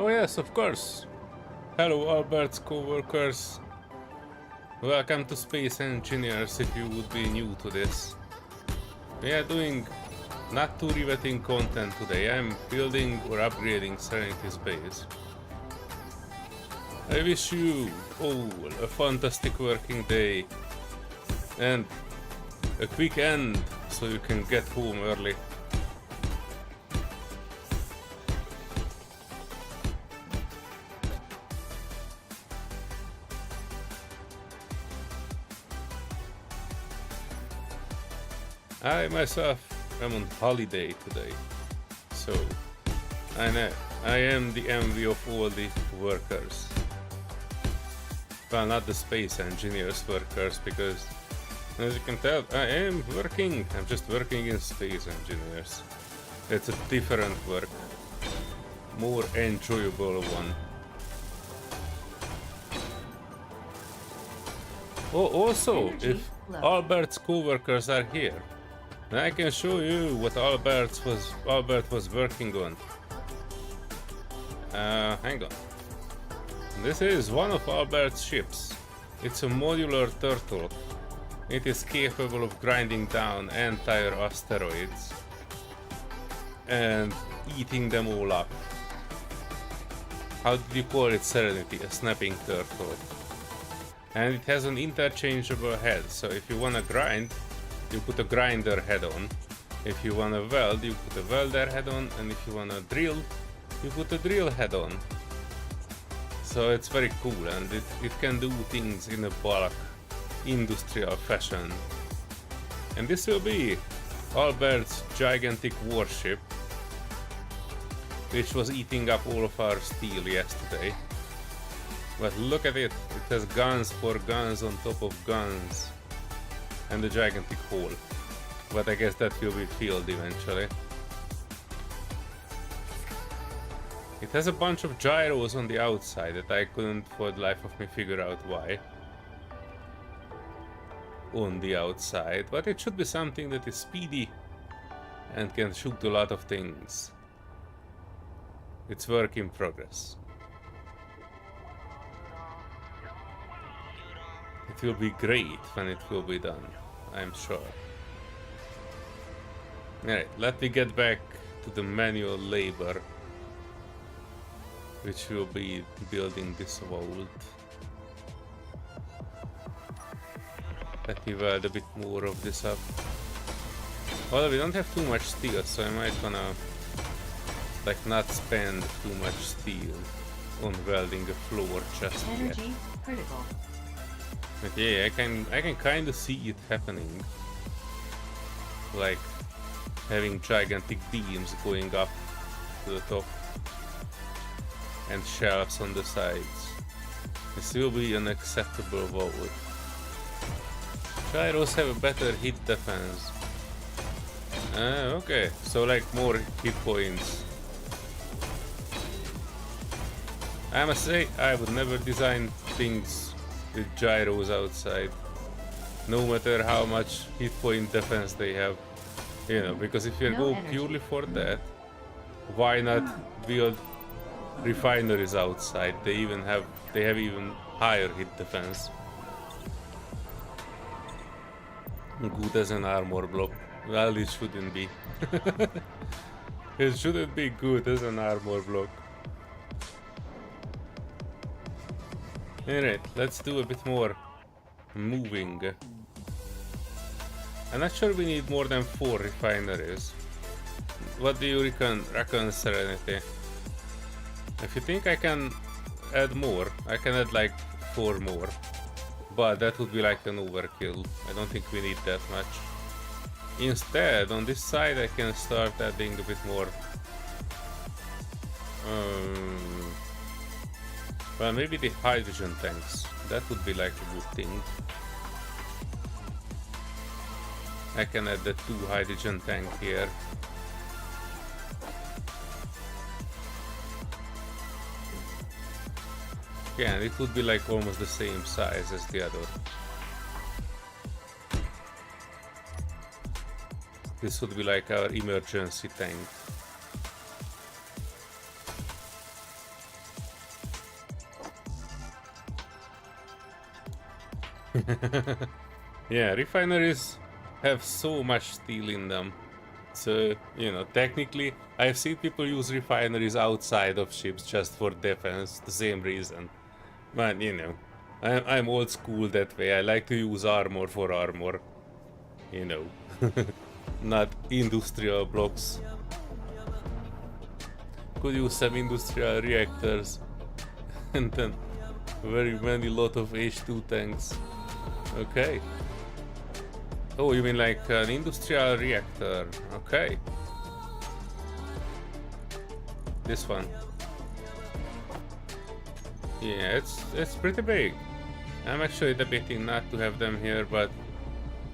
Oh yes, of course. Hello Albert's co-workers. Welcome to Space Engineers if you would be new to this. We are doing not too riveting content today. I'm building or upgrading Serenity's base. I wish you all a fantastic working day and a quick end so you can get home early. I myself am on holiday today, so I know I am the envy of all the workers. Well, not the space engineers workers, because as you can tell, I am working. I'm just working in space engineers. It's a different work, more enjoyable one. Oh, also, if Albert's co-workers are here, I can show you what Albert was working on. Hang on. This is one of Albert's ships. It's a modular turtle. It is capable of grinding down entire asteroids and eating them all up. How did you call it, Serenity? A snapping turtle. And it has an interchangeable head, so if you wanna grind, you put a grinder head on. If you wanna weld, you put a welder head on, and if you wanna drill, you put a drill head on. So it's very cool, and it can do things in a bulk, industrial fashion. And this will be Albert's gigantic warship, which was eating up all of our steel yesterday. But look at it, it has guns for guns on top of guns. And a gigantic hole. But I guess that will be filled eventually. It has a bunch of gyros on the outside that I couldn't for the life of me figure out why. On the outside, but it should be something that is speedy and can shoot a lot of things. It's work in progress. It will be great when it will be done, I'm sure. Alright, let me get back to the manual labor, which will be building this vault. Let me weld a bit more of this up. Well, we don't have too much steel, so I might wanna like not spend too much steel on welding a floor just yet. Energy critical. But yeah, I can kind of see it happening, like having gigantic beams going up to the top and shelves on the sides. This will be an acceptable vault. Gyros have a better hit defense. Okay, so like more hit points. I must say, I would never design things with gyros outside, no matter how much hit point defense they have. You know, because if you go purely for that, why not build refineries outside? They have even higher hit defense. Good as an armor block. Well, it shouldn't be. It shouldn't be good as an armor block. Alright, let's do a bit more moving. I'm not sure we need more than 4 refineries. What do you reckon, Serenity? If you think I can add more, I can add like 4 more. But that would be like an overkill. I don't think we need that much. Instead, on this side I can start adding a bit more. Well, maybe the hydrogen tanks. That would be like a good thing. I can add the 2 hydrogen tank here. Yeah, and it would be like almost the same size as the other. This would be like our emergency tank. Yeah, refineries have so much steel in them. So, you know, technically, I've seen people use refineries outside of ships just for defense, the same reason. But, you know, I'm old school that way. I like to use armor for armor. You know, not industrial blocks. Could use some industrial reactors and then very many lot of H2 tanks. Okay. Oh, you mean like an industrial reactor? Okay. This one. Yeah, it's pretty big. I'm actually debating not to have them here, but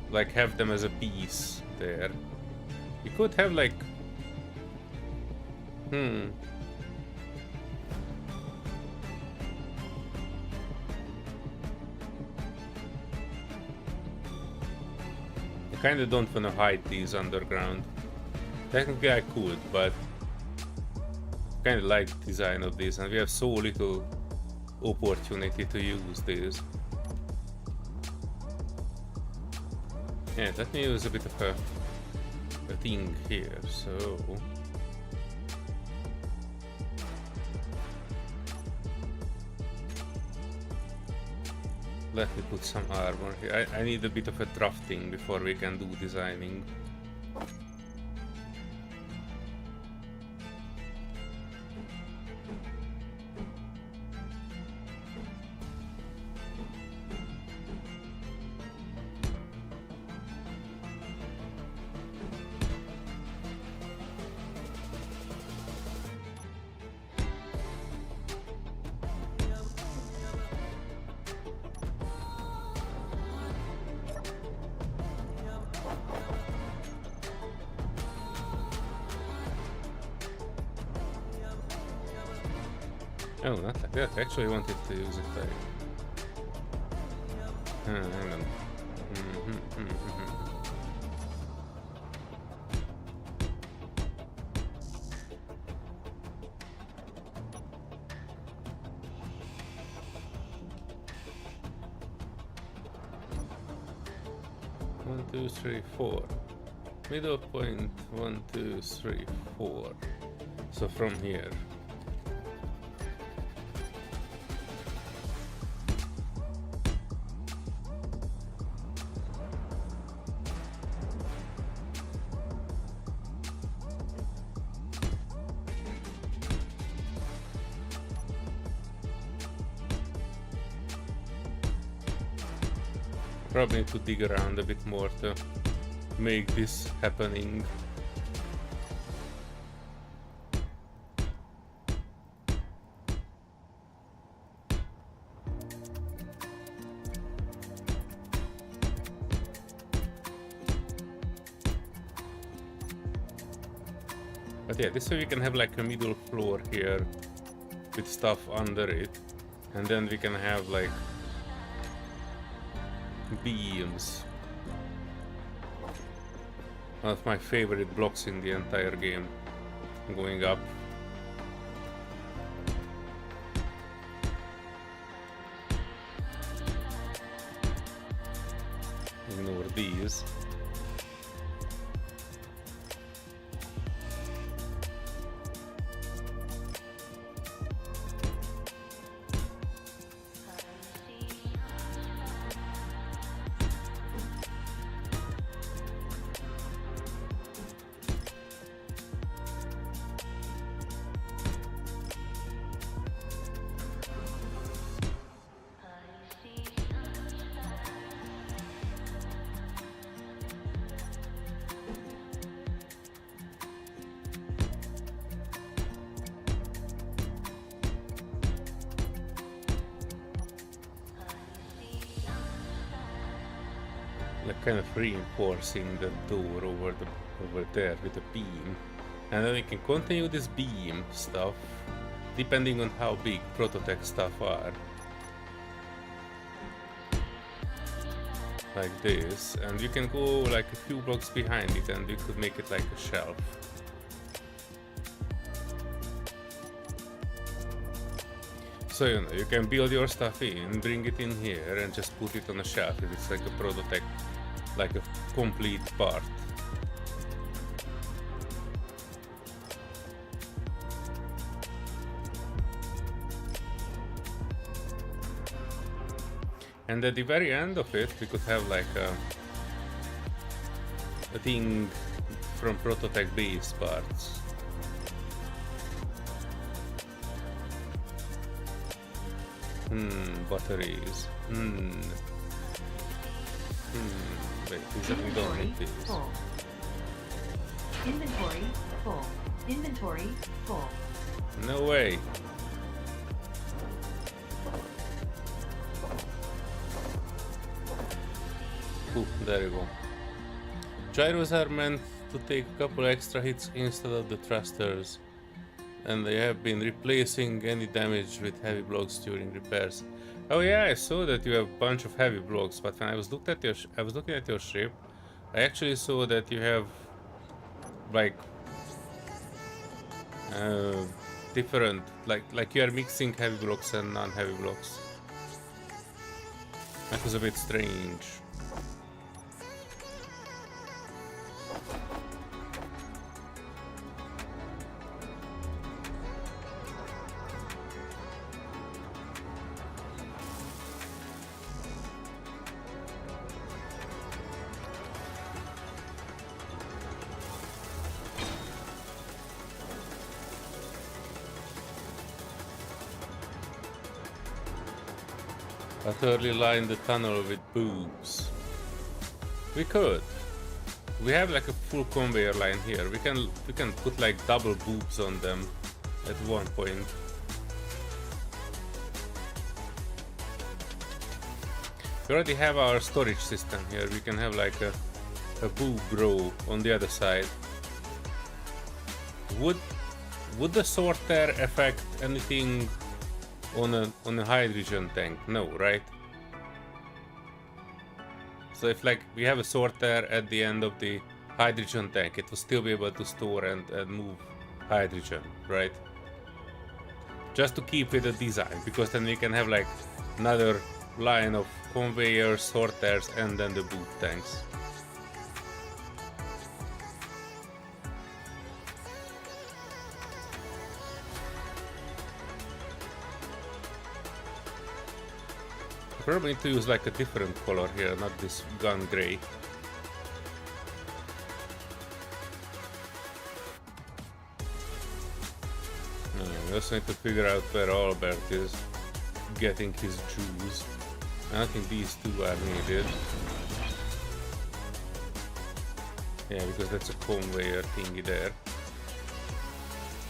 like have them as a piece there. You could have like I kinda don't wanna hide these underground. Technically I could, but kinda like the design of these, and we have so little opportunity to use these. Yeah, let me use a bit of a thing here, so let me put some armor here. I need a bit of a drafting before we can do designing. Oh, not like that. I actually wanted to use it like... hang on. One, two, three, 4. Middle point, 1, 2, 3, 4. So from here. Probably need to dig around a bit more to make this happening. But yeah, this way we can have like a middle floor here with stuff under it, and then we can have like beams. One of my favorite blocks in the entire game, going up. Ignore these. Like kind of reinforcing the door over there with a beam, and then we can continue this beam stuff depending on how big Prototech stuff are, like this, and you can go like a few blocks behind it and we could make it like a shelf. So you know, you can build your stuff in, bring it in here and just put it on a shelf if it's like a Prototech, like a complete part. And at the very end of it, we could have like a thing from Prototech base parts. Batteries. Wait, we don't need these. Full. Inventory full. Inventory full. No way. Ooh, there you go. Gyros are meant to take a couple extra hits instead of the thrusters, and they have been replacing any damage with heavy blocks during repairs. Oh yeah, I saw that you have a bunch of heavy blocks, but when I was looking at your ship, I actually saw that you have like different, like you are mixing heavy blocks and non-heavy blocks. That was a bit strange. Utterly line the tunnel with boobs. We could. We have like a full conveyor line here. We can put like double boobs on them at one point. We already have our storage system here. We can have like a boob row on the other side. Would the sorter affect anything on a hydrogen tank? No, right? So if like we have a sorter at the end of the hydrogen tank, it will still be able to store and move hydrogen, right? Just to keep with the design, because then we can have like another line of conveyors, sorters, and then the boob tanks. Probably need to use like a different color here, not this gun gray. We also need to figure out where Albert is getting his juice. I think these two are needed. Yeah, because that's a conveyor thingy there.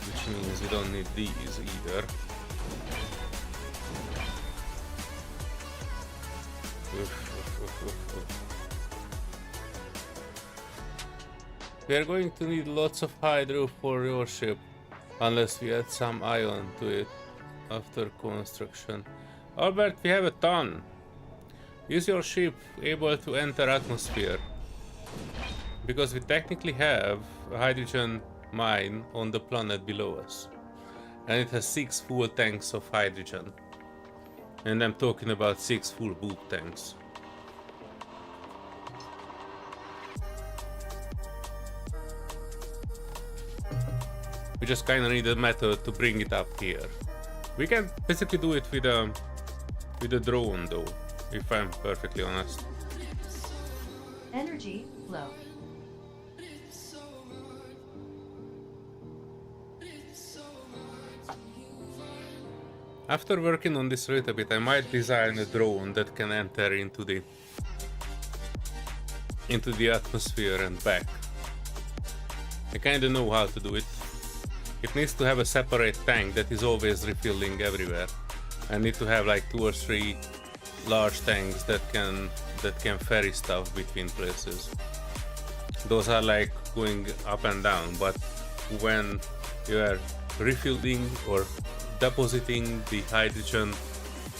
Which means we don't need these either. We are going to need lots of hydro for your ship, unless we add some ion to it after construction. Albert, we have a ton. Is your ship able to enter atmosphere? Because we technically have a hydrogen mine on the planet below us. And it has 6 full tanks of hydrogen. And I'm talking about 6 full boob tanks. We just kinda need a method to bring it up here. We can basically do it with a drone though, if I'm perfectly honest. Energy low. After working on this a little bit, I might design a drone that can enter into the atmosphere and back. I kinda know how to do it. It needs to have a separate tank that is always refilling everywhere. I need to have like 2 or 3 large tanks that can ferry stuff between places. Those are like going up and down, but when you are refilling or depositing the hydrogen,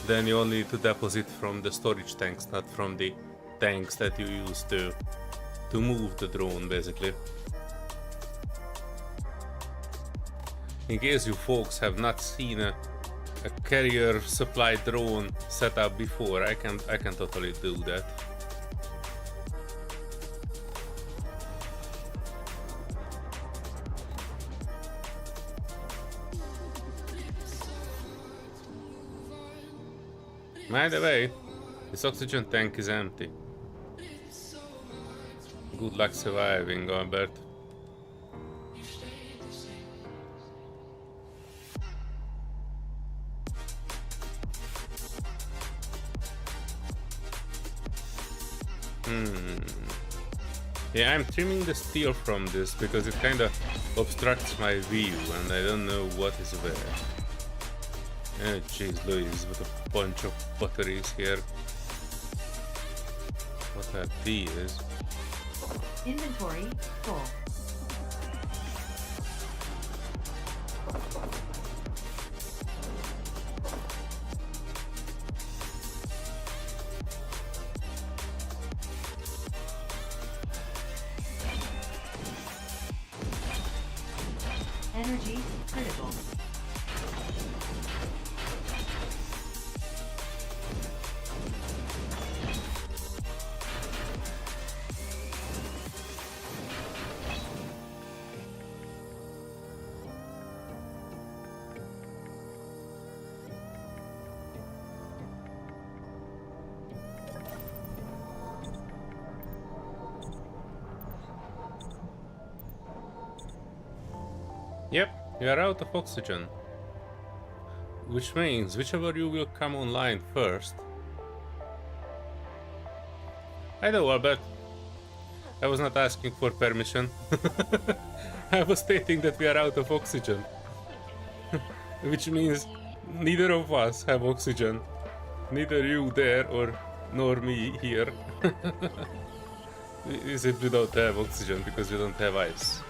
then you only need to deposit from the storage tanks, not from the tanks that you use to move the drone, basically. In case you folks have not seen a carrier supply drone setup before, I can totally do that. By the way, this oxygen tank is empty. Good luck surviving, Albert. Yeah, I'm trimming the steel from this because it kinda obstructs my view and I don't know what is where. Oh jeez Louise, with a bunch of batteries here. What are these? Inventory full. Energy critical. Yep, you are out of oxygen. Which means whichever you will come online first. I know, Albert. I was not asking for permission. I was stating that we are out of oxygen. Which means neither of us have oxygen. Neither you there nor me here. We simply don't have oxygen because we don't have ice.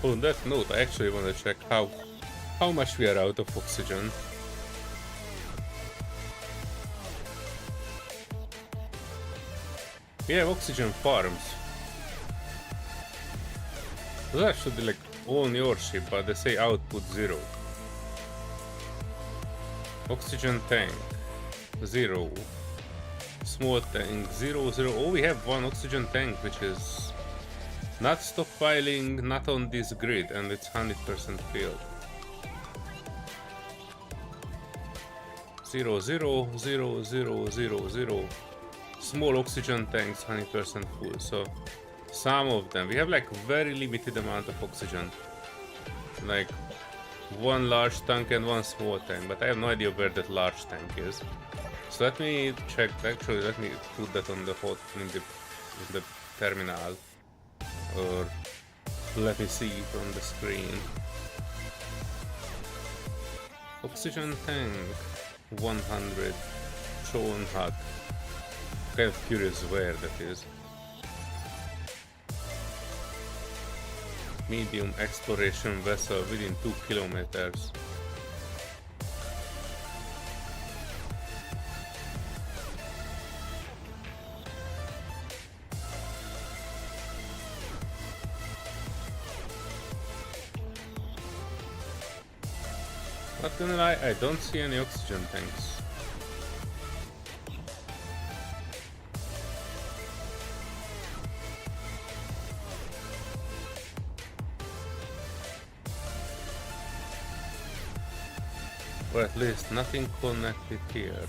On that note, I actually want to check how much we are out of oxygen. We have oxygen farms. Those are should be like on your ship, but they say output 0. Oxygen tank 0. Small tank 0, 0. Oh, we have 1 oxygen tank, which is not stockpiling, not on this grid, and it's 100% filled. 0, 0, 0, 0, 0, 0. Small oxygen tanks, 100% full. So some of them, we have like very limited amount of oxygen. Like 1 large tank and 1 small tank, but I have no idea where that large tank is. So let me check. Actually, let me put that on the in the terminal, or let me see it on the screen. Oxygen tank 100 shown hut. Kind of curious where that is. Medium exploration vessel within 2 kilometers. Not gonna lie, I don't see any oxygen tanks. Or at least nothing connected here.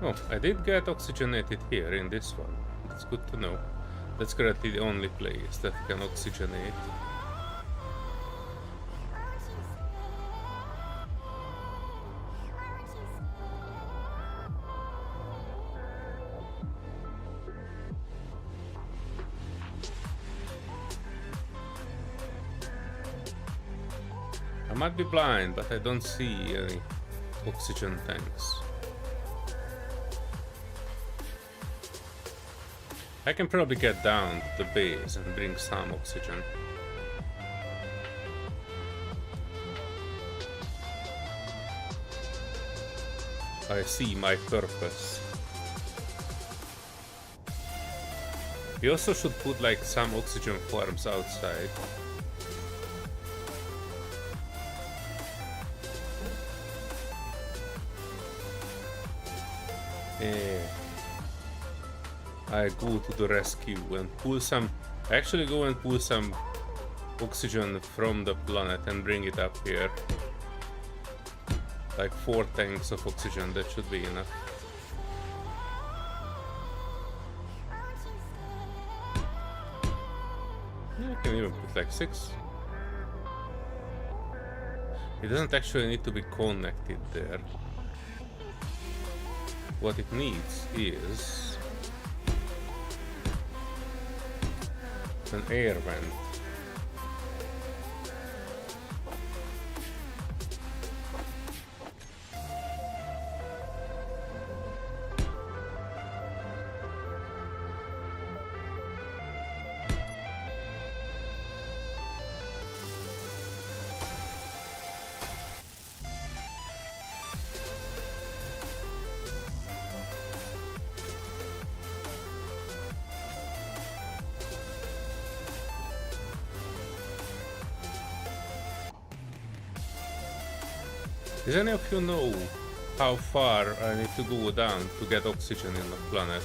Oh, I did get oxygenated here in this one. That's good to know. That's currently the only place that can oxygenate. I might be blind, but I don't see any oxygen tanks. I can probably get down to the base and bring some oxygen. I see my purpose. We also should put like some oxygen farms outside. I go to the rescue and pull some. Actually, go and pull some oxygen from the planet and bring it up here. Like 4 tanks of oxygen, that should be enough. I can even put like 6. It doesn't actually need to be connected there. What it needs is an air vent. Does any of you know how far I need to go down to get oxygen in the planet?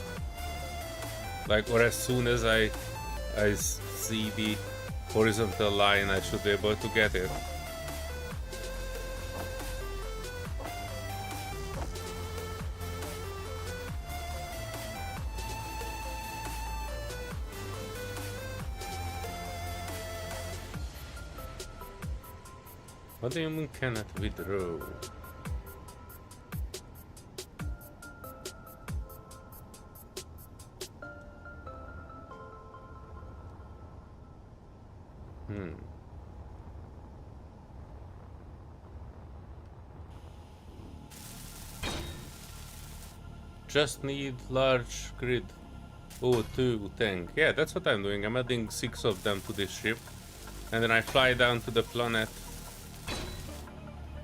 Like, or as soon as I see the horizontal line, I should be able to get it. What do you mean cannot withdraw? Just need large grid O2 tank. Yeah, that's what I'm doing. I'm adding 6 of them to this ship. And then I fly down to the planet,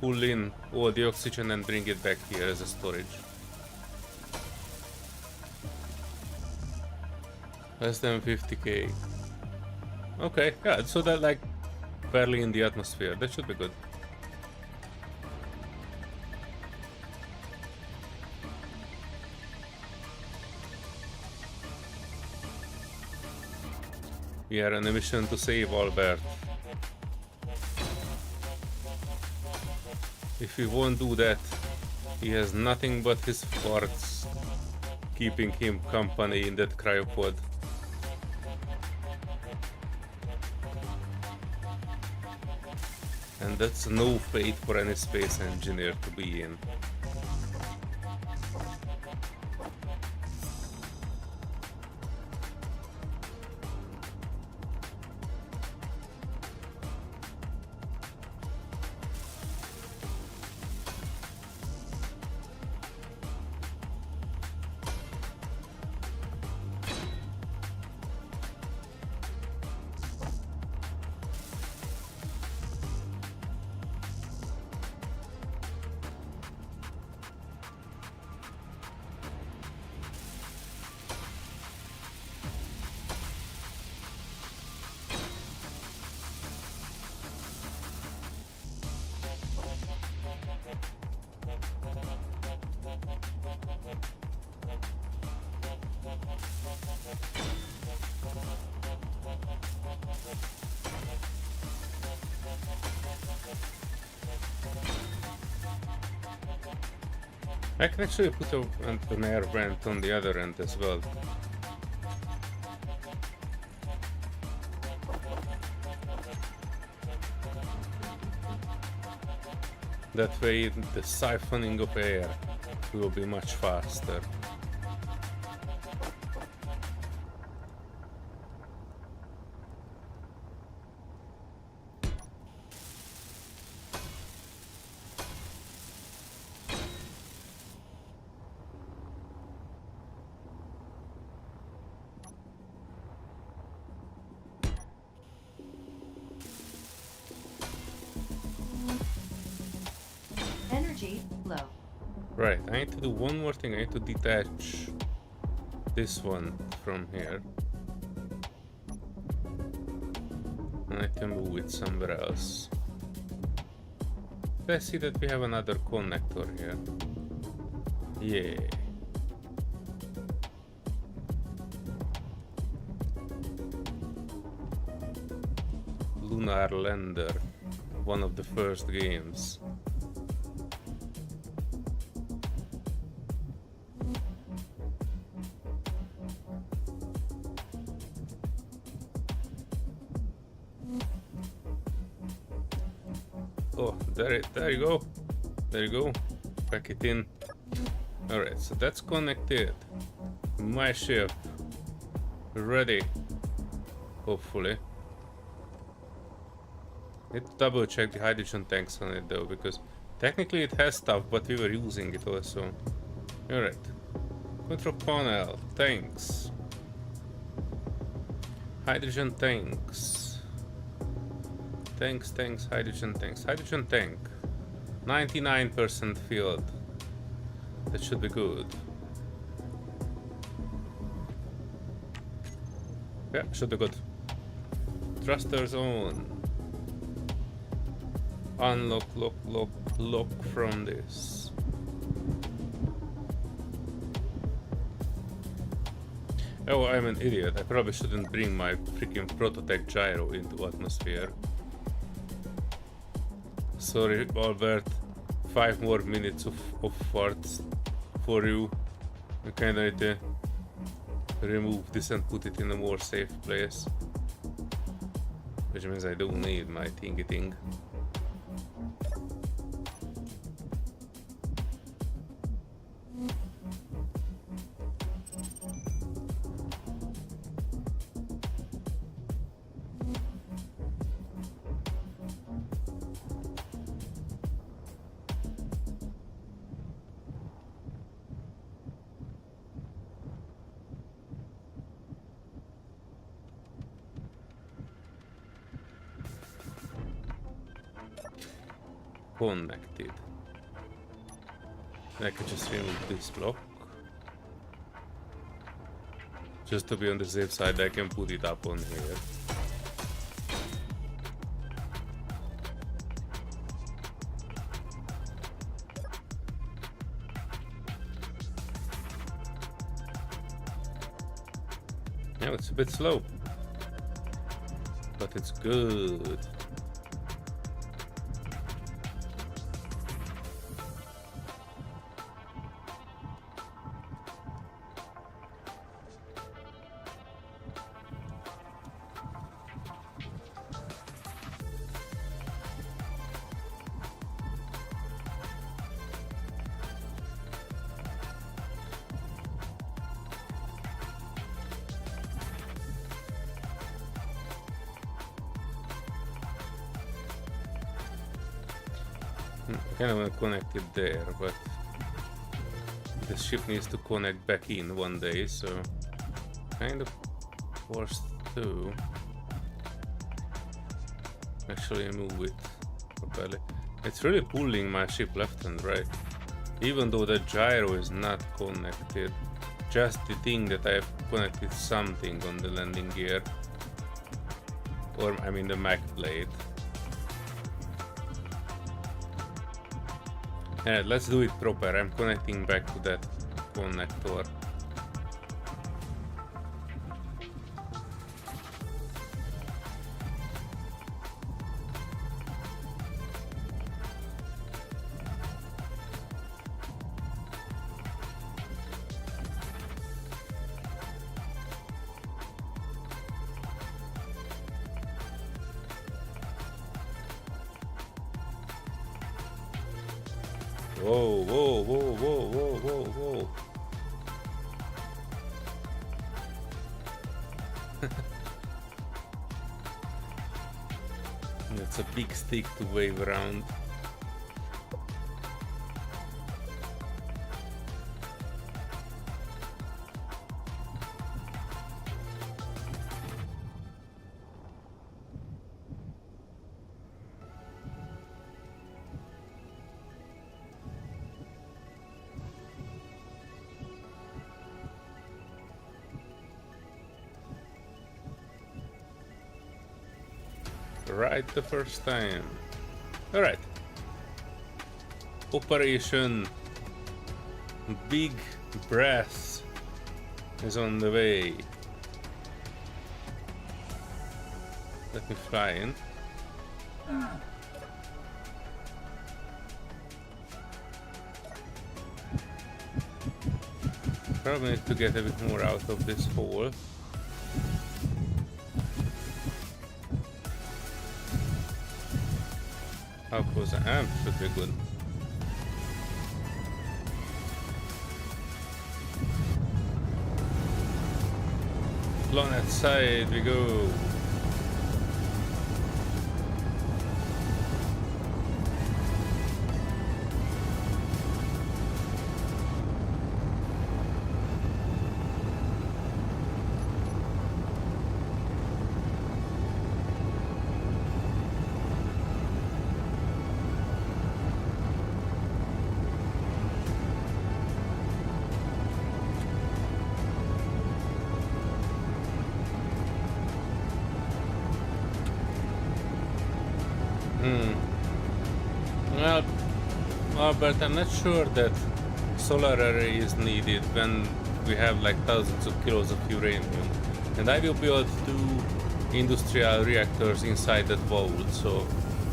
pull in all the oxygen and bring it back here as a storage. Less than 50k. Okay, yeah, so that like barely in the atmosphere. That should be good. We are on a mission to save Albert. If we won't do that, he has nothing but his farts keeping him company in that cryopod. And that's no fate for any space engineer to be in. I can actually put an air vent on the other end as well. That way the siphoning of air will be much faster. Energy low. Right, I need to do one more thing. I need to detach this one from here. And I can move it somewhere else. I see that we have another connector here. Yeah. Lunar Lander, one of the first games. Oh, there you go. There you go. Pack it in. Alright, so that's connected. My ship. Ready. Hopefully. Need to double check the hydrogen tanks on it though, because technically it has stuff, but we were using it also. Alright. Control panel. Tanks. Hydrogen tanks. Tanks, hydrogen tanks. Hydrogen tank. 99% filled. That should be good. Yeah, should be good. Thrusters on. Unlock, lock from this. Oh, I'm an idiot. I probably shouldn't bring my freaking prototype gyro into atmosphere. Sorry, Albert. 5 more minutes of farts for you. I kinda need to remove this and put it in a more safe place. Which means I don't need my thingy thing. Connected. I can just remove this block. Just to be on the safe side, I can put it up on here. Yeah, it's a bit slow. but it's good. I kind of want to connect it there, but the ship needs to connect back in one day, so kind of forced to actually move it properly. It's really pulling my ship left and right, even though the gyro is not connected. Just the thing that I've connected something on the landing gear, or I mean the Mac blade. Alright, let's do it proper. I'm connecting back to that connector. Whoa, whoa, whoa, whoa, whoa, whoa, whoa. That's a big stick to wave around. Right the first time. Alright. Operation Big Brass is on the way. Let me fly in. Probably need to get a bit more out of this hole. How close I am should be good. Planet side we go. Well, but I'm not sure that solar array is needed when we have like thousands of kilos of uranium, and I will build 2 industrial reactors inside that vault, so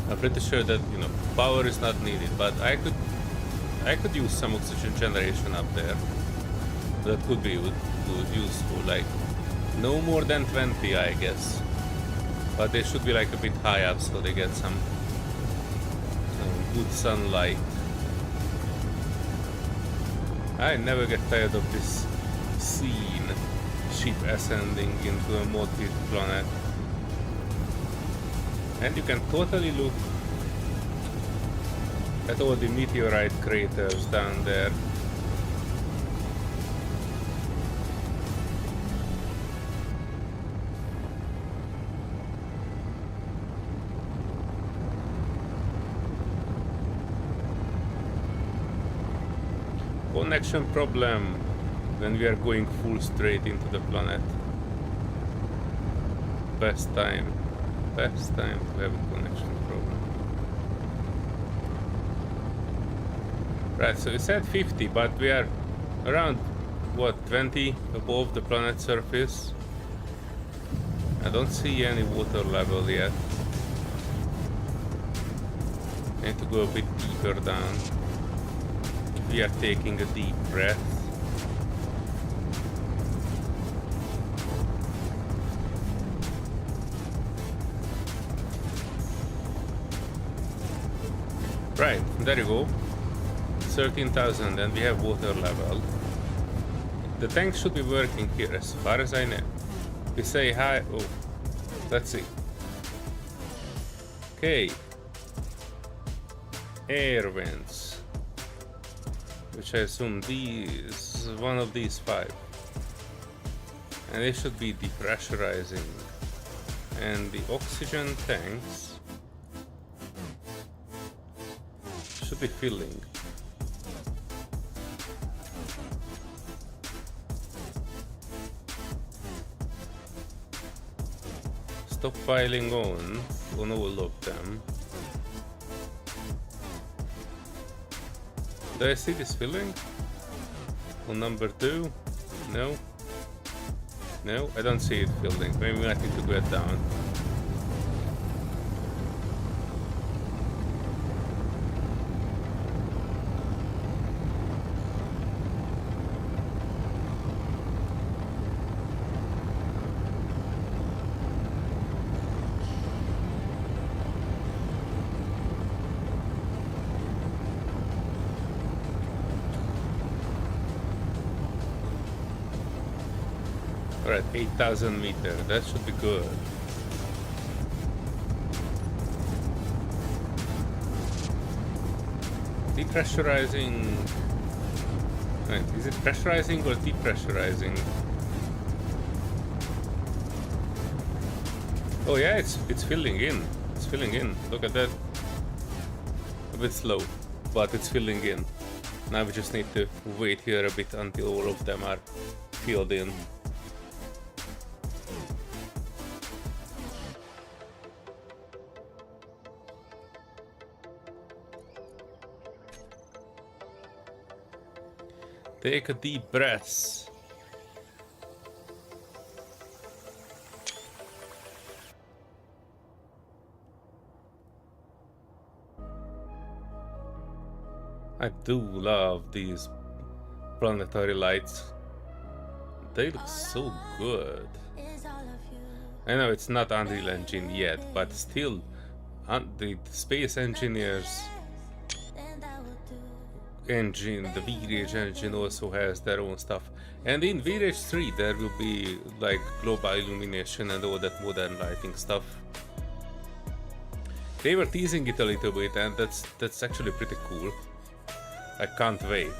I'm pretty sure that, you know, power is not needed. But I could use some oxygen generation up there. That could be useful, like no more than 20, I guess. But they should be like a bit high up, so they get some good sunlight. I never get tired of this scene. Ship ascending into a motif planet. And you can totally look at all the meteorite craters down there. Connection problem when we are going full straight into the planet. Best time to have a connection problem. Right, so we said 50, but we are around what, 20 above the planet surface. I don't see any water level yet. I need to go a bit deeper down. We are taking a deep breath. Right, there you go. 13,000 and we have water level. The tank should be working here as far as I know. We say hi. Oh, let's see. Okay. Air vents. Which I assume these, one of these 5. And they should be depressurizing. And the oxygen tanks should be filling. Stockpiling on all of them. Do I see this filling? On number 2? No? No, I don't see it filling. Maybe I need to go down. Alright, 8,000 meters. That should be good. Depressurizing. Right, is it pressurizing or depressurizing? Oh yeah, it's filling in. It's filling in. Look at that. A bit slow, but it's filling in. Now we just need to wait here a bit until all of them are filled in. Take a deep breath. I do love these planetary lights. They look so good. I know it's not Unreal Engine yet, but still, the space engineers engine, the V-Rage engine also has their own stuff. And in V-Rage 3 there will be like global illumination and all that modern lighting stuff. They were teasing it a little bit and that's actually pretty cool. I can't wait.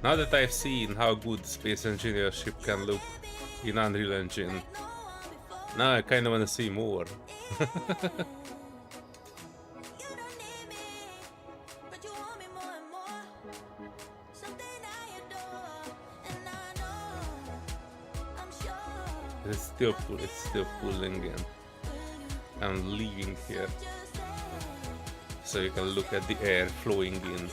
Now that I've seen how good Space Engineer ship can look in Unreal Engine, now I kinda wanna see more. It's still pulling in. I'm leaving here so you can look at the air flowing in.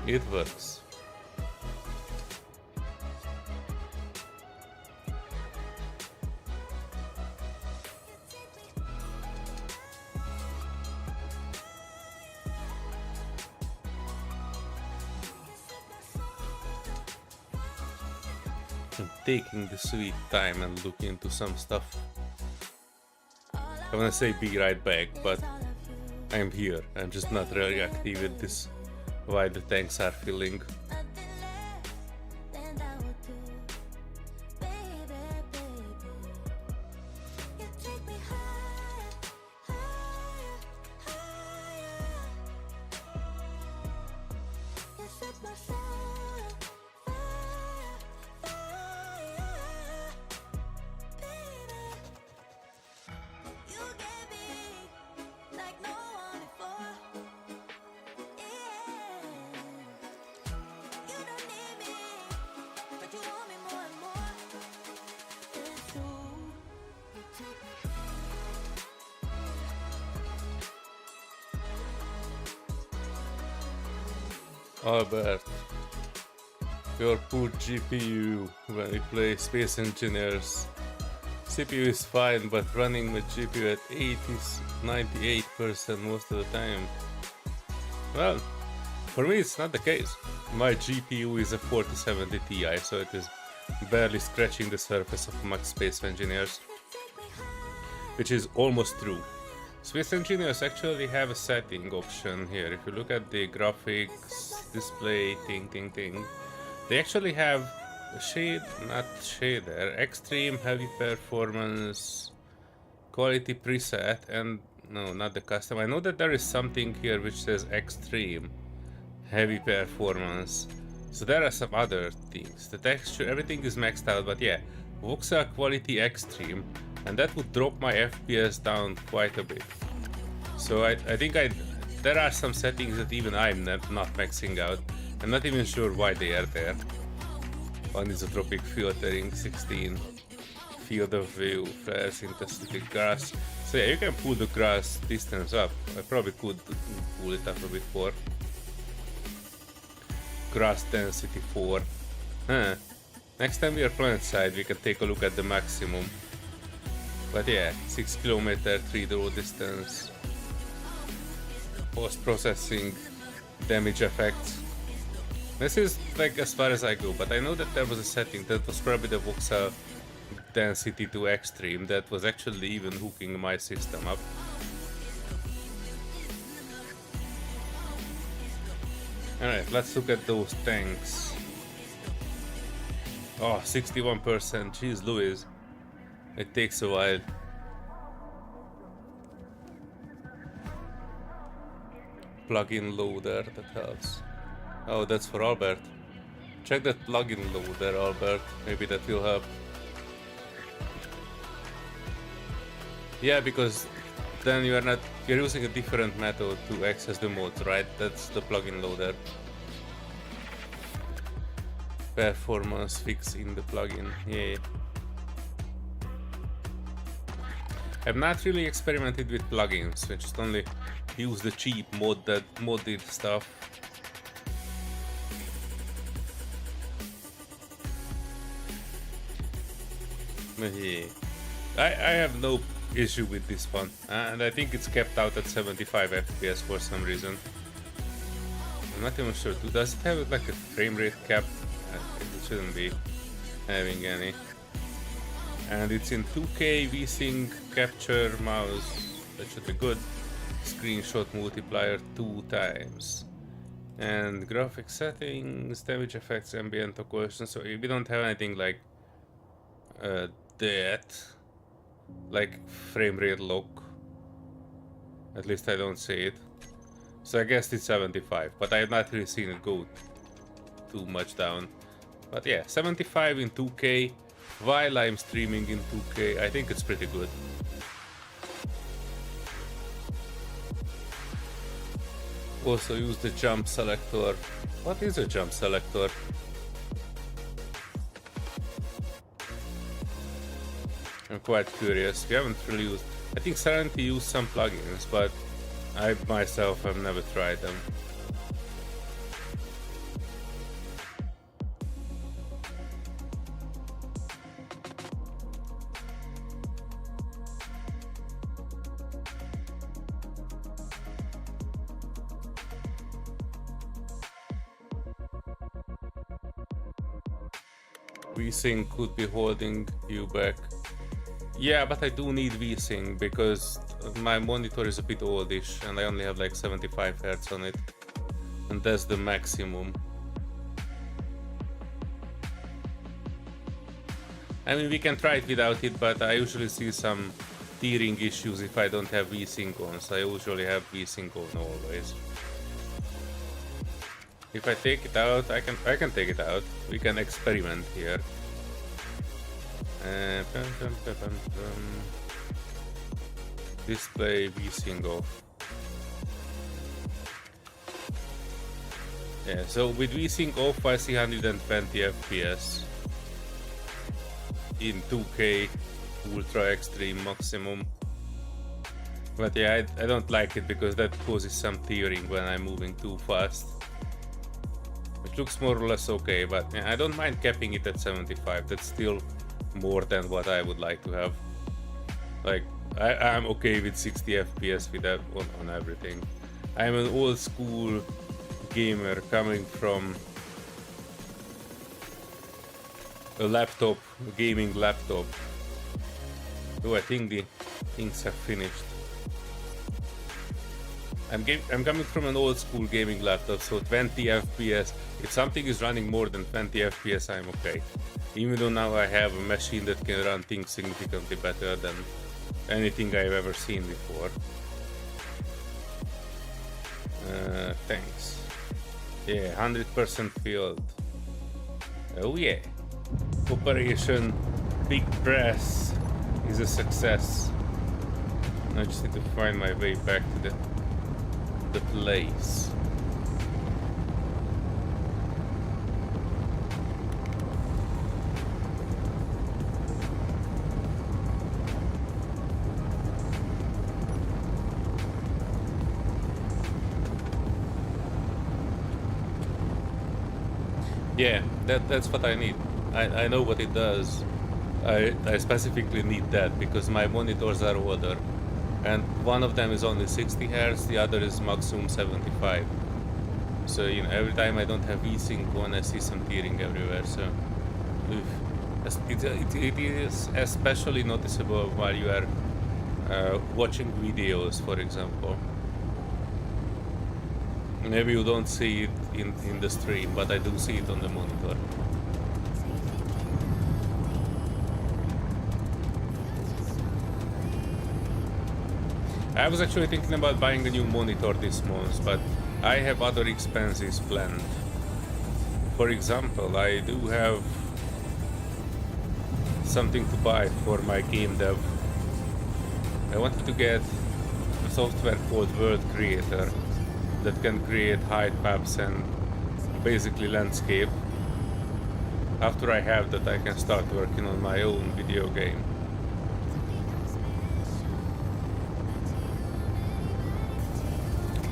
It works. I'm taking the sweet time and looking into some stuff. I wanna say be right back, but I'm here. I'm just not really active with this while the tanks are filling. Albert, your poor GPU when we play Space Engineers. CPU is fine, but running with GPU at 98% most of the time. Well, for me it's not the case. My GPU is a 4070 Ti, so it is barely scratching the surface of Max Space Engineers, which is almost true. Space Engineers actually have a setting option here. If you look at the graphics, display, thing, they actually have a extreme heavy performance, quality preset, and no, not the custom. I know that there is something here which says extreme heavy performance. So there are some other things. The texture, everything is maxed out, but yeah, voxel quality extreme, and that would drop my FPS down quite a bit. So I think there are some settings that even I'm not maxing out. I'm not even sure why they are there. Anisotropic filtering, 16, field of view, flares, intensity, grass. So yeah, you can pull the grass distance up. I probably could pull it up a bit more. Grass density 4. Next time we are planet side, we can take a look at the maximum. But yeah, 6 km 3 draw distance. Post processing, damage effects. This is like as far as I go, but I know that there was a setting that was probably the voxel density to extreme that was actually even hooking my system up. Alright, let's look at those tanks. Oh, 61%. Jeez Louise. It takes a while. Plugin loader, that helps. Oh, that's for Albert. Check that plugin loader, Albert. Maybe that will help. Yeah, because then you're using a different method to access the mods, right? That's the plugin loader. Performance fix in the plugin. Yeah. I've not really experimented with plugins. I just only use the cheap modded stuff. Yeah. I have no issue with this one, and I think it's kept out at 75 FPS for some reason. I'm not even sure. Does it have like a frame rate cap? It shouldn't be having any. And it's in 2K VSync capture mouse. That should be good. Screenshot multiplier 2 times. And graphic settings, damage effects, ambient occlusion. So we don't have anything like that, like frame rate lock. At least I don't see it. So I guess it's 75, but I have not really seen it go too much down. But yeah, 75 in 2K while I'm streaming in 2K. I think it's pretty good. Also use the jump selector. What is a jump selector? I'm quite curious. We haven't really used. I think Serenity used some plugins, but I myself have never tried them. VSync could be holding you back. Yeah, but I do need VSync because my monitor is a bit oldish and I only have like 75 Hz on it. And that's the maximum. I mean, we can try it without it, but I usually see some tearing issues if I don't have VSync on, so I usually have VSync on always. If I take it out, I can take it out. We can experiment here. Display VSync off. Yeah, so with VSync off I see 120 FPS in 2K Ultra Extreme Maximum. But yeah, I don't like it because that causes some tearing when I'm moving too fast. looks more or less okay, but yeah, I don't mind capping it at 75. That's still more than what I would like to have. Like, I'm okay with 60 FPS with that on everything. I'm an old school gamer coming from a laptop, a gaming laptop. Oh, I think the things have finished. I'm coming from an old school gaming laptop, so 20 FPS. If something is running more than 20 FPS, I'm okay. Even though now I have a machine that can run things significantly better than anything I've ever seen before. Thanks. Yeah, 100% filled. Oh yeah. Operation Big Press is a success. I just need to find my way back to the place. Yeah, that's what I need. I know what it does. I specifically need that because my monitors are older, and one of them is only 60 Hz, the other is maximum 75. So you know, every time I don't have VSync on, I see some tearing everywhere. So it is especially noticeable while you are watching videos, for example. Maybe you don't see it in the stream, but I do see it on the monitor. I was actually thinking about buying a new monitor this month, but I have other expenses planned. For example, I do have something to buy for my game dev. I wanted to get a software called World Creator that can create height maps and basically landscape. After I have that, I can start working on my own video game.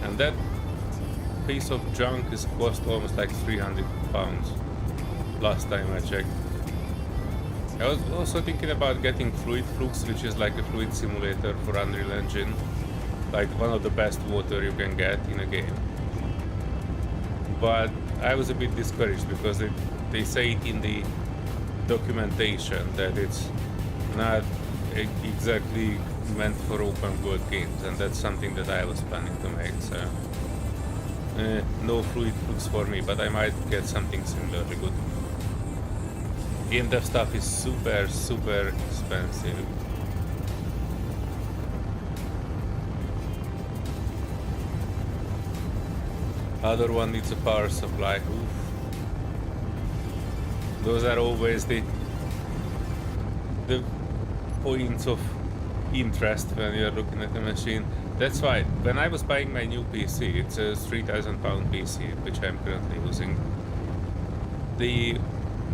And that piece of junk is cost almost like 300 pounds last time I checked. I was also thinking about getting Fluid Flux, which is like a fluid simulator for Unreal Engine. Like one of the best water you can get in a game. But I was a bit discouraged because they say it in the documentation that it's not exactly meant for open world games, and that's something that I was planning to make. So no Fluid Flux for me, but I might get something similarly good. Game dev stuff is super expensive. Other one needs a power supply. Oof. Those are always the points of interest when you're looking at the machine. That's why when I was buying my new PC, it's a £3,000 PC, which I'm currently using. The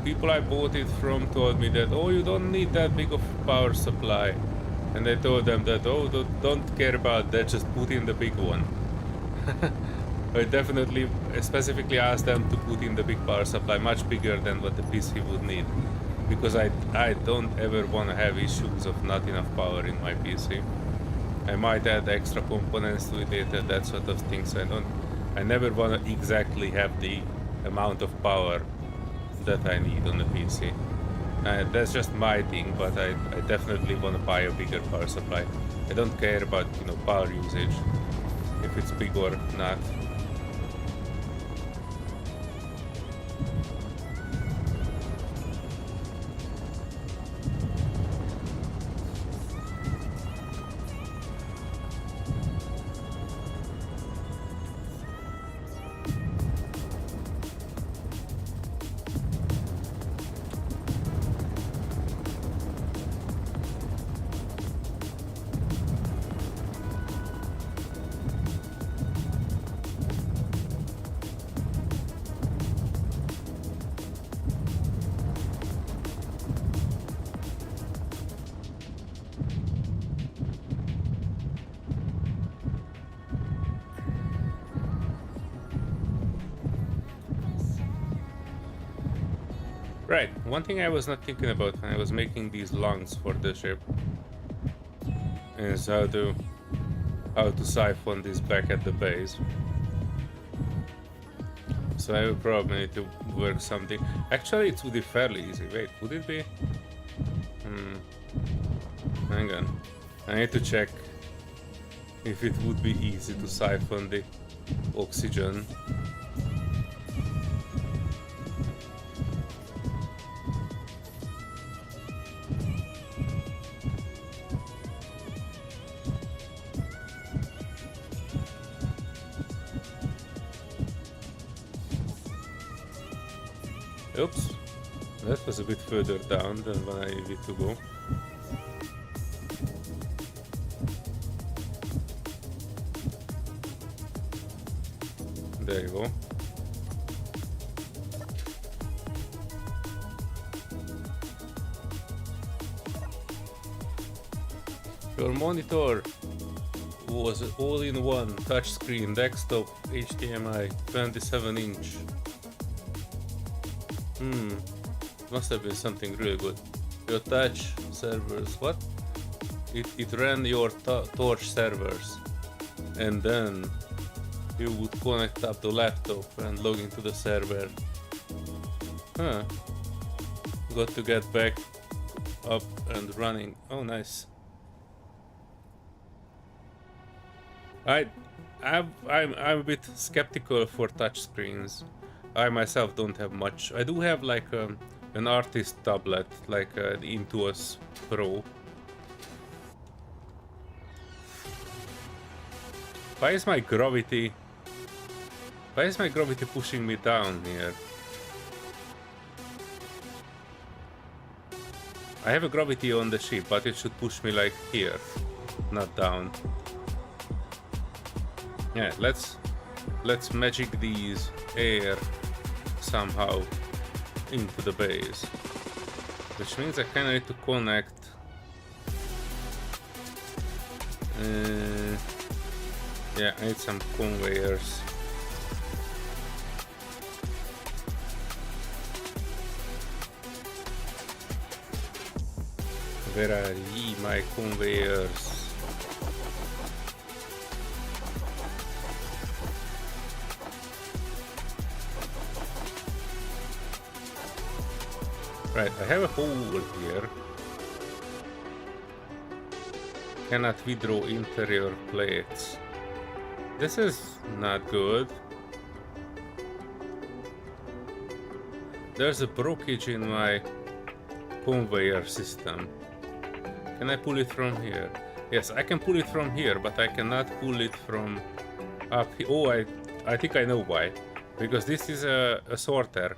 people I bought it from told me that, oh, you don't need that big of power supply. And I told them that, oh, don't care about that, just put in the big one. I definitely specifically asked them to put in the big power supply, much bigger than what the PC would need, because I don't ever want to have issues of not enough power in my PC. I might add extra components to it and that sort of thing, so I never want to exactly have the amount of power that I need on the PC. That's just my thing, but I definitely want to buy a bigger power supply. I don't care about, you know, power usage, if it's big or not. Right, one thing I was not thinking about when I was making these lungs for the ship is how to siphon this back at the base. So I will probably need to work something. Actually, it would be fairly easy. Wait, would it be? Hang on. I need to check if it would be easy to siphon the oxygen. Oops, that was a bit further down than when I needed to go. There you go. Your monitor was all-in-one touchscreen desktop HDMI 27-inch. Must have been something really good. Your touch servers, what? It ran your torch servers, and then you would connect up the laptop and log into the server. Huh. Got to get back up and running. Oh, nice. I'm a bit skeptical for touchscreens. I myself don't have much. I do have like an artist tablet, like an Intuos Pro. Why is my gravity pushing me down here? I have a gravity on the ship, but it should push me like here, not down. Yeah, let's magic these air somehow into the base, which means I kinda need to connect yeah, I need some conveyors. Where are ye, my conveyors? Right, I have a hole here. Cannot withdraw interior plates. This is not good. There's a blockage in my conveyor system. Can I pull it from here? Yes, I can pull it from here, but I cannot pull it from up here. Oh, I think I know why. Because this is a sorter.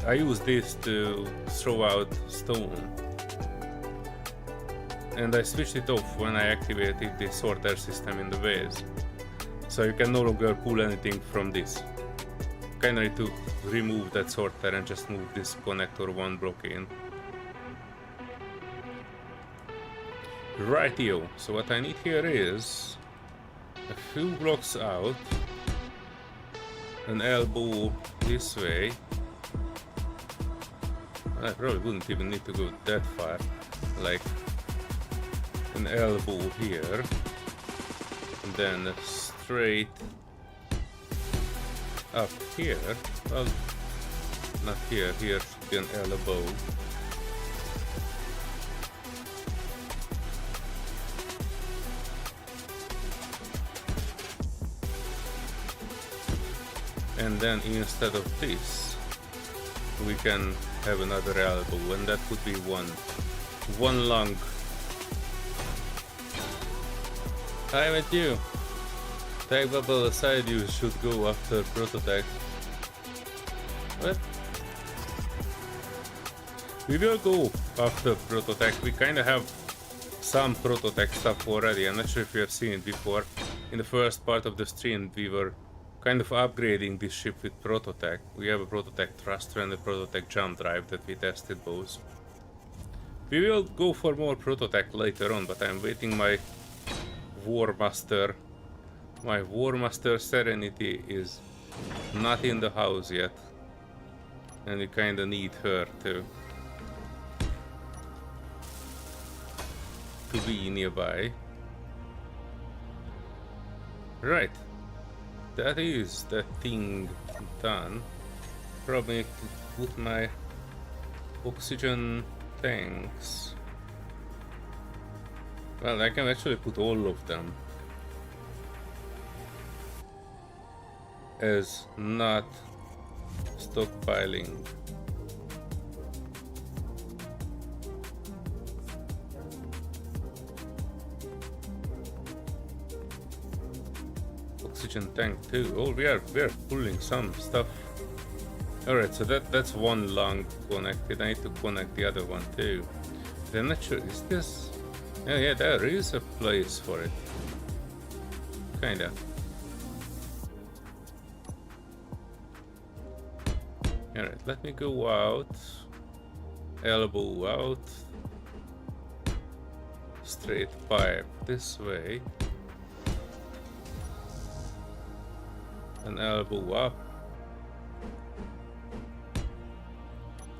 I use this to throw out stone. And I switched it off when I activated the sorter system in the base. So you can no longer pull anything from this. Kinda need to remove that sorter and just move this connector one block in. Rightio, so what I need here is a few blocks out, an elbow this way. I probably wouldn't even need to go that far, like an elbow here, and then straight up here. Well, not here, here should be an elbow. And then instead of this, we can have another elbow, and that would be one lung. Hi with you. Tag bubble aside, you should go after prototype. What? We will go after prototype. We kinda have some prototype stuff already. I'm not sure if you have seen it before. In the first part of the stream, we were kind of upgrading this ship with Prototech. We have a Prototech thruster and a Prototech jump drive that we tested both. We will go for more Prototech later on, but I'm waiting my War Master. My War Master Serenity is not in the house yet. And we kinda need her to be nearby. Right. That is that thing done. Probably need to put my oxygen tanks. Well, I can actually put all of them as not stockpiling. Oxygen tank too. Oh, we are pulling some stuff. All right, so that's one lung connected. I need to connect the other one too. I'm not sure. Is this? Oh yeah, there is a place for it. Kinda. Alright, let me go out. Elbow out. Straight pipe this way. An elbow up.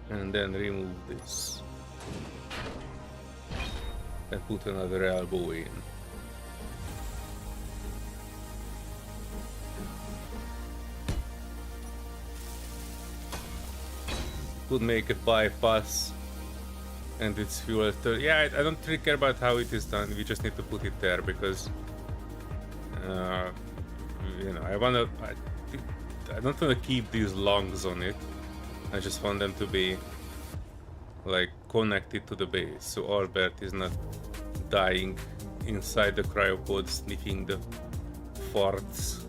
And then remove this. And put another elbow in. Could make a bypass and it's fuel. Yeah, I don't really care about how it is done. We just need to put it there because you know, I don't want to keep these lungs on it. I just want them to be like connected to the base, so Albert is not dying inside the cryopod sniffing the farts.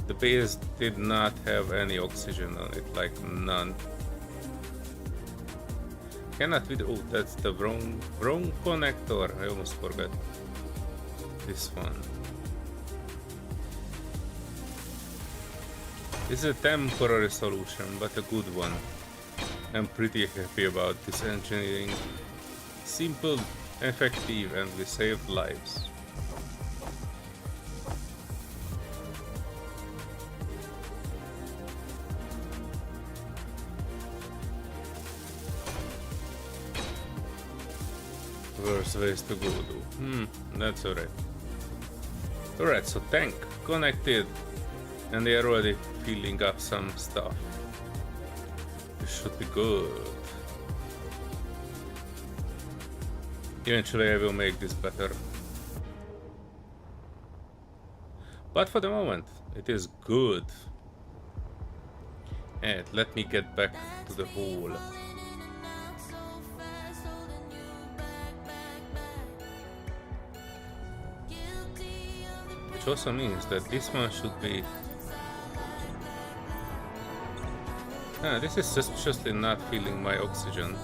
The base did not have any oxygen on it, like none. Cannot be. Oh, that's the wrong connector. I almost forgot this one. This is a temporary solution, but a good one. I'm pretty happy about this engineering. Simple, effective, and we saved lives. Worst ways to go though. That's alright. Alright, so tank connected. And they are already filling up some stuff. This should be good. Eventually I will make this better. But for the moment, it is good. And let me get back to the hole. Which also means that this one should be... this is suspiciously not filling my oxygen.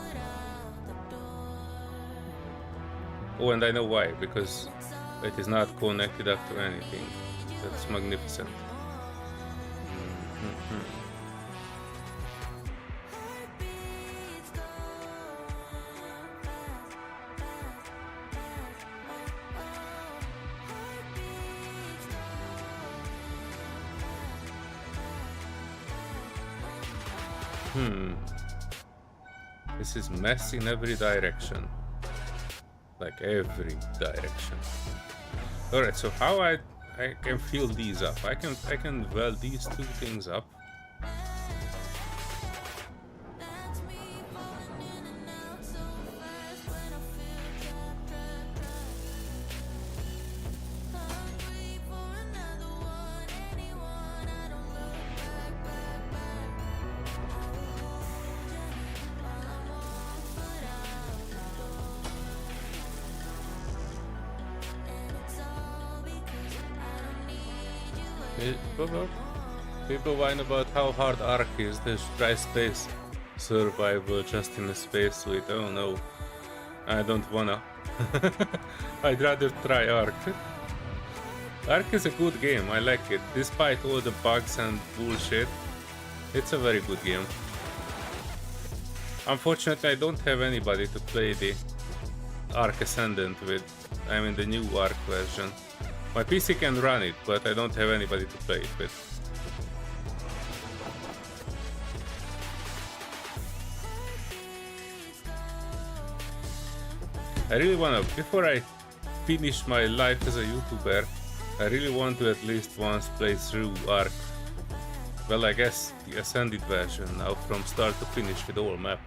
Oh, and I know why, because it is not connected up to anything. That's magnificent. This is mess in every direction. Like every direction. Alright, so how I can fill these up? I can weld these two things up. People whine about how hard Ark is. They should try space survival just in a spacesuit. Oh no, I don't wanna. I'd rather try Ark. Ark is a good game. I like it, despite all the bugs and bullshit. It's a very good game. Unfortunately, I don't have anybody to play the Ark Ascendant with. I'm in the new Ark version. My PC can run it, but I don't have anybody to play it with. I really wanna, before I finish my life as a YouTuber, I really want to at least once play through Ark. Well, I guess the Ascended version, now from start to finish with the whole map.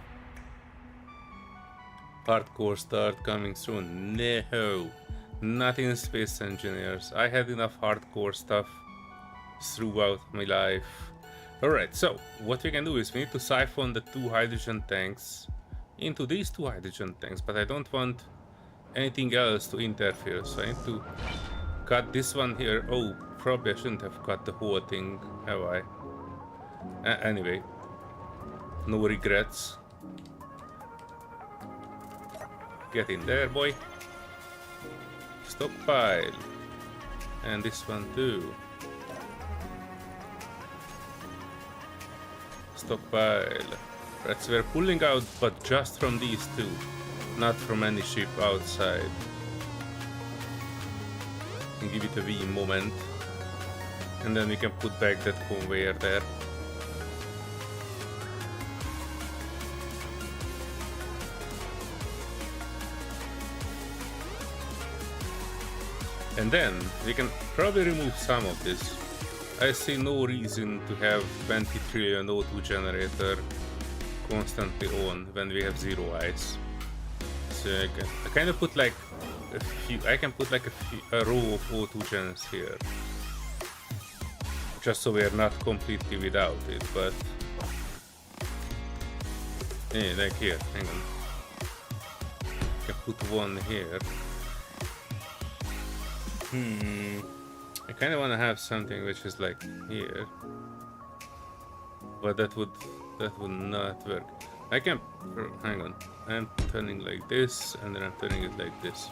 Hardcore start coming soon. No, not in Space Engineers. I had enough hardcore stuff throughout my life. Alright, so what we can do is we need to siphon the 2 hydrogen tanks into these 2 hydrogen tanks, but I don't want anything else to interfere, so I need to cut this one here. Oh, probably I shouldn't have cut the whole thing, have I? Anyway, no regrets. Get in there, boy. Stockpile. And this one too. Stockpile. Right, so we're pulling out, but just from these 2, not from any ship outside. And give it a wee moment. And then we can put back that conveyor there. And then we can probably remove some of this. I see no reason to have 20 trillion O2 generator constantly on when we have 0 ice. So I kind of put like a few. I can put like a row of O2 gens here, just so we are not completely without it. But yeah, like here. Hang on. I can put one here. I kind of want to have something which is like here, but that would not work. I can, hang on, I'm turning like this, and then I'm turning it like this.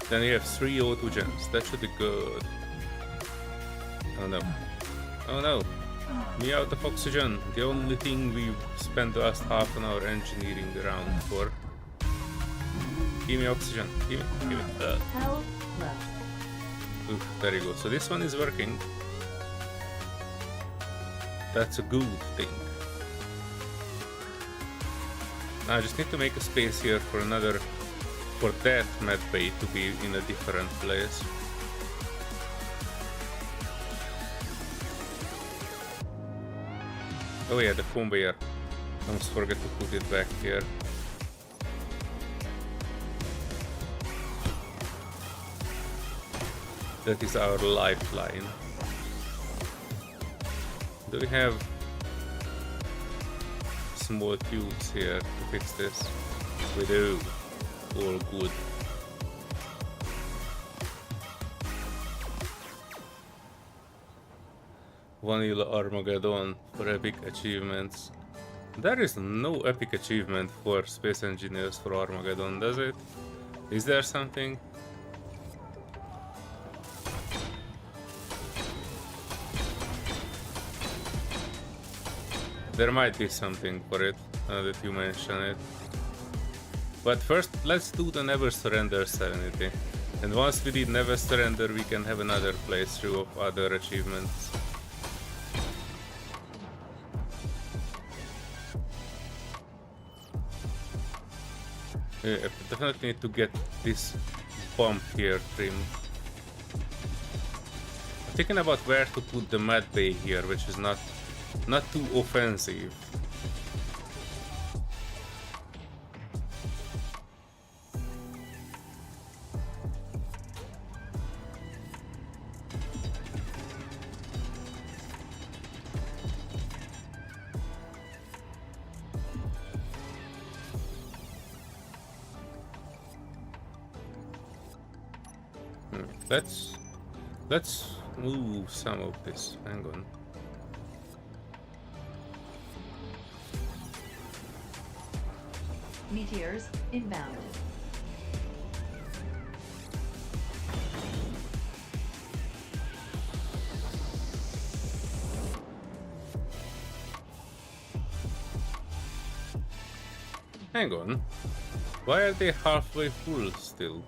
Then you have 3 O2 gens. That should be good. Oh no! Oh no! Me out of oxygen. The only thing we spent the last half an hour engineering around for. Give me oxygen. Give me. Hell low. Oof, there you go. So this one is working. That's a good thing. Now I just need to make a space here for that med bay to be in a different place. Oh yeah, the conveyor. Don't forget to put it back here. That is our lifeline. Do we have small tubes here to fix this? We do. All good. Vanilla Armageddon for epic achievements. There is no epic achievement for Space Engineers for Armageddon, does it? Is there something? There might be something for it, now that you mention it. But first, let's do the Never Surrender Serenity. And once we did Never Surrender, we can have another playthrough of other achievements. Yeah, I definitely need to get this bump here trimmed. I'm thinking about where to put the med bay here, which is not too offensive. Let's move some of this. Hang on. Meteors inbound. Hang on. Why are they halfway full still?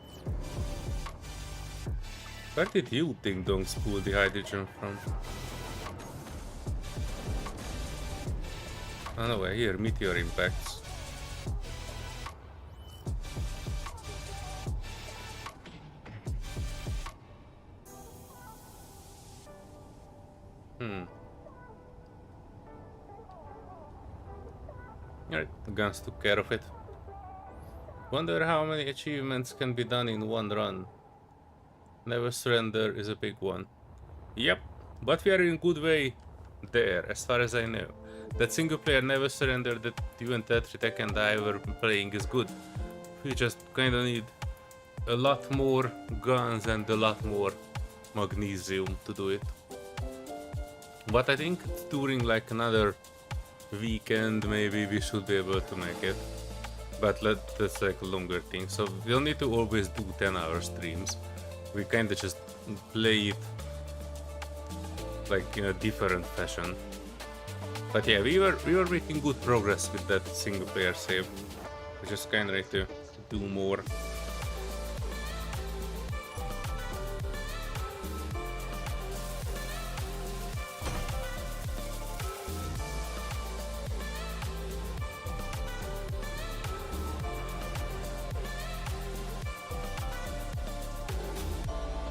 Where did you ding dongs pull the hydrogen from? Oh no, I hear meteor impacts. Alright, the guns took care of it. Wonder how many achievements can be done in one run. Never surrender is a big one. Yep, but we are in good way there, as far as I know. That single player never surrender that you and Tetritek and I were playing is good. We just kinda need a lot more guns and a lot more magnesium to do it. But I think during like another weekend maybe we should be able to make it. But that's like a longer thing, so we don't need to always do 10-hour streams. We kinda just play it like in a different fashion. But yeah, we were making good progress with that single player save. We just kinda need to do more.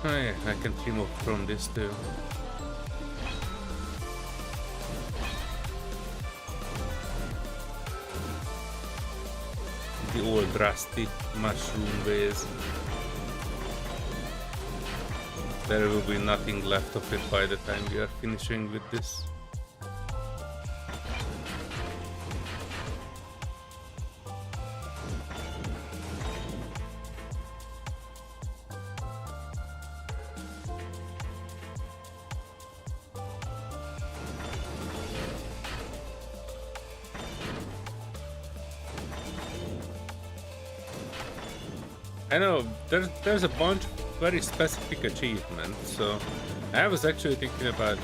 Oh yeah, I can remove from this too. The old rusty mushroom base. There will be nothing left of it by the time we are finishing with this. I know there's a bunch of very specific achievements, so I was actually thinking about,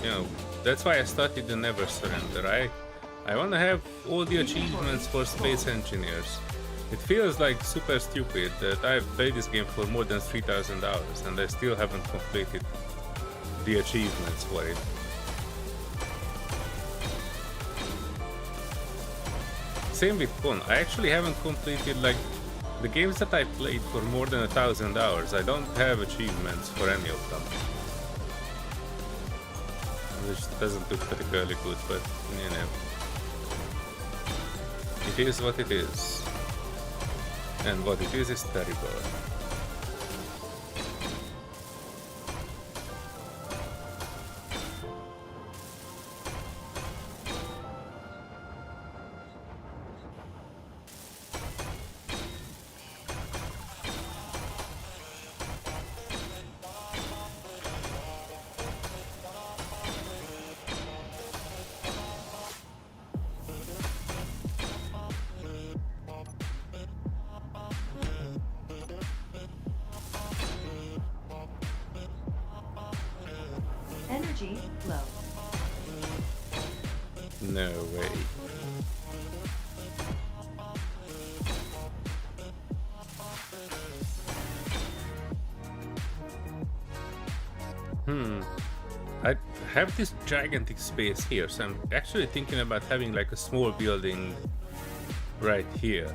that's why I started the Never Surrender. I want to have all the achievements for space engineers. It feels like super stupid that I've played this game for more than 3,000 hours and I still haven't completed the achievements for it. Same with Con. I actually haven't completed like the games that I played for more than 1,000 hours. I don't have achievements for any of them, which doesn't look particularly good, but it is what it is, and what it is terrible. Energy low. No way. I have this gigantic space here, so I'm actually thinking about having like a small building right here,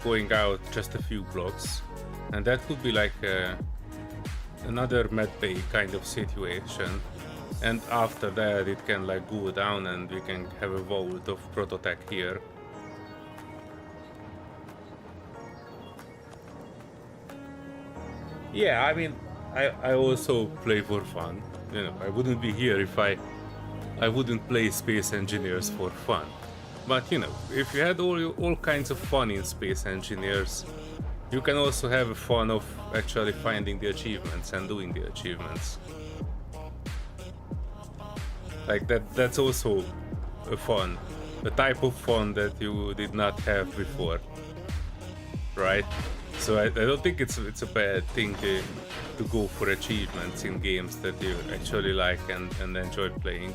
going out just a few blocks, and that could be like another med bay kind of situation, and after that it can like go down and we can have a vault of prototech here. Yeah, I mean, I also play for fun. I wouldn't be here if I wouldn't play Space Engineers for fun. But if you had all kinds of fun in Space Engineers, you can also have fun of actually finding the achievements and doing the achievements. Like that's also a type of fun that you did not have before, right? So I don't think it's a bad thing to go for achievements in games that you actually like and enjoy playing.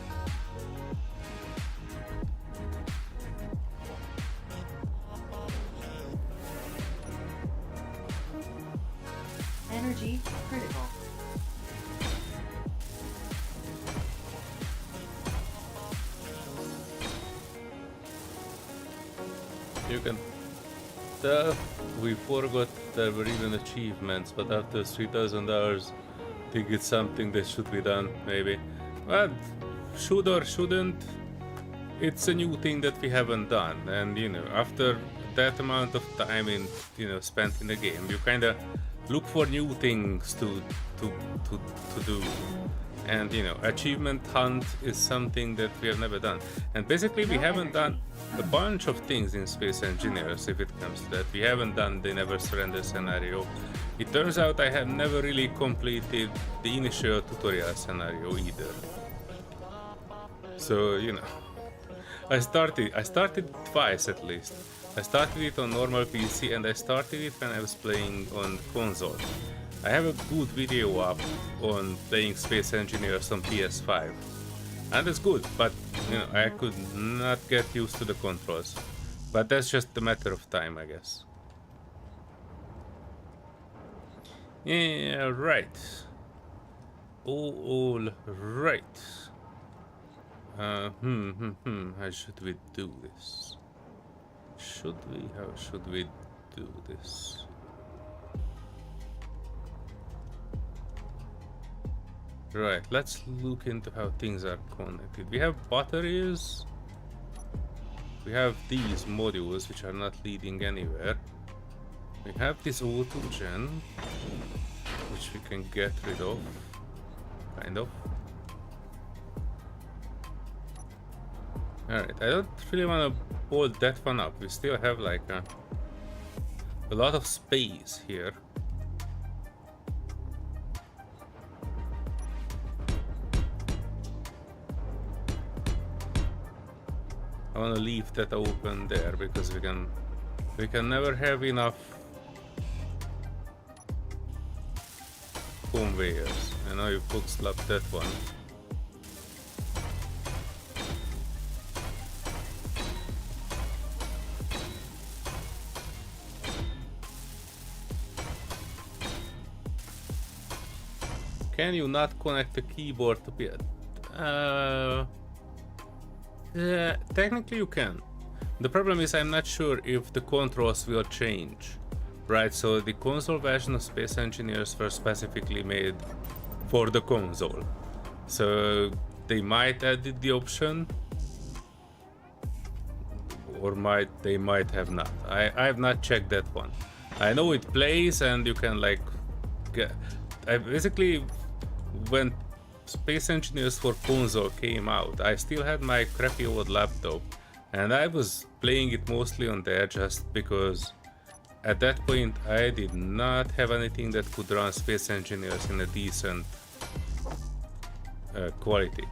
Energy critical. You can tell we forgot there were even achievements, but after 3,000 hours, I think it's something that should be done, maybe. But should or shouldn't, it's a new thing that we haven't done, and you know, after that amount of time spent in the game, you kind of look for new things to do. And you know, achievement hunt is something that we have never done, and basically we haven't done a bunch of things in Space Engineers. If it comes to that, we haven't done the Never Surrender scenario. It turns out I have never really completed the initial tutorial scenario either. So you know, I started twice at least. I started it on normal PC and I started it when I was playing on console. I have a good video up on playing Space Engineers on PS5. And it's good, but you know, I could not get used to the controls. But that's just a matter of time, I guess. Yeah, right. All right. How should we do this? How should we do this? Right, let's look into how things are connected. We have batteries. We have these modules which are not leading anywhere. We have this auto-gen, which we can get rid of, kind of. Alright, I don't really want to hold that one up. We still have like a lot of space here. I want to leave that open there because we can never have enough conveyors. I know you bootstrapped that one. Can you not connect the keyboard to it? Technically you can. The problem is I'm not sure if the controls will change. Right, so the console version of Space Engineers were specifically made for the console. So they might add the option, or they might have not. I have not checked that one. I know it plays and you can like I basically, when Space Engineers for console came out, I still had my crappy old laptop and I was playing it mostly on there just because at that point I did not have anything that could run Space Engineers in a decent quality.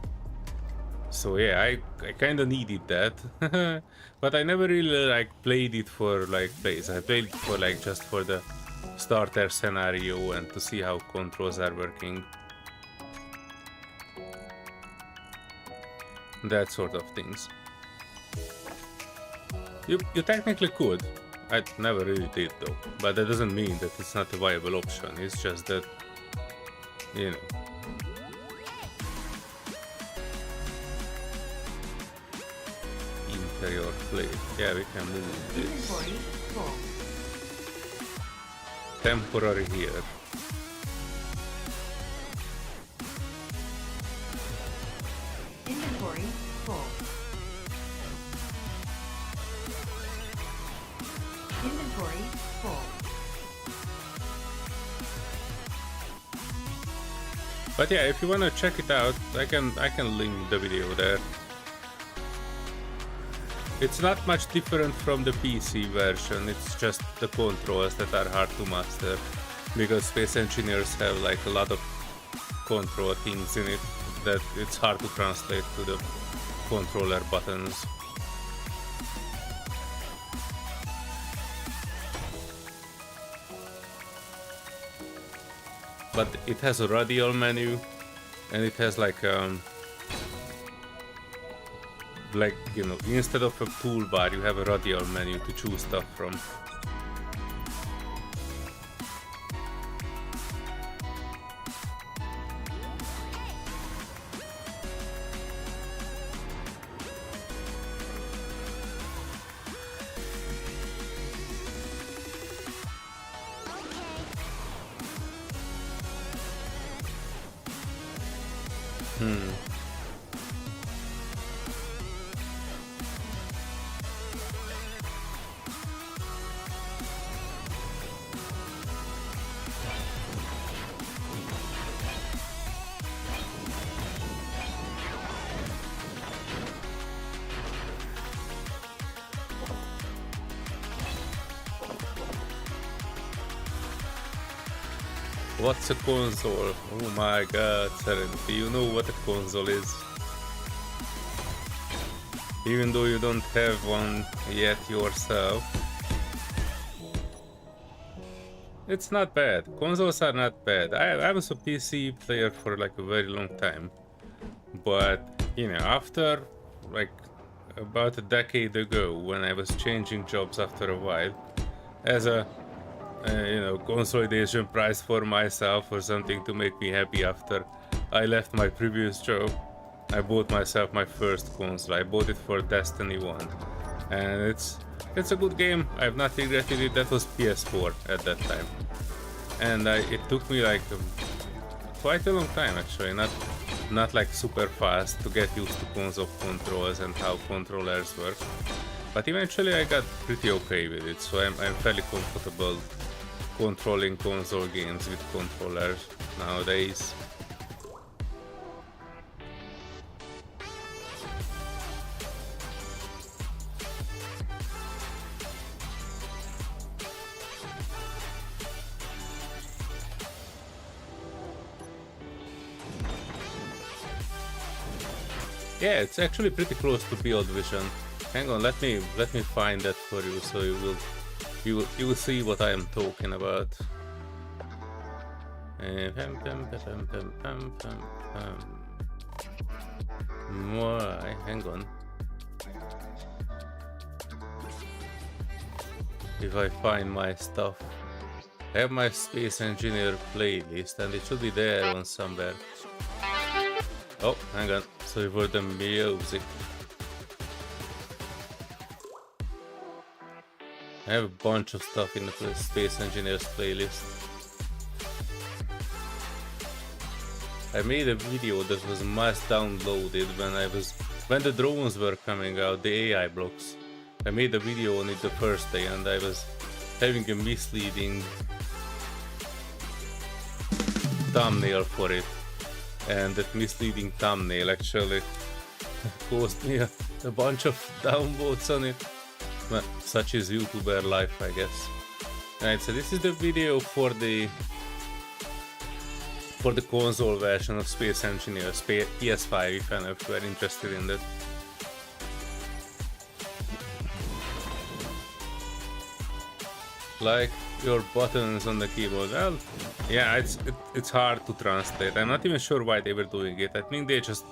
So yeah, I kind of needed that. But I never really like played it for like plays. I played it for like just for the starter scenario and to see how controls are working. That sort of things. You technically could. I never really did though. But that doesn't mean that it's not a viable option. It's just that, you know. Interior plate. Yeah, we can move this. Temporary here. Inventory full. Inventory full. But yeah, if you wanna check it out, I can link the video there. It's not much different from the PC version, it's just the controls that are hard to master, because Space Engineers have like a lot of control things in it that it's hard to translate to the controller buttons. But it has a radial menu and it has like you know, instead of a toolbar you have a radial menu to choose stuff from. What's a console? Oh my god, Serenity, you know what a console is. Even though you don't have one yet yourself. It's not bad. Consoles are not bad. I was a PC player for like a very long time. But, you know, after like about a decade ago, when I was changing jobs after a while, as a you know, consolidation prize for myself or something to make me happy after I left my previous job, I bought myself my first console. I bought it for Destiny 1, and it's a good game. I've not regretted it. That was PS4 at that time, and it took me like quite a long time actually, not like super fast, to get used to console controls and how controllers work. But eventually I got pretty okay with it, so I'm fairly comfortable controlling console games with controllers nowadays. Yeah, it's actually pretty close to Build Vision. Hang on, let me find that for you, so you will see what I am talking about. Why? Hang on. If I find my stuff, I have my Space Engineer playlist, and it should be there on somewhere. Oh, hang on. Sorry for the music. I have a bunch of stuff in the Space Engineers playlist. I made a video that was mass downloaded when the drones were coming out, the AI blocks. I made a video on it the first day, and I was having a misleading thumbnail for it. And that misleading thumbnail actually caused me a bunch of downvotes on it. Well, such is YouTuber life, I guess. Right, so this is the video for the console version of Space Engineers, PS5, if any of you are interested in that. Like your buttons on the keyboard. Well, yeah, it's hard to translate. I'm not even sure why they were doing it. I think they just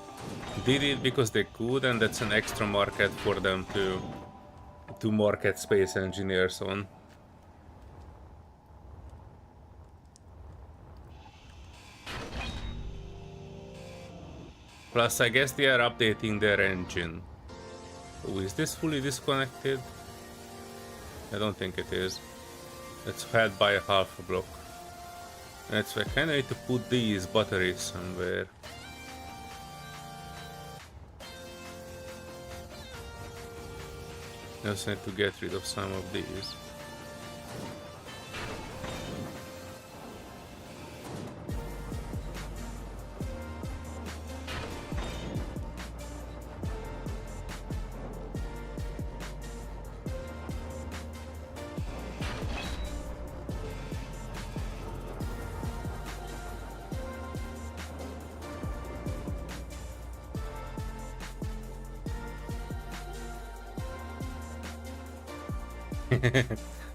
did it because they could, and that's an extra market for them to market Space Engineers on. Plus, I guess they are updating their engine. Oh, is this fully disconnected? I don't think it is. It's held by a half a block. That's why I kinda need to put these batteries somewhere. Just need to get rid of some of these.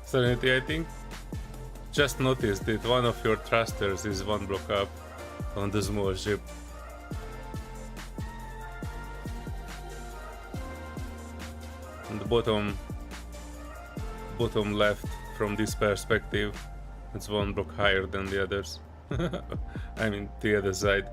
Serenity, I think just noticed that one of your thrusters is one block up on the small ship. On the bottom left from this perspective, it's one block higher than the others. I mean the other side.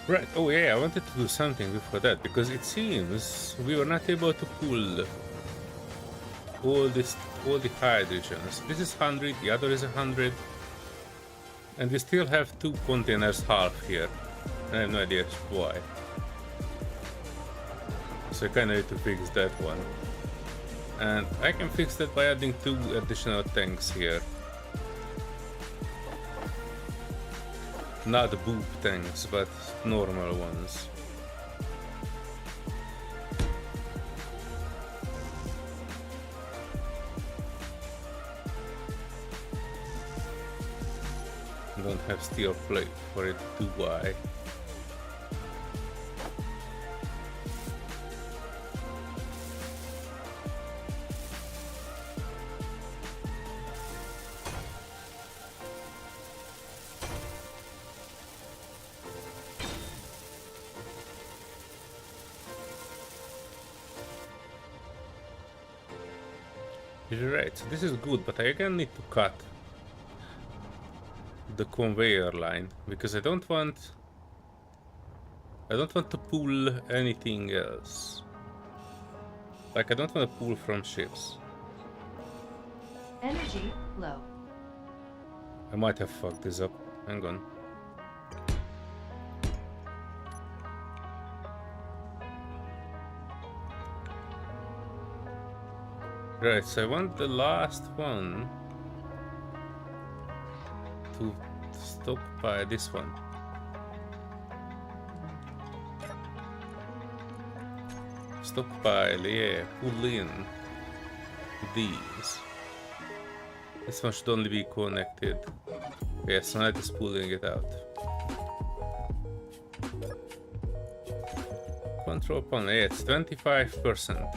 Right, oh yeah, I wanted to do something before that, because it seems we were not able to pull all this, all the hydrogens. This is 100, the other is 100, and we still have 2 containers half here. I have no idea why. So I kinda need to fix that one. And I can fix that by adding 2 additional tanks here. Not boob tanks, but normal ones. Don't have steel plate for it, do I? You're right, so this is good, but I again need to cut the conveyor line because I don't want to pull anything else. Like, I don't want to pull from ships. Energy low. I might have fucked this up. Hang on. Right, so I want the last one to stop by this one. Stockpile, yeah, pull in these. This one should only be connected. Yes, now it is pulling it out. Control panel, yeah, it's 25%.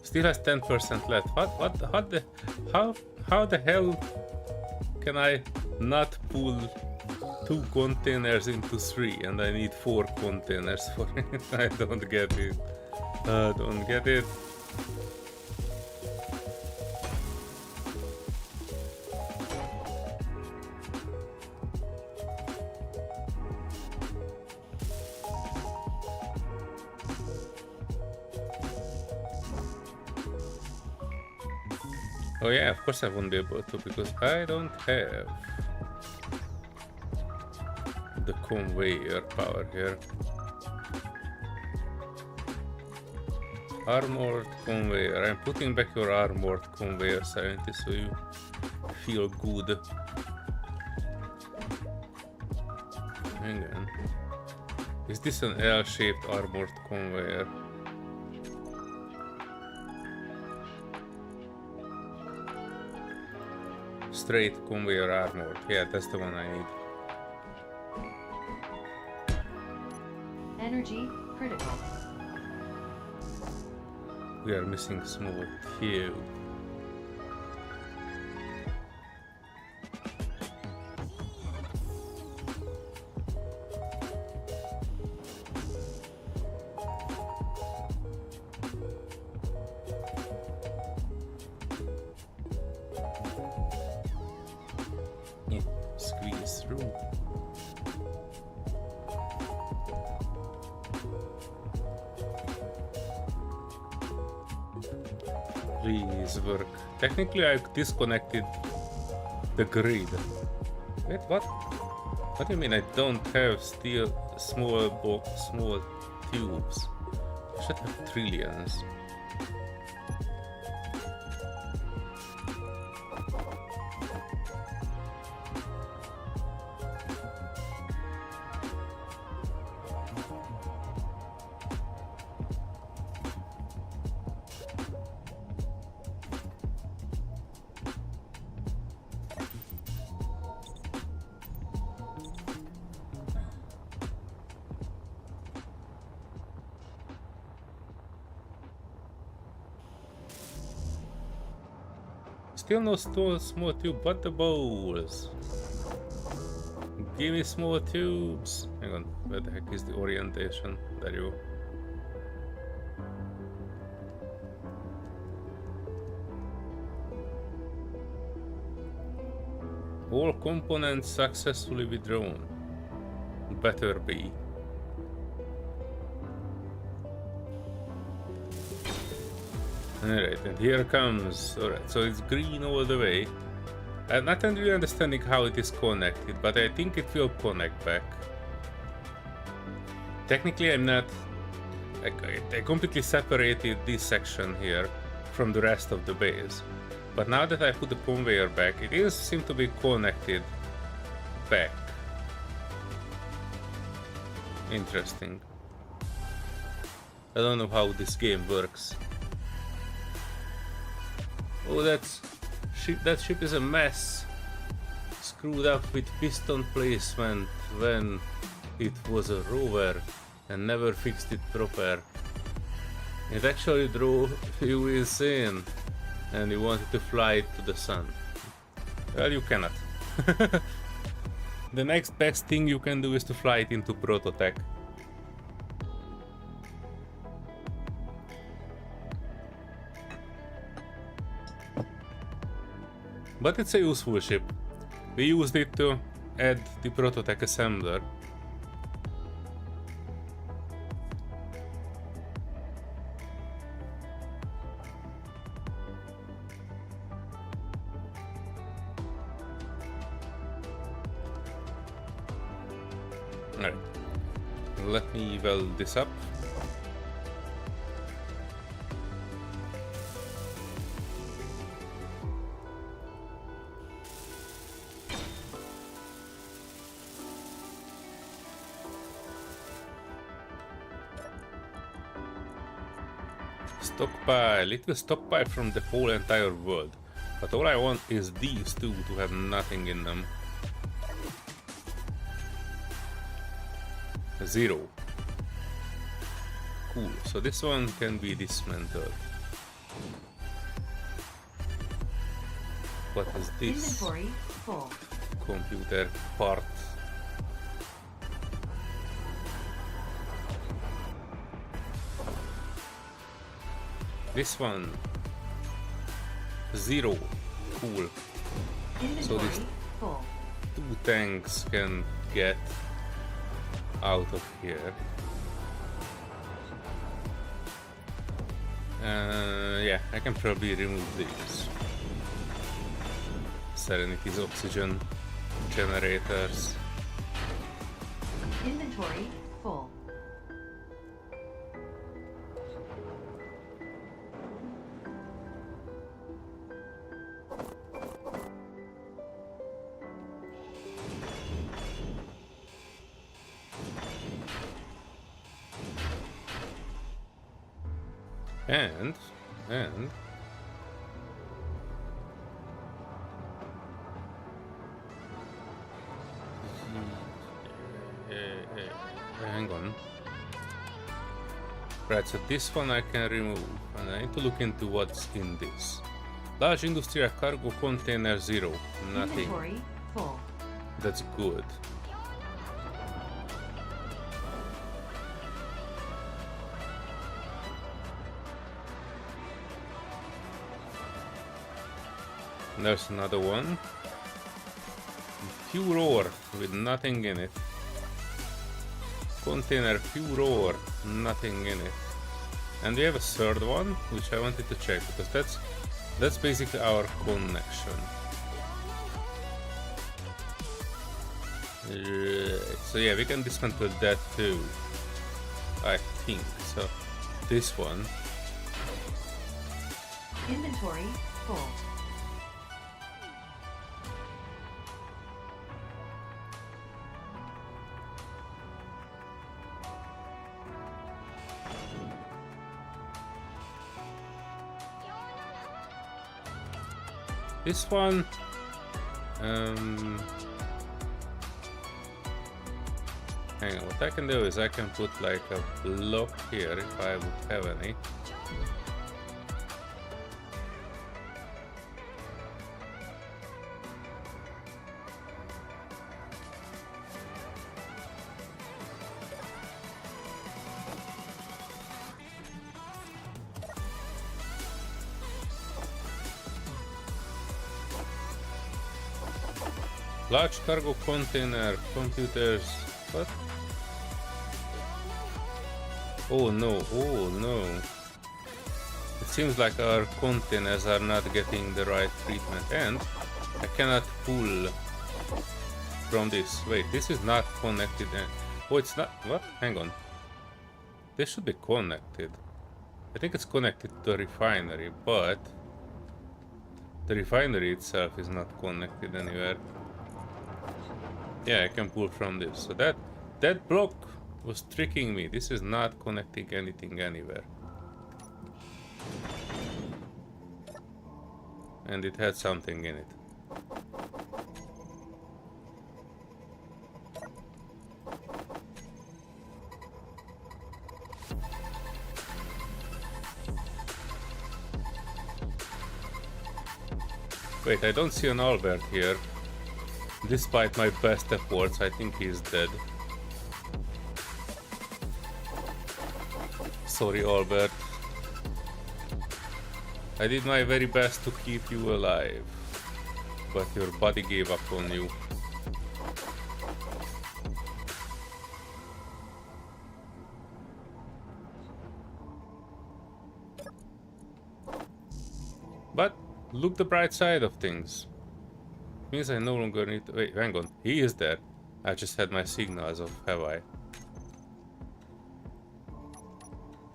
Still has 10% left. How the hell can I not pull 2 containers into 3 and I need 4 containers for it? I don't get it. I don't get it. Oh yeah, of course I won't be able to because I don't have the conveyor power here. Armored conveyor. I'm putting back your armored conveyor, Serenity, so you feel good. Hang on. Is this an L-shaped armored conveyor? Straight conveyor armored. Yeah, that's the one I need. Energy critical. We are missing small tube. Yeah, squeeze through. Please work. Technically, I disconnected the grid. Wait, what? What do you mean I don't have steel small tubes? I should have trillions. Still no small tube, but the bowls. Give me small tubes. Hang on, where the heck is the orientation? There you go. All components successfully withdrawn. Better be. Alright, and here comes. Alright, so it's green all the way. I'm not really understanding how it is connected, but I think it will connect back. Technically, I'm not. I completely separated this section here from the rest of the base. But now that I put the conveyor back, it is seem to be connected back. Interesting. I don't know how this game works. Oh, that ship is a mess. Screwed up with piston placement when it was a rover and never fixed it proper. It actually drove you insane and you wanted to fly it to the sun. Well, you cannot. The next best thing you can do is to fly it into Prototech. But it's a useful ship. We used it to add the Prototech assembler. Alright, let me weld this up. Stockpile. It will stockpile from the whole entire world. But all I want is these two to have nothing in them. 0. Cool. So this one can be dismantled. What is this? Inventory full. Computer part. This one. 0. Cool. Inventory So these full. 2 tanks can get out of here. Yeah, I can probably remove these. Serenity's oxygen generators. Inventory full. And hang on. Right, so this one I can remove, and I need to look into what's in this. Large industrial cargo container 0. Nothing. Inventory full. That's good. There's another one. Pure ore with nothing in it. Container pure ore, nothing in it. And we have a third one, which I wanted to check because that's basically our connection. So yeah, we can dismantle that too. I think so. This one. Inventory full. This one, hang on, what I can do is I can put like a block here if I would have any. Large cargo container, computers. What? Oh no, oh no. It seems like our containers are not getting the right treatment, and I cannot pull from this. Wait, this is not connected. Oh, it's not. What? Hang on. This should be connected. I think it's connected to the refinery, but the refinery itself is not connected anywhere. Yeah, I can pull from this. So that block was tricking me. This is not connecting anything anywhere. And it had something in it. Wait, I don't see an Albert here. Despite my best efforts, I think he's dead. Sorry, Albert. I did my very best to keep you alive, but your body gave up on you. But look the bright side of things. Means I no longer need to... Wait, hang on. He is there. I just had my signals off, have I?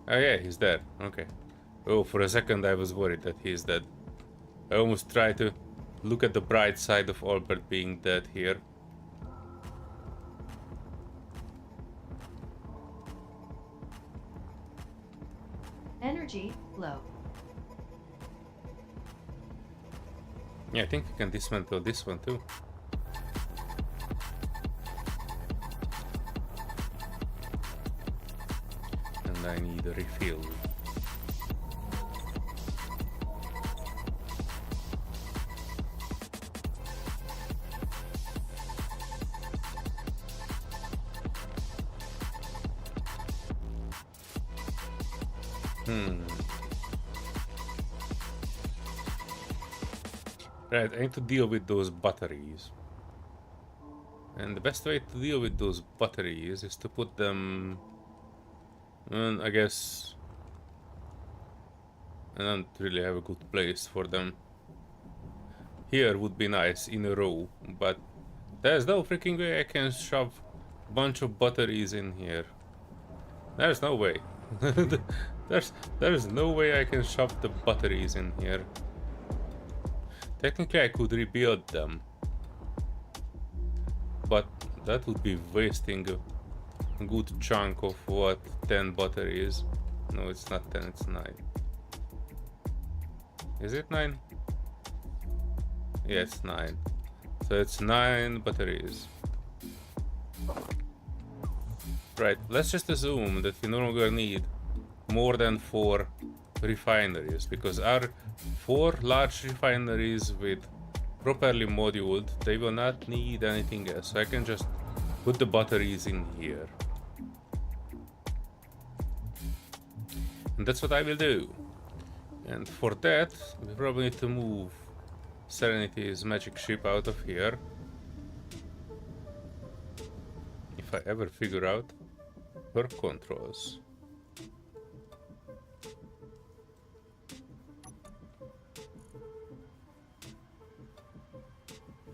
Oh yeah, he's there. Okay. Oh, for a second I was worried that he's dead. I almost tried to look at the bright side of Albert being dead here. Energy low. Yeah, I think we can dismantle this one too. And I need a refill. Right, I need to deal with those batteries. And the best way to deal with those batteries is to put them... I guess... I don't really have a good place for them. Here would be nice, in a row, but... There's no freaking way I can shove a bunch of batteries in here. There's no way. There's no way I can shove the batteries in here. Technically I could rebuild them, but that would be wasting a good chunk of what, 10 batteries. No, it's not 10, it's 9. Is it 9? Yeah, it's 9. So it's 9 batteries. Right, let's just assume that we no longer need more than 4 refineries, because our 4 large refineries with properly moduled, they will not need anything else. So I can just put the batteries in here. And that's what I will do. And for that, we probably need to move Serenity's magic ship out of here. If I ever figure out her controls.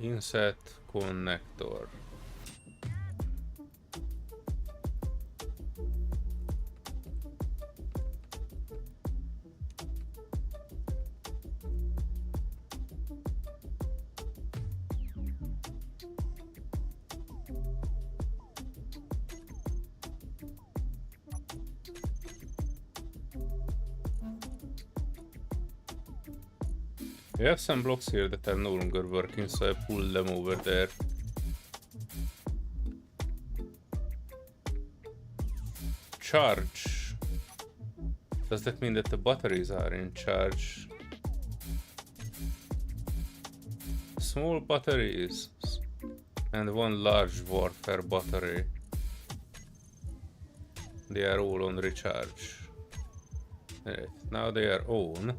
Inset connector. We have some blocks here that are no longer working, so I pull them over there. Charge. Does that mean that the batteries are in charge? Small batteries and 1 large warfare battery. They are all on recharge. Right, now they are on.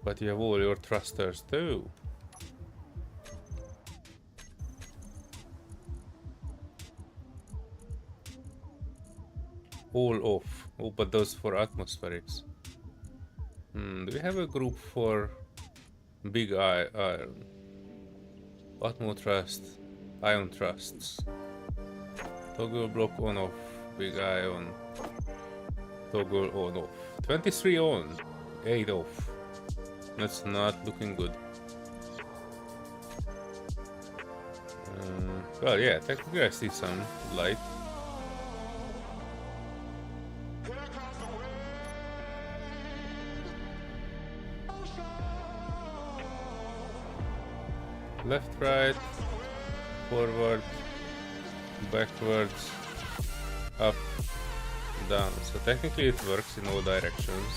But you have all your thrusters too. all off. Oh, but those for atmospherics. Do we have a group for big iron? Atmo trust, ion trusts. Toggle block on off, big ion. Toggle on off. 23 on, 8 off. That's not looking good. Well, yeah, technically I see some light. Left, right, forward, backwards, up, down. So technically it works in all directions,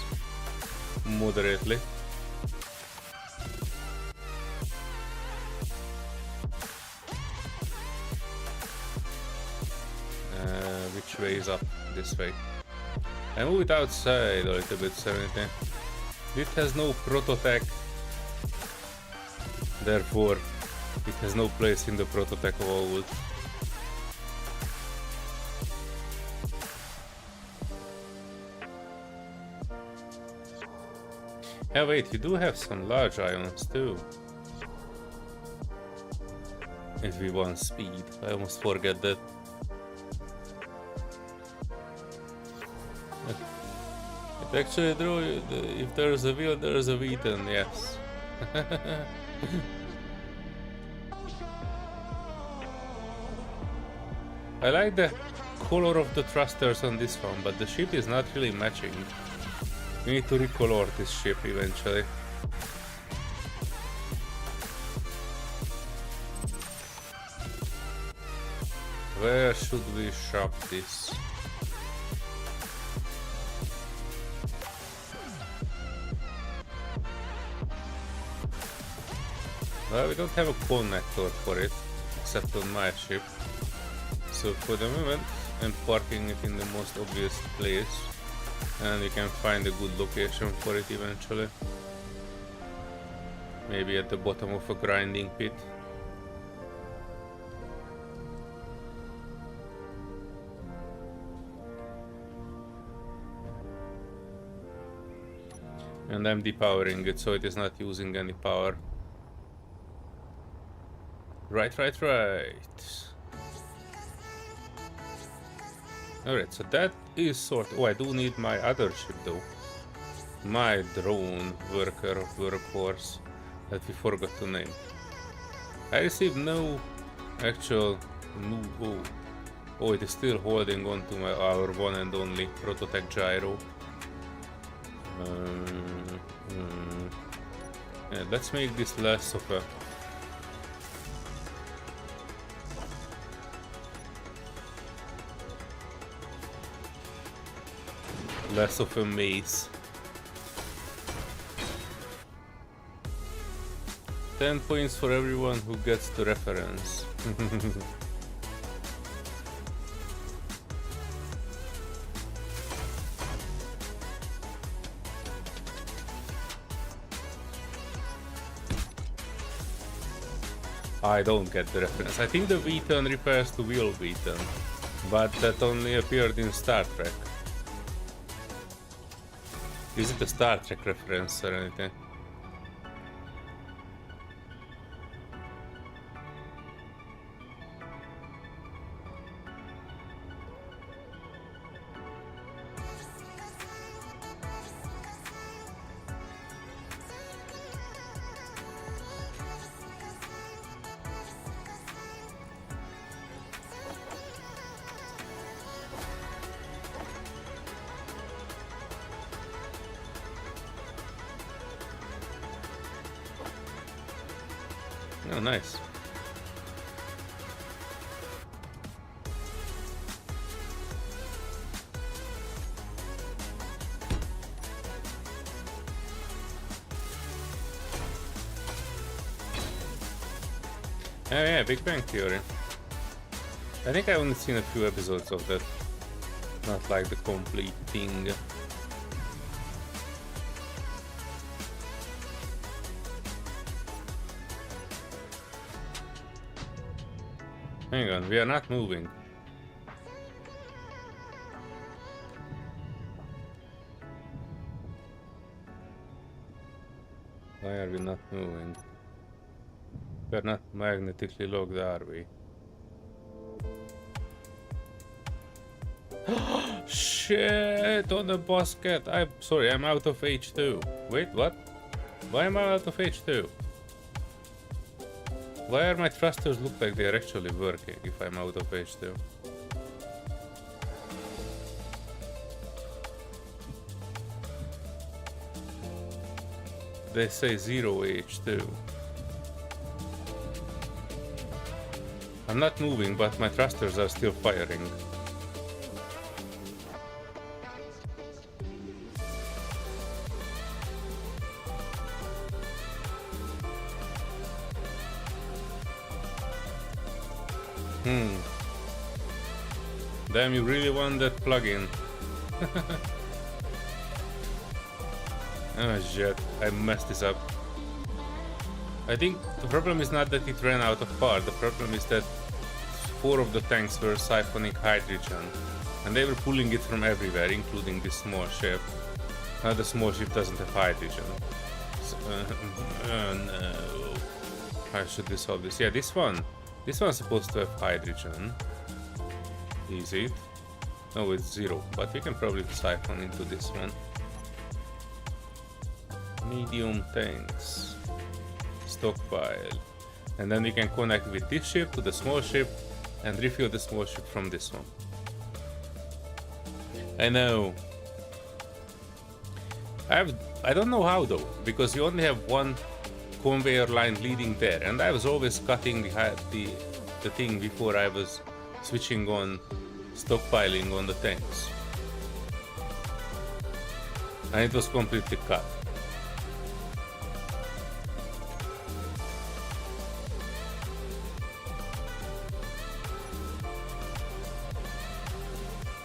moderately. Which way is up? This way. I move it outside a little bit, Serenity. It has no prototech, therefore it has no place in the prototech vault. Yeah, wait, you do have some large ions too. If we want speed, I almost forget that. It actually drew, if there's a wheel, there's a Wheaton, yes. I like the color of the thrusters on this one, but the ship is not really matching. We need to recolor this ship eventually. Where should we shop this? Well, we don't have a connector for it, except on my ship. So for the moment, I'm parking it in the most obvious place, and we can find a good location for it eventually. Maybe at the bottom of a grinding pit. And I'm depowering it, so it is not using any power. Right. Alright, so that is sort of... Oh, I do need my other ship though. My drone workhorse that we forgot to name. I received no actual new... Oh, it is still holding on to our one and only prototech gyro. Yeah, let's make this less of a... less of a maze. 10 points for everyone who gets the reference. I don't get the reference. I think the Wheaton refers to Will Wheaton, but that only appeared in Star Trek. Is it a Star Trek reference or anything? Oh, nice. Oh yeah, Big Bang Theory. I think I've only seen a few episodes of that. Not like the complete thing. Hang on, we are not moving. Why are we not moving? We're not magnetically locked, are we? Shit, on the basket. I'm sorry, I'm out of H2. Wait, what? Why am I out of H2? Why are my thrusters look like they're actually working if I'm out of H2? They say 0 H2. I'm not moving, but my thrusters are still firing. Damn, you really want that plugin. Oh shit, I messed this up. I think the problem is not that it ran out of power, the problem is that 4 of the tanks were siphoning hydrogen, and they were pulling it from everywhere, including this small ship. Now the small ship doesn't have hydrogen. So, no. How should we solve this? Yeah, this one's supposed to have hydrogen. Is it? No, it's 0, but we can probably siphon into this one. Medium tanks. Stockpile. And then we can connect with this ship to the small ship and refuel the small ship from this one. I know. I don't know how though, because you only have one conveyor line leading there, and I was always cutting the thing before I was switching on stockpiling on the tanks. And it was completely cut.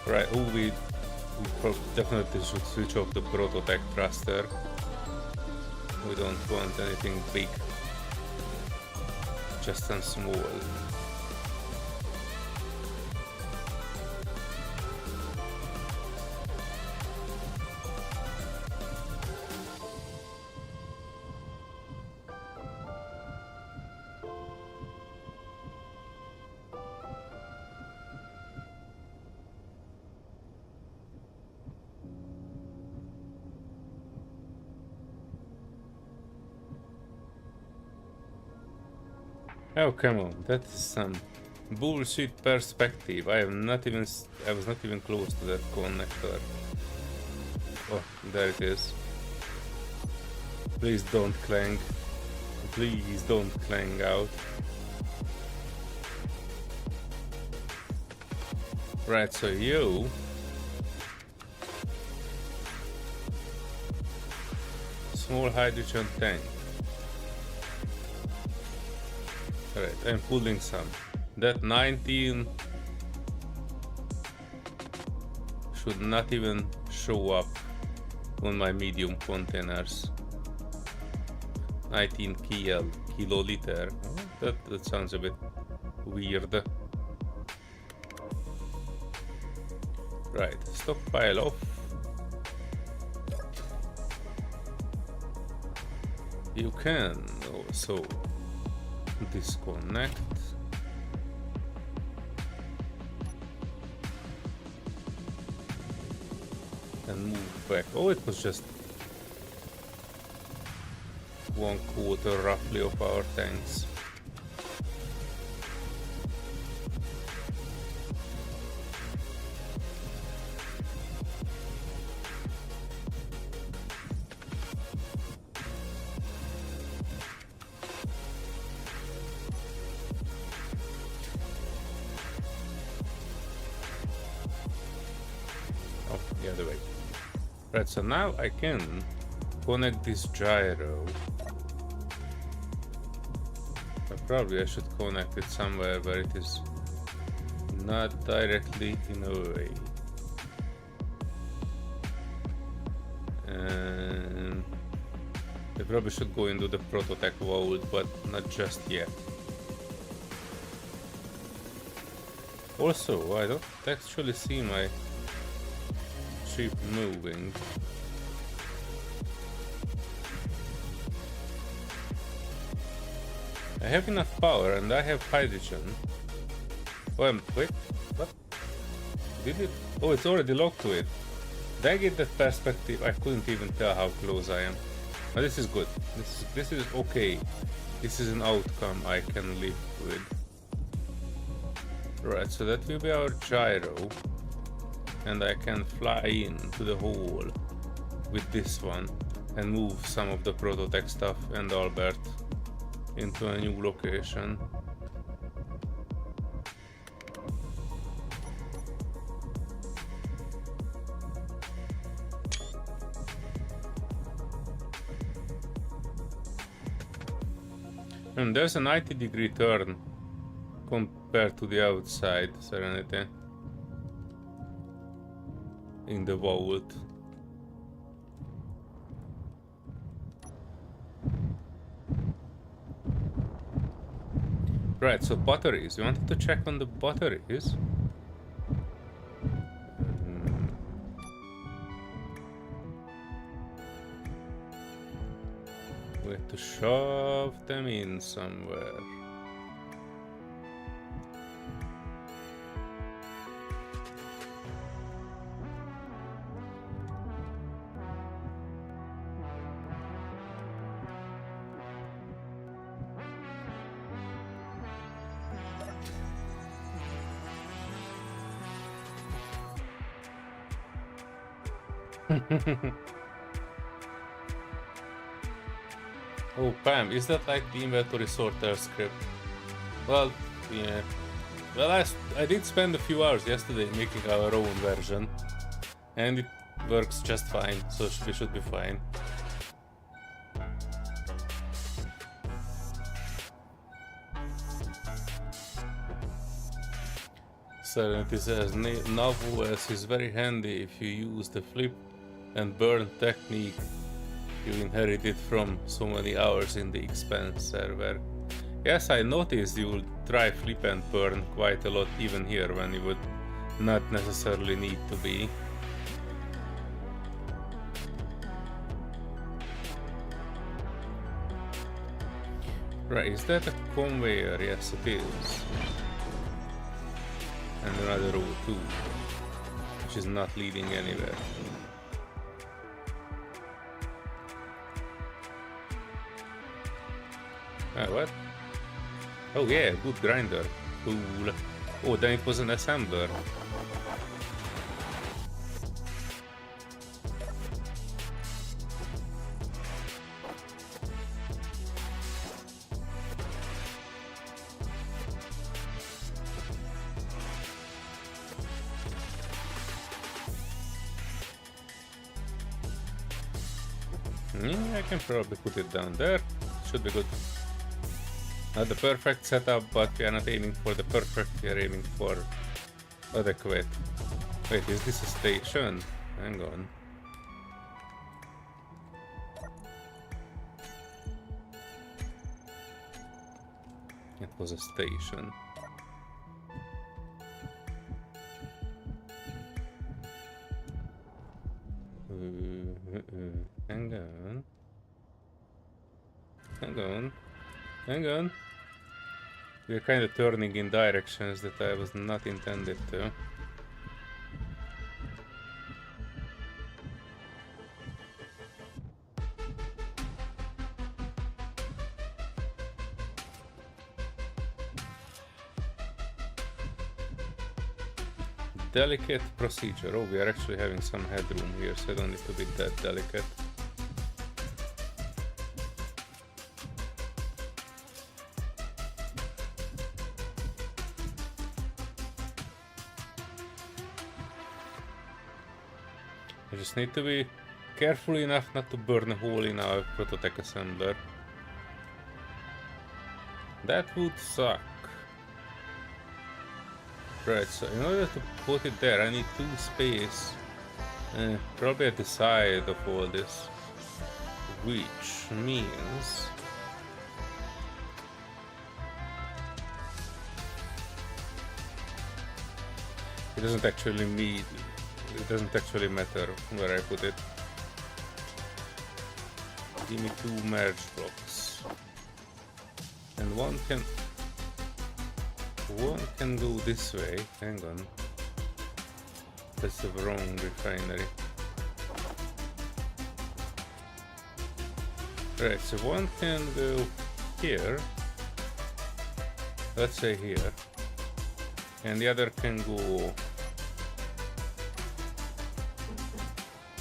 Right, we definitely should switch off the prototype thruster. We don't want anything big, just some small. Oh come on, that is some bullshit perspective. I was not even close to that connector. Oh, there it is. Please don't clang. Please don't clang out. Right, so you small hydrogen tank. Alright, I'm pulling some. That 19 should not even show up on my medium containers. 19 kiloliter. Oh, that sounds a bit weird. Right, stockpile off. You can also disconnect. And move back. Oh, it was just 1/4 roughly of our tanks. The other way. Right, so now I can connect this gyro. But probably I should connect it somewhere where it is not directly in a way. And I probably should go into the prototype vault, but not just yet. Also, I don't actually see my ship moving. I have enough power and I have hydrogen. Oh, wait, what? Did it? Oh, it's already locked to it. Did I get that perspective? I couldn't even tell how close I am. But this is good. This is okay. This is an outcome I can live with. Right, so that will be our gyro. And I can fly into the hole with this one and move some of the prototech stuff and Albert into a new location. And there's a 90-degree turn compared to the outside Serenity in the vault. Right, so batteries. You wanted to check on the batteries? We have to shove them in somewhere. Oh, Pam, is that like the inventory sorter script? Well, yeah. Well, I did spend a few hours yesterday making our own version, and it works just fine, so we should be fine. Serenity says, Nav-OS is very handy if you use the flip and burn technique you inherited from so many hours in the expense server. Yes, I noticed you would try flip and burn quite a lot even here when you would not necessarily need to be. Right, is that a conveyor? Yes, it is. And another row too, which is not leading anywhere. What? Oh yeah, good grinder. Cool. Oh, then it was an assembler. I can probably put it down there. Should be good. Not the perfect setup, but we are not aiming for the perfect, we are aiming for adequate. Wait, is this a station? Hang on. It was a station. Hang on. Hang on. Hang on. We're kind of turning in directions that I was not intended to. Delicate procedure. Oh, we are actually having some headroom here, so I don't need to be that delicate. I just need to be careful enough not to burn a hole in our prototech assembler. That would suck. Right, so in order to put it there, I need 2 space. Probably at the side of all this. Which means... it doesn't actually need... it doesn't actually matter where I put it. Give me 2 merge blocks. And one can go this way. Hang on. That's the wrong refinery. Right, so one can go here. Let's say here. And the other can go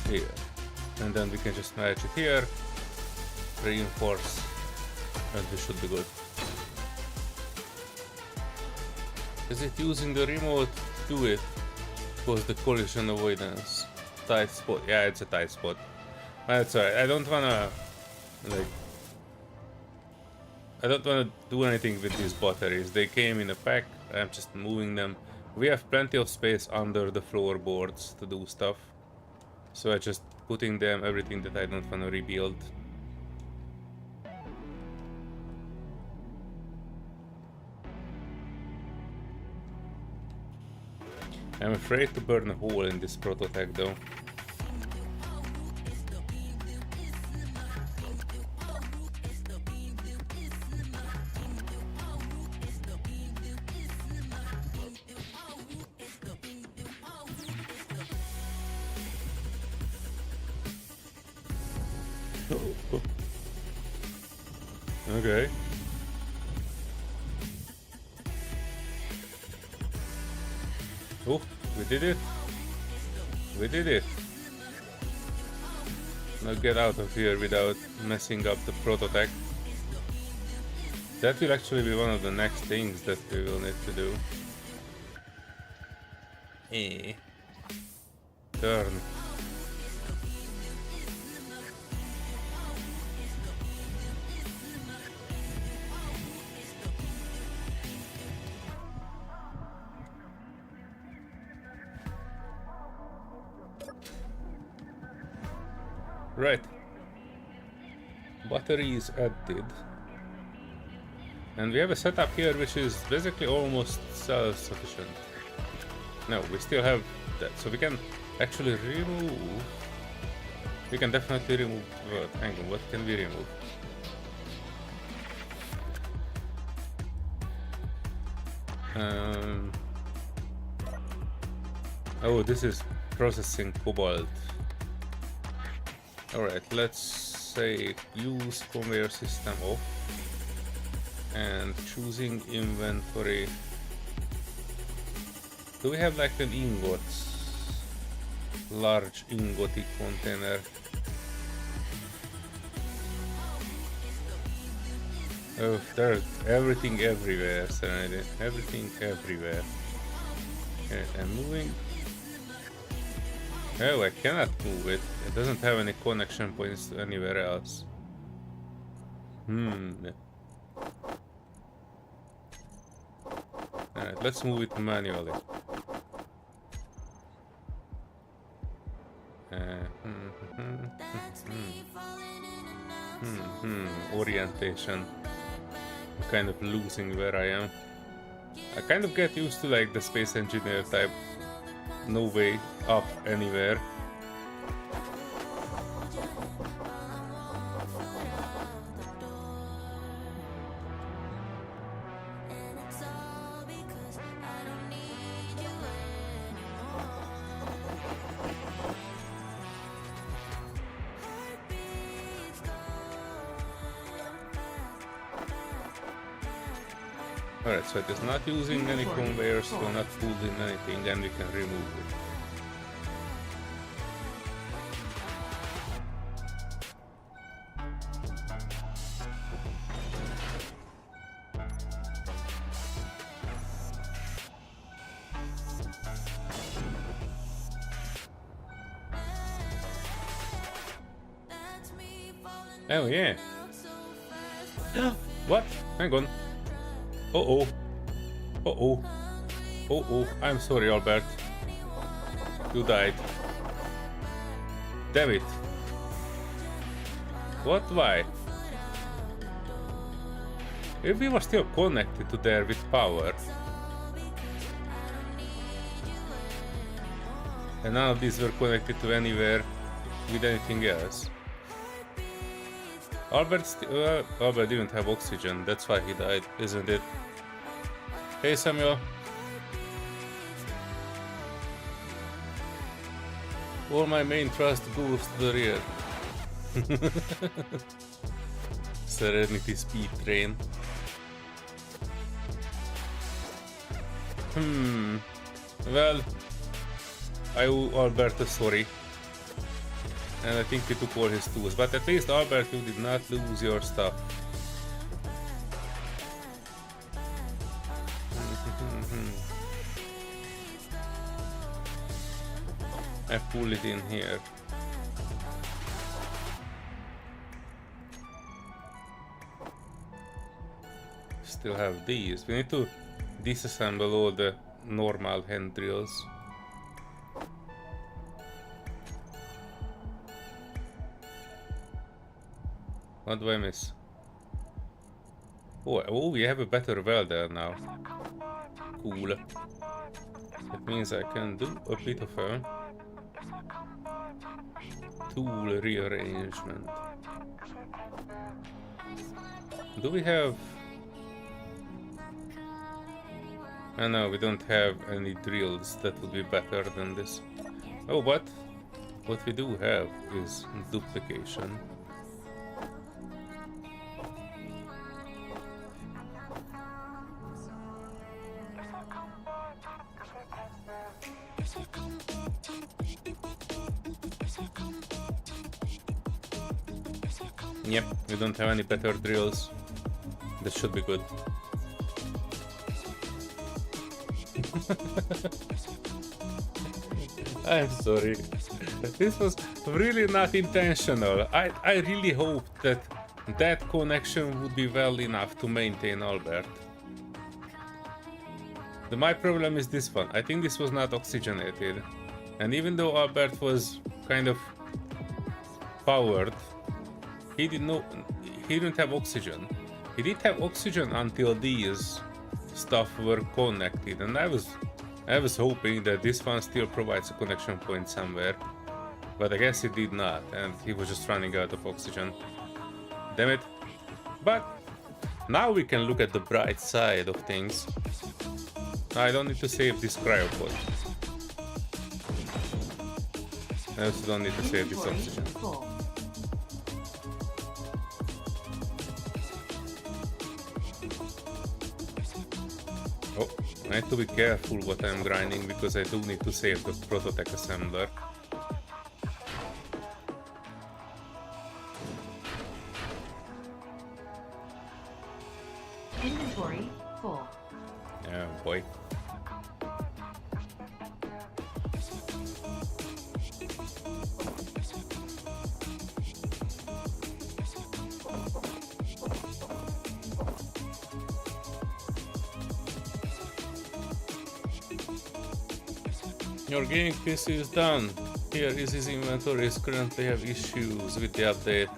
here. And then we can just match it here, reinforce, and we should be good. Is it using the remote to do it? Was the collision avoidance tight spot? Yeah, it's a tight spot. That's alright. I don't wanna do anything with these batteries. They came in a pack. I'm just moving them. We have plenty of space under the floorboards to do stuff. So I'm just putting them everything that I don't want to rebuild. I'm afraid to burn a hole in this prototype though. Okay. Oh, we did it. We did it. Now get out of here without messing up the prototype. That will actually be one of the next things that we will need to do. Turn. Right. Battery is added. And we have a setup here which is basically almost self-sufficient. No, we still have that. So we can actually remove... We can definitely remove... hang on, what can we remove? Oh, this is processing cobalt. Alright, let's say use conveyor system off and choosing inventory. Do we have like an ingots? Large ingoty container. Oh, there's everything everywhere, Serenity. Everything everywhere. Okay, I'm moving. Oh, I cannot move it. It doesn't have any connection points to anywhere else. Alright, let's move it manually. Orientation. I'm kind of losing where I am. I kind of get used to like the space engineer type. No way up anywhere. Alright, so it is not using any conveyors, so not pulling anything, and we can remove it. Oh yeah. What? Hang on. Uh-oh. Uh-oh. Uh-oh. I'm sorry, Albert. You died. Damn it. What? Why? If we were still connected to there with power. And none of these were connected to anywhere with anything else. Albert didn't have oxygen, that's why he died, isn't it? Hey Samuel. All my main thrust goes to the rear. Serenity speed train. Well, I owe Albert a sorry. And I think we took all his tools, but at least Albert, you did not lose your stuff. I pull it in here. Still have these. We need to disassemble all the normal hand drills. What do I miss? Oh, we have a better welder now. Cool. That means I can do a bit of a tool rearrangement. Do we have... Oh no, we don't have any drills that would be better than this. Oh, but what we do have is duplication. Yep, we don't have any better drills. That should be good. I'm sorry. This was really not intentional. I really hoped that that connection would be well enough to maintain Albert. My problem is this one. I think this was not oxygenated. And even though Albert was kind of powered, he didn't have oxygen. He did have oxygen until these stuff were connected, and I was hoping that this one still provides a connection point somewhere, but I guess it did not, and he was just running out of oxygen. Damn it. But now we can look at the bright side of things. I don't need to save this cryopod. I also don't need to save this oxygen. Oh, I need to be careful what I'm grinding because I do need to save the prototype assembler. Inventory full. Yeah, boy. Your gaming PC is done. Here is his inventory. Currently have issues with the update.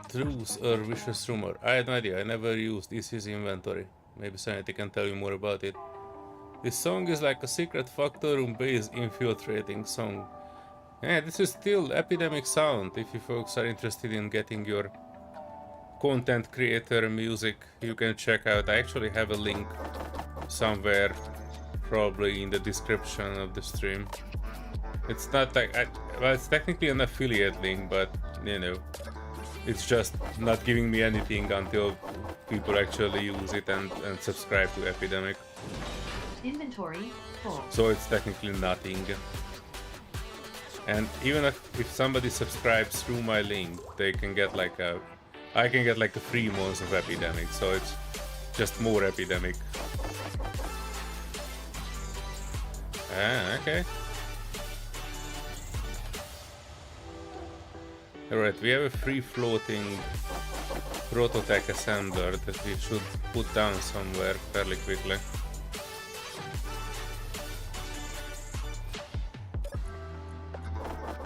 Truth or vicious rumor? I had no idea. I never used his inventory. Maybe Serenity can tell you more about it. This song is like a secret factor room based infiltrating song. Yeah, this is still epidemic sound. If you folks are interested in getting your content creator music, you can check out. I actually have a link somewhere, probably in the description of the stream. It's not like well, it's technically an affiliate link, but you know, it's just not giving me anything until people actually use it and subscribe to Epidemic. Inventory full. So it's technically nothing. And even if somebody subscribes through my link, they can get like I can get like a free month of Epidemic, so it's just more Epidemic. Ah, okay. Alright, we have a free floating prototype assembler that we should put down somewhere fairly quickly.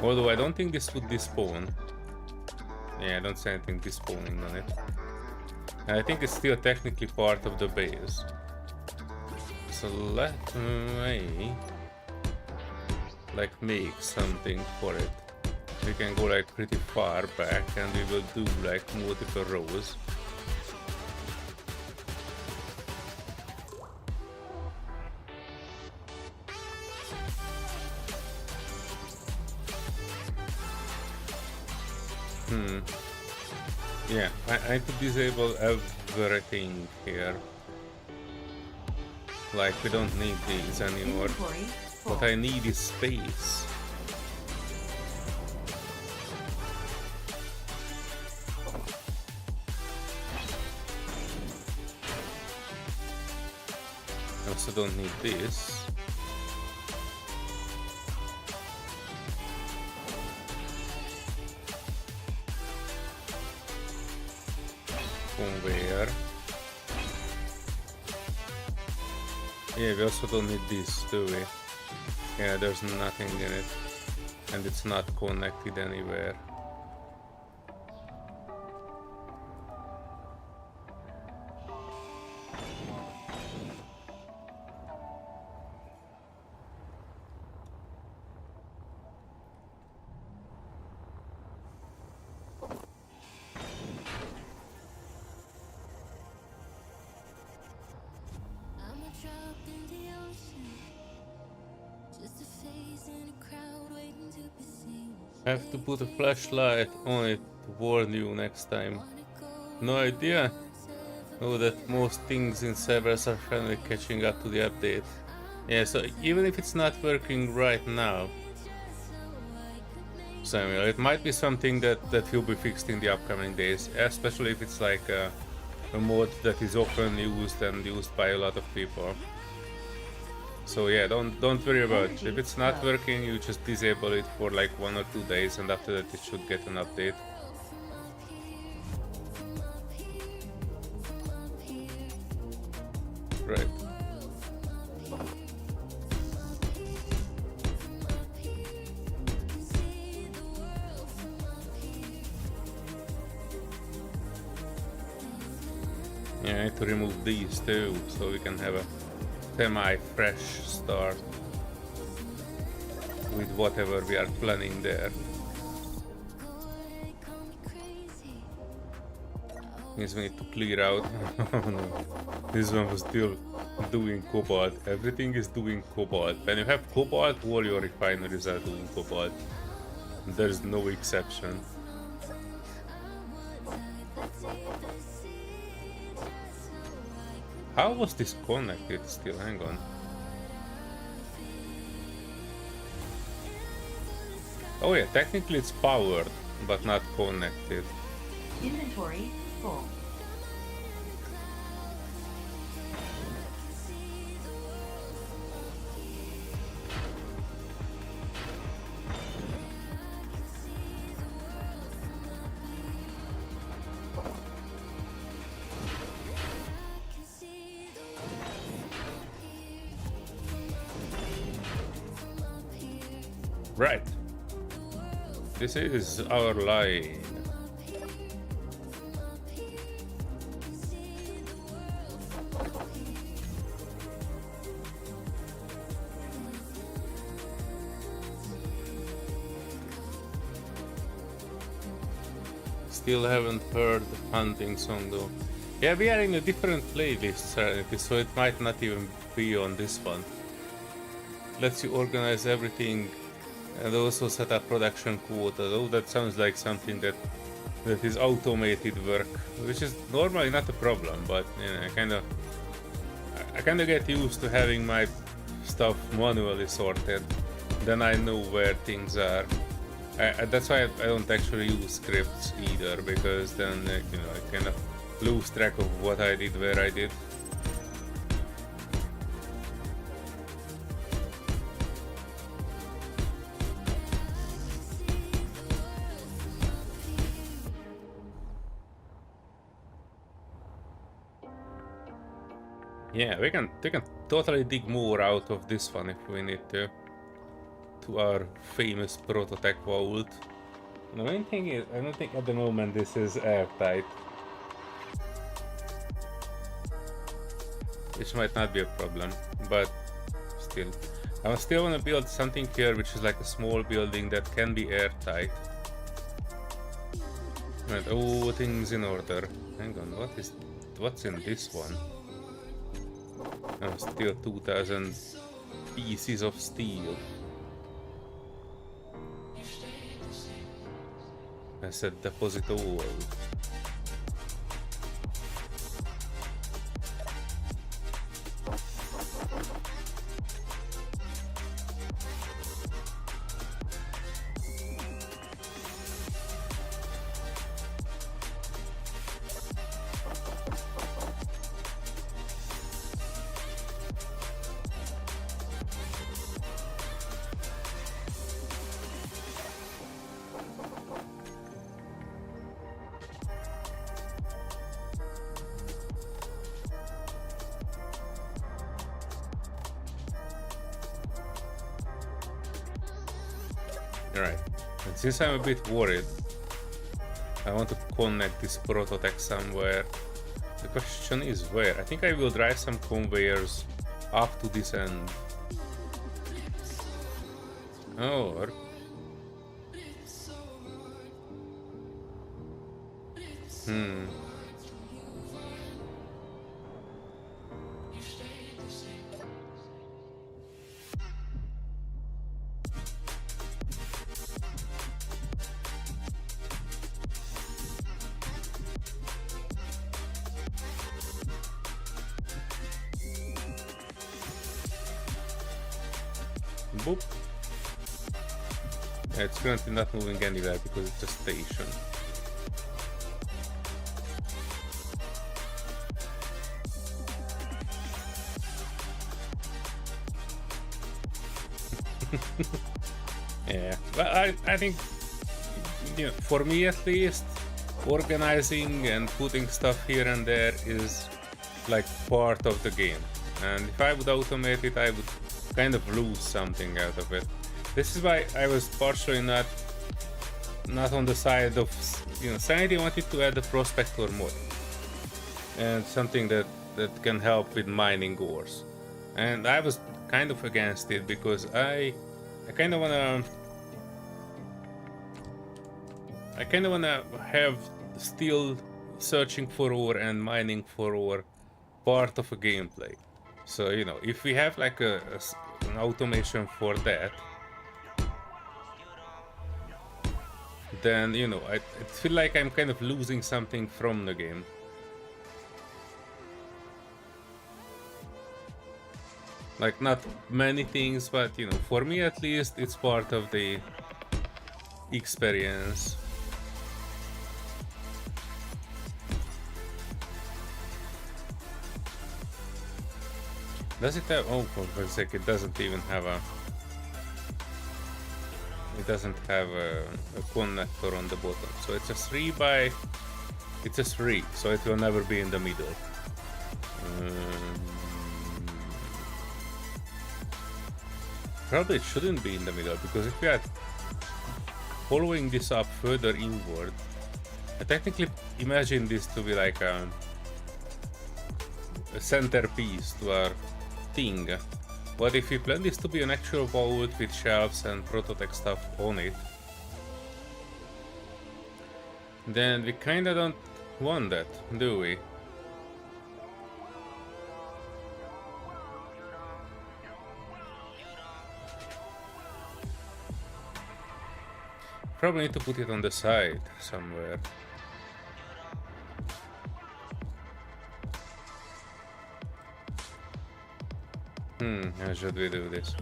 Although I don't think this would despawn. Yeah, I don't see anything despawning on it. And I think it's still technically part of the base. So let me like make something for it. we can go like pretty far back and we will do like multiple rows. Yeah, I need to disable everything here. Like, we don't need these anymore. Inventory full. What I need is space. I also don't need this. Conveyor. Yeah, we also don't need this, do we? Yeah, there's nothing in it. And it's not connected anywhere. Have to put a flashlight on it to warn you next time. No idea? Know that most things in servers are finally catching up to the update. Yeah, so even if it's not working right now, Samuel, it might be something that will be fixed in the upcoming days, especially if it's like a mod that is often used and used by a lot of people. So yeah, don't worry about it. If it's not working, you just disable it for like 1 or 2 days, and after that it should get an update. Right. Yeah, I need to remove these too, so we can have a semi-fresh start with whatever we are planning there. Means we need to clear out. Oh no, this one was still doing cobalt. Everything is doing cobalt. When you have cobalt, all your refineries are doing cobalt. There's no exception. How was this connected still? Hang on. Oh yeah, technically it's powered, but not connected. Inventory full. Right. This is our line. Still haven't heard the hunting song though. Yeah, we are in a different playlist, Serenity, so it might not even be on this one. Lets you organize everything and also set up production quota. Though that sounds like something that is automated work, which is normally not a problem, but you know, I kind of get used to having my stuff manually sorted. Then I know where things are. That's why I don't actually use scripts either, because then you know, I kind of lose track of what I did, where I did. Yeah, we can totally dig more out of this one if we need to our famous Prototech vault. The main thing is, I don't think at the moment this is airtight, which might not be a problem, but still. I still want to build something here which is like a small building that can be airtight. Right, oh, things in order. Hang on, what's in this one? Oh, still 2000 pieces of steel. I said deposit all. Alright, and since I'm a bit worried, I want to connect this prototype somewhere. The question is where? I think I will drive some conveyors up to this end. Or... boop. Yeah, it's currently not moving anywhere because it's a station. Yeah, but I think, you know, for me at least, organizing and putting stuff here and there is like part of the game. And if I would automate it, I would kind of lose something out of it. This is why I was partially not on the side of, you know, Serenity wanted to add a prospector mod and something that can help with mining ores, and I was kind of against it because I kind of wanna have still searching for ore and mining for ore part of a gameplay. So, you know, if we have like an automation for that, then, you know, I feel like I'm kind of losing something from the game. Like, not many things, but, you know, for me at least, it's part of the experience. Does it have... oh, for a sec, it doesn't even have a... it doesn't have a connector on the bottom. So it's a 3 by... it's a 3, so it will never be in the middle. Probably it shouldn't be in the middle, because if we are following this up further inward, I technically imagine this to be like a centerpiece to our thing. But if we plan this to be an actual vault with shelves and prototype stuff on it, then we kinda don't want that, do we? Probably need to put it on the side somewhere. How should we do this?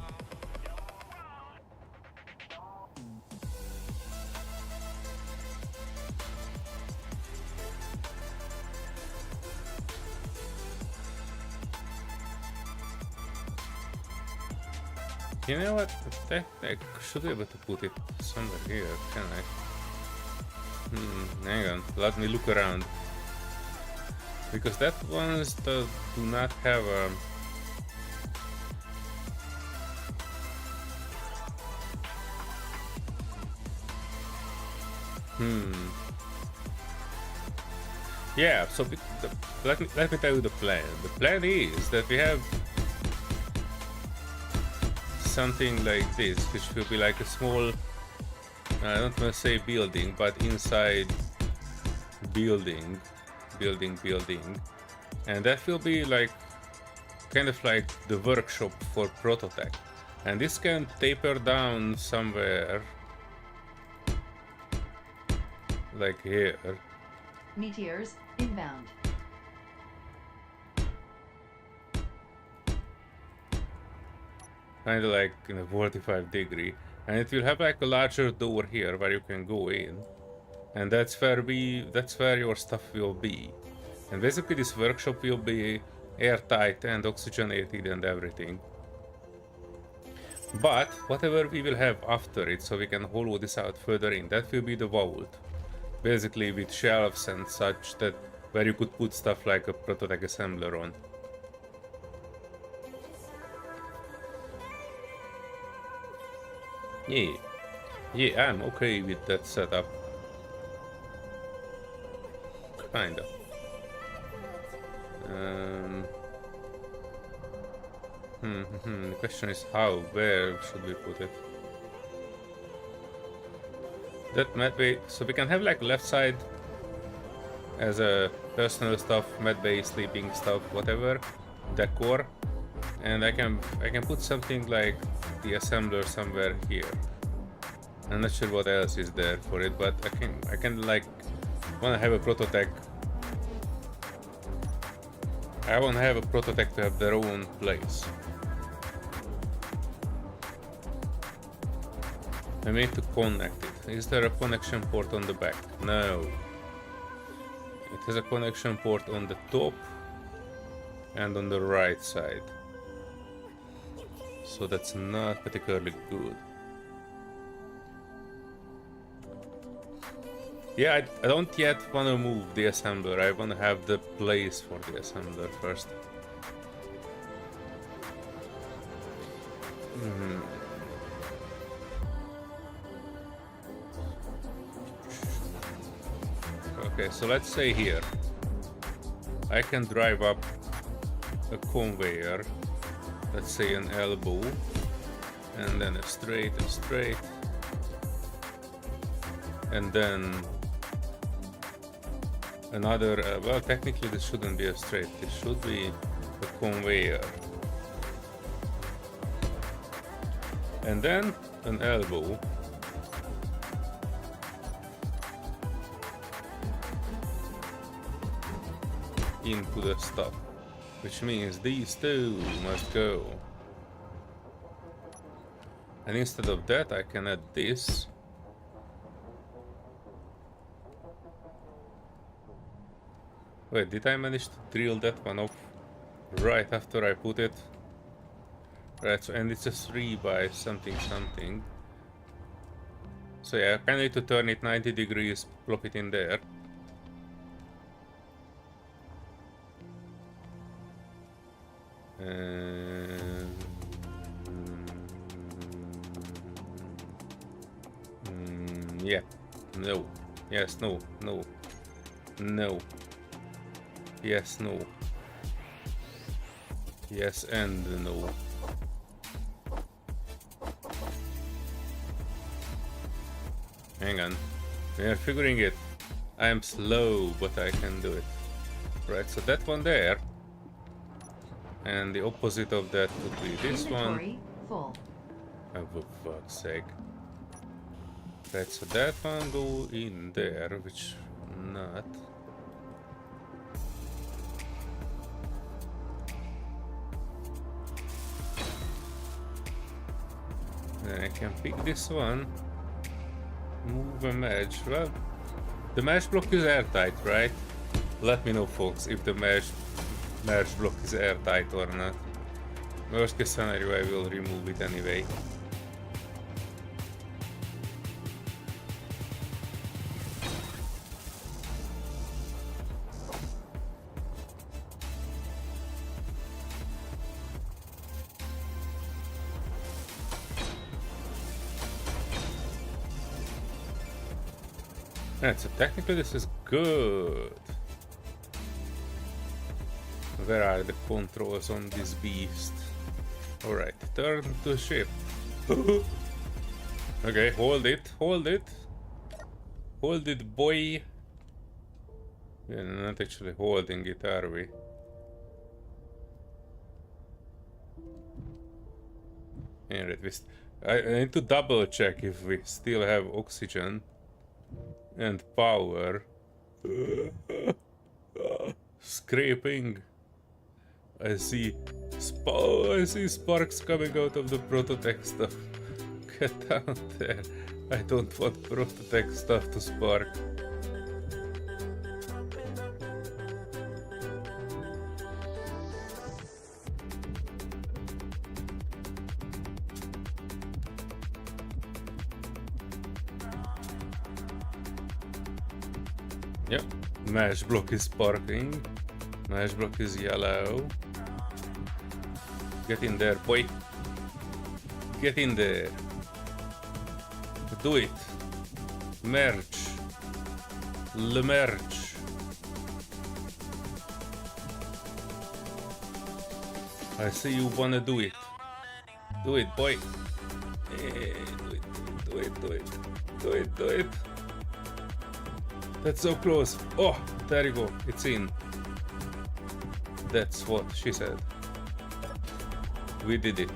You know what? I should be able to put it somewhere here, can I? Hang on, let me look around. Because that ones that do not have a... Yeah, so let me tell you the plan. The plan is that we have something like this, which will be like a small, I don't want to say building, but inside building, and that will be like kind of like the workshop for Prototech, and this can taper down somewhere like here. Meteors inbound. Kind of like in a 45 degree, and it will have like a larger door here where you can go in, and that's where your stuff will be. And basically this workshop will be airtight and oxygenated and everything. But whatever we will have after it, so we can hollow this out further in, that will be the vault. Basically with shelves and such, that where you could put stuff like a Prototech assembler on. Yeah, I'm okay with that setup. Kinda. The question is how, where should we put it? That med bay, so we can have like left side as a personal stuff, med bay, sleeping stuff, whatever, decor, and I can put something like the assembler somewhere here. I'm not sure what else is there for it, but I can like wanna have a Prototech. I wanna have a Prototech to have their own place. I need to connect it. Is there a connection port on the back? No. It has a connection port on the top and on the right side. So that's not particularly good. Yeah, I don't yet want to move the assembler. I want to have the place for the assembler first. Okay, so let's say here I can drive up a conveyor, let's say an elbow, and then a straight, and then another, well, technically this shouldn't be a straight, this should be a conveyor, and then an elbow, into the stuff, which means these two must go. And instead of that I can add this. Wait, did I manage to drill that one off right after I put it? Right, so, and it's a 3 by something. So yeah, I kind of need to turn it 90 degrees, plop it in there. Yeah, no, yes, no, no, no, yes, no, yes, and no. Hang on, we are figuring it. I am slow, but I can do it. Right, so that one there. And the opposite of that would be this Inventory one. full. Oh, for fuck's sake. Right, so that one go in there, which not. Then I can pick this one, move a mesh. Well, the mesh block is airtight, right? Let me know, folks, if the mesh block is airtight or not. Worst case scenario, I will remove it anyway. Right, so technically this is good. Where are the controls on this beast? Alright, turn to ship. Okay, hold it. Hold it, boy. We're not actually holding it, are we? Alright, I need to double check if we still have oxygen and power. Scraping. I see sparks coming out of the prototech stuff. Get down there. I don't want prototech stuff to spark. Yep, mesh block is sparking. Mesh block is yellow. Get in there, boy. Get in there. Do it. Merge. Le merge. I see you wanna do it. Do it, boy. Yeah, do it. That's so close. Oh, there you go. It's in. That's what she said. We did it.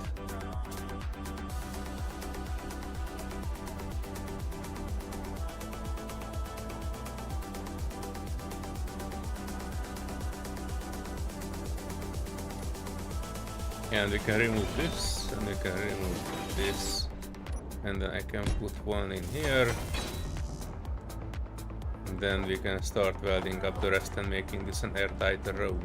And we can remove this, and we can remove this, and then I can put one in here, and then we can start welding up the rest and making this an airtight row.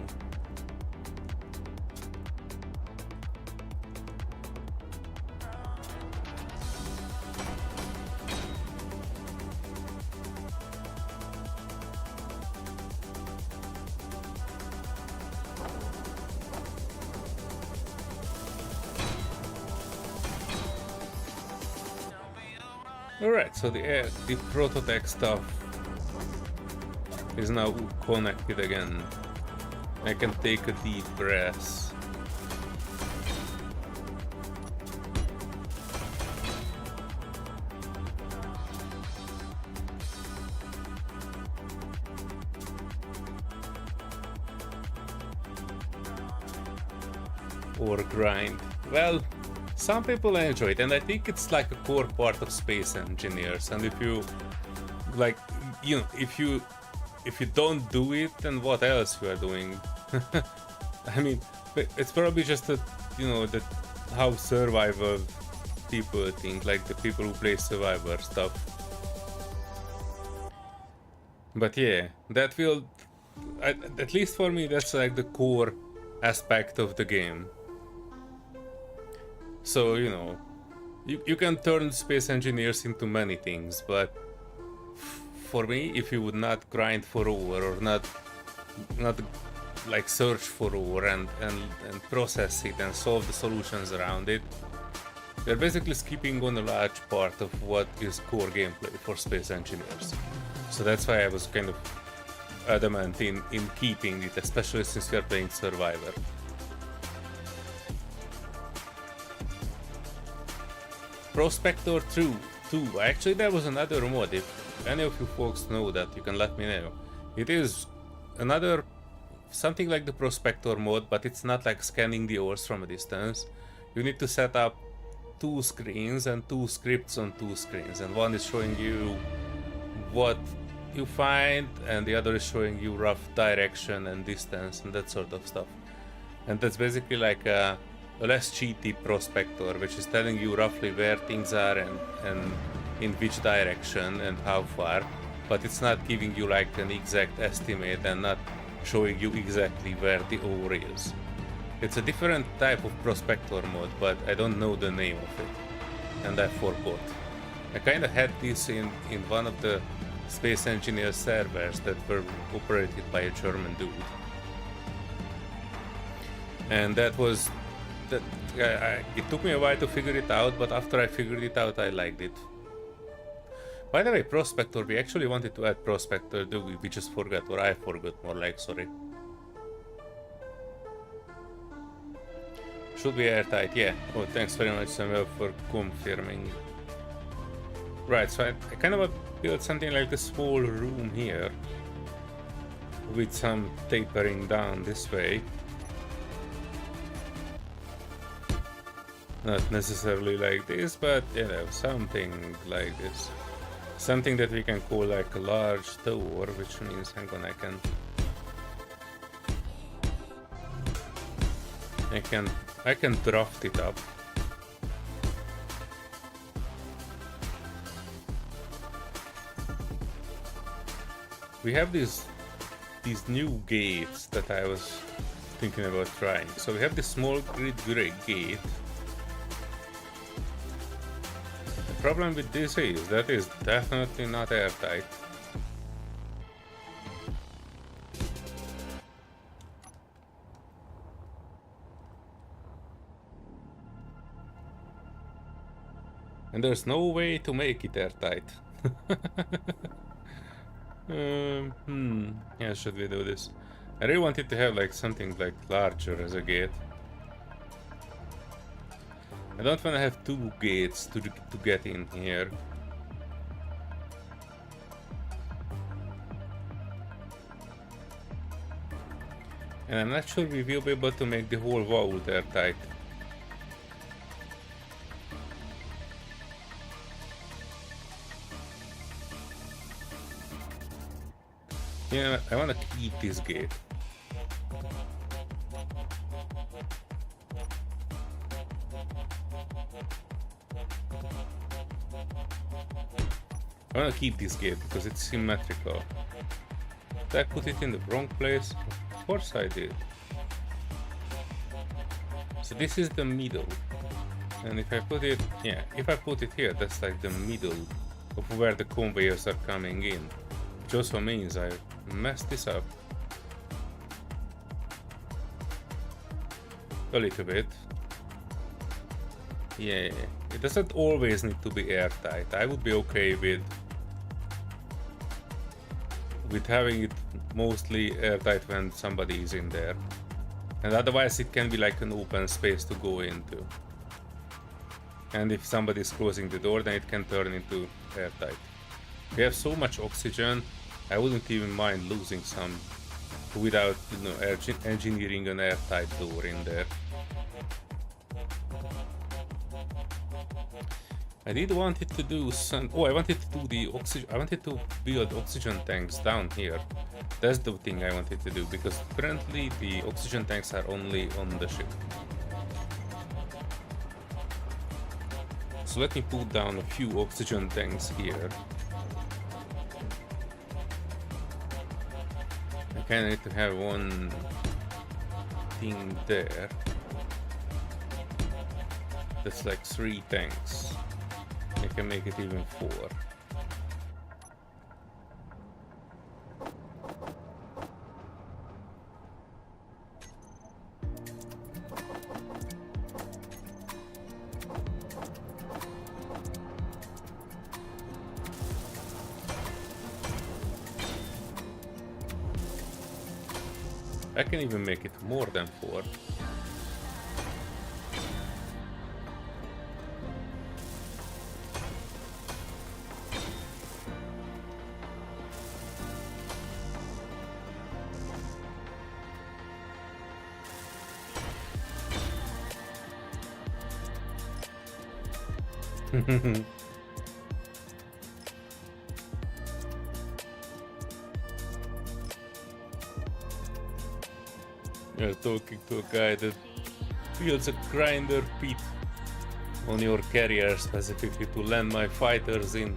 Alright, so the prototech stuff is now connected again. I can take a deep breath. Or grind. Well, some people enjoy it, and I think it's like a core part of space engineers. And if you, like, you know, if you don't do it, then what else you are doing? I mean, it's probably just that, you know, that how survival people think, like the people who play Survivor stuff. But yeah, that will, at least for me, that's like the core aspect of the game. So, you know, you can turn space engineers into many things, but for me, if you would not grind for ore or not like search for ore and process it and solve the solutions around it, you're basically skipping on a large part of what is core gameplay for space engineers. So that's why I was kind of adamant in keeping it, especially since we are playing Survivor. Prospector 2. Actually, there was another mod. If any of you folks know that, you can let me know. It is another, something like the Prospector mod, but it's not like scanning the ores from a distance. You need to set up 2 screens and 2 scripts on 2 screens, and one is showing you what you find, and the other is showing you rough direction and distance and that sort of stuff. And that's basically like a less cheaty prospector, which is telling you roughly where things are and in which direction and how far, but it's not giving you like an exact estimate and not showing you exactly where the ore is. It's a different type of prospector mode, but I don't know the name of it, and I forgot. I kinda had this in one of the space engineer servers that were operated by a German dude. And that was that it took me a while to figure it out, but after I figured it out, I liked it. By the way, Prospector, we actually wanted to add Prospector, we just forgot, or I forgot more like, sorry. Should be airtight, yeah. Oh, thanks very much, Samuel, for confirming. Right, so I kind of built something like a small room here. with some tapering down this way. Not necessarily like this, but you know, something like this. Something that we can call like a large tower, which means, hang on, I can draft it up. We have these new gates that I was thinking about trying. So we have this small grid gate. The problem with this is that is definitely not airtight. And there's no way to make it airtight. Yeah, should we do this? I really wanted to have like something like larger as a gate. I don't want to have two gates to get in here. And I'm not sure we will be able to make the whole wall airtight. Yeah, I want to keep this gate. I want to keep this gate because it's symmetrical. Did I put it in the wrong place? Of course I did. So this is the middle. And if I put it, yeah, if I put it here, that's like the middle of where the conveyors are coming in. Which also means I messed this up a little bit. Yeah, it doesn't always need to be airtight. I would be okay with having it mostly airtight when somebody is in there. And otherwise it can be like an open space to go into. And if somebody is closing the door, then it can turn into airtight. We have so much oxygen, I wouldn't even mind losing some without, you know, engineering an airtight door in there. I did want it to do some. Oh, I wanted to do the oxygen. I wanted to build oxygen tanks down here. That's the thing I wanted to do because currently the oxygen tanks are only on the ship. So let me put down a few oxygen tanks here. I kinda need to have one thing there. That's like 3 tanks. I can make it even 4. I can even make it more than 4. You're talking to a guy that builds a grinder pit on your carrier specifically to land my fighters in,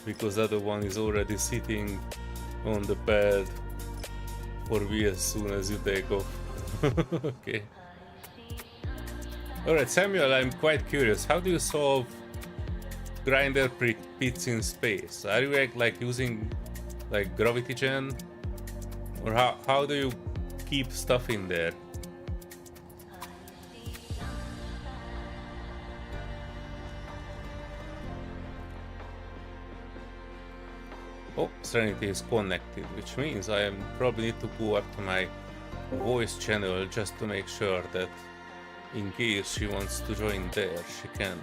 because the other one is already sitting on the pad for me as soon as you take off. Okay. Alright, Samuel, I'm quite curious. How do you solve grinder pits in space? Are you like using like gravity gen? Or how do you keep stuff in there? Oh, Serenity is connected, which means I probably need to go up to my voice channel just to make sure that in case she wants to join there, she can.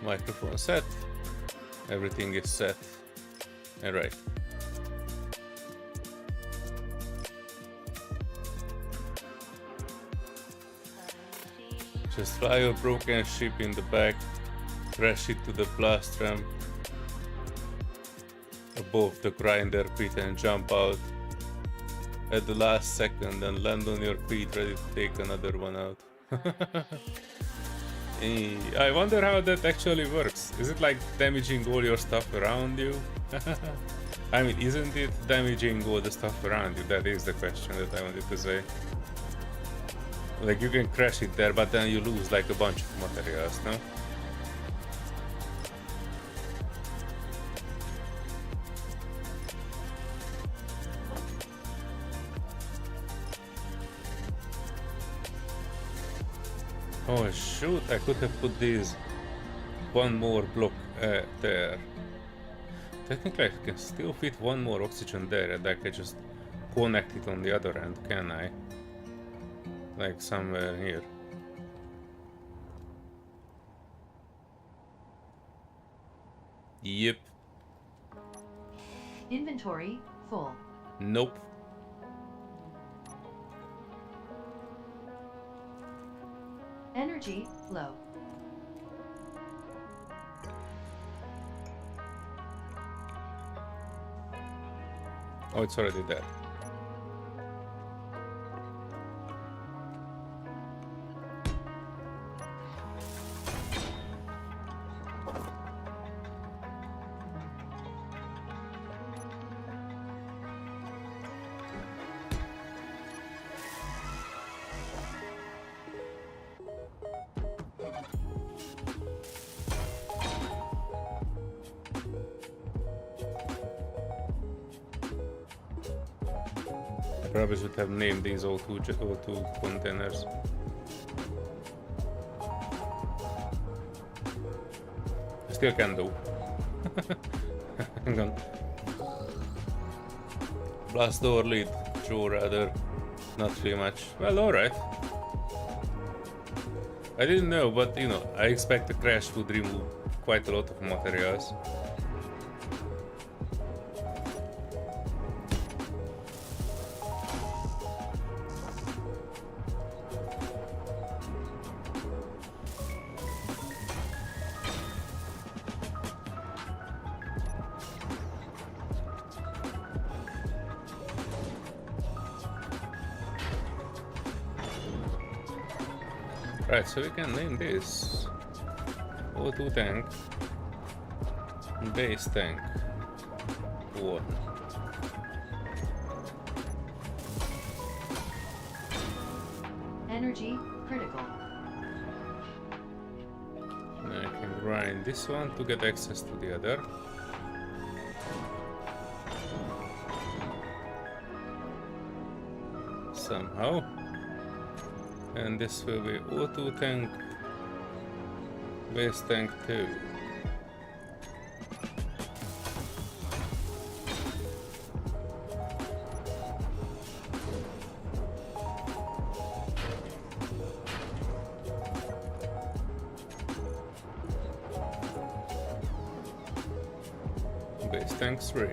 Microphone set. Everything is set. Alright. Just fly your broken ship in the back, crash it to the blast ramp above the grinder pit and jump out at the last second and land on your feet ready to take another one out. I wonder how that actually works. Is it like damaging all your stuff around you? I mean, isn't it damaging all the stuff around you? That is the question that I wanted to say. Like, you can crash it there, but then you lose like a bunch of materials, no? Oh shoot, I could have put these one more block there. Technically I can still fit one more oxygen there and I can just connect it on the other end, can I? Like somewhere here. Yep. Inventory full. Nope. Energy low. Oh, it's already there. Probably should have named these O2 containers. I still can do. Hang on. Blast door lead, Joe rather. Not really much. Well, alright. I didn't know, but you know, I expect the crash would remove quite a lot of materials. Right, so we can name this O2 tank, base tank 1. Energy critical. I can grind this one to get access to the other. Somehow. And this will be O2 tank, base tank 2. Base tank 3.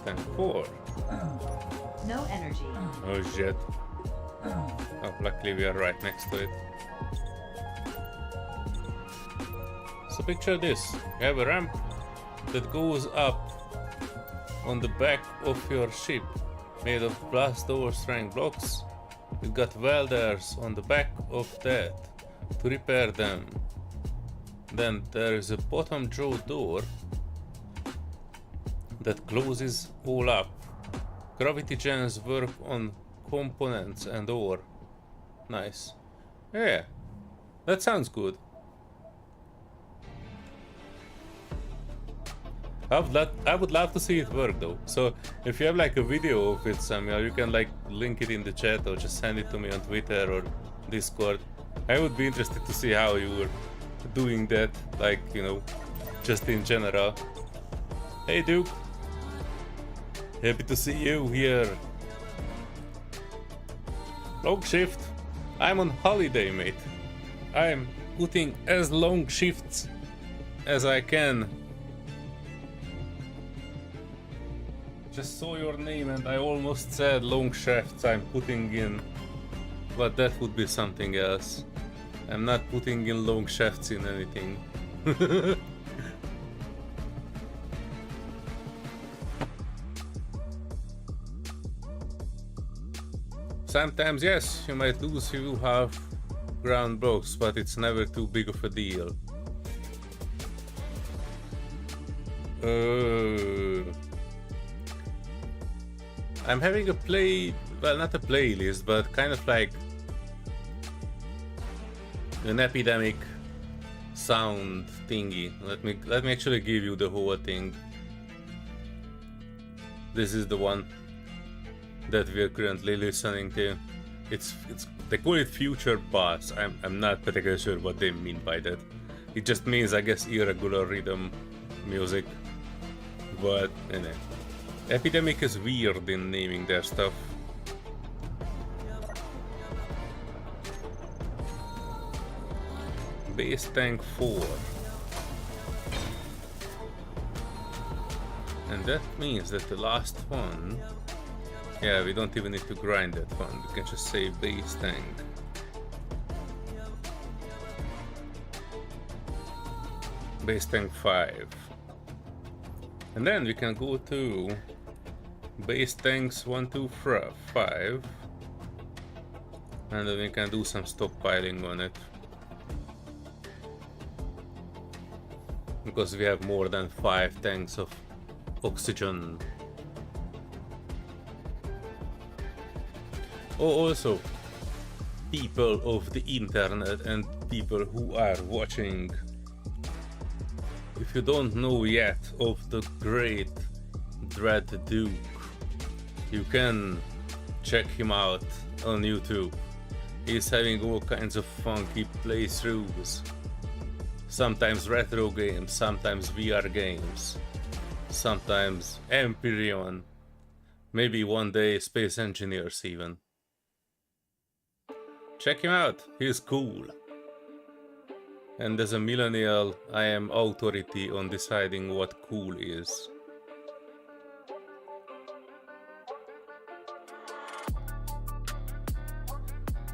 Tank 4. No energy. Oh shit. Oh, luckily we are right next to it. So picture this. You have a ramp that goes up on the back of your ship, made of blast door strength blocks. You've got welders on the back of that to repair them. Then there is a bottom draw door that closes all up. Gravity gens work on components and ore. Nice. Yeah, that sounds good. I would love to see it work though. So if you have like a video of it somewhere, you can like link it in the chat or just send it to me on Twitter or Discord. I would be interested to see how you were doing that, like, you know, just in general. Hey Duke. Happy to see you here. Log shift. I'm on holiday, mate. I'm putting as long shifts as I can. Just saw your name and I almost said long shafts I'm putting in, but that would be something else. I'm not putting in long shafts in anything. Sometimes, yes, you might lose few half ground blocks, but it's never too big of a deal. I'm having a well, not a playlist, but kind of like an epidemic sound thingy. Let me actually give you the whole thing. This is the one that we're currently listening to. It's they call it future bass. I'm not particularly sure what they mean by that. It just means, I guess, irregular rhythm music. But anyway, Epidemic is weird in naming their stuff. Base tank 4. And that means that the last one, yeah, we don't even need to grind that one, we can just say base tank. Base tank 5. And then we can go to base tanks 1, 2, 5. And then we can do some stockpiling on it. Because we have more than 5 tanks of oxygen. Oh, also, people of the internet and people who are watching, if you don't know yet of the great Dread Duke, you can check him out on YouTube. He's having all kinds of funky playthroughs. Sometimes retro games, sometimes VR games, sometimes Empyrean, maybe one day Space Engineers even. Check him out, he's cool. And as a millennial, I am authority on deciding what cool is.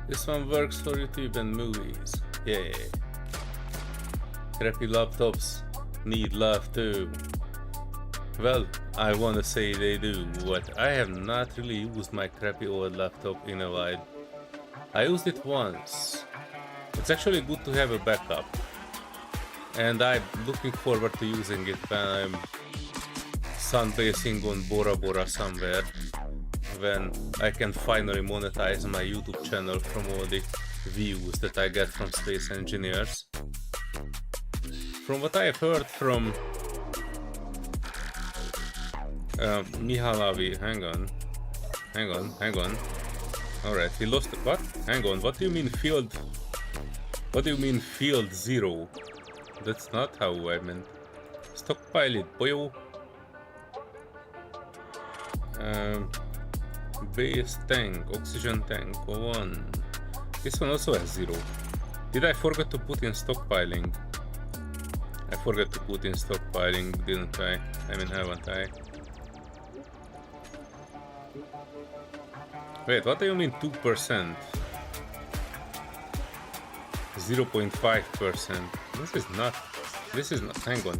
This one works for YouTube and movies, yay. Crappy laptops need love too. Well, I wanna say they do, but I have not really used my crappy old laptop in a while. I used it once. It's actually good to have a backup. And I'm looking forward to using it when I'm sunbathing on Bora Bora somewhere. When I can finally monetize my YouTube channel from all the views that I get from Space Engineers. From what I've heard from Mihalavi, hang on. Alright, he lost it. What? Hang on, what do you mean field? What do you mean field 0? That's not how I meant. Stockpile it, boyo. Base tank, oxygen tank 1. This one also has 0. Did I forget to put in stockpiling? I forgot to put in stockpiling, didn't I? I mean, haven't I? Wait, what do you mean 2%? 0.5%. This is not, hang on.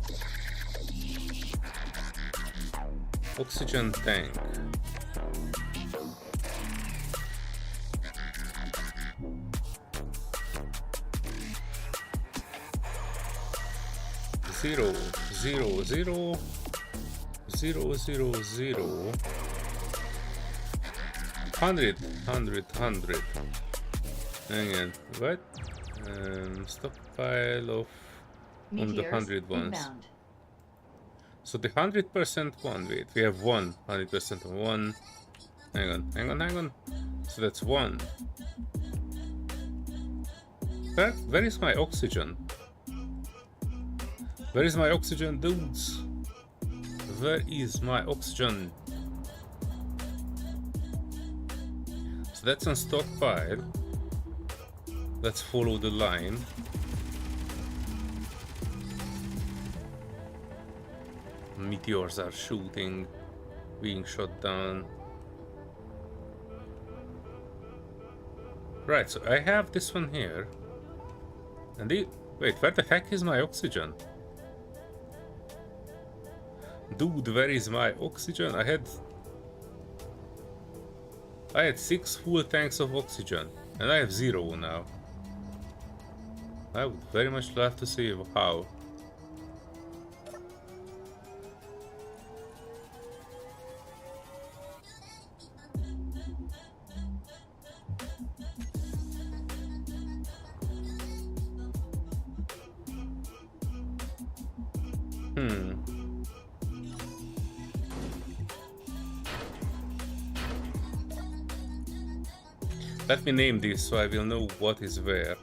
Oxygen tank. Zero. 100. Hang on, what? Stockpile of on the 100 ones. Inbound. So the 100% one, wait, we have 100% on 1. Hang on. So that's 1. Where is my oxygen? Where is my oxygen, dudes? Where is my oxygen? So that's on stockpile. Let's follow the line. Meteors are shooting, being shot down. Right, so I have this one here. And wait, where the heck is my oxygen? Dude, where is my oxygen? I had 6 full tanks of oxygen, and I have 0 now. I would very much love to see how. Let me name this so I will know what is where.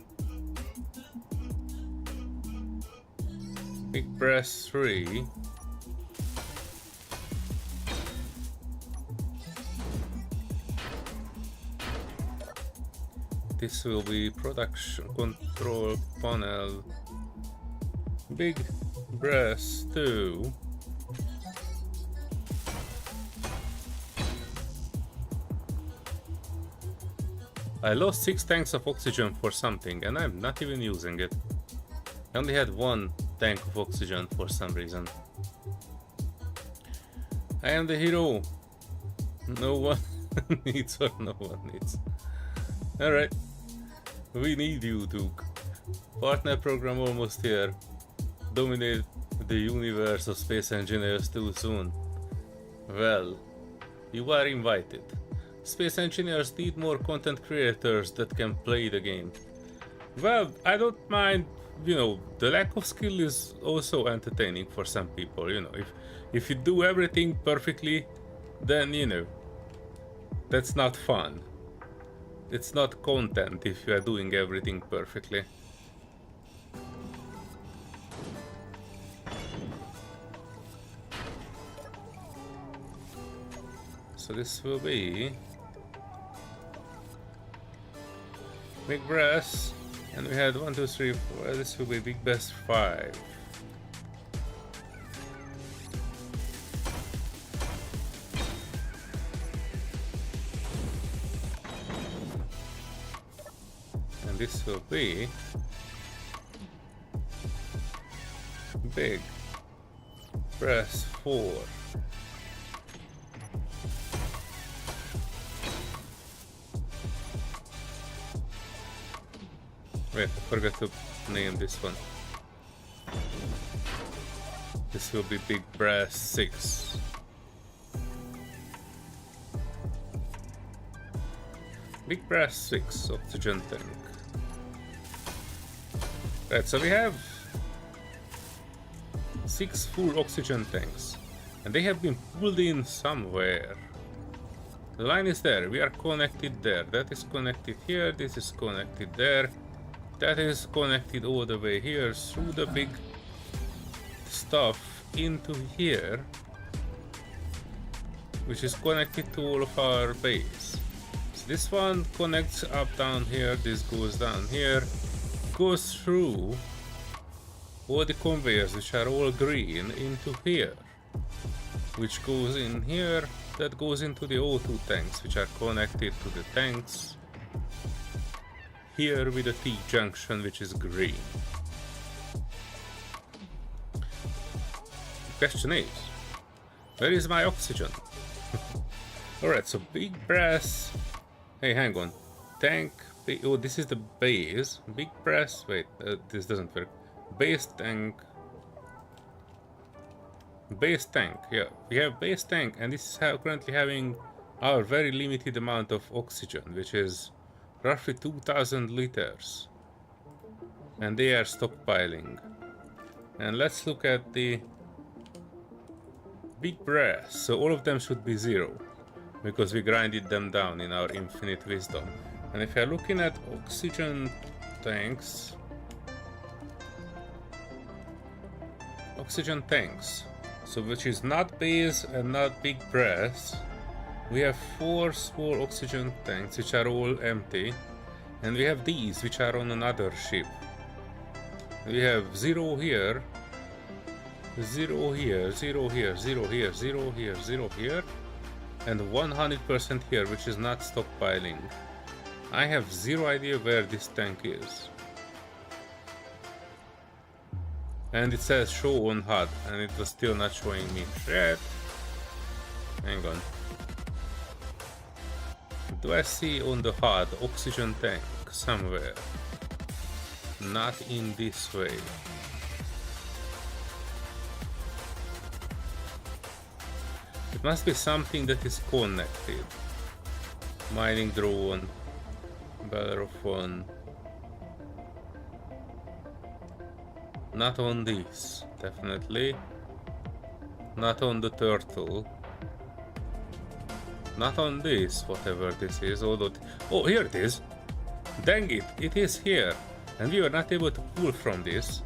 Big Brass 3. This will be production control panel. Big Brass 2. I lost 6 tanks of oxygen for something, and I'm not even using it. I only had 1 tank of oxygen for some reason. I am the hero. No one needs or no one needs. Alright. We need you, Duke. Partner program almost here. Dominate the universe of space engineers too soon. Well, you are invited. Space engineers need more content creators that can play the game. Well, I don't mind, you know, the lack of skill is also entertaining for some people, you know. If you do everything perfectly, then, you know, that's not fun. It's not content if you are doing everything perfectly. So this will be Big Brass, and we had 1, 2, 3, 4. This will be Big Brass 5. And this will be Big Brass 4. Wait, I forgot to name this one. This will be Big Brass 6. Big Brass 6 oxygen tank. Right, so we have 6 full oxygen tanks, and they have been pulled in somewhere. The line is there, we are connected there, that is connected here, this is connected there. That is connected all the way here through the big stuff into here, which is connected to all of our base. So this one connects up down here, this goes down here, goes through all the conveyors which are all green into here, which goes in here, that goes into the O2 tanks which are connected to the tanks here with a T junction which is green. The question is, where is my oxygen? Alright, so Big Brass. Hey, hang on. Tank. Oh, this is the base. Big Brass. Wait, this doesn't work. Base tank. Base tank. Yeah, we have base tank, and this is currently having our very limited amount of oxygen, which is roughly 2000 liters, and they are stockpiling. And let's look at the Big Brass. So all of them should be 0 because we grinded them down in our infinite wisdom. And if you're looking at oxygen tanks, so which is not base and not Big Brass, we have 4 small oxygen tanks which are all empty, And we have these, which are on another ship. We have 0 here, 0 here, 0 here, 0 here, 0 here, 0 here, and 100% here, which is not stockpiling. I have zero idea where this tank is. And it says show on HUD, and it was still not showing me. Shit. Hang on. Do I see on the HUD oxygen tank somewhere? Not in this way. It must be something that is connected. Mining drone, Bellerophone. Not on this, definitely. Not on the turtle. Not on this, whatever this is. Although oh, here it is. Dang it, it is here. And we were not able to pull from this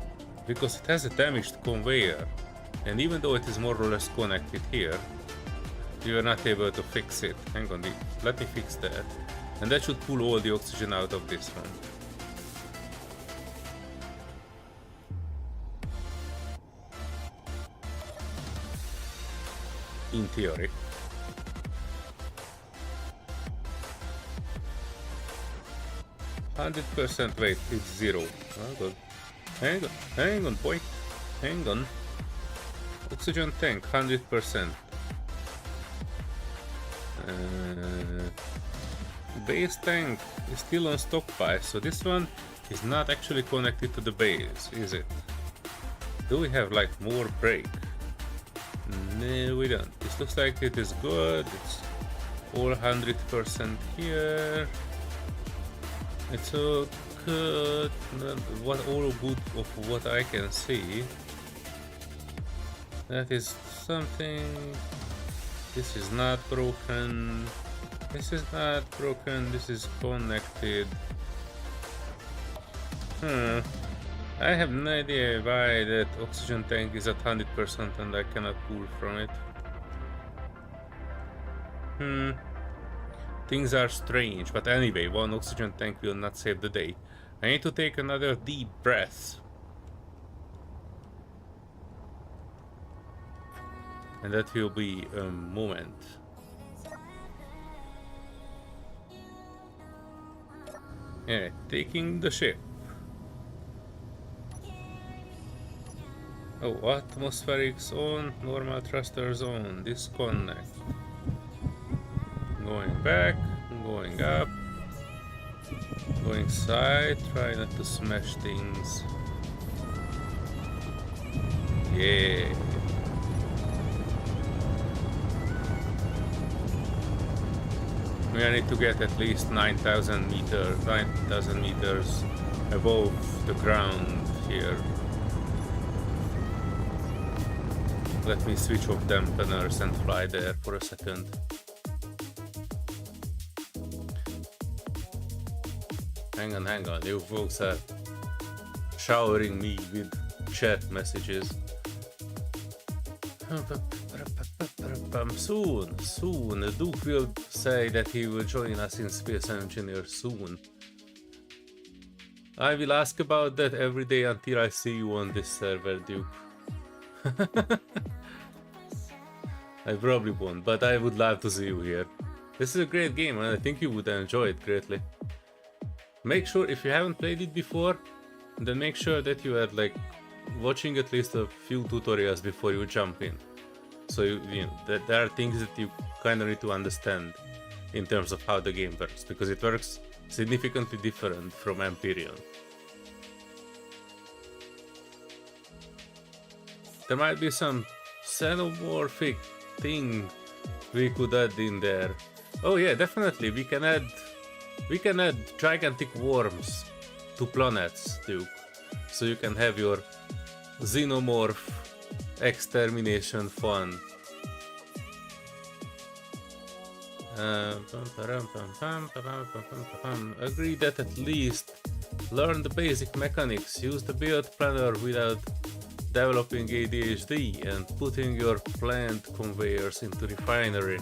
because it has a damaged conveyor. And even though it is more or less connected here, we were not able to fix it. Hang on, let me fix that. And that should pull all the oxygen out of this one. In theory. %, wait, it's 0. Oh, good. Hang on, boy. Hang on. Oxygen tank, 100%. Base tank is still on stockpile, so this one is not actually connected to the base, is it? Do we have like more break? No, we don't. This looks like it is good. It's all 100% here. It's all good. All good of what I can see. That is something. This is not broken. This is not broken. This is connected. I have no idea why that oxygen tank is at 100% and I cannot pull from it. Things are strange, but anyway, one oxygen tank will not save the day. I need to take another deep breath. And that will be a moment. Yeah, taking the ship. Oh, atmospheric zone, normal thruster zone, disconnect. Going back, going up, going side, try not to smash things. Yeah. We need to get at least 9,000 meters above the ground here. Let me switch off dampeners and fly there for a second. Hang on, you folks are showering me with chat messages. Soon, Duke will say that he will join us in Space Engineer soon. I will ask about that every day until I see you on this server, Duke. I probably won't, but I would love to see you here. This is a great game and I think you would enjoy it greatly. Make sure, if you haven't played it before, then make sure that you are like watching at least a few tutorials before you jump in. So you know that there are things that you kind of need to understand in terms of how the game works, because it works significantly different from Empyrean. There might be some xenomorphic thing we could add in there. Oh yeah, definitely we can add gigantic worms to planets, Duke. So you can have your xenomorph extermination fun. Agree that at least learn the basic mechanics, use the build planner without developing ADHD, and putting your plant conveyors into refinery.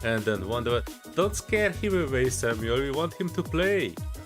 And then wonder, don't scare him away, Samuel, we want him to play.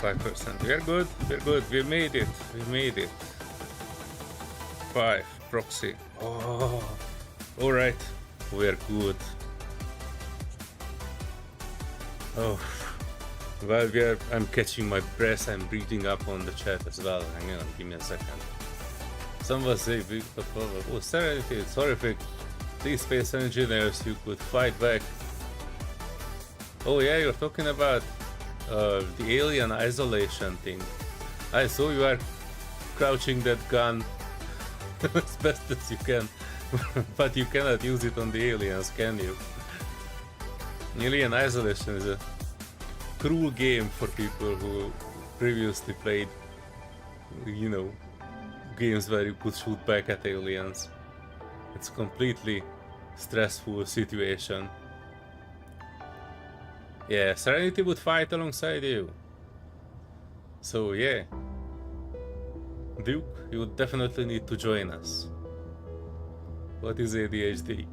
5%. We're good. We're good. We made it. We made it. 5 proxy. Oh, all right. We're good. Oh, well, I'm catching my breath. I'm reading up on the chat as well. Hang on, give me a second. Someone say, oh, Serenity, terrific. These space engineers, you could fight back. Oh yeah, you're talking about the alien isolation thing. I saw you are crouching that gun as best as you can, but you cannot use it on the aliens, can you? Alien isolation is a cruel game for people who previously played, you know, games where you could shoot back at aliens. It's a completely stressful situation. Yeah, Serenity would fight alongside you. So yeah, Duke, you would definitely need to join us. What is ADHD?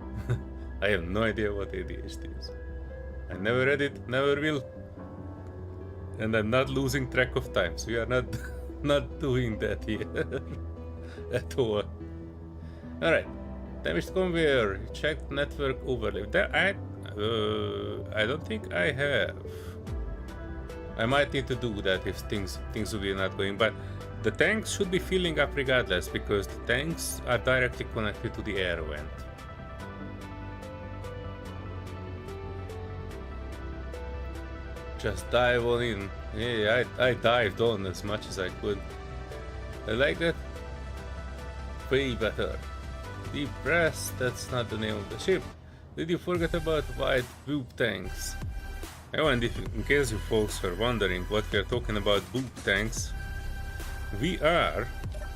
I have no idea what ADHD is. I never read it, never will. And I'm not losing track of time, so we are not doing that here at all. Alright, damaged conveyor, check network overlay. I don't think I have. I might need to do that if things will be not going, but the tanks should be filling up regardless, because the tanks are directly connected to the air vent. Just dive on in. Yeah, I dived on as much as I could. I like that way better. Deep breath, that's not the name of the ship. Did you forget about white boob tanks? Oh, and in case you folks are wondering what we're talking about boob tanks, we are...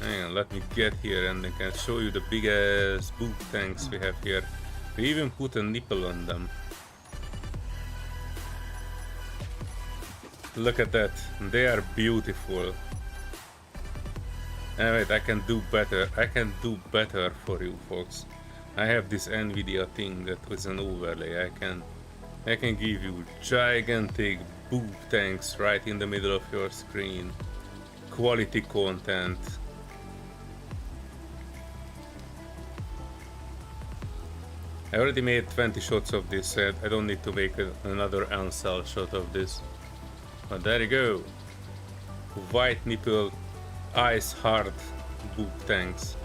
Hang on, let me get here and I can show you the big ass boob tanks we have here. We even put a nipple on them. Look at that, they are beautiful. Wait, I can do better. I can do better for you folks. I have this NVIDIA thing that was an overlay. I can give you gigantic boob tanks right in the middle of your screen. Quality content. I already made 20 shots of this set. I don't need to make another uncell shot of this. But there you go. White nipple, ice hard boob tanks.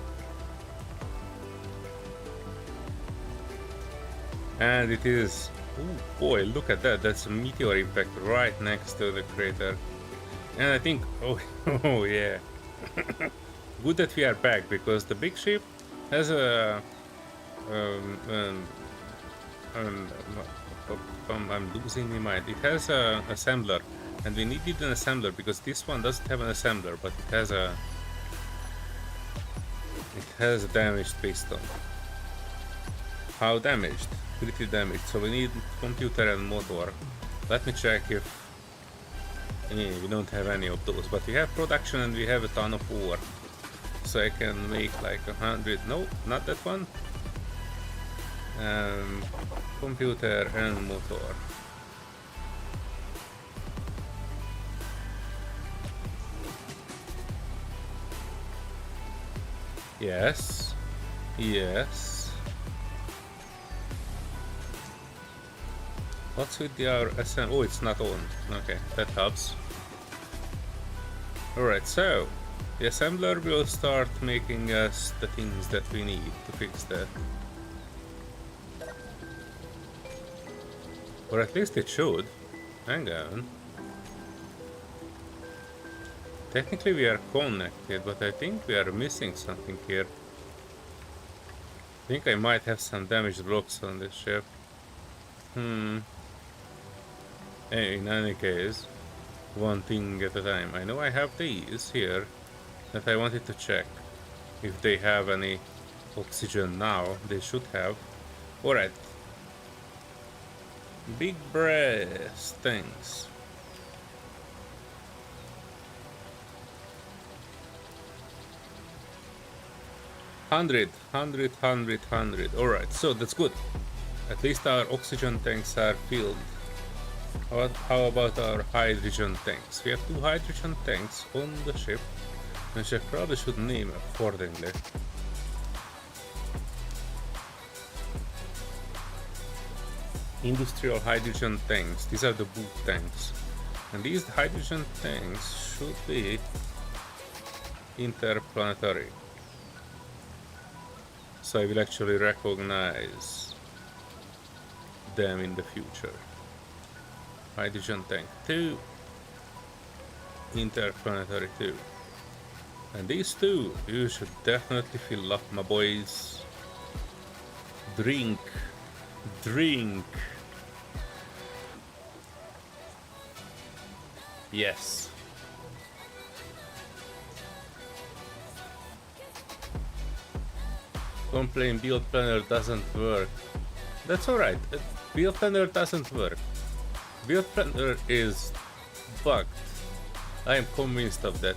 And it is... Oh boy, look at that. That's a meteor impact right next to the crater. And I think... Oh yeah. Good that we are back, because the big ship has a... I'm losing my mind. It has an assembler. And we needed an assembler, because this one doesn't have an assembler, but it has a damaged piston. How damaged? Pretty damaged. So we need computer and motor. Let me check if we don't have any of those, but we have production and we have a ton of ore. So I can make like 100. No, not that one. Computer and motor. Yes. Yes. What's with our SM? Oh, it's not on. Okay, that helps. Alright, so the assembler will start making us the things that we need to fix that. Or at least it should. Hang on. Technically we are connected, but I think we are missing something here. I think I might have some damaged blocks on this ship. Hey, in any case, one thing at a time. I know I have these here that I wanted to check if they have any oxygen now. They should have. Alright. Big breast, thanks. Hundred. Alright, so that's good. At least our oxygen tanks are filled. How about our hydrogen tanks? We have 2 hydrogen tanks on the ship, which I probably should name accordingly. Industrial hydrogen tanks. These are the boot tanks. And these hydrogen tanks should be interplanetary. So I will actually recognize them in the future. Hydrogen tank 2. Interplanetary 2. And these two, you should definitely fill up, my boys. Drink. Drink. Yes. Complain build planner doesn't work. That's alright. Build planner doesn't work. Build planner is bugged. I am convinced of that.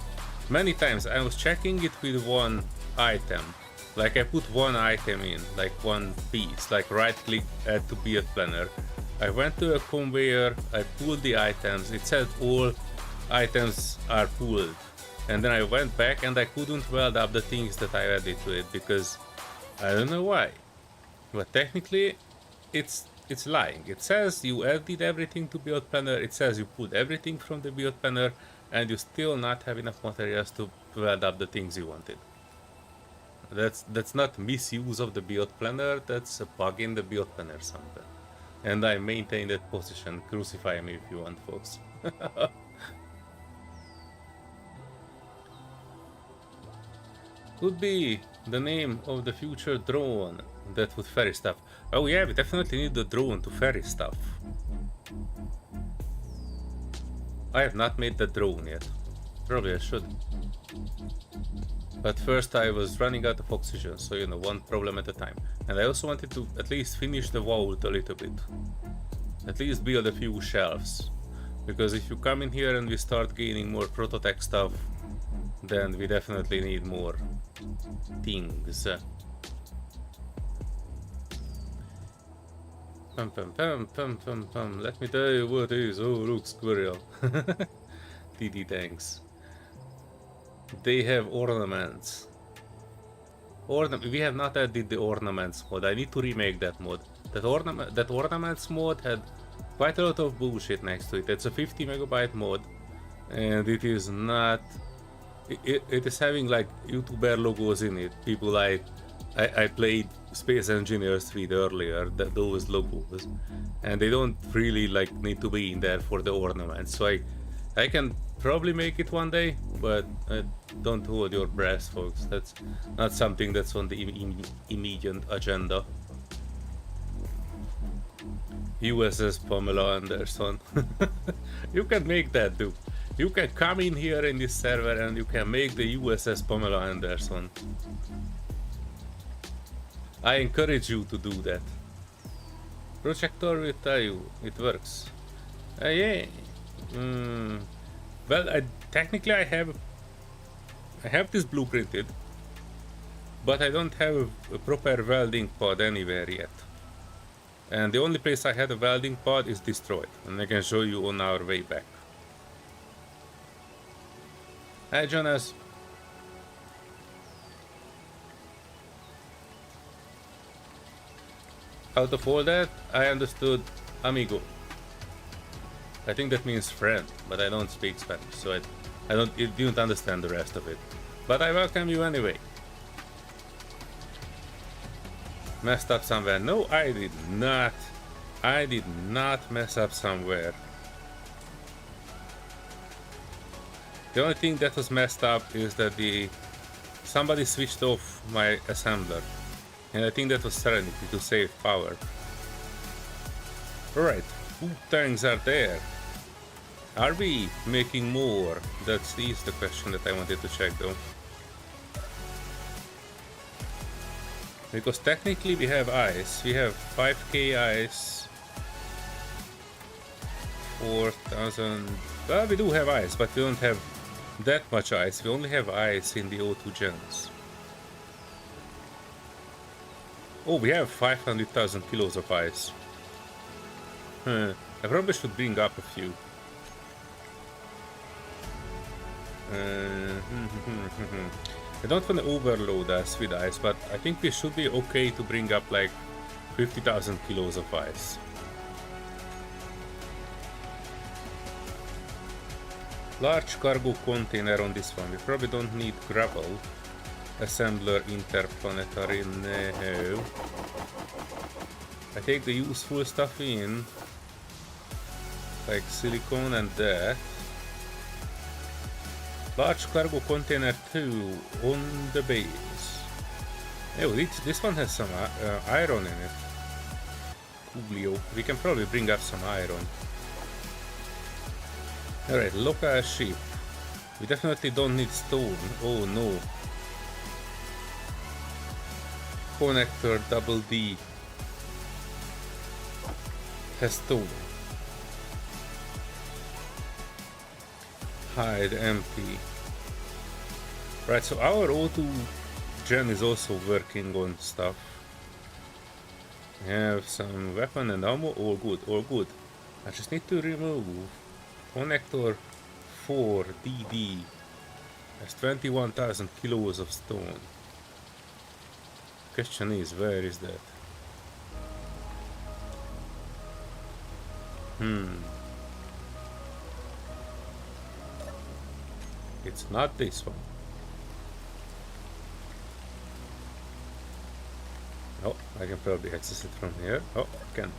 Many times I was checking it with one item. Like I put one item in, like one piece, like right click add to build planner. I went to a conveyor, I pulled the items, it said all items are pulled. And then I went back and I couldn't weld up the things that I added to it because I don't know why. But technically it's lying. It says you added everything to build planner, it says you pulled everything from the build planner, and you still not have enough materials to weld up the things you wanted. That's not misuse of the build planner, that's a bug in the build planner somewhere. And I maintain that position. Crucify me if you want, folks. Could be the name of the future drone that would ferry stuff. Oh yeah, we definitely need the drone to ferry stuff. I have not made the drone yet. Probably I should. But first I was running out of oxygen, so you know, one problem at a time. And I also wanted to at least finish the vault a little bit. At least build a few shelves. Because if you come in here and we start gaining more prototech stuff, then we definitely need more things. Pum pum pum pum pum pum. Let me tell you what is. Oh, look, squirrel. TD tanks. They have ornaments. We have not added the ornaments mod. I need to remake that mod. That ornaments mod had quite a lot of bullshit next to it. It's a 50 megabyte mod, and it is not. It is having like YouTuber logos in it. People like I played Space Engineers with earlier. Those logos, and they don't really like need to be in there for the ornaments. So I can probably make it one day, but don't hold your breath, folks. That's not something that's on the immediate agenda. USS Pamela Anderson. You can make that, dude. You can come in here in this server and you can make the USS Pamela Anderson. I encourage you to do that. Projector will tell you it works. Yeah. Well, technically I have this blueprinted, but I don't have a proper welding pod anywhere yet. And the only place I had a welding pod is destroyed, and I can show you on our way back. Hi, Jonas. Out of all that, I understood amigo. I think that means friend, but I don't speak Spanish, so I didn't understand the rest of it. But I welcome you anyway. Messed up somewhere? No, I did not. I did not mess up somewhere. The only thing that was messed up is that somebody switched off my assembler, and I think that was Serenity to save power. Alright, food tanks are there. Are we making more? That's the question that I wanted to check though. Because technically we have ice. We have 5k ice. 4,000. Well, we do have ice, but we don't have that much ice. We only have ice in the O2 gens. Oh, we have 500,000 kilos of ice. I probably should bring up a few. I don't want to overload us with ice, but I think we should be okay to bring up like 50,000 kilos of ice. Large cargo container on this one. We probably don't need gravel. Assembler interplanetary, no. I take the useful stuff in, like silicone and that. Large cargo container 2 on the base. Oh, this one has some iron in it. Coolio. We can probably bring up some iron. Alright, local ship. We definitely don't need stone. Oh no. Connector double D has stone. Hide empty. Right, so our O2 gen is also working on stuff. We have some weapon and ammo. All good, all good. I just need to remove connector 4 DD. That's 21,000 kilos of stone. Question is, where is that? It's not this one. Oh, I can probably access it from here. Oh, I can.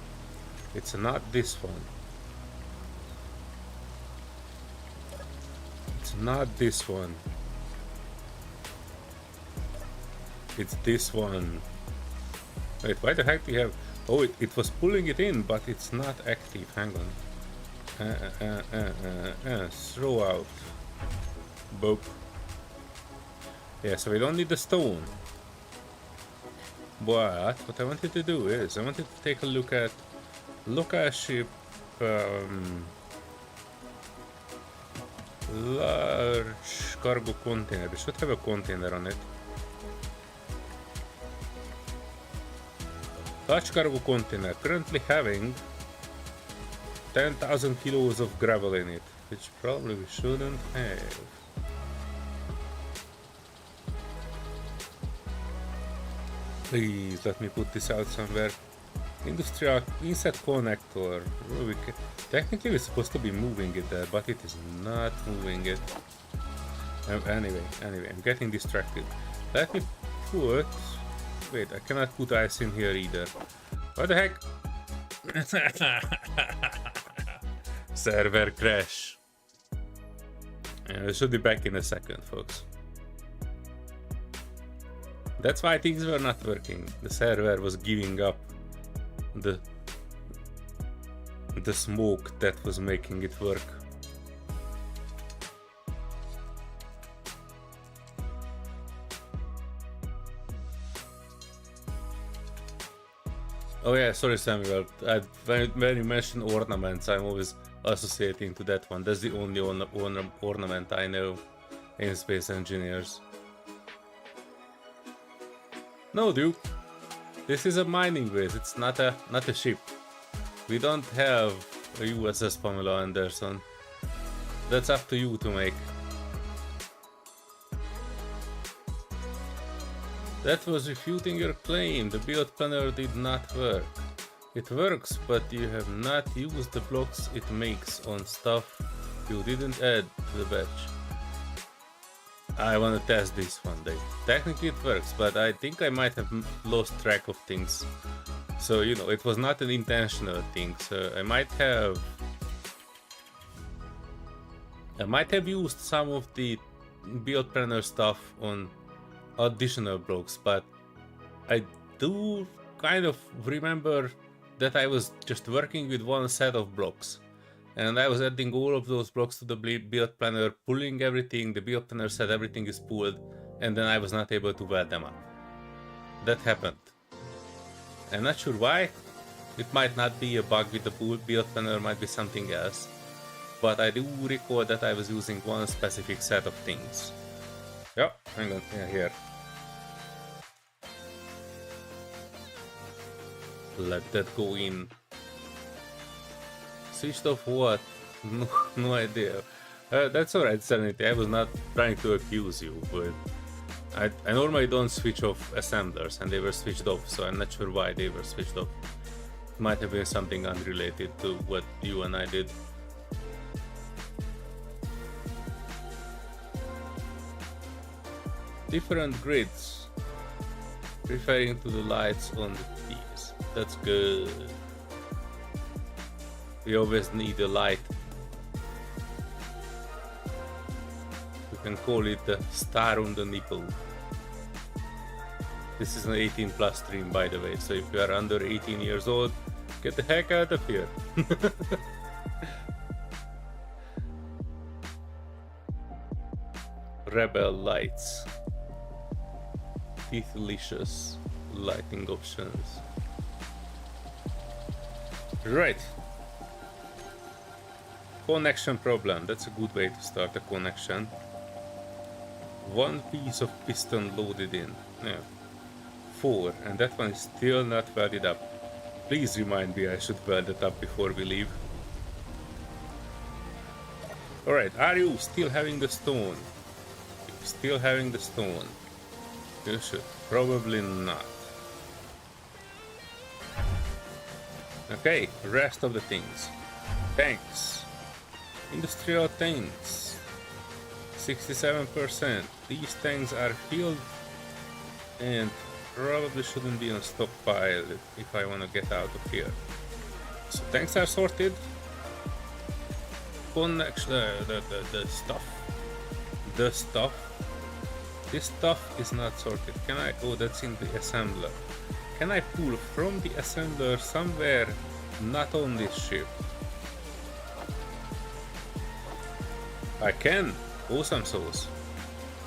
It's not this one. It's not this one. It's this one. Wait, why the heck do you have... Oh, it was pulling it in, but it's not active. Hang on. Throw out. Boop. Yeah, so we don't need the stone. But what I wanted to do is I wanted to take a look at local ship large cargo container. We should have a container on it. Large cargo container currently having 10,000 kilos of gravel in it, which probably we shouldn't have. Please let me put this out somewhere. Industrial inset connector. Technically we're supposed to be moving it there, but it is not moving it. Anyway, I'm getting distracted. Let me put... Wait, I cannot put ice in here either. What the heck? Server crash. Yeah, I should be back in a second, folks. That's why things were not working. The server was giving up the smoke that was making it work. Oh yeah, sorry Samuel, when you mention ornaments, I'm always associating to that one. That's the only ornament I know in Space Engineers. No, Duke. This is a mining base. It's not a ship. We don't have a USS Pamela Anderson. That's up to you to make. That was refuting your claim. The build planner did not work. It works, but you have not used the blocks it makes on stuff you didn't add to the batch. I want to test this one day. Technically it works, but I think I might have lost track of things. So, you know, it was not an intentional thing. So I might have used some of the build planner stuff on additional blocks, but I do kind of remember that I was just working with one set of blocks. And I was adding all of those blocks to the build planner, pulling everything. The build planner said everything is pulled, and then I was not able to weld them up. That happened. I'm not sure why. It might not be a bug with the build planner, it might be something else. But I do recall that I was using one specific set of things. Yeah, hang on, yeah, here. Let that go in. Switched off what? No, no idea. That's alright, Serenity. I was not trying to accuse you, but I normally don't switch off assemblers, and they were switched off, so I'm not sure why they were switched off. Might have been something unrelated to what you and I did. Different grids, referring to the lights on the T's. That's good. We always need a light. We can call it the star on the nipple. This is an 18+ stream, by the way, so if you are under 18 years old, get the heck out of here. Rebel lights. Teethlicious lighting options. Right. Connection problem. That's a good way to start a connection. One piece of piston loaded in. Yeah. 4, and that one is still not welded up. Please remind me I should weld it up before we leave. Alright, are you still having the stone? If still having the stone, you should. Probably not. Okay, rest of the things. Tanks. Industrial tanks. 67%. These tanks are filled and probably shouldn't be on stockpile if I want to get out of here. So tanks are sorted. Connection, the stuff. The stuff. This stuff is not sorted. Can I? Oh, that's in the assembler. Can I pull from the assembler somewhere not on this ship? I can. Awesome sauce.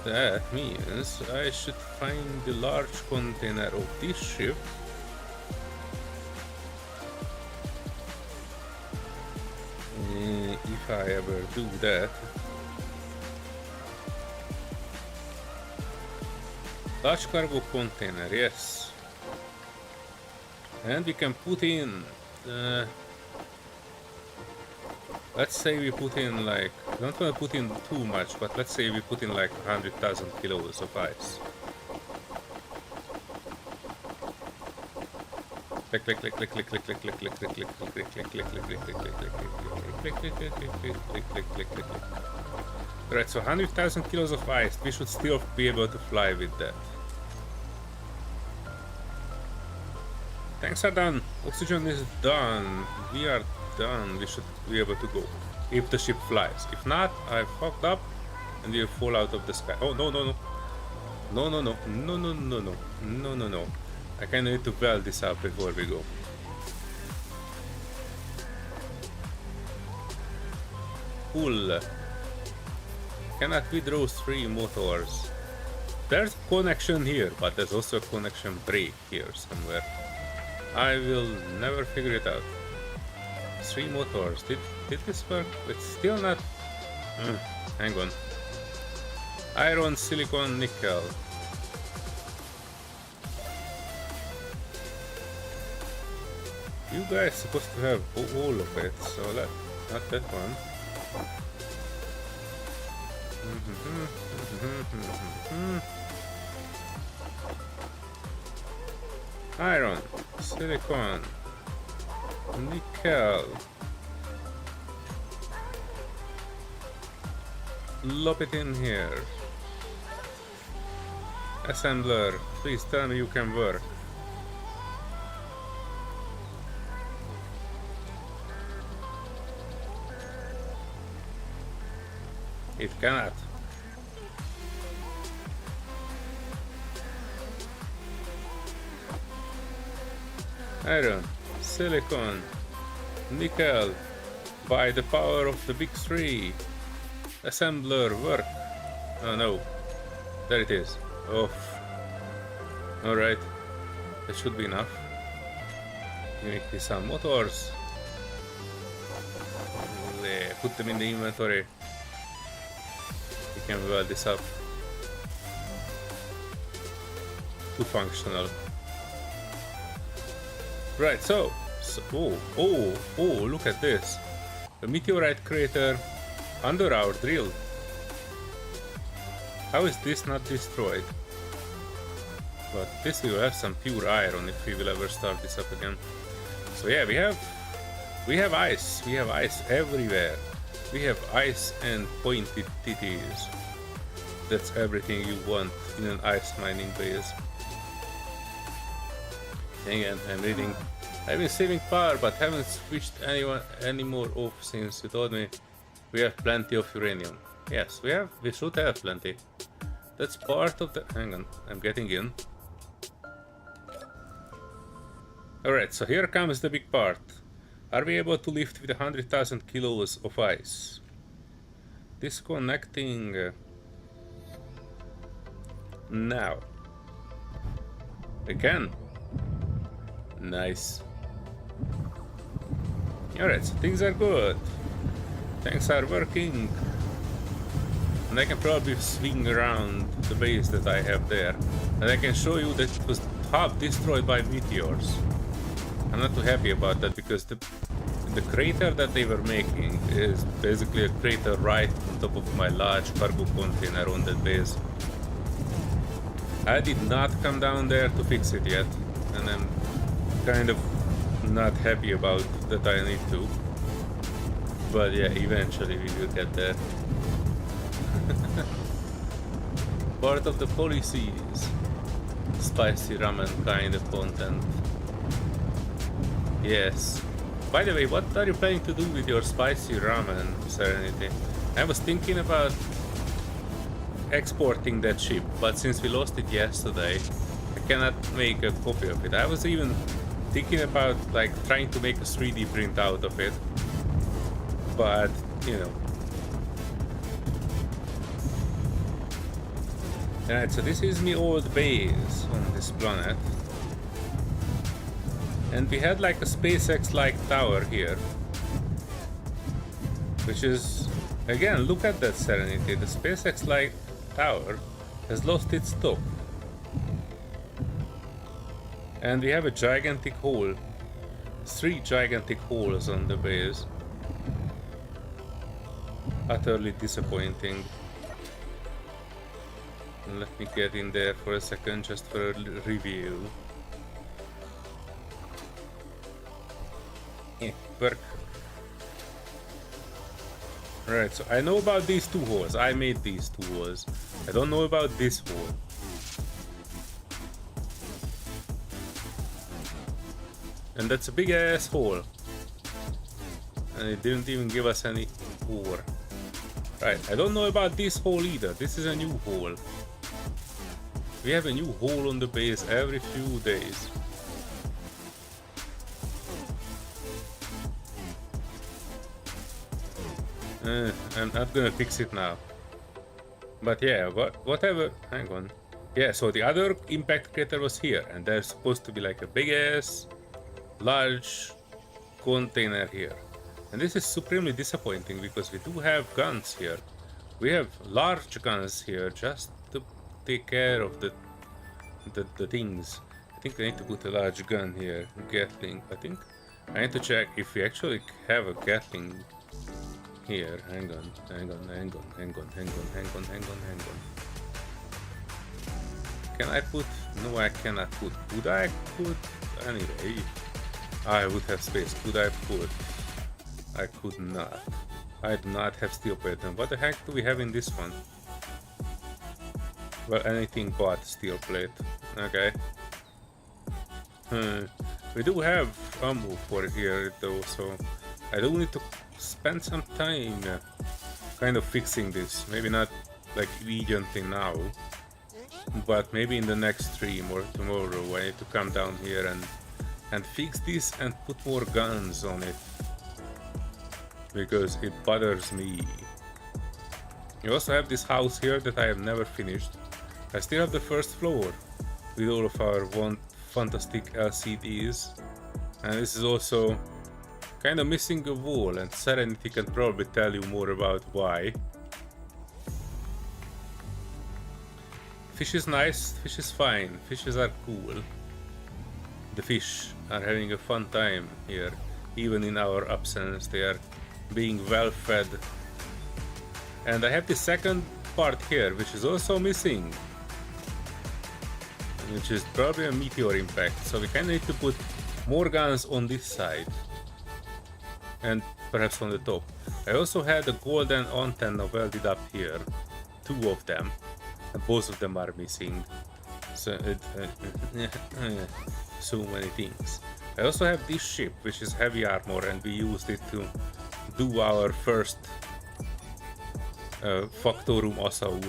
That means I should find the large container of this ship. If I ever do that. Large cargo container, yes. And we can put in, let's say we put in like, don't want to put in too much, but let's say we put in like 100,000 kilos of ice. Click click click click click click click click click click click click click click click click click click click click. Right, so 100,000 kilos of ice. We should still be able to fly with that. Tanks are done. Oxygen is done. We are done. We should be able to go. If the ship flies. If not, I fucked up and we'll fall out of the sky. Oh, no, no, no. No, no, no. No, no, no, no. No, no, no. I kind of need to weld this up before we go. Pull. Cannot withdraw 3 motors. There's a connection here, but there's also a connection break here somewhere. I will never figure it out. 3 motors. Did this work? It's still not. Hang on. Iron, silicon, nickel. You guys supposed to have all of it, so not that one. Iron, silicon, nickel. Lop it in here. Assembler, please tell me you can work. It cannot. Iron, silicon, nickel, by the power of the big 3. Assembler, work. Oh no, there it is. Oh, alright, that should be enough. Make me some motors. There, put them in the inventory. We can weld this up. Too functional. Right, so oh, look at this. a meteorite crater under our drill. How is this not destroyed? But this will have some pure iron if we will ever start this up again. So yeah, we have ice. We have ice everywhere. We have ice and pointed titties. That's everything you want in an ice mining base. Hang on, I'm reading. I've been saving power but haven't switched any more off since you told me we have plenty of uranium. Yes, we should have plenty. That's part of the... Hang on, I'm getting in. Alright, so here comes the big part. Are we able to lift with 100,000 kilos of ice? Disconnecting... now. We can. Nice. Alright, so things are good. Things are working. And I can probably swing around the base that I have there. And I can show you that it was half destroyed by meteors. I'm not too happy about that because the crater that they were making is basically a crater right on top of my large cargo container on that base. I did not come down there to fix it yet, and I'm kind of not happy about that I need to. But yeah, eventually we will get there. Part of the policies. Spicy ramen kind of content. Yes. By the way, what are you planning to do with your spicy ramen, Serenity? I was thinking about exporting that ship, but since we lost it yesterday, I cannot make a copy of it. I was even thinking about like trying to make a 3D print out of it, but you know. Alright, so this is my old base on this planet. And we had like a SpaceX-like tower here. Which is... Again, look at that, Serenity. The SpaceX-like tower has lost its top. And we have a gigantic hole. 3 gigantic holes on the base. Utterly disappointing. Let me get in there for a second just for a review. Work. Right, so I know about these 2 holes. I made these 2 holes. I don't know about this hole. And that's a big ass hole. And it didn't even give us any ore. Right, I don't know about this hole either. This is a new hole. We have a new hole on the base every few days. I'm not gonna fix it now. But yeah, whatever. Hang on. Yeah, so the other impact crater was here, and there's supposed to be like a big ass, large container here. And this is supremely disappointing because we do have guns here. We have large guns here just to take care of the things. I think I need to put a large gun here. Gatling. I think I need to check if we actually have a Gatling here. Hang on. Can I put... No, I cannot put. Could I put... Anyway, I would have space. Could I put... I could not. I do not have steel plate. And what the heck do we have in this one? Well, anything but steel plate. Okay. We do have ammo for here though, so I do need to spend some time kind of fixing this. Maybe not like immediately now, but maybe in the next stream or tomorrow I need to come down here and fix this and put more guns on it. Because it bothers me. You also have this house here that I have never finished. I still have the first floor with all of our fantastic LCDs. And this is also kind of missing a wall, and Serenity can probably tell you more about why. Fish is nice, fish is fine, fishes are cool. The fish are having a fun time here. Even in our absence, they are being well fed. And I have the second part here, which is also missing, which is probably a meteor impact. So we kind of need to put more guns on this side and perhaps on the top. I also had a golden antenna welded up here, 2 of them, and both of them are missing. So so many things. I also have this ship, which is heavy armor, and we used it to do our first Factorum assault,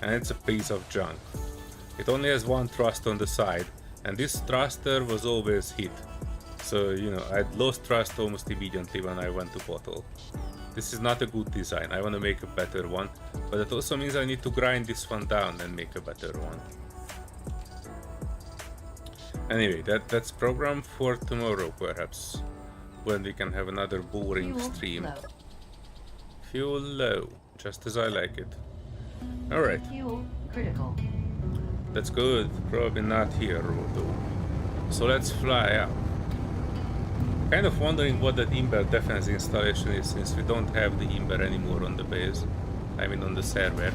and it's a piece of junk. It only has 1 thrust on the side, and this thruster was always hit. So, you know, I'd lost thrust almost immediately when I went to bottle. This is not a good design. I want to make a better one, but that also means I need to grind this one down and make a better one. Anyway, that's programmed for tomorrow, perhaps, when we can have another boring Fuel stream. low. Fuel low, just as I like it. Alright, Fuel critical. that's good. Probably not here, though. So let's fly up. Kind of wondering what that Ember defense installation is, since we don't have the Ember anymore on the base. I mean on the server.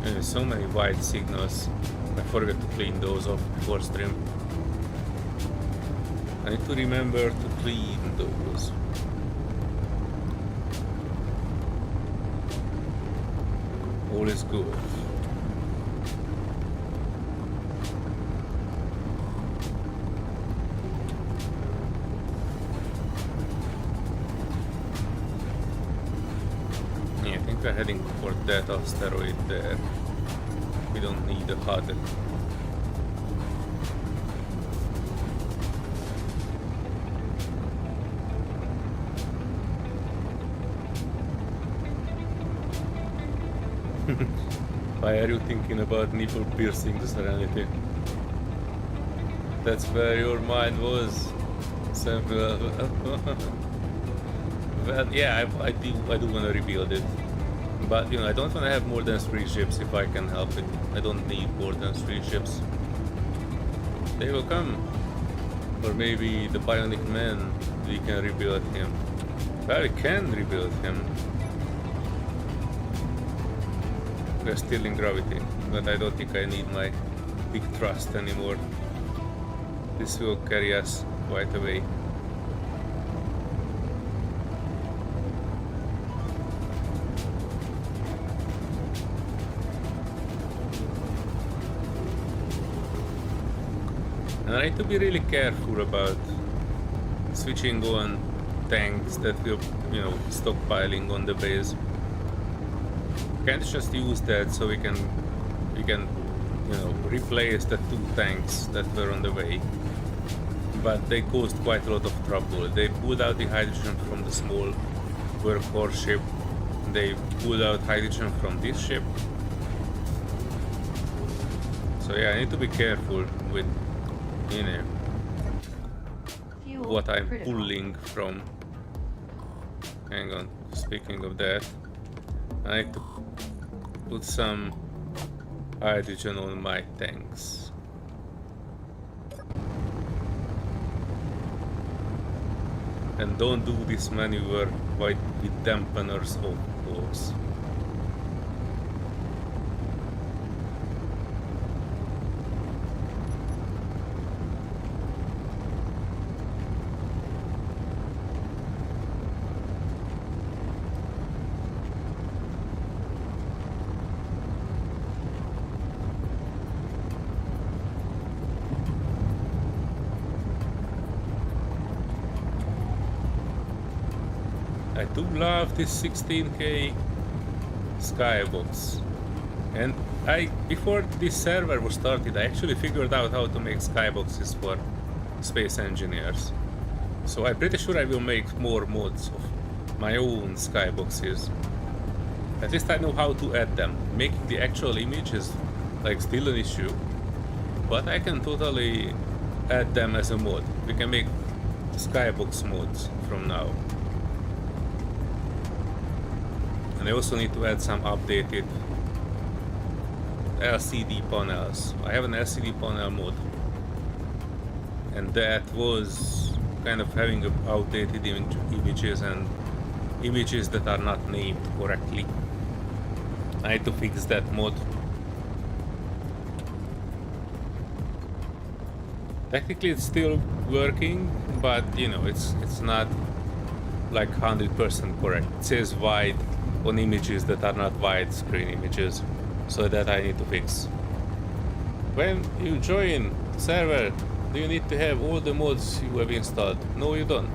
There's so many white signals. I forgot to clean those off before stream. I need to remember to clean those. All is good. Yeah, I think we're heading for that asteroid there. We don't need a HUD. Why are you thinking about nipple piercing the Serenity? That's where your mind was. Well, yeah, I do want to rebuild it. But, you know, I don't want to have more than 3 ships if I can help it. I don't need more than 3 ships. They will come. Or maybe the Bionic Man, we can rebuild him. Well, we can rebuild him. We're still in gravity, but I don't think I need my big thrust anymore. This will carry us quite a way. And I need to be really careful about switching on tanks that will, you know, stockpiling on the base. Can't just use that so we can, you know, replace the 2 tanks that were on the way. But they caused quite a lot of trouble. They pulled out the hydrogen from the small workhorse ship. They pulled out hydrogen from this ship. So yeah, I need to be careful with, you know, Fuel what I'm critical. pulling from. Hang on, speaking of that, I need to put some hydrogen on my tanks. And don't do this maneuver with dampeners, of course. I do love this 16K skybox, and before this server was started, I actually figured out how to make skyboxes for space engineers. So I'm pretty sure I will make more mods of my own skyboxes. At least I know how to add them. Making the actual image is like still an issue, but I can totally add them as a mod. We can make skybox mods from now. And I also need to add some updated LCD panels. I have an LCD panel mod and that was kind of having outdated images and images that are not named correctly. I had to fix that mod. Technically it's still working, but you know, it's not like 100% correct. It says wide on images that are not widescreen images, so that I need to fix. When you join server, do you need to have all the mods you have installed? No, you don't.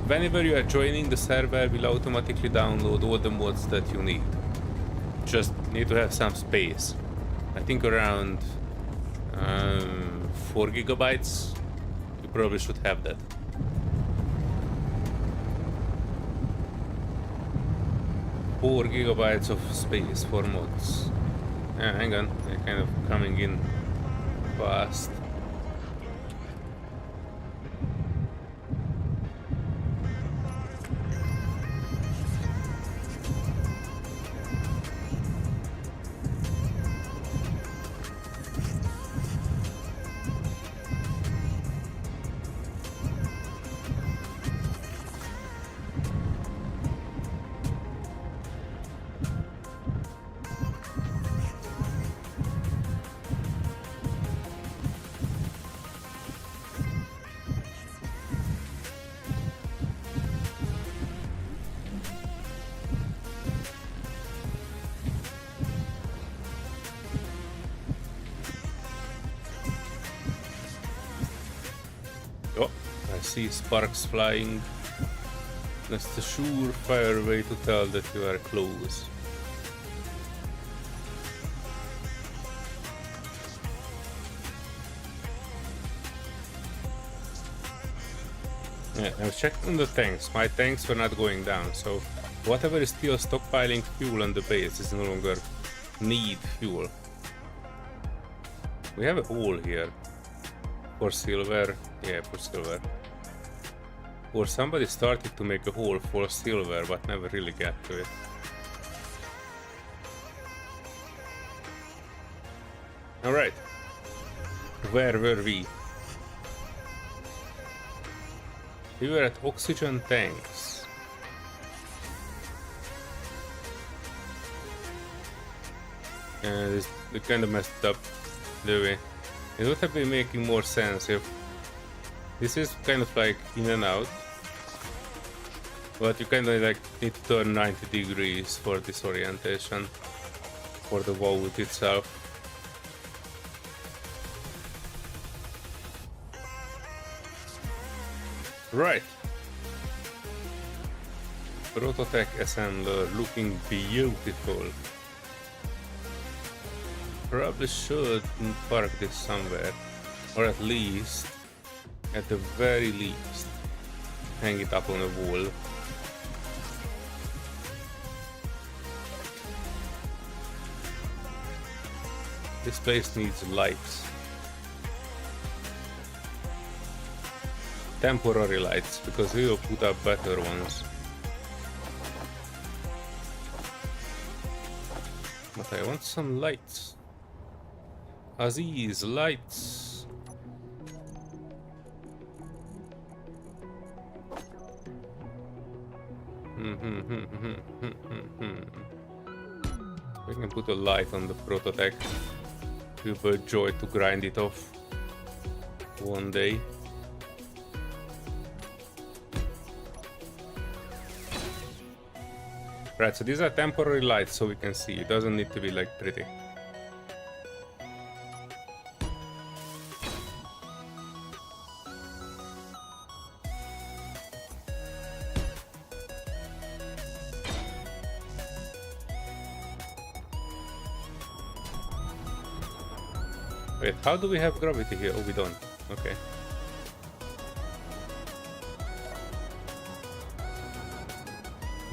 Whenever you are joining, the server will automatically download all the mods that you need. Just need to have some space. I think around 4 gigabytes. You probably should have that. Four gigabytes of space for mods. Yeah, hang on, they're kind of coming in fast. Oh, I see sparks flying. That's the surefire way to tell that you are close. Yeah, I've checked on the tanks. My tanks were not going down, so whatever is still stockpiling fuel on the base is no longer need fuel. We have a hole here. For silver, yeah, for silver. Or somebody started to make a hole for silver, but never really got to it. Alright. Where were we? We were at oxygen tanks. And they kind of messed up the way. It would have been making more sense if this is kind of like in and out, but you kind of like need to turn 90 degrees for this orientation for the vault itself. Right. Prototech assembler looking beautiful. Probably should park this somewhere, or at least, at the very least, hang it up on a wall. This place needs lights. Temporary lights, because we will put up better ones. But I want some lights. Aziz, lights. We can put a light on the Prototech. It will be a joy to grind it off one day. Right, so these are temporary lights so we can see. It doesn't need to be like pretty. Wait, how do we have gravity here? Oh, we don't. Okay.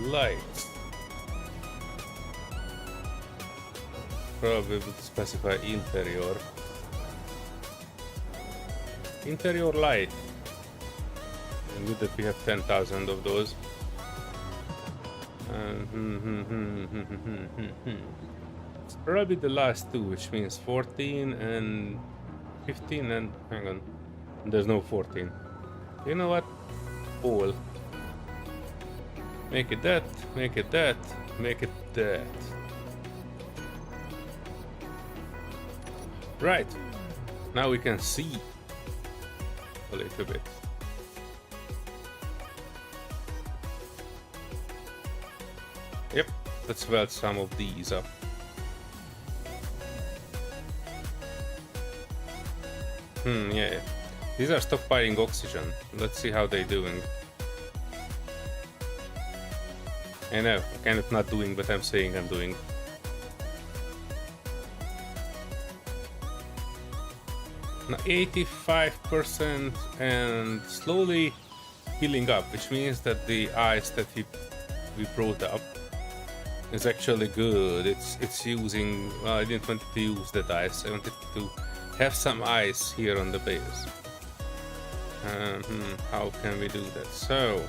Lights. Probably would specify interior. Interior light. And good that we have 10,000 of those. Probably the last two, which means 14 and 15 and hang on, There's no 14. You know what? All. Make it that, make it that, make it that. Right. Now we can see a little bit. Yep, let's weld some of these up. Yeah. These are stockpiling oxygen. Let's see how they're doing. I know, I'm kind of not doing what I'm saying I'm doing. Now 85% and slowly healing up, which means that the ice that we brought up is actually good. It's using, well, I didn't want to use that ice. I wanted to have some ice here on the base. How can we do that? So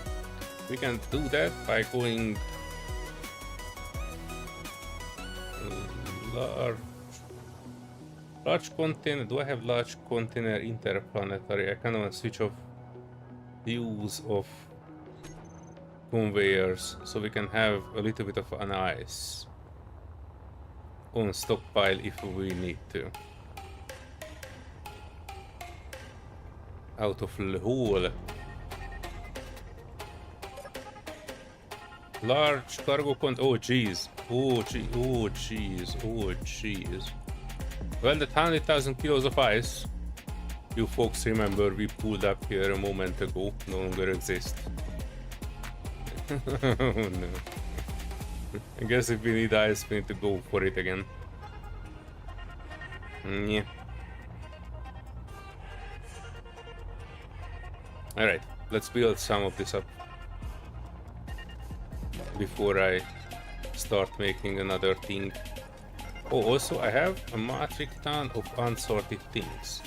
we can do that by going large container. Do I have large container interplanetary? I kind of want to switch off use of conveyors so we can have a little bit of an ice on stockpile if we need to. Out of the hole. Large cargo oh jeez. Oh jeez. Well, that 100,000 kilos of ice you folks remember we pulled up here a moment ago no longer exist. Oh no. I guess if we need ice we need to go for it again. Yeah. Alright, let's build some of this up before I start making another thing. Oh, also I have a metric ton of unsorted things.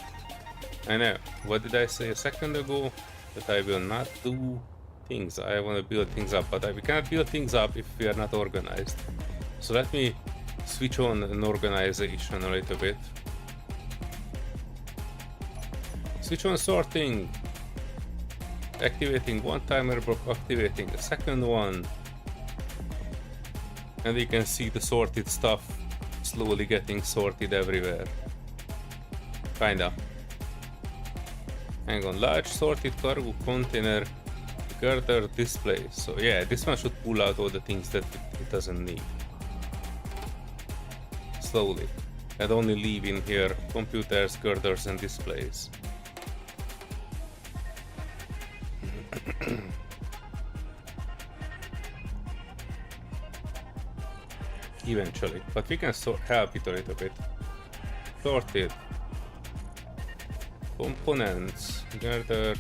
I know, what did I say a second ago? That I will not do things. I want to build things up, but we cannot build things up if we are not organized. So let me switch on an organization a little bit. Switch on sorting. Activating one timer block, activating the second one. And you can see the sorted stuff slowly getting sorted everywhere. Kinda. Hang on, large sorted cargo container girder display. So yeah, this one should pull out all the things that it doesn't need. Slowly. And only leave in here computers, girders and displays. Eventually, but we can help it a little bit. Sorted. Components. Girder.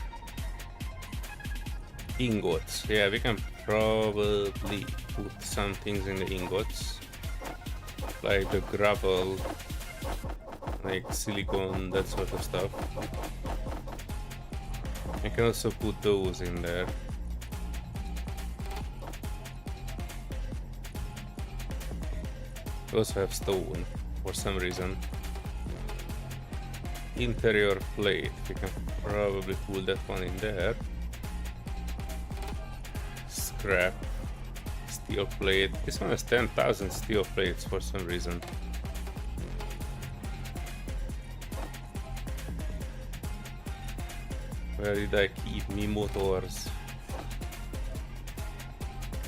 Ingots. Yeah, we can probably put some things in the ingots. Like the gravel. Like silicone, that sort of stuff. I can also put those in there. We also have stone for some reason. Interior plate, we can probably put that one in there. Scrap. Steel plate. This one has 10,000 steel plates for some reason. Where did I keep me motors?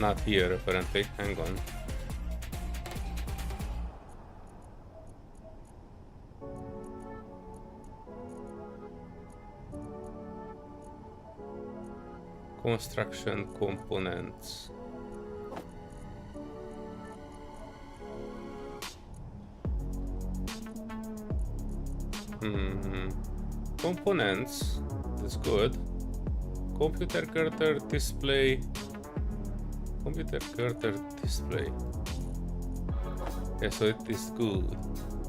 Not here apparently, hang on. Construction components. Components, that's good. Computer girder display. Computer girder display. Yeah, so it is good.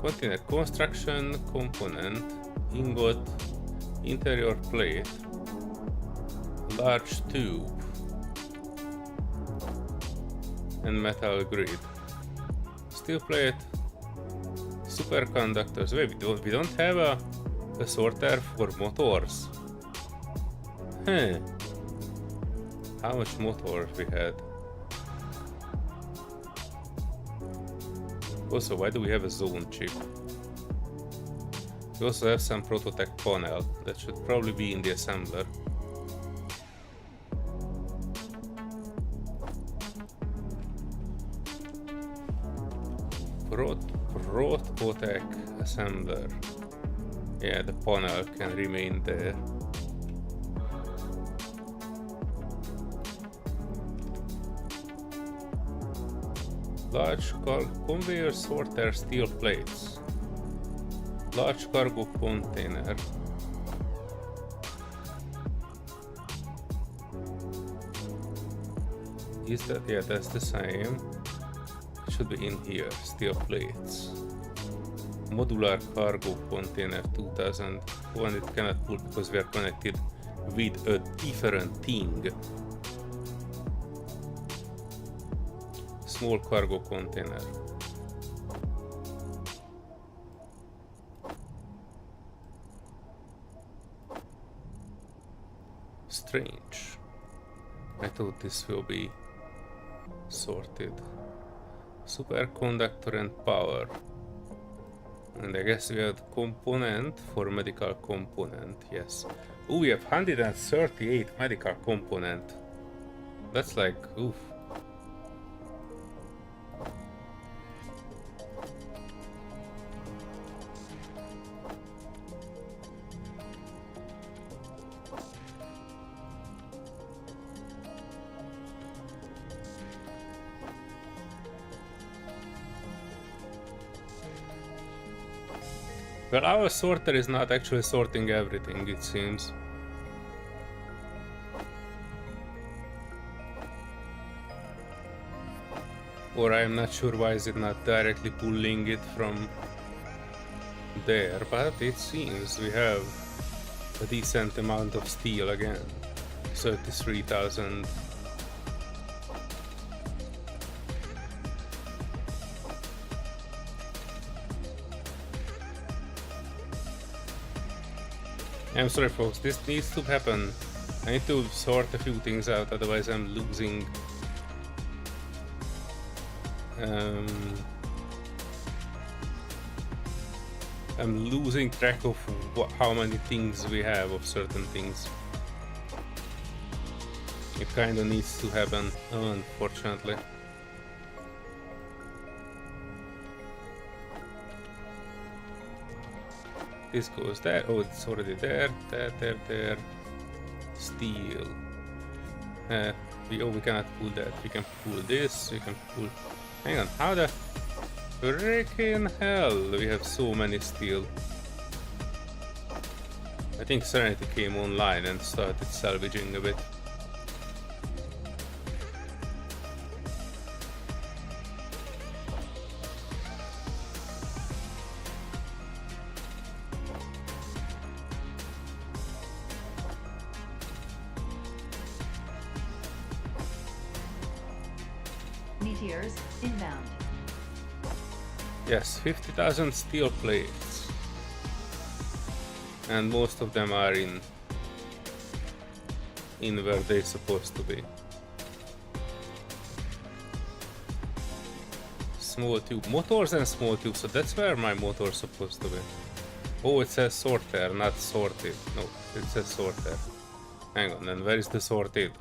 Container construction component, ingot, interior plate, large tube, and metal grid. Steel plate, superconductors. Wait, we don't have a sorter for motors. Huh. How much motor we had? Also, why do we have a zone chip? We also have some prototype panel that should probably be in the assembler. Prototech assembler. Yeah, the panel can remain there. Large conveyor sorter steel plates. Large cargo container. Is that? Yeah, that's the same. Should be in here. Steel plates. Modular cargo container 2000. One it cannot pull because we are connected with a different thing. Small cargo container. Strange. I thought this will be sorted. Superconductor and power. And I guess we have component for medical component, yes. Oh, we have 138 medical component. That's like, oof. Well, our sorter is not actually sorting everything, it seems. Or I'm not sure why is it not directly pulling it from there, but it seems we have a decent amount of steel again. 33,000. I'm sorry folks, this needs to happen. I need to sort a few things out, otherwise I'm losing track of how many things we have of certain things. It kinda needs to happen, unfortunately. This goes there. Oh, it's already there. There. Steel. We cannot pull that. We can pull this. We can pull. Hang on. How the freaking hell do we have so many steel? I think Serenity came online and started salvaging a bit. Meteors inbound. Yes, 50,000 steel plates. And most of them are in where they're supposed to be. Small tube. Motors and small tubes, so that's where my motor's supposed to be. Oh, it says sorter, not sorted. No, it says sorter. Hang on, and where is the sorted?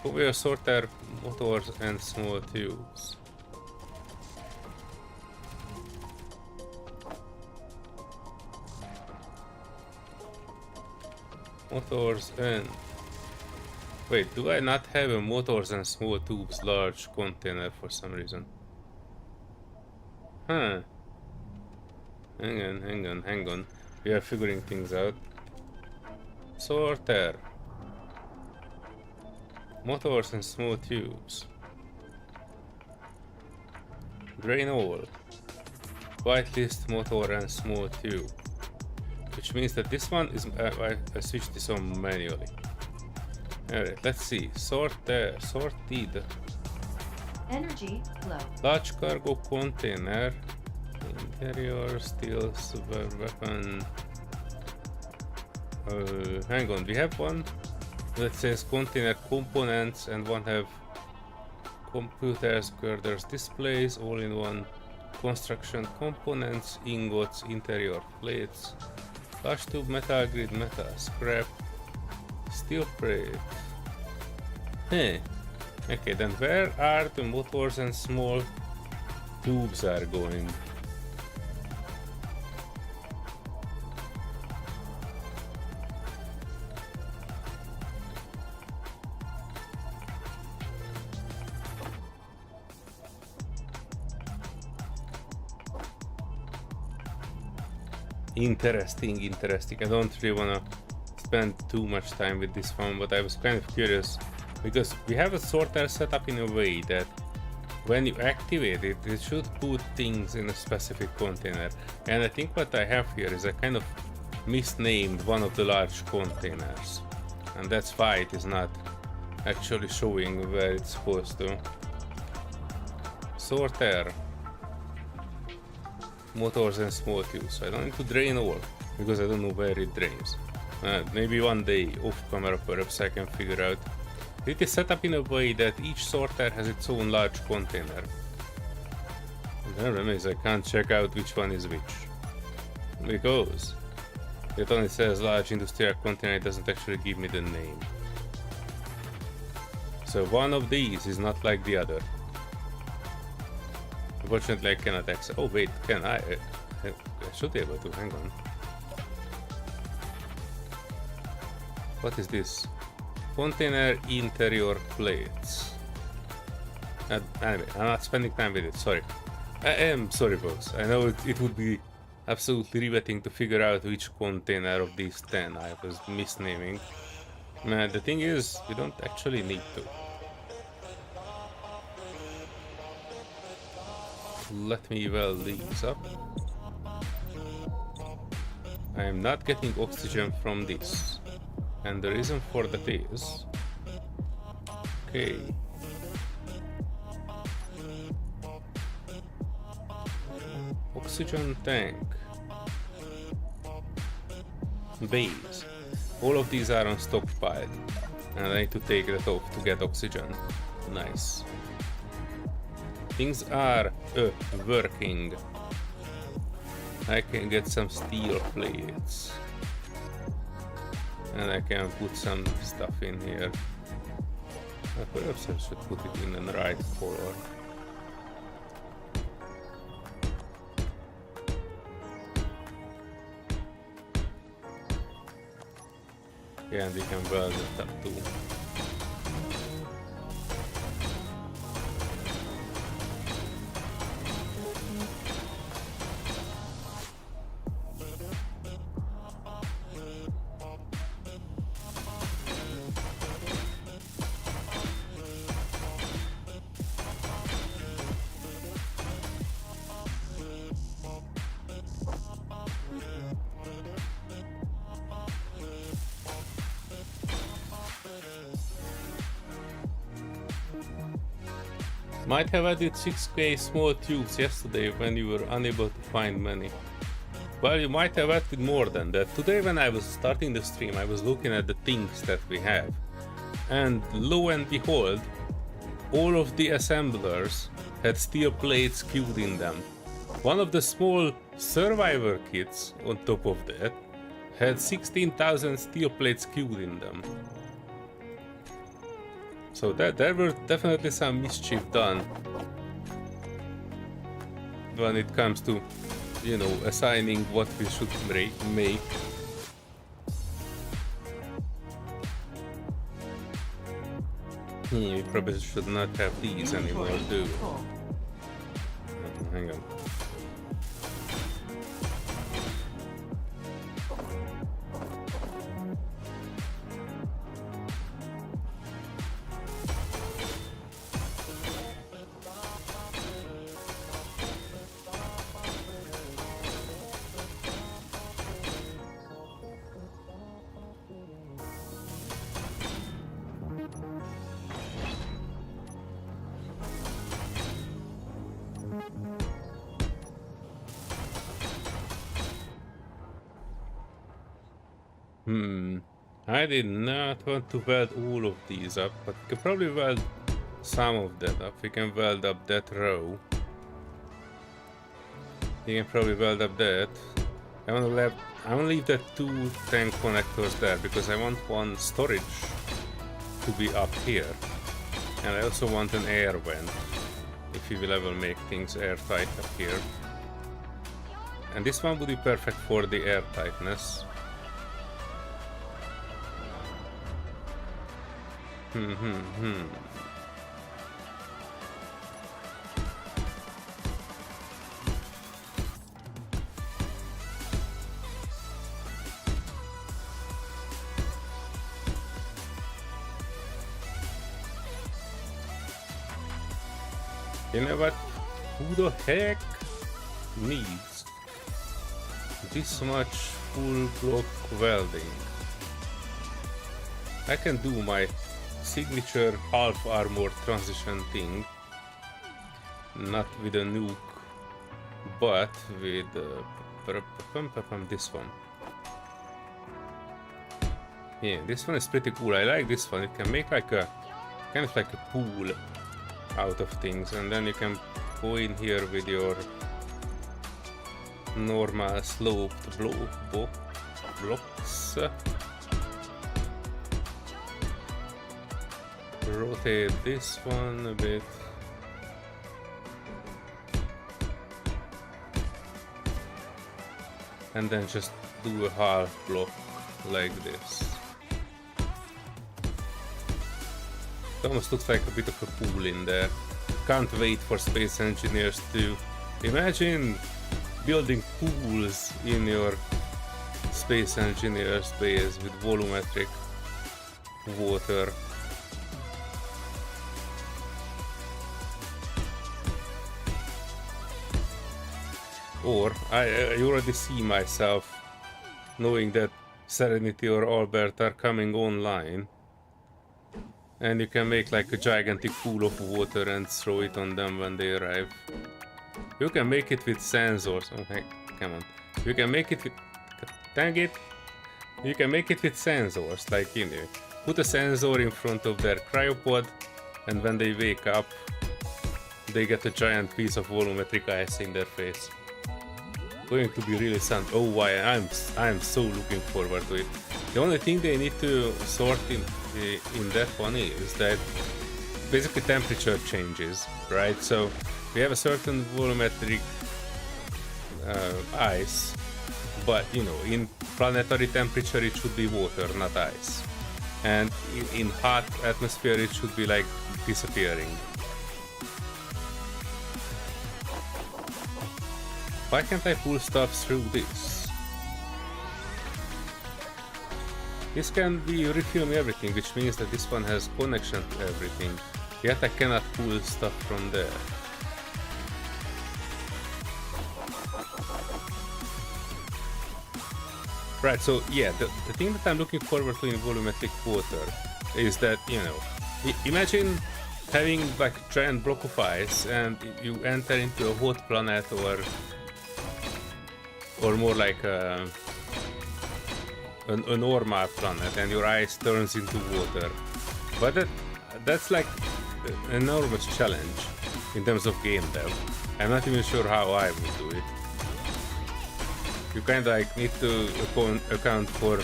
Conveyor sorter, motors and small tubes. Motors and... Wait, do I not have a motors and small tubes large container for some reason? Huh. Hang on. We are figuring things out. Sorter. Motors and small tubes. Drain all. Whitelist motor and small tube. Which means that this one is... I switched this on manually. Alright, let's see. Sorted. Energy low. Large cargo container. Interior, steel, super weapon. Hang on, we have one Let's say container components, and one have computers, girders, displays, all in one. Construction components, ingots, interior plates, flash tube, metal grid, metal scrap, steel plate. Hey. Okay, then where are the motors and small tubes are going? Interesting. I don't really wanna spend too much time with this one, but I was kind of curious because we have a sorter set up in a way that when you activate it, it should put things in a specific container. And I think what I have here is I kind of misnamed one of the large containers, and that's why it is not actually showing where it's supposed to. Sorter. Motors and small tubes. So I don't need to drain all because I don't know where it drains. Maybe one day off camera perhaps I can figure out. It is set up in a way that each sorter has its own large container. The problem is I can't check out which one is which, because it only says large industrial container, it doesn't actually give me the name. So one of these is not like the other. Unfortunately, I cannot access. Oh wait, can I? I should be able to. Hang on. What is this? Container interior plates. Anyway, I'm not spending time with it. Sorry. I am sorry, folks. I know it would be absolutely riveting to figure out which container of these 10 I was misnaming. Man, the thing is, you don't actually need to. Let me weld these up. I am not getting oxygen from this, and the reason for that is okay. Oxygen tank. Base. All of these are on stockpile, and I need to take that off to get oxygen. Nice. Things are working. I can get some steel plates, and I can put some stuff in here. Perhaps I should put it in the right color. Yeah, and we can weld it up too. Might have added 6k small tubes yesterday when you were unable to find many. Well, you might have added more than that. Today when I was starting the stream, I was looking at the things that we have. And lo and behold, all of the assemblers had steel plates queued in them. One of the small survivor kits on top of that had 16,000 steel plates queued in them. So there were definitely some mischief done when it comes to, you know, assigning what we should make. We probably should not have these anymore, do we? Hang on. I did not want to weld all of these up, but we can probably weld some of that up. We can weld up that row. You can probably weld up that. I want to leave that 2 tank connectors there because I want one storage to be up here. And I also want an air vent if we will ever make things airtight up here. And this one would be perfect for the air tightness. You know what? Who the heck needs this much full block welding? I can do my signature half armor transition thing, not with a nuke, but with this one. Yeah, this one is pretty cool. I like this one. It can make like a kind of like a pool out of things, and then you can go in here with your normal sloped blocks. Rotate this one a bit. And then just do a half block like this. It almost looks like a bit of a pool in there. Can't wait for space engineers to imagine building pools in your space engineer's base with volumetric water. Or I already see myself knowing that Serenity or Albert are coming online, and you can make like a gigantic pool of water and throw it on them when they arrive. You can make it with sensors. Oh heck, come on. You can make it with... Dang it! You can make it with sensors, like, you know, put a sensor in front of their cryopod, and when they wake up, they get a giant piece of volumetric ice in their face. Going to be really fun. Oh, why I'm so looking forward to it. The only thing they need to sort in that one is that basically temperature changes, right? So we have a certain volumetric ice, but you know, in planetary temperature it should be water, not ice, and in hot atmosphere it should be like disappearing. Why can't I pull stuff through this? This can be refilling everything, which means that this one has connection to everything. Yet I cannot pull stuff from there. Right, so yeah, the thing that I'm looking forward to in volumetric water is that, you know, imagine having like a giant block of ice and you enter into a hot planet or more like a normal planet, and your ice turns into water. But that's like an enormous challenge in terms of game dev. I'm not even sure how I would do it. You kind of like need to account for,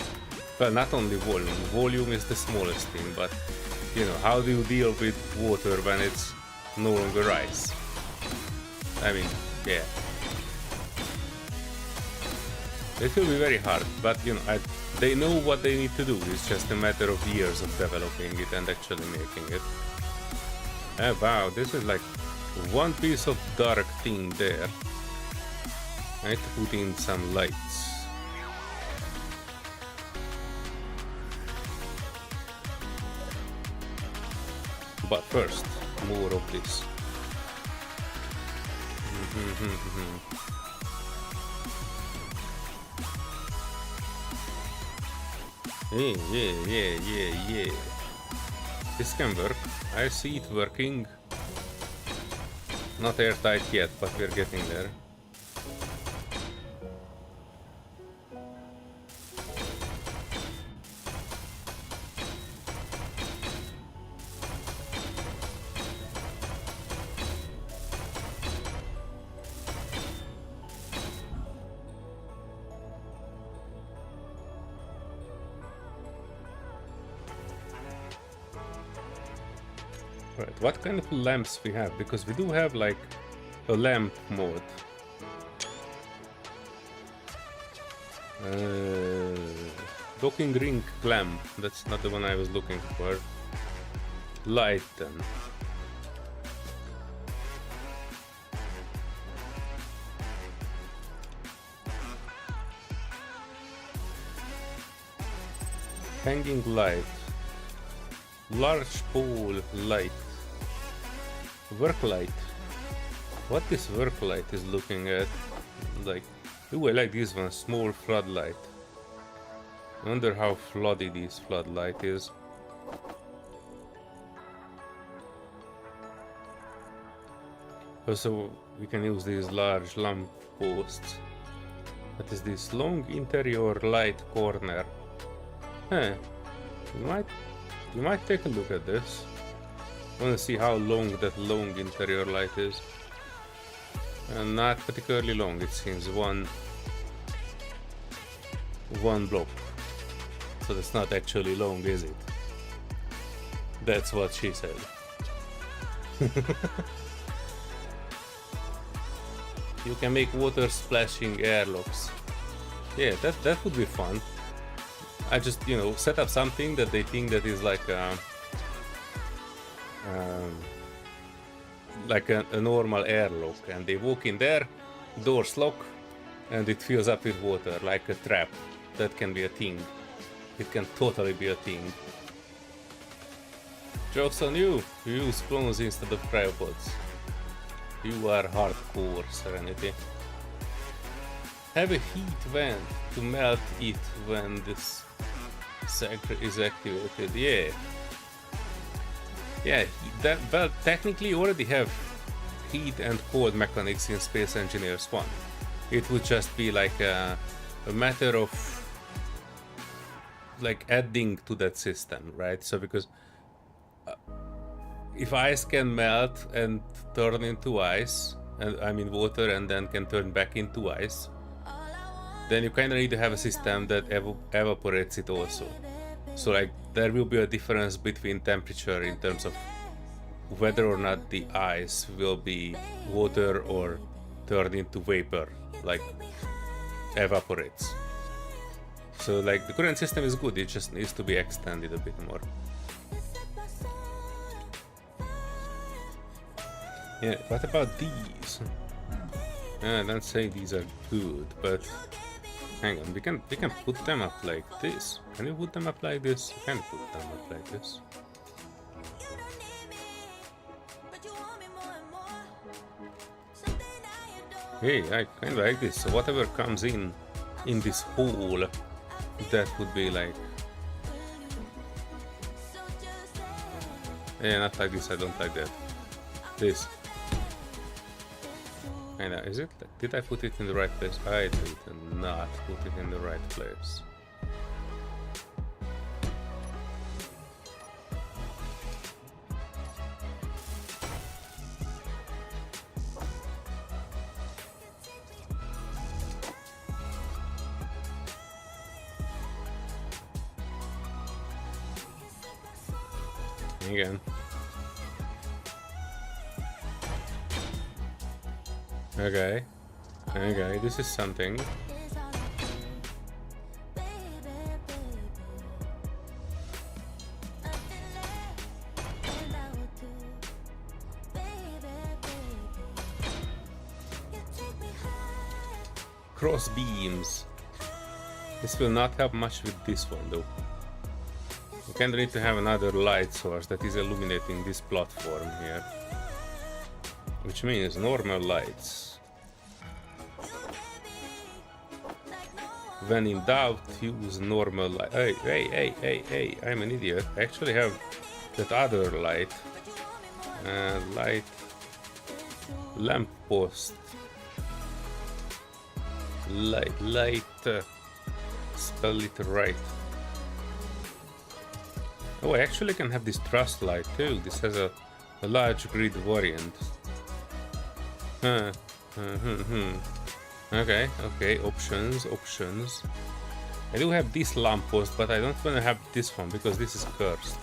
well, not only volume. Volume is the smallest thing, but you know, how do you deal with water when it's no longer ice? I mean, yeah. It will be very hard, but you know, they know what they need to do. It's just a matter of years of developing it and actually making it. Oh, wow, this is like one piece of dark thing there. I need to put in some lights. But first, more of this. Yeah. This can work. I see it working. Not airtight yet, but we're getting there. Right, what kind of lamps we have? Because we do have like a lamp mode. Docking ring lamp. That's not the one I was looking for. Light then. Hanging light. Large pole light. Work light. What this work light is looking at? Like, ooh, I like this one. Small floodlight. I wonder how floody this floodlight is. Also, we can use these large lamp posts. What is this? Long interior light corner. Huh. You might take a look at this. I want to see how long that long interior light is. And not particularly long, it seems. One block. So that's not actually long, is it? That's what she said. You can make water splashing airlocks. Yeah, that would be fun. I just, you know, set up something that they think that is like a normal airlock, and they walk in there, doors lock, and it fills up with water like a trap. That can be a thing. It can totally be a thing. Joke's on you! You use clones instead of cryopods. You are hardcore, Serenity. Have a heat vent to melt it when this sector is activated. Yeah. Yeah, well, technically you already have heat and cold mechanics in Space Engineers 1. It would just be like a matter of like adding to that system, right? So because if ice can melt and turn into ice, and I mean water, and then can turn back into ice, then you kind of need to have a system that evaporates it also. So like there will be a difference between temperature in terms of whether or not the ice will be water or turn into vapor, like evaporates. So like the current system is good, it just needs to be extended a bit more. Yeah, what about these? I don't say these are good, but hang on, we can put them up like this. Can you put them up like this? You can put them up like this. Hey, I kind of like this. So whatever comes in this hole, that would be like... Yeah, not like this, I don't like that. This. Kinda, is it? Did I put it in the right place? I did not put it in the right place. Again. Okay. Okay, this is something. Cross beams. This will not help much with this one though. We kind of need to have another light source that is illuminating this platform here. Which means normal lights. When in doubt, use normal light. Hey, I'm an idiot. I actually have that other light. Light. Lamp post. Light. Spell it right. Oh, I actually can have this truss light too. This has a large grid variant. Okay, options. I do have this lamppost, but I don't want to have this one because this is cursed.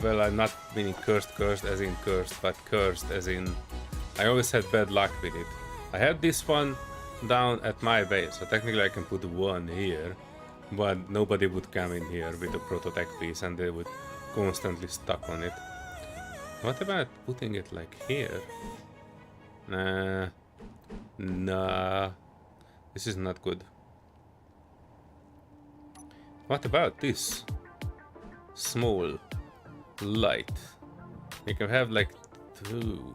Well, I'm not meaning cursed as in cursed, but cursed as in I always had bad luck with it. I had this one down at my base, so technically I can put one here, but nobody would come in here with a prototype piece and they would constantly stuck on it. What about putting it like here? Nah, this is not good. What about this small light? You can have like two,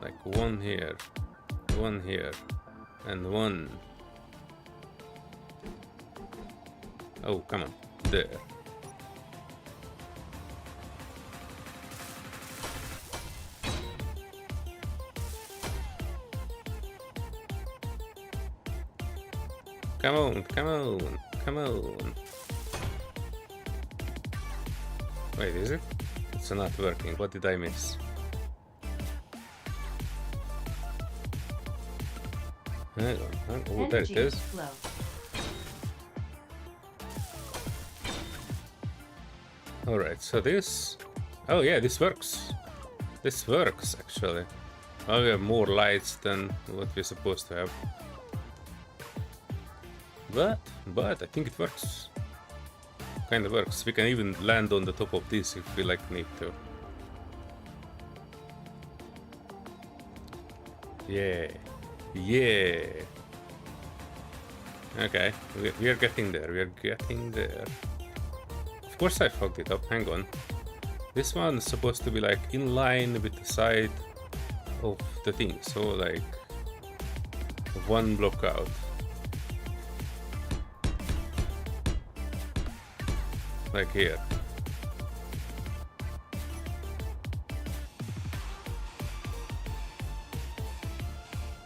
like one here, and one. Oh, come on, there. Come on, come on, come on. Wait, is it? It's not working. What did I miss? Hang on. Oh, there it is. Flow. Alright, so this... Oh yeah, this works. This works, actually. Well, we have more lights than what we're supposed to have. But I think it works. Kinda works. We can even land on the top of this if we need to. Yeah. Yeah. Okay, we are getting there. We are getting there. Of course I fucked it up. Hang on. This one's supposed to be in line with the side of the thing. So one block out. Like here.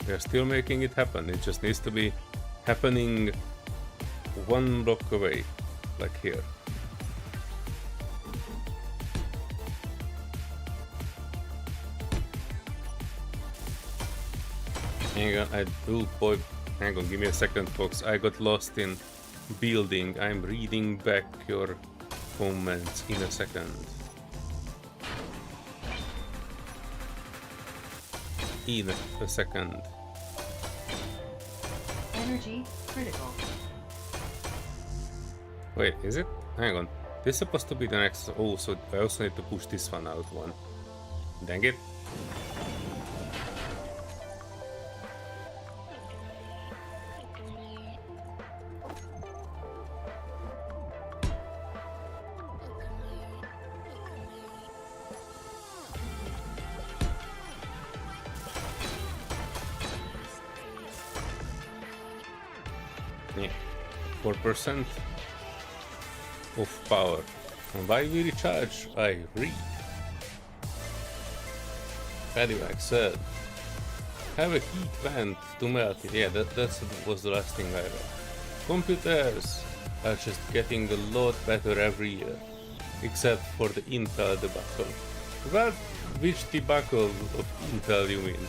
We are still making it happen. It just needs to be happening one block away, like here. Hang on, oh boy, hang on, give me a second, folks. I got lost in building. I'm reading back your comments in a second. In a second. Energy critical. Wait, is it? Hang on. This is supposed to be the next. Oh, so I also need to push this one out one. Dang it. Yeah. 4% of power. And why we recharge? I read. Cadillac said, have a heat vent to melt it. Yeah, that was the last thing I read. Computers are just getting a lot better every year, except for the Intel debacle. Well, which debacle of Intel you mean?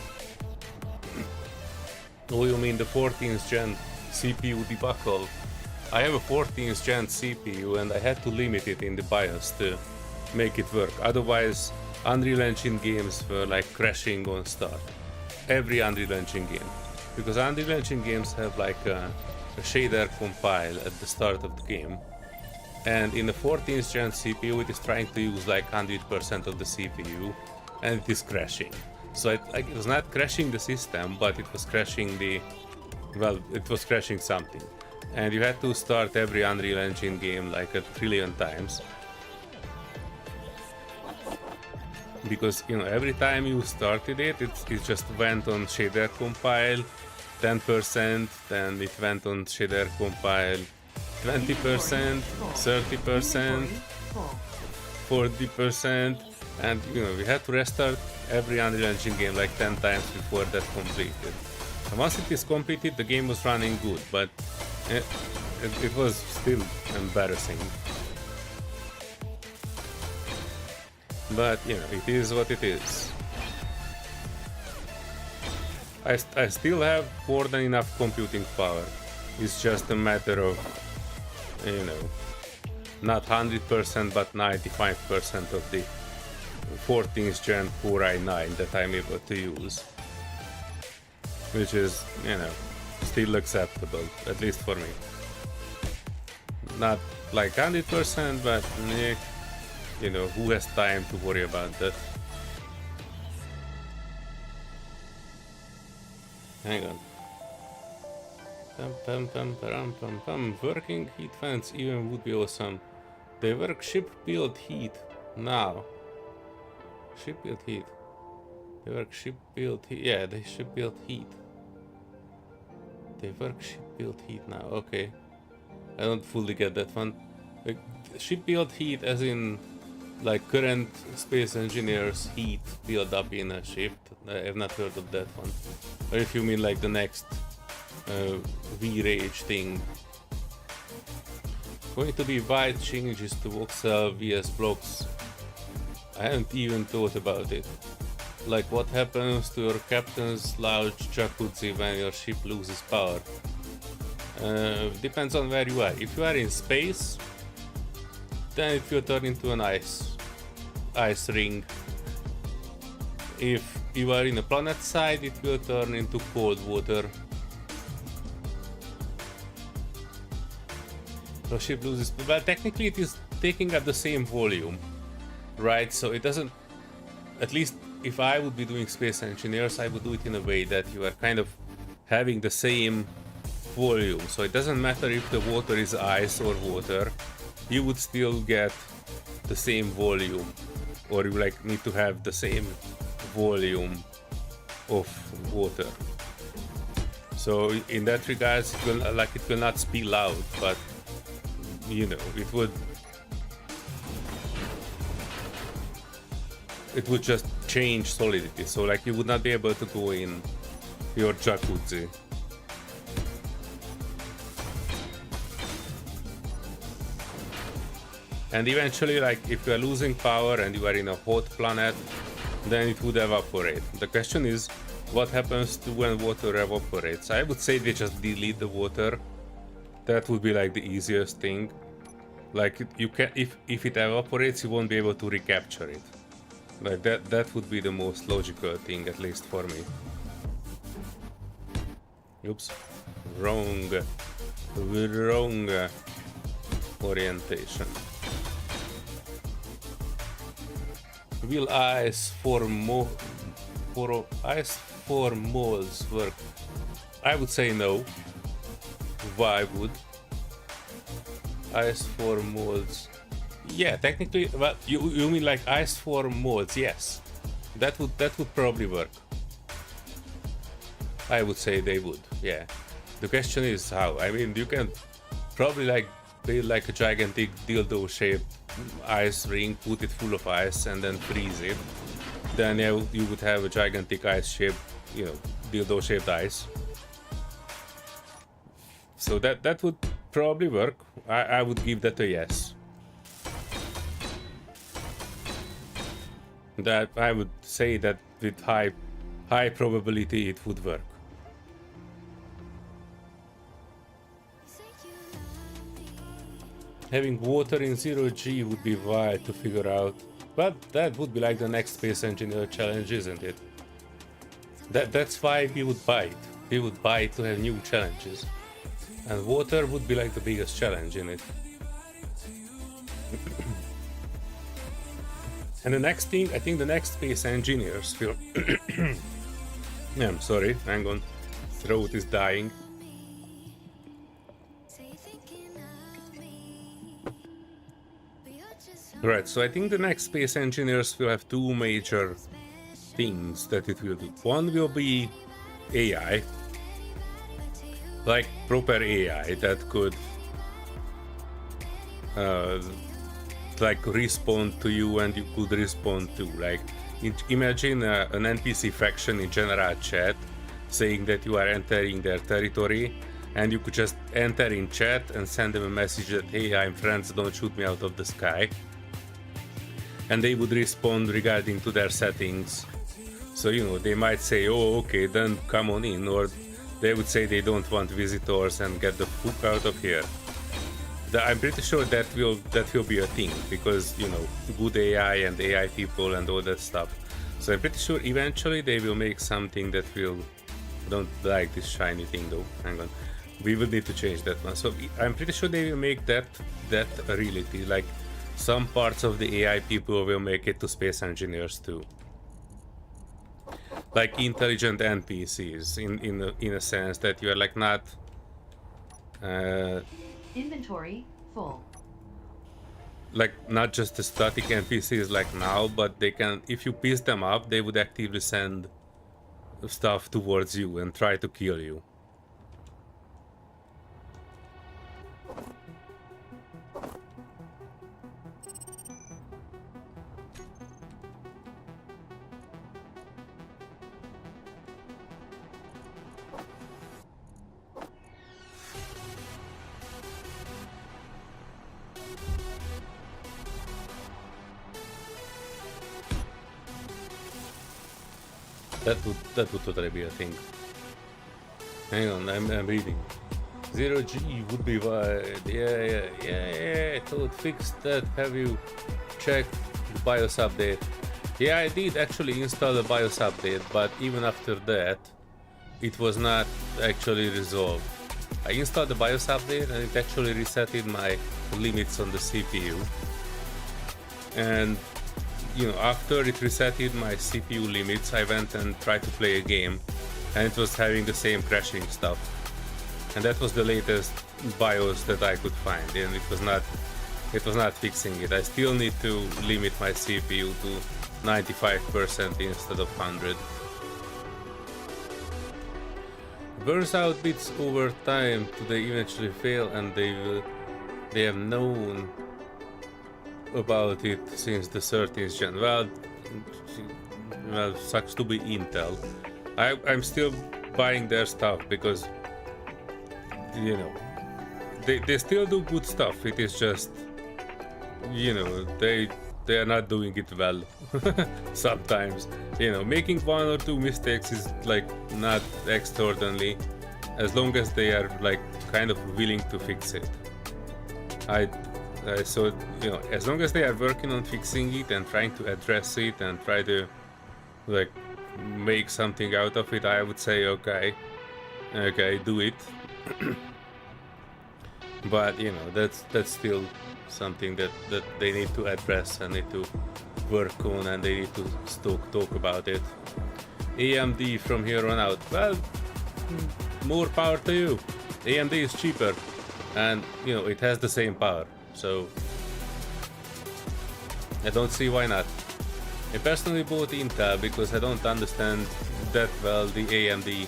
Oh, you mean the 14th gen CPU debacle? I have a 14th gen CPU and I had to limit it in the BIOS to make it work. Otherwise, Unreal Engine games were crashing on start. Every Unreal Engine game. Because Unreal Engine games have a shader compile at the start of the game. And in the 14th gen CPU it is trying to use 100% of the CPU and it is crashing. So it was not crashing the system, but it was crashing it was crashing something. And you had to start every Unreal Engine game a trillion times. Because, every time you started it just went on shader compile 10%, then it went on shader compile 20%, 30%, 40%, and we had to restart every Unreal Engine game 10 times before that completed. And once it is completed, the game was running good, but it was still embarrassing. But it is what it is. I still have more than enough computing power. It's just a matter of not 100% but 95% of the 14th gen Core i9 that I'm able to use, which is, you know, still acceptable, at least for me. Not like 100%, but you know, who has time to worry about that? Hang on. Working heat fans even would be awesome. They work ship-built heat now. Ship-built heat. They work ship-built heat. Yeah, they ship-built heat. They work ship-built heat now. Okay. I don't fully get that one. Like, ship-built heat as in like current space engineers heat build up in a ship. I have not heard of that one. Or if you mean like the next V-Rage thing. Going to be wide changes to voxel vs blocks. I haven't even thought about it. Like what happens to your captain's large jacuzzi when your ship loses power? Depends on where you are. If you are in space, then it will turn into an ice ring. If you are in a planet side, it will turn into cold water. So ship loses, well, technically it is taking up the same volume, right? So it doesn't, at least if I would be doing space engineers, I would do it in a way that you are kind of having the same volume. So it doesn't matter if the water is ice or water, you would still get the same volume, or you like need to have the same volume of water. So in that regards, it will not spill out, but you know, it would just change solidity. So like you would not be able to go in your jacuzzi. And eventually, like if you are losing power and you are in a hot planet, then it would evaporate. The question is, what happens to when water evaporates? I would say they just delete the water. That would be like the easiest thing. Like you can, if it evaporates, you won't be able to recapture it. Like that would be the most logical thing, at least for me. Oops, wrong orientation. Will ice for moles work? I would say no. Why would ice for moles? Yeah, technically, well, you mean like ice for moles? Yes, that would probably work. I would say they would. Yeah. The question is how. I mean, you can probably like build like a gigantic dildo-shaped ice ring, put it full of ice, and then freeze it. Then you would have a gigantic ice-shaped, you know, dildo-shaped ice. So that would probably work. I would give that a yes. That I would say that with high probability it would work. Having water in 0G would be wild to figure out, but that would be like the next space engineer challenge, isn't it? That's why we would buy it. We would buy it to have new challenges. And water would be like the biggest challenge in it. And the next thing, I think the next space engineers will... Yeah, I'm sorry, hang on. Throat is dying. Right, so I think the next space engineers will have two major things that it will do. One will be AI. Like proper AI that could like respond to you and you could respond to. Like imagine an NPC faction in general chat saying that you are entering their territory, and you could just enter in chat and send them a message that, hey, I'm friends, don't shoot me out of the sky. And they would respond regarding to their settings. So, you know, they might say, oh, okay, then come on in, or they would say they don't want visitors and get the fuck out of here. I'm pretty sure that will be a thing, because you know, good AI and AI people and all that stuff. So I'm pretty sure eventually they will make something that will. Don't like this shiny thing though. Hang on, we will need to change that one. So I'm pretty sure they will make that a reality. Like some parts of the AI people will make it to space engineers too. Like intelligent NPCs in a sense that you are like not. Inventory full. Like not just the static NPCs like now, but they can, if you piss them up, they would actively send stuff towards you and try to kill you. That would totally be a thing. Hang on, I'm reading. 0G would be wide. Yeah. I thought fixed that. Have you checked the BIOS update? Yeah, I did actually install the BIOS update, but even after that, it was not actually resolved. I installed the BIOS update and it actually resetted my limits on the CPU. And you know, after it resetted my CPU limits, I went and tried to play a game, and it was having the same crashing stuff. And that was the latest BIOS that I could find, and it was not fixing it. I still need to limit my CPU to 95% instead of 100. Burns out bits over time till they eventually fail, and they have known about it since the 13th gen. Well, sucks to be Intel. I'm still buying their stuff because, you know, they still do good stuff. It is just, you know, they are not doing it well sometimes. You know, making one or two mistakes is like not extraordinary, as long as they are like kind of willing to fix it. So, you know, as long as they are working on fixing it and trying to address it and try to like make something out of it, I would say okay, do it. But you know, that's still something that they need to address and need to work on, and they need to talk about it. AMD from here on out, well, more power to you. AMD is cheaper, and you know, it has the same power. So I don't see why not. I personally bought Intel because I don't understand that well the AMD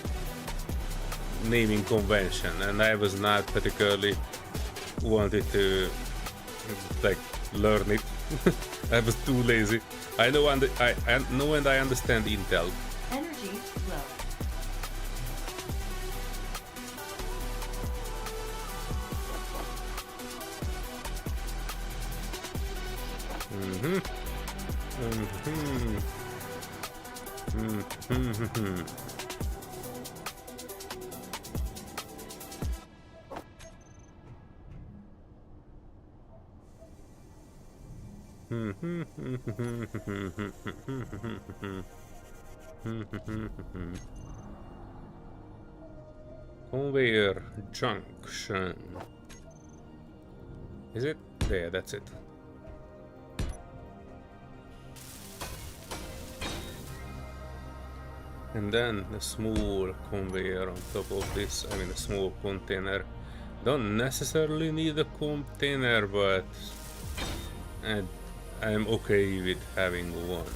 naming convention, and I was not particularly wanted to like learn it. I was too lazy. I know and I understand Intel. Energy low. Conveyor junction. Is it? There, that's it. And then a small conveyor on top of this, I mean a small container. Don't necessarily need a container, but I'm okay with having one.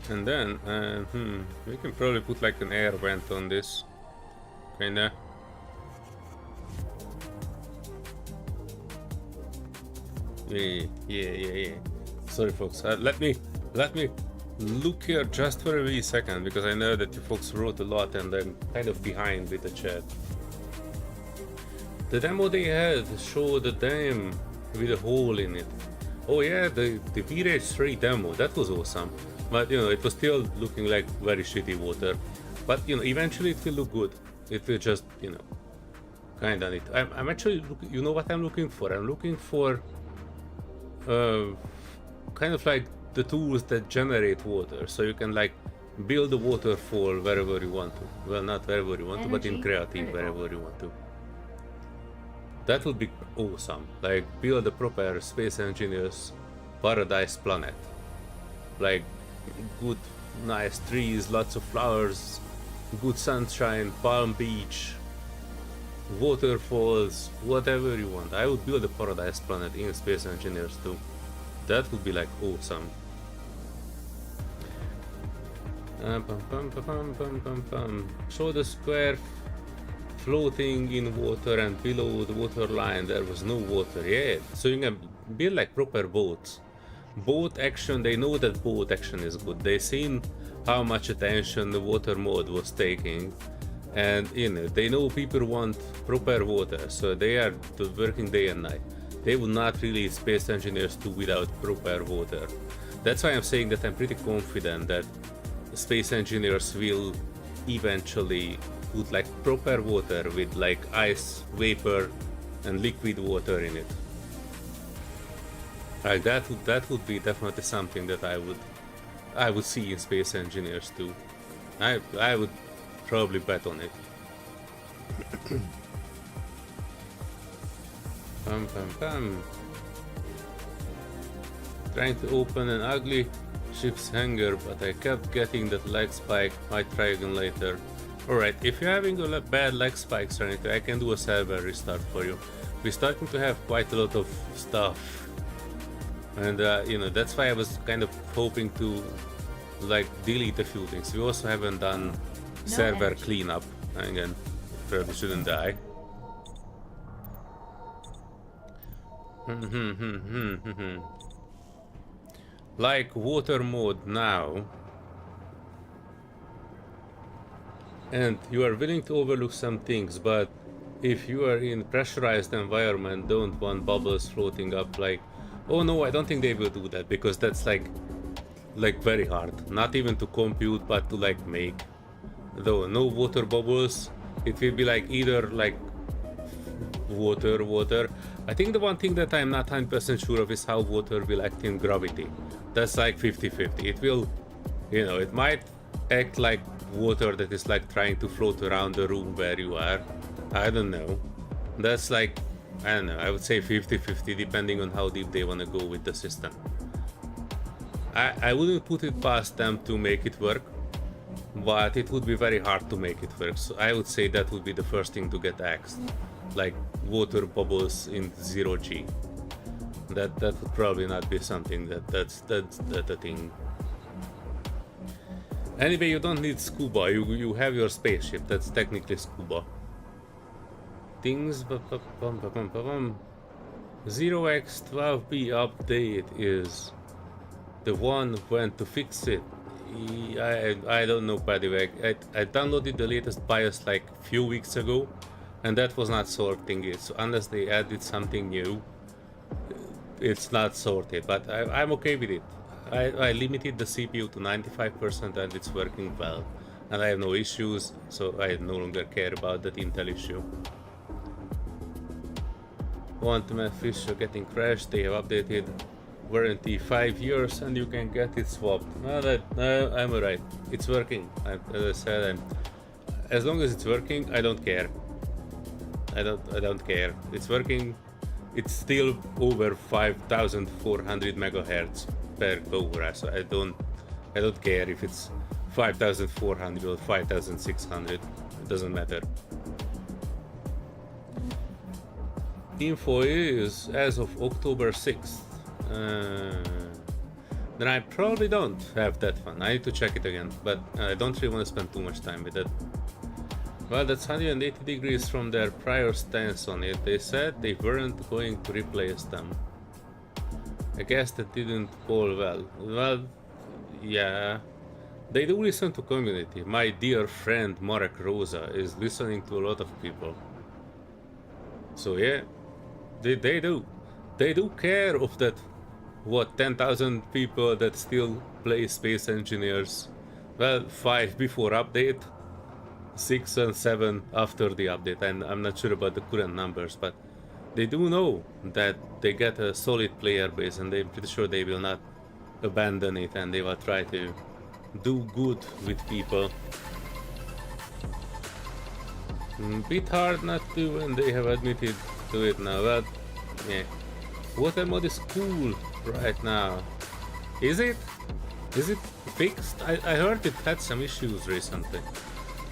And then, we can probably put like an air vent on this, kinda. Yeah. Sorry, folks. Let me look here just for a wee second, because I know that you folks wrote a lot and I'm kind of behind with the chat. The demo they had showed a dam with a hole in it. Oh yeah, the VRage 3 demo, that was awesome. But you know, it was still looking like very shitty water. but you know, eventually it will look good. It will just, you know, kind of neat. I'm actually, you know what I'm looking for? I'm looking for kind of like the tools that generate water, so you can like build a waterfall wherever you want to. Well, not wherever you want to, but in Energy creative critical. wherever you want to. That would be awesome. Like build a proper space engineer's paradise planet. Like good, nice trees, lots of flowers, good sunshine, palm beach, waterfalls, whatever you want. I would build a paradise planet in Space Engineers too. That would be like awesome. Show the square floating in water, and below the water line there was no water. Yeah, so you can build like proper boats. Boat action, they know that boat action is good. They seen how much attention the water mode was taking, and you know, they know people want proper water, so they are working day and night. They would not really space engineers do without proper water. That's why I'm saying that I'm pretty confident that space engineers will eventually put like proper water with like ice, vapor, and liquid water in it. Like that would be definitely something that I would see in space engineers too. I would probably bet on it. Trying to open an ugly ship's hangar, but I kept getting that leg spike. Might try again later. Alright, if you're having a bad leg spikes or anything, I can do a server restart for you. We're starting to have quite a lot of stuff. And you know, that's why I was kind of hoping to like delete a few things. We also haven't done server energy. cleanup. Again, probably shouldn't die. Like water mode now. And you are willing to overlook some things, but if you are in pressurized environment, don't want bubbles floating up. Like, oh no, I don't think they will do that, because that's like very hard. Not even to compute, but to like make. Though no water bubbles, it will be like either like water. I think the one thing that I'm not 100% sure of is how water will act in gravity. That's like 50-50. It will, you know, it might act like water that is like trying to float around the room where you are. I don't know. That's like, I don't know, I would say 50-50 depending on how deep they want to go with the system. I wouldn't put it past them to make it work, but it would be very hard to make it work. So I would say that would be the first thing to get axed, like water bubbles in 0G. That would probably not be something that's a thing. Anyway, you don't need scuba. You have your spaceship. That's technically scuba. Things. 0x12b update is the one when to fix it. I don't know, by the way. I downloaded the latest BIOS like a few weeks ago, and that was not sorting it. So unless they added something new, it's not sorted. But I'm okay with it. I limited the CPU to 95% and it's working well. And I have no issues, so I no longer care about that Intel issue. Quantum fish are getting crashed. They have updated warranty 5 years and you can get it swapped. I'm alright. It's working. As I said, as long as it's working, I don't care. I don't care. It's working. It's still over 5,400 megahertz per core, so I don't care if it's 5,400 or 5,600. It doesn't matter. Info is as of October 6th. Then I probably don't have that one. I need to check it again, but I don't really want to spend too much time with it. Well, that's 180 degrees from their prior stance on it. They said they weren't going to replace them. I guess that didn't fall well. Well, yeah. They do listen to community. My dear friend Marek Rosa is listening to a lot of people. So yeah, they do. They do care of that, what, 10,000 people that still play Space Engineers. Well, 5 before update. 6 and 7 after the update, and I'm not sure about the current numbers, but they do know that they get a solid player base, and they're pretty sure they will not abandon it, and they will try to do good with people. Bit hard not to, and they have admitted to it now. But yeah, water mod is cool right now. Is it? Is it fixed? I heard it had some issues recently.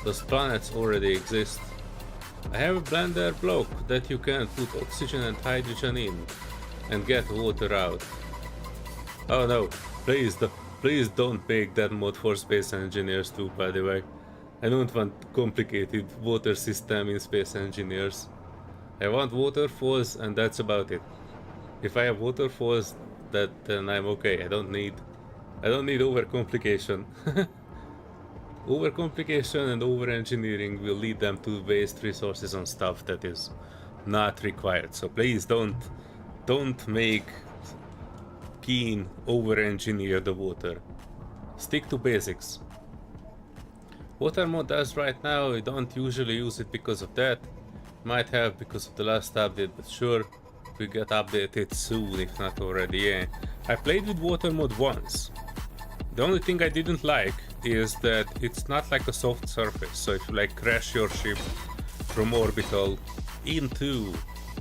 Those planets already exist. I have a blender block that you can put oxygen and hydrogen in and get water out. Oh no, please don't make that mod for space engineers too, by the way. I don't want complicated water system in space engineers. I want waterfalls and that's about it. If I have waterfalls, then I'm okay. I don't need overcomplication. Overcomplication and over-engineering will lead them to waste resources on stuff that is not required. So please don't make keen over-engineer the water. Stick to basics. Water mod does right now, we don't usually use it because of that. Might have because of the last update, but sure, we get updated soon, if not already. Yeah. I played with water mod once. The only thing I didn't like is that it's not like a soft surface, so if you like crash your ship from orbital into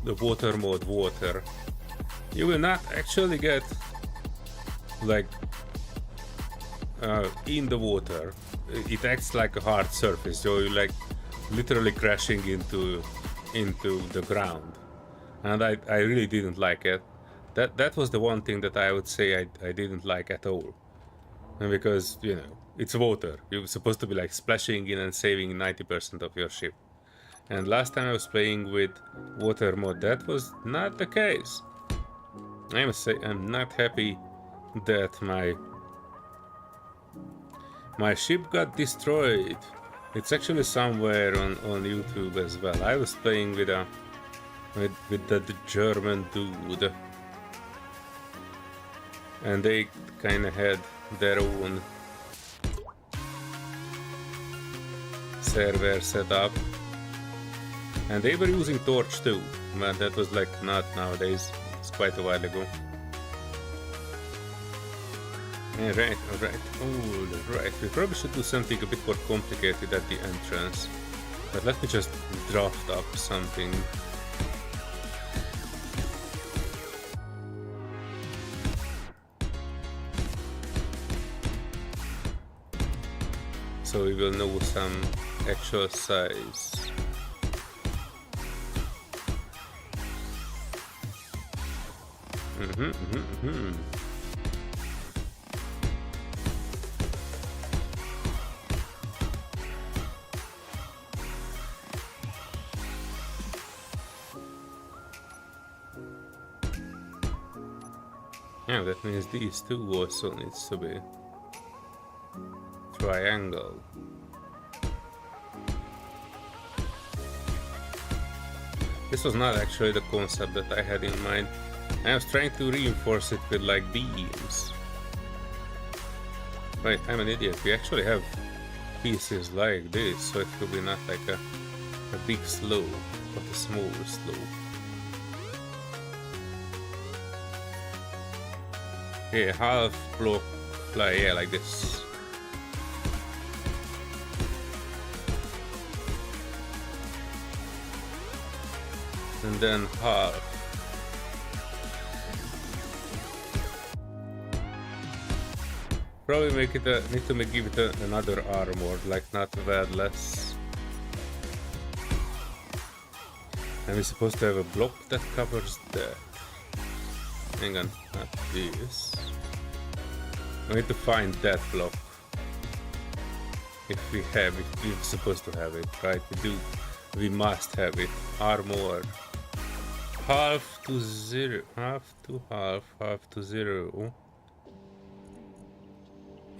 the water mode water, you will not actually get like in the water. It acts like a hard surface, so you're like literally crashing into the ground, and I really didn't like it. That was the one thing that I would say I didn't like at all. And because, you know, it's water. You're supposed to be like splashing in and saving 90% of your ship. And last time I was playing with water mod, that was not the case. I must say I'm not happy that my ship got destroyed. It's actually somewhere on YouTube as well. I was playing with the German dude, and they kind of had their own server set up, and they were using Torch too, but that was like not nowadays. It's quite a while ago. Alright. We probably should do something a bit more complicated at the entrance, but let me just draft up something. So we will know some actual size. Yeah, that means these two also needs to be triangle. This was not actually the concept that I had in mind. I was trying to reinforce it with like beams. Right, I'm an idiot. We actually have pieces like this, so it could be not like a big slope, but a small slope. Yeah, half block fly, yeah, like this. And then half. Probably make it need to give it another armor, like not less. And we're supposed to have a block that covers that. Hang on, not this. We need to find that block. If we have it, we're supposed to have it, right? We do. We must have it. Armor. Half to zero. Half to half. Half to zero.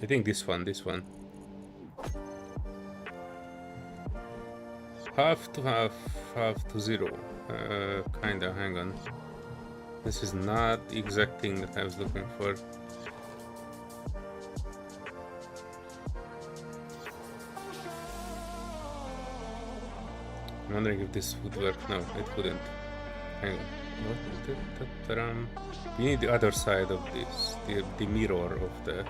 I think this one. Half to half. Half to zero. Kinda. Hang on. This is not the exact thing that I was looking for. I'm wondering if this would work. No, it wouldn't. Hang on. We need the other side of this, the mirror of that.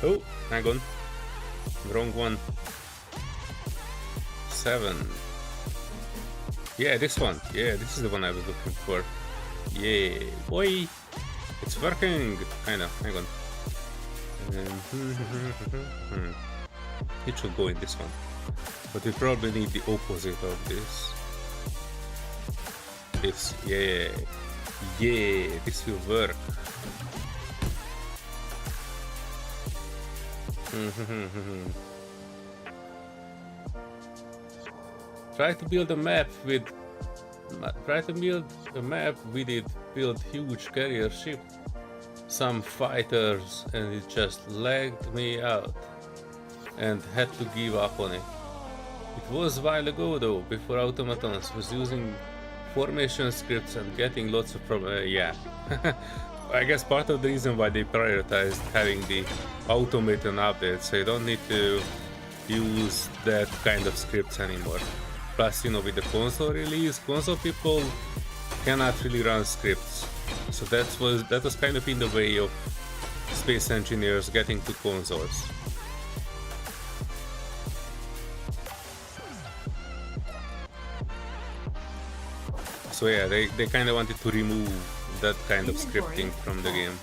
Oh, hang on. Wrong one. 7. Yeah, this one. Yeah, this is the one I was looking for. Yeah, boy. It's working. Kinda. Hang on. It should go in this one. But we probably need the opposite of this. This. Yeah. Yeah, this will work. Try to build a map with it. Build huge carrier ship, some fighters, and it just lagged me out and had to give up on it. It was a while ago though, before automatons was using formation scripts and getting lots of problems. Yeah. I guess part of the reason why they prioritized having the automated updates, so you don't need to use that kind of scripts anymore. Plus, you know, with the console release, console people cannot really run scripts, so that was kind of in the way of space engineers getting to consoles. So yeah, they kind of wanted to remove that kind of scripting from the game.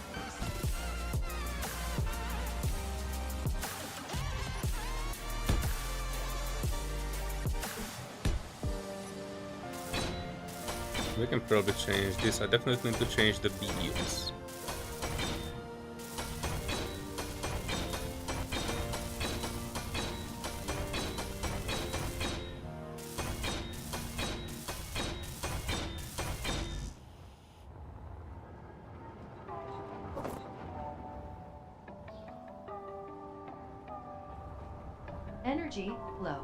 We can probably change this. I definitely need to change the beams. Energy low.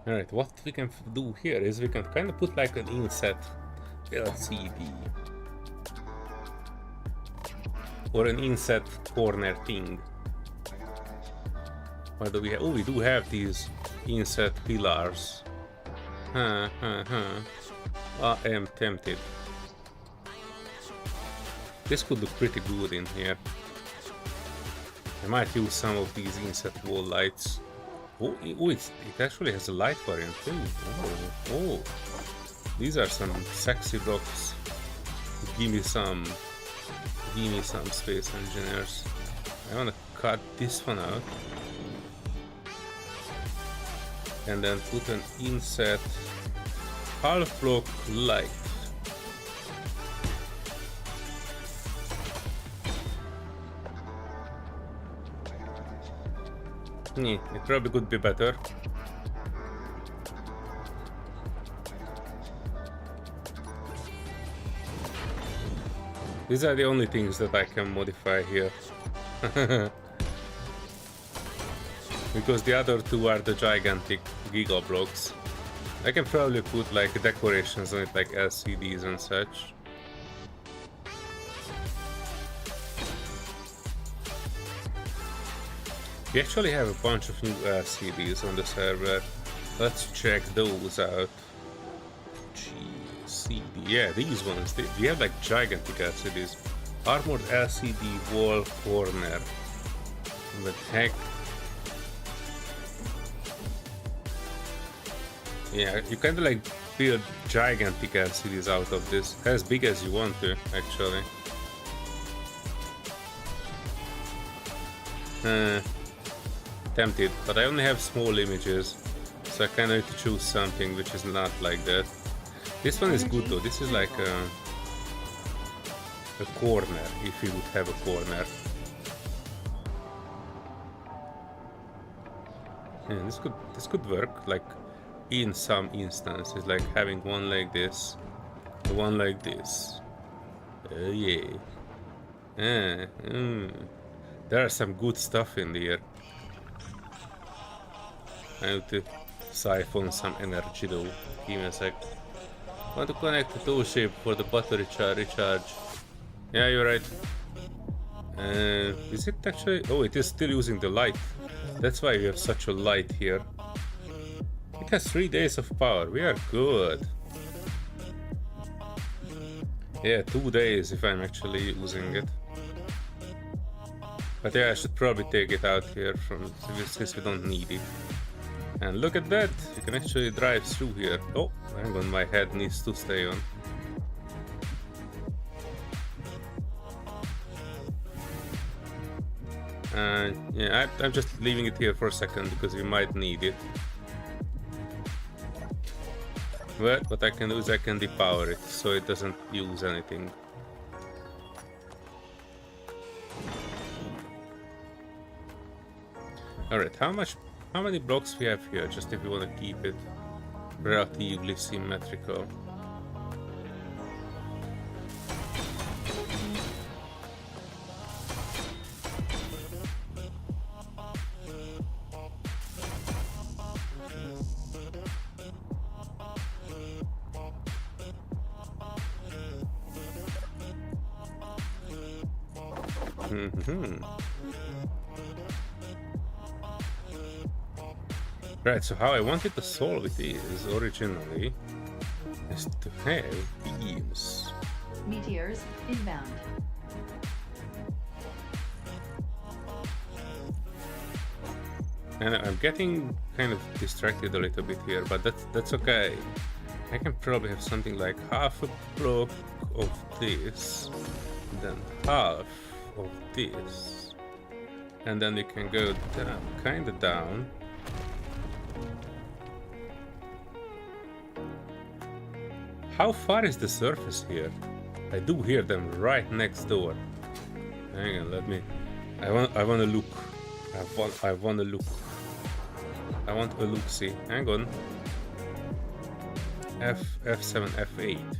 Alright, what we can do here is we can kind of put like an inset LCD or an inset corner thing. What do we have? Oh, we do have these inset pillars. I am tempted. This could look pretty good in here. I might use some of these inset wall lights. Oh, it actually has a light variant too. Oh, these are some sexy blocks. Give me some space engineers. I wanna cut this one out and then put an inset half block light. It probably could be better. These are the only things that I can modify here. Because the other two are the gigantic giga blocks. I can probably put like decorations on it, like LCDs and such. We actually have a bunch of new LCDs on the server. Let's check those out. GCD, yeah, these ones. We have like gigantic LCDs. Armored LCD wall corner. What the heck? Yeah, you kind of like build gigantic LCDs out of this. As big as you want to, actually. Tempted, but I only have small images, so I kind of need to choose something which is not like that. This one is good though. This is like a corner, if you would have a corner. Yeah, this could work like in some instances, like having one like this, one like this. Yeah. There are some good stuff in here. I need to siphon some energy though. Give me a sec. Want to connect the tow ship for the battery recharge. Yeah, you're right. Is it actually? Oh, it is still using the light. That's why we have such a light here. It has 3 days of power. We are good. Yeah, 2 days if I'm actually using it. But yeah, I should probably take it out here since we don't need it. And look at that! You can actually drive through here. Oh, hang on, my head needs to stay on. Yeah, I'm just leaving it here for a second because we might need it. But what I can do is I can depower it so it doesn't use anything. Alright, how many blocks we have here, just if we want to keep it relatively symmetrical. Right, so how I wanted to solve it is originally is to have beams. Meteors inbound. And I'm getting kind of distracted a little bit here, but that's okay. I can probably have something like half a block of this, then half of this, and then we can go down, kind of down. How far is the surface here? I do hear them right next door. Hang on, let me. I want to look. I want to look. I want a look. See, hang on. F7, F8.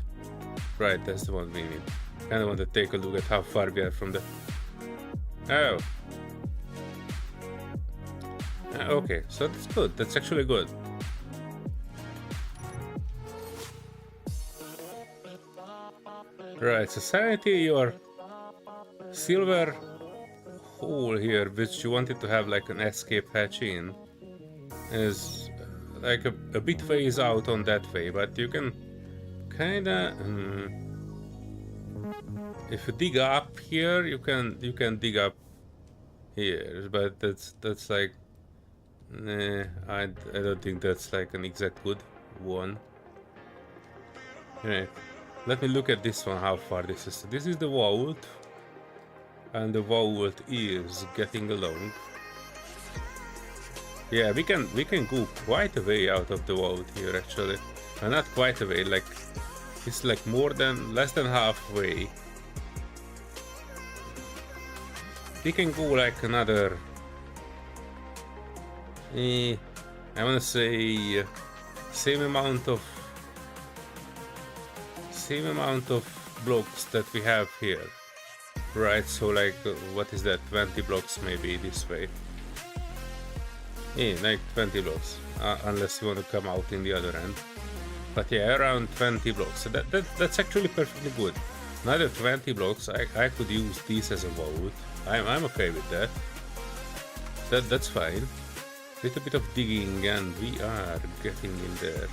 Right, that's the one we need. Kind of want to take a look at how far we are from the. Oh. Okay, so that's good. That's actually good. Right, so Serenity, your silver hole here, which you wanted to have like an escape hatch in, is like a bit ways out on that way, but you can kinda if you dig up here, you can dig up here, but that's like nah, I don't think that's like an exact good one. Right. Let me look at this one, how far this is. This is the vault, and the vault is getting along. Yeah, we can go quite a way out of the vault here actually. Not quite a way, like it's like less than halfway. We can go like another I wanna say same amount of blocks that we have here, right? So like what is that, 20 blocks maybe this way. Yeah, like 20 blocks, unless you want to come out in the other end. But yeah, around 20 blocks. So that's actually perfectly good. Another 20 blocks, I could use these as a vault. I'm okay with that. That's fine. Little bit of digging and we are getting in there.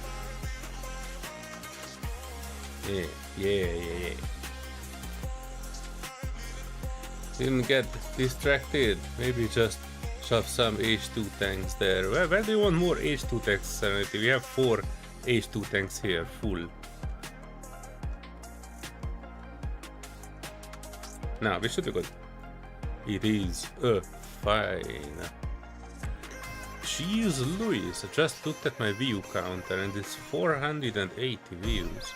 Yeah. Didn't get distracted. Maybe just shove some H2 tanks there. Where do you want more H2 tanks, Serenity? We have 4 H2 tanks here, full. Now, we should be good. It is fine. Jeez Louise, I just looked at my view counter and it's 480 views.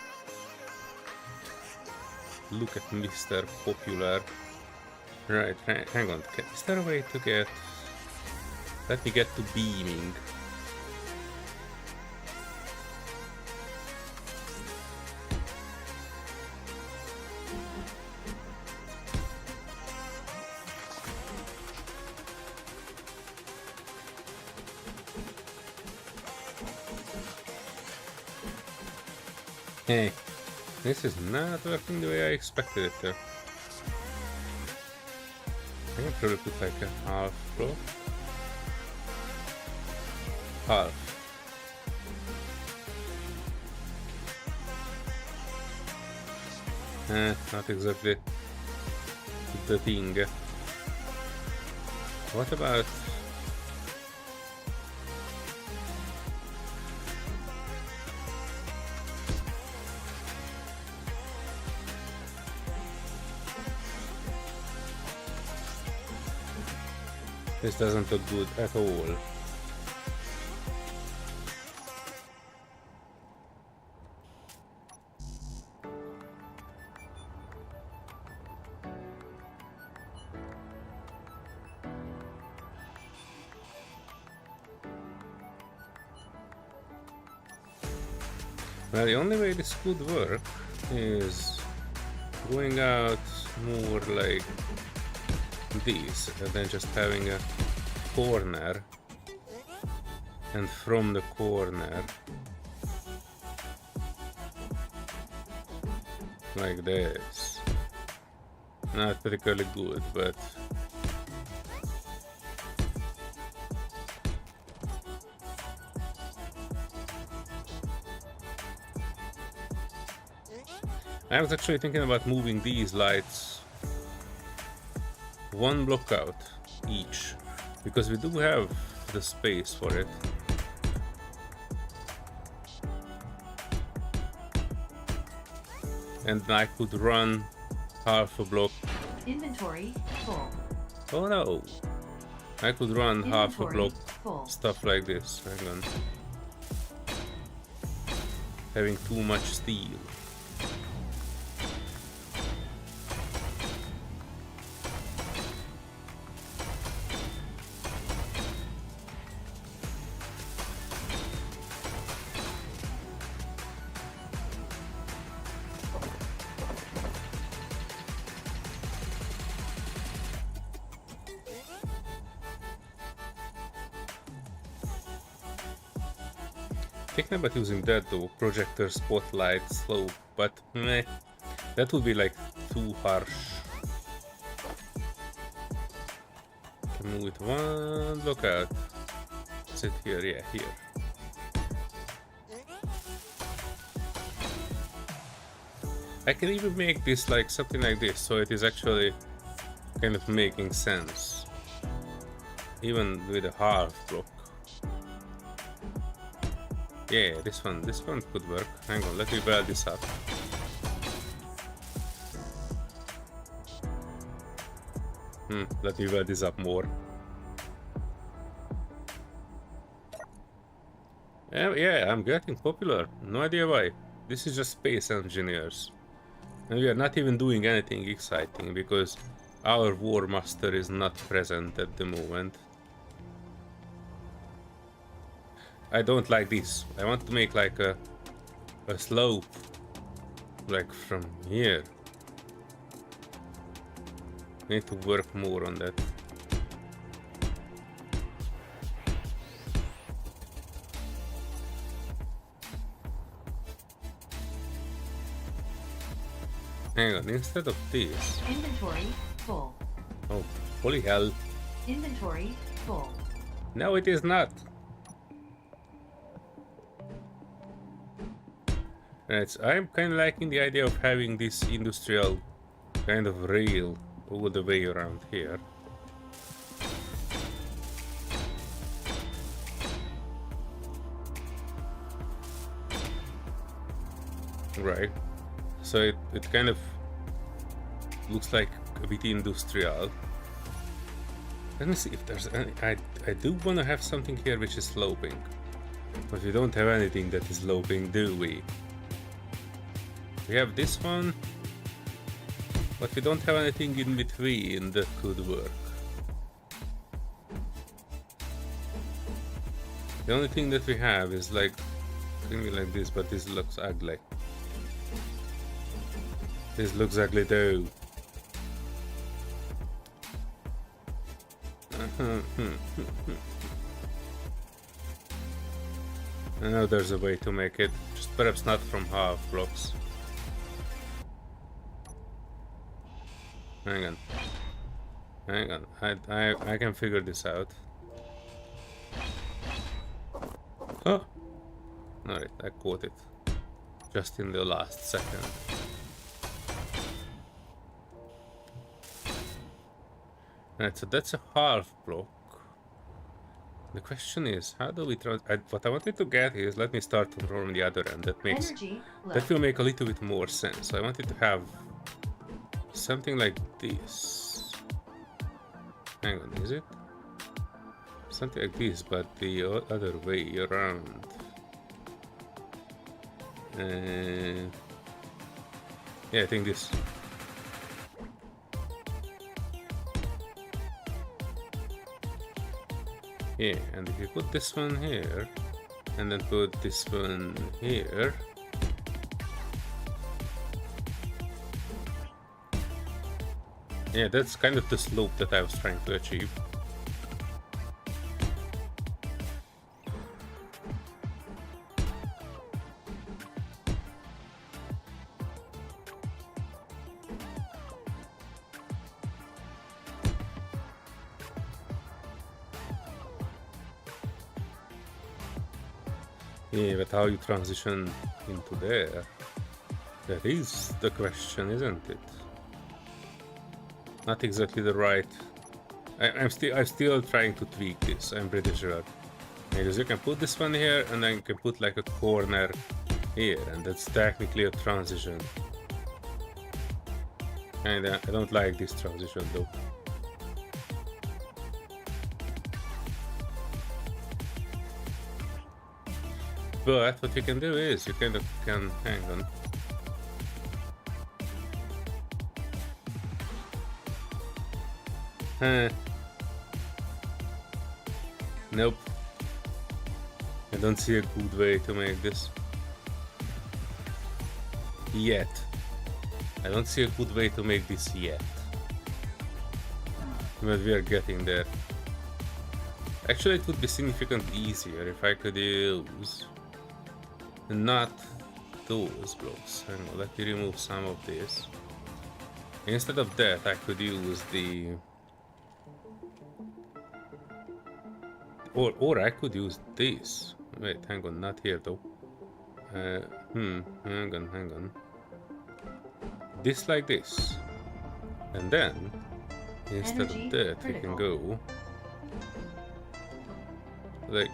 Look at Mr. Popular. Right, hang on. Is there a way to get... Let me get to beaming. Hey, this is not working the way I expected it to. would probably put like a half block. Half. Not exactly the thing. What about... This doesn't look good at all. Well, the only way this could work is going out more like this, and then just having a corner, and from the corner, like this. Not particularly good, but I was actually thinking about moving these lights one block out each, because we do have the space for it. And I could run half a block. Inventory full. Oh no! I could run half a block, full. stuff like this. Hang on. Having too much steel. Thinking about using that though, projector, spotlight, slope, but meh, that would be like too harsh. Can move it one block out. Is it here? Yeah, here. I can even make this like something like this, so it is actually kind of making sense. Even with a half block. Yeah, this one could work. Hang on, let me weld this up. Let me weld this up more. Yeah, I'm getting popular. No idea why. This is just space engineers. And we are not even doing anything exciting because our War Master is not present at the moment. I don't like this. I want to make like a slope, like from here. Need to work more on that. Hang on, instead of this. Inventory full. Oh, holy hell. Inventory full. No, it is not. Right, so I'm kind of liking the idea of having this industrial kind of rail all the way around here. Right, so it kind of looks like a bit industrial. Let me see if there's any. I do want to have something here which is sloping, but we don't have anything that is sloping, do we? We have this one, but we don't have anything in between that could work. The only thing that we have is like something like this, but this looks ugly. This looks ugly too. I know there's a way to make it, just perhaps not from half blocks. Hang on. Hang on, I can figure this out. Oh! Alright, I caught it. Just in the last second. Alright, so that's a half block. The question is, how do we what I wanted to get is, let me start from the other end. That will make a little bit more sense. So I wanted to have something like this. Hang on, is it? Something like this, but the other way around. Yeah, I think this. Yeah, and if you put this one here, and then put this one here, yeah, that's kind of the slope that I was trying to achieve. Yeah, but how you transition into there? That is the question, isn't it? Not exactly the right. I'm still trying to tweak this. I'm pretty sure, because you can put this one here, and then you can put like a corner here, and that's technically a transition. And I don't like this transition though. But what you can do is you kind of can hang on. Nope. I don't see a good way to make this. Yet. I don't see a good way to make this yet. But we are getting there. Actually, it would be significantly easier if I could use not those blocks. Hang on, let me remove some of this. Instead of that, I could use the... Or I could use this. Wait, hang on, not here though. Hang on. This like this. And then, instead of that, we can go... Like,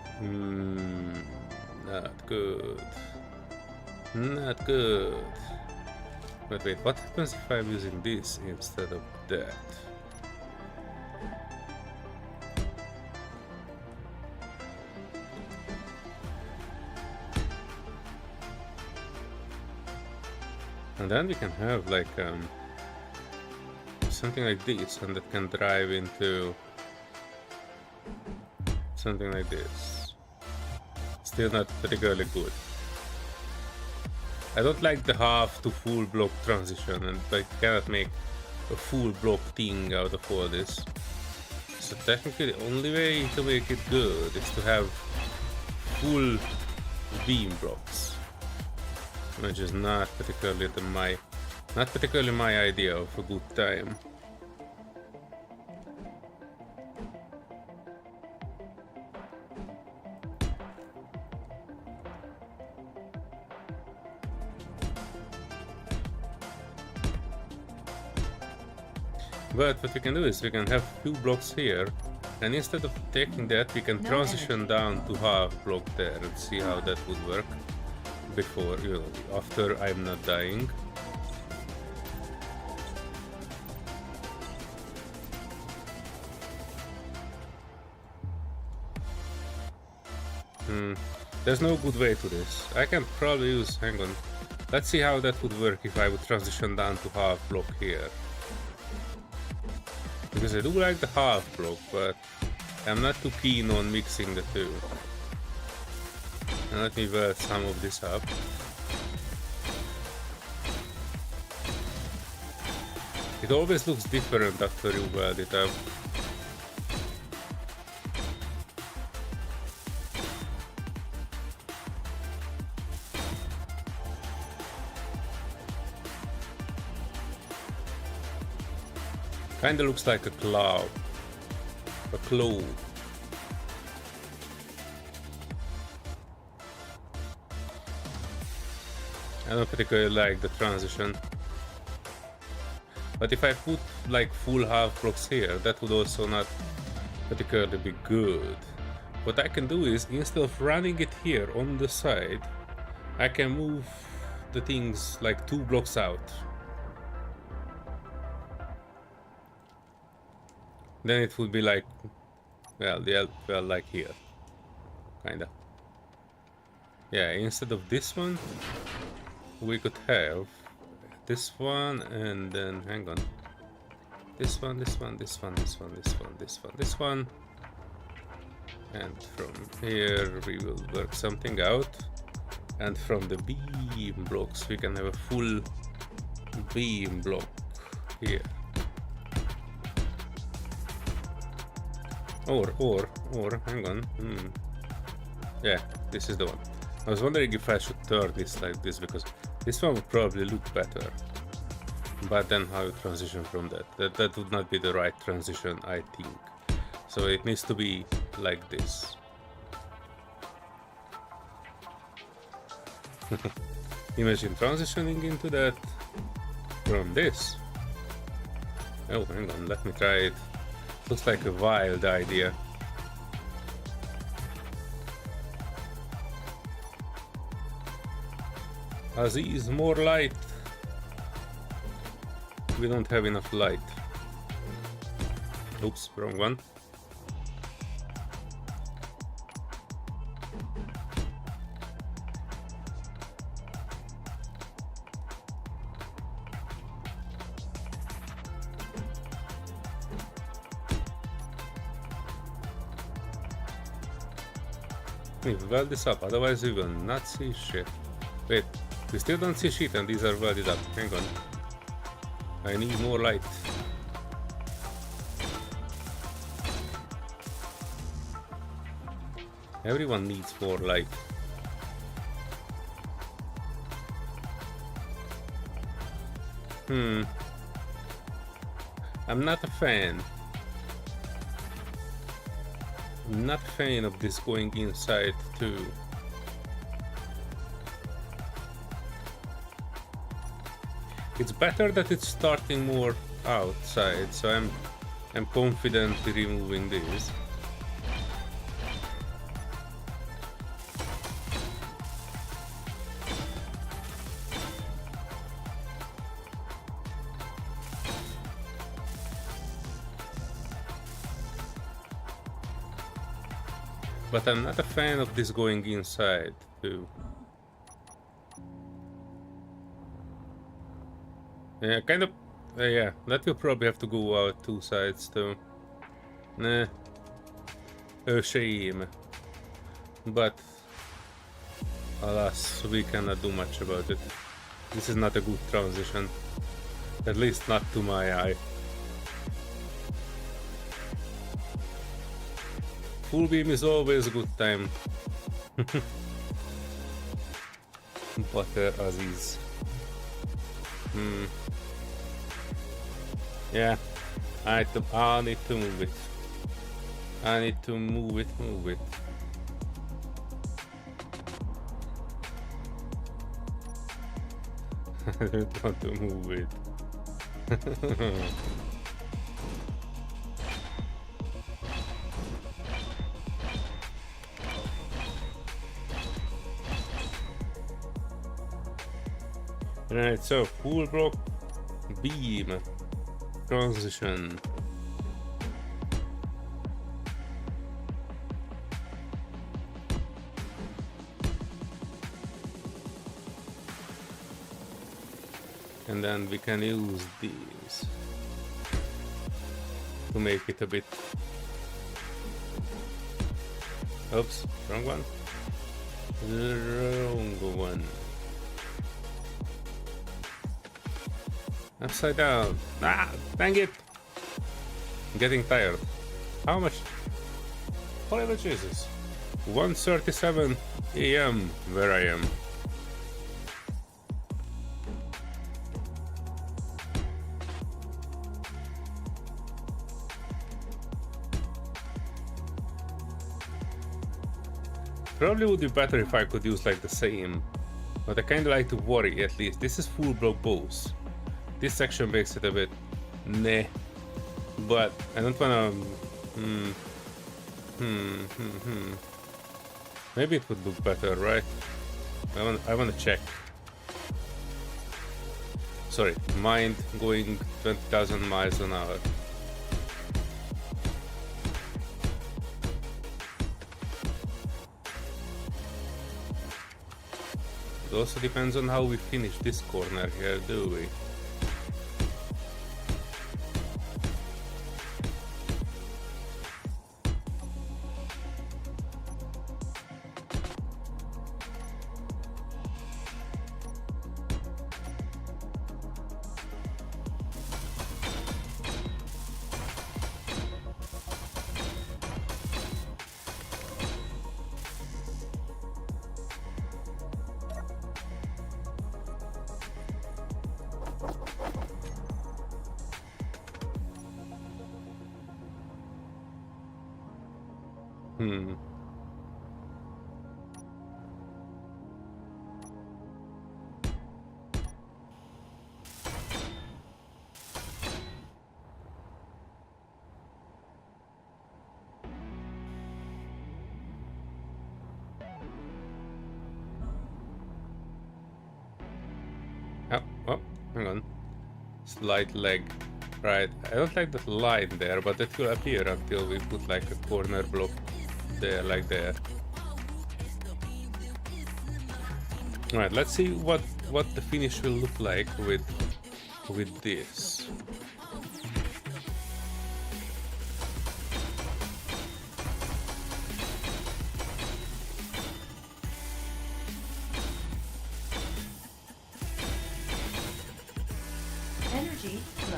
not good. Not good. But wait, what happens if I'm using this instead of that? And then we can have like something like this, and that can drive into something like this. Still not particularly good. I don't like the half to full block transition, and I cannot make a full block thing out of all this. So technically the only way to make it good is to have full beam blocks, which is not particularly my idea of a good time. But what we can do is we can have few blocks here, and instead of taking that, we can transition down to half block there and see how that would work before, after I'm not dying. There's no good way to this. I can probably use, hang on, let's see how that would work if I would transition down to half block here. Because I do like the half block, but I'm not too keen on mixing the two. And let me weld some of this up. It always looks different after you weld it up. Kinda looks like a claw. A claw. I don't particularly like the transition. But if I put like full half blocks here, that would also not particularly be good. What I can do is, instead of running it here on the side, I can move the things like 2 blocks out. Then it would be like, well, yeah, well, like here. Kinda. Yeah, instead of this one, we could have this one, and then, hang on. This one, this one, this one, this one, this one, this one, this one. And from here we will work something out. And from the beam blocks we can have a full beam block here. Or, hang on. Yeah, this is the one. I was wondering if I should turn this like this, because this one would probably look better. But then how you transition from that? That would not be the right transition, I think. So it needs to be like this. Imagine transitioning into that from this. Oh, hang on, let me try it. Looks like a wild idea. Aziz, more light. We don't have enough light. Oops, wrong one. We weld this up, otherwise we will not see shit. Wait, we still don't see shit and these are welded up. Hang on. I need more light. Everyone needs more light. I'm not a fan. I'm not a fan of this going inside too. It's better that it's starting more outside, so I'm confident removing this. But I'm not a fan of this going inside too. Yeah, kind of. Yeah, that will probably have to go out 2 sides too. Nah, a shame. But alas, we cannot do much about it. This is not a good transition, at least not to my eye. Full beam is always a good time. Butter Aziz. Yeah, I need to move it. I need to move it. I don't want to move it. Right, so full block beam transition. And then we can use these to make it a bit. Oops, wrong one. Wrong one. Upside down. Ah, dang it! I'm getting tired. How much? Holy Jesus. 1:37 AM where I am. Probably would be better if I could use like the same, but I kind of like to worry at least. This is full block bows. This section makes it a bit meh, but I don't wanna. Maybe it would look better, right? I wanna check. Sorry, mind going 20,000 miles an hour. It also depends on how we finish this corner here, do we? Oh, hang on. Slight leg. Right, I don't like that line there, but that will appear until we put like a corner block there, like there. Alright, let's see what the finish will look like with this. Energy low.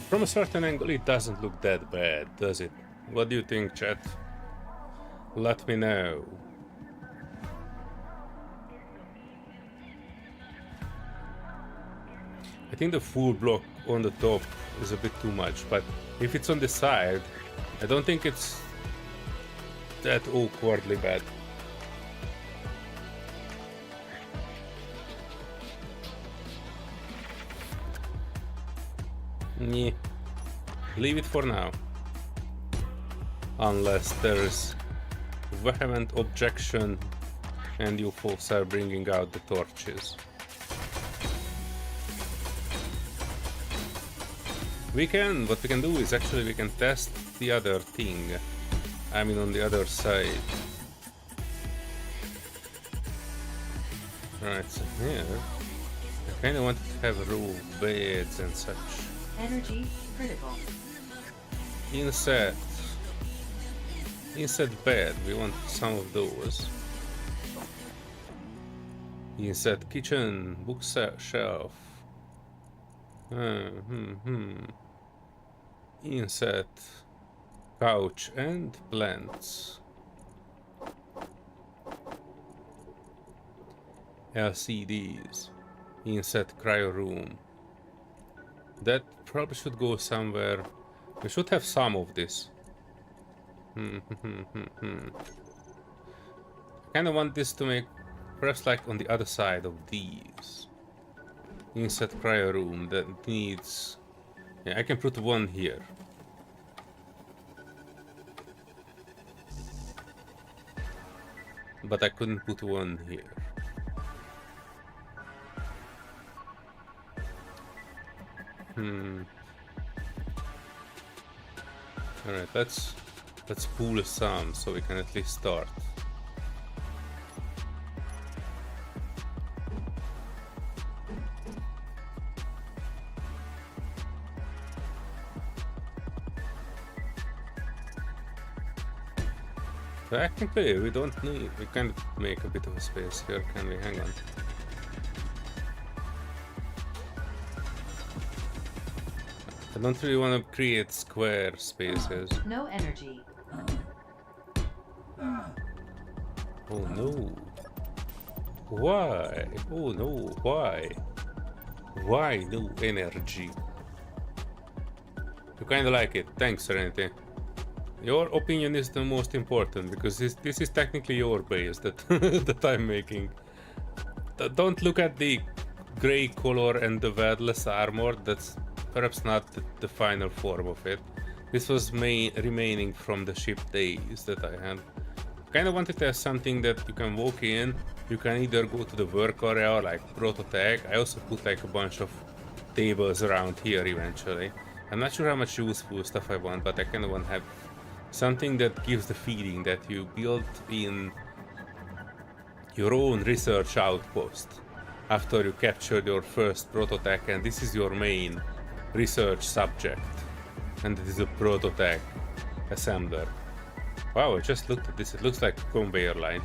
From a certain angle, it doesn't look that bad, does it? What do you think, chat? Let me know. I think the full block on the top is a bit too much, but if it's on the side, I don't think it's that awkwardly bad. Yeah. Leave it for now. Unless there's vehement objection and you folks are bringing out the torches. What we can do is actually we can test the other thing. I mean on the other side. Right, so here I kinda wanted to have roof beds and such. Energy critical. Inset bed, we want some of those. Inset kitchen, bookshelf. Inset couch and plants. LCDs. Inset cryo room. That probably should go somewhere. We should have some of this. I kinda want this to make perhaps like on the other side of these. Inset cryo room that needs. Yeah, I can put one here. But I couldn't put one here. Alright, let's pool some so we can at least start. Technically, we don't need. We can make a bit of a space here. Can we? Hang on. I don't really want to create square spaces. No energy. Oh no. Why? Oh no, why? Why no energy? You kinda like it. Thanks, Serenity. Your opinion is the most important because this is technically your base that, that I'm making. Don't look at the gray color and the weatless armor. That's perhaps not the final form of it. This was remaining from the ship days that I had. Kinda wanted to have something that you can walk in. You can either go to the work area or like prototype. I also put like a bunch of tables around here eventually. I'm not sure how much useful stuff I want, but I kinda want to have something that gives the feeling that you built in your own research outpost after you captured your first prototype, and this is your main research subject, and it is a prototype assembler. Wow, I just looked at this. It looks like a conveyor line.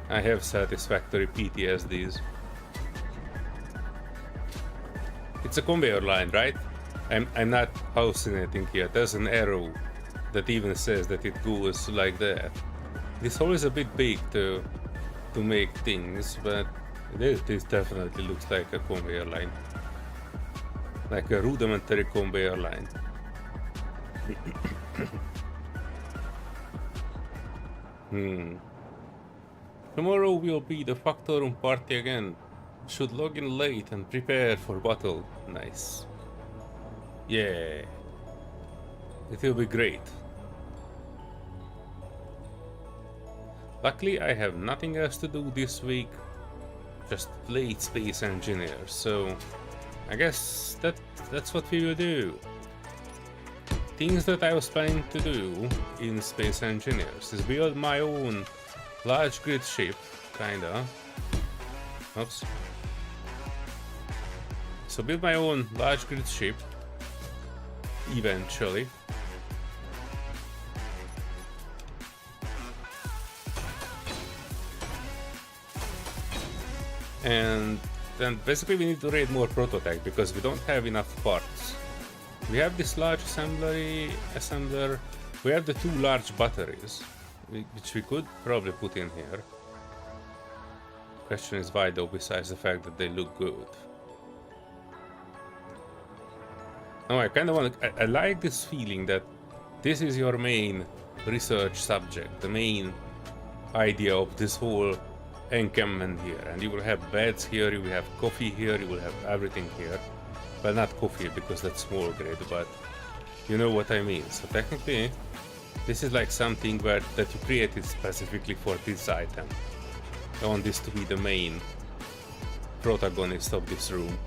I have satisfactory PTSDs. It's a conveyor line, right? I'm not hallucinating here. There's an arrow that even says that it goes like that. This hole is a bit big to make things, but this definitely looks like a conveyor line. Like a rudimentary conveyor line. Tomorrow will be the Factorum party again. Should log in late and prepare for battle. Nice. Yeah. It will be great. Luckily, I have nothing else to do this week. Just play Space Engineers, so I guess that's what we will do. Things that I was planning to do in Space Engineers is build my own large grid ship, kinda. Oops. So build my own large grid ship, eventually. And then basically we need to raid more prototype because we don't have enough parts. We have this large assembler. We have the two large batteries, which we could probably put in here. Question is why though, besides the fact that they look good. No, I kind of want to, I like this feeling that this is your main research subject, the main idea of this whole encampment here, and you will have beds here, you will have coffee here, you will have everything here. Well, not coffee because that's small grade, but you know what I mean. So technically, this is like something that you created specifically for this item. I want this to be the main protagonist of this room.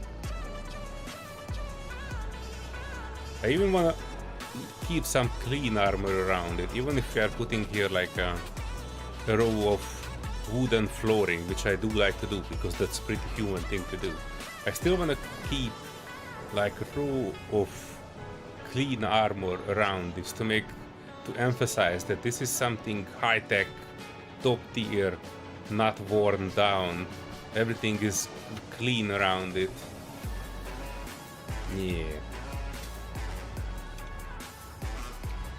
I even want to keep some clean armor around it, even if we are putting here like a row of wooden flooring, which I do like to do because that's a pretty human thing to do. I still want to keep like a row of clean armor around this to emphasize that this is something high-tech, top tier, not worn down. Everything is clean around it. Yeah.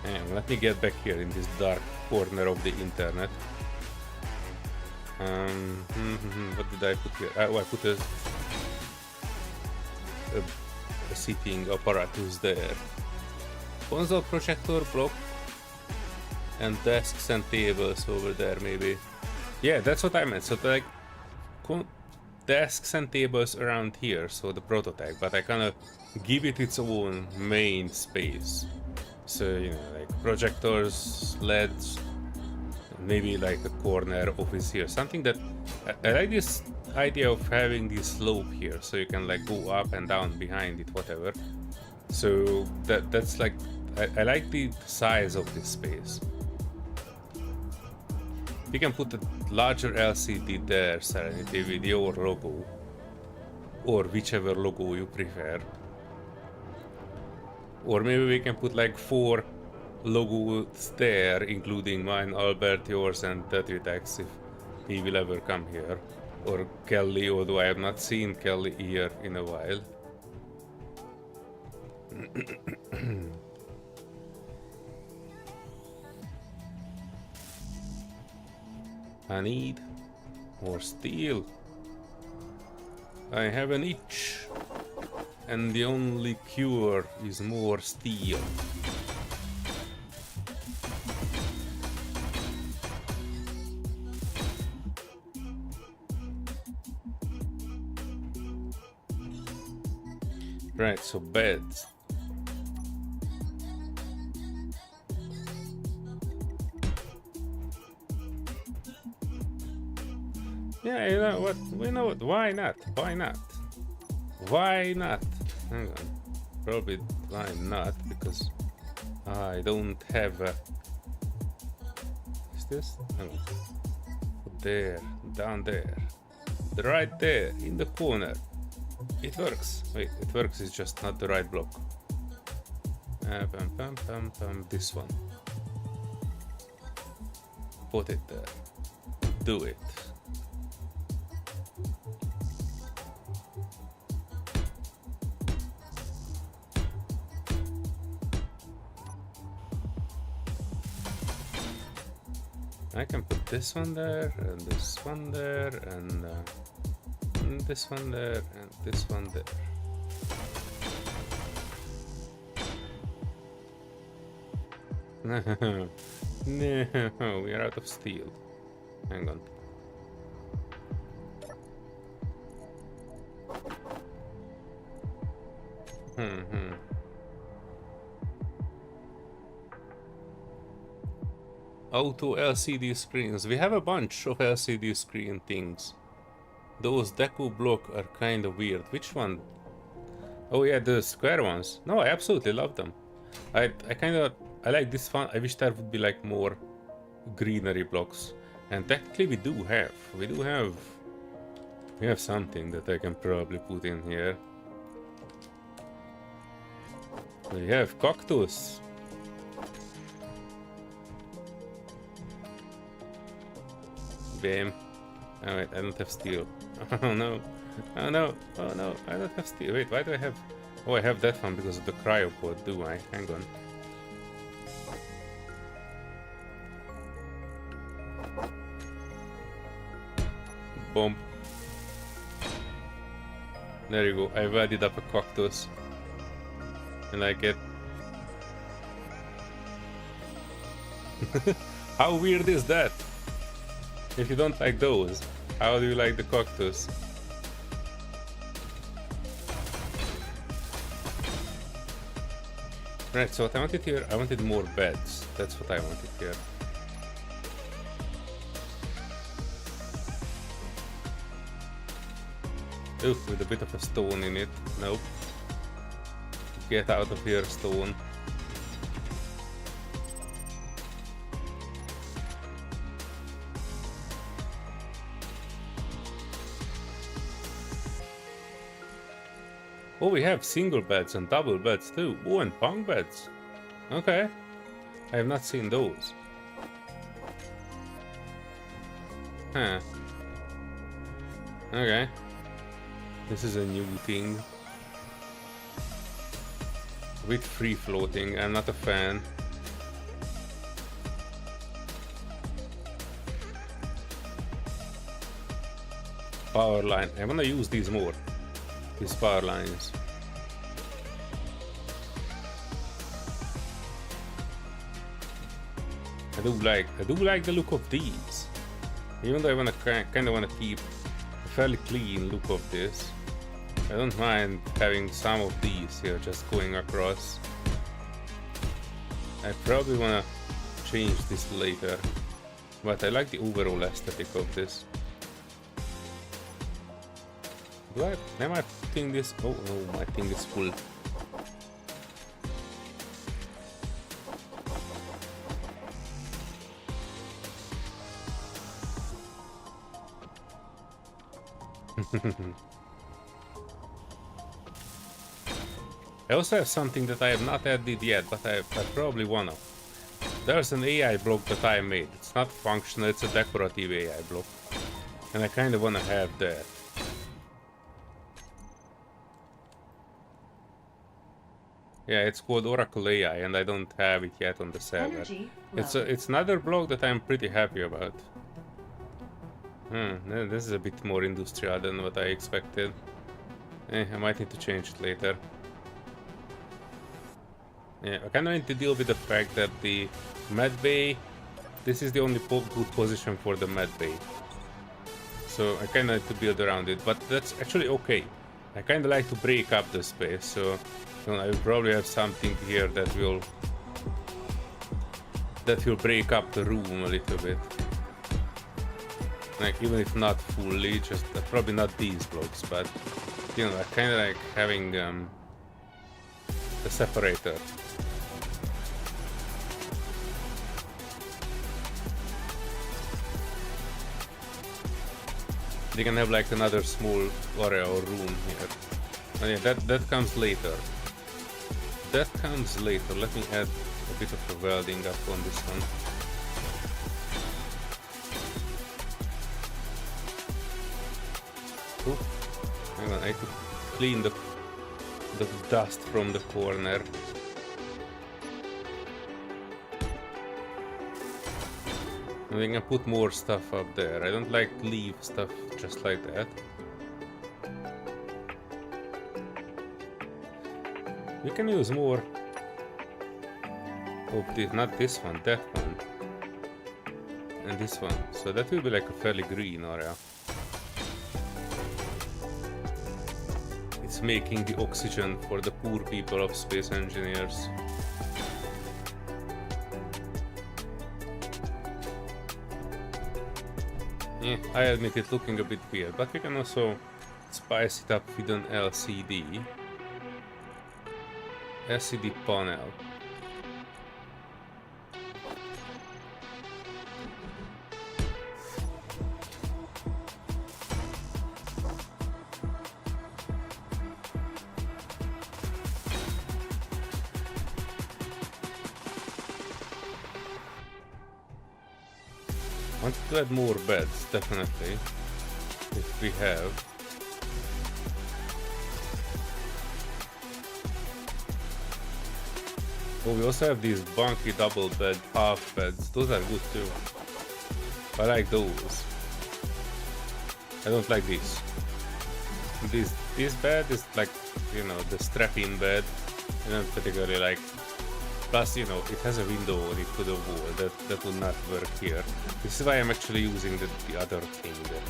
And let me get back here in this dark corner of the internet. What did I put here? Oh, I put a seating apparatus there. Console projector block and desks and tables over there maybe. Yeah, that's what I meant. So like desks and tables around here, so the prototype, but I kind of give it its own main space. So, you know, like projectors, LEDs, maybe like a corner office here. Something that I like this idea of having this slope here, so you can like go up and down behind it, whatever. So that's like I like the size of this space. We can put a larger LCD there, Serenity, with your logo, or whichever logo you prefer. Or maybe we can put like 4 logos there, including mine, Albert, yours, and Tetritex if he will ever come here. Or Kelly, although I have not seen Kelly here in a while. I need more steel. I have an itch, and the only cure is more steel. Right, so beds. Yeah, you know what? We know what. Why not? Why not? Why not? Hang on. Probably why not? Because I don't have a. Is this? No. There, down there, right there, in the corner. It works. Wait, it works. It's just not the right block. Pam, pam, pam, pam. This one. Put it there. Do it. I can put this one there, and this one there, and this one there, and this one there. No, we are out of steel. Hang on. Auto LCD screens. We have a bunch of LCD screen things. Those deco block are kind of weird. Which one? Oh yeah, the square ones. No, I absolutely love them. I like this one. I wish there would be like more greenery blocks. And technically we have something that I can probably put in here. We have cactus. Bam. Oh wait, I don't have steel. Oh no. Oh no. Oh no. I don't have steel. Wait, why do I have... Oh, I have that one because of the cryopod, do I? Hang on. Boom. There you go. I welded up a cactus. I like it. How weird is that? If you don't like those, how do you like the cactus? Right, so what I wanted here, I wanted more beds. That's what I wanted here. Oof, with a bit of a stone in it. Nope. Get out of here, stone. Oh, we have single beds and double beds too. Oh, and bunk beds. Okay. I have not seen those. Huh. Okay. This is a new thing. With free floating, I'm not a fan. Power line. I wanna use these more. These power lines. I do like the look of these. Even though I kinda wanna keep a fairly clean look of this. I don't mind having some of these here just going across. I probably wanna change this later, but I like the overall aesthetic of this. Am I putting this? Oh no, my thing is full. I also have something that I have not added yet, but I probably wanna. There's an AI block that I made. It's not functional, it's a decorative AI block. And I kinda wanna have that. Yeah, it's called Oracle AI, and I don't have it yet on the server. Energy It's another block that I'm pretty happy about. This is a bit more industrial than what I expected. I might need to change it later. Yeah, I kind of need to deal with the fact that the med bay, this is the only good position for the med bay. So I kind of need to build around it, but that's actually okay. I kind of like to break up the space, so I will probably have something here that will break up the room a little bit. Like, even if not fully, just probably not these blocks, but you know, I kind of like having a separator. They can have like another small area or room here. Oh yeah, that comes later. That comes later. Let me add a bit of a welding up on this one. Ooh, hang on, I could clean the dust from the corner. And we can put more stuff up there. I don't like to leave stuff just like that. We can use more of this, not this one, that one. And this one. So that will be like a fairly green area. It's making the oxygen for the poor people of space engineers. Yeah, I admit it looking a bit weird, but we can also spice it up with an LCD panel. Want to add more beds, definitely, if we have. Oh, we also have these bunky double bed half beds. Those are good too. I like those. I don't like these. This bed is like, you know, the strap-in bed. I don't particularly like. Plus, you know, it has a window on it to the wall. That will not work here. This is why I'm actually using the other thing there.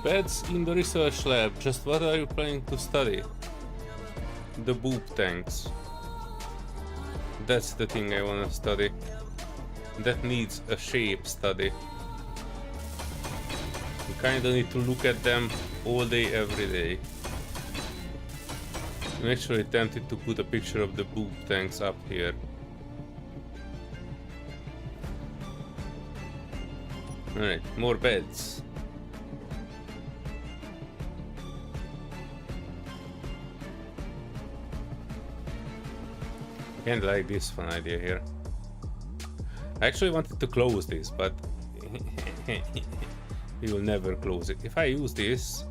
Beds in the research lab. Just what are you planning to study? The boob tanks. That's the thing I want to study. That needs a shape study. You kinda need to look at them all day, every day. I'm actually tempted to put a picture of the boob tanks up here. Alright, more beds. Kinda like this fun idea here. I actually wanted to close this, but we will never close it. If I use this,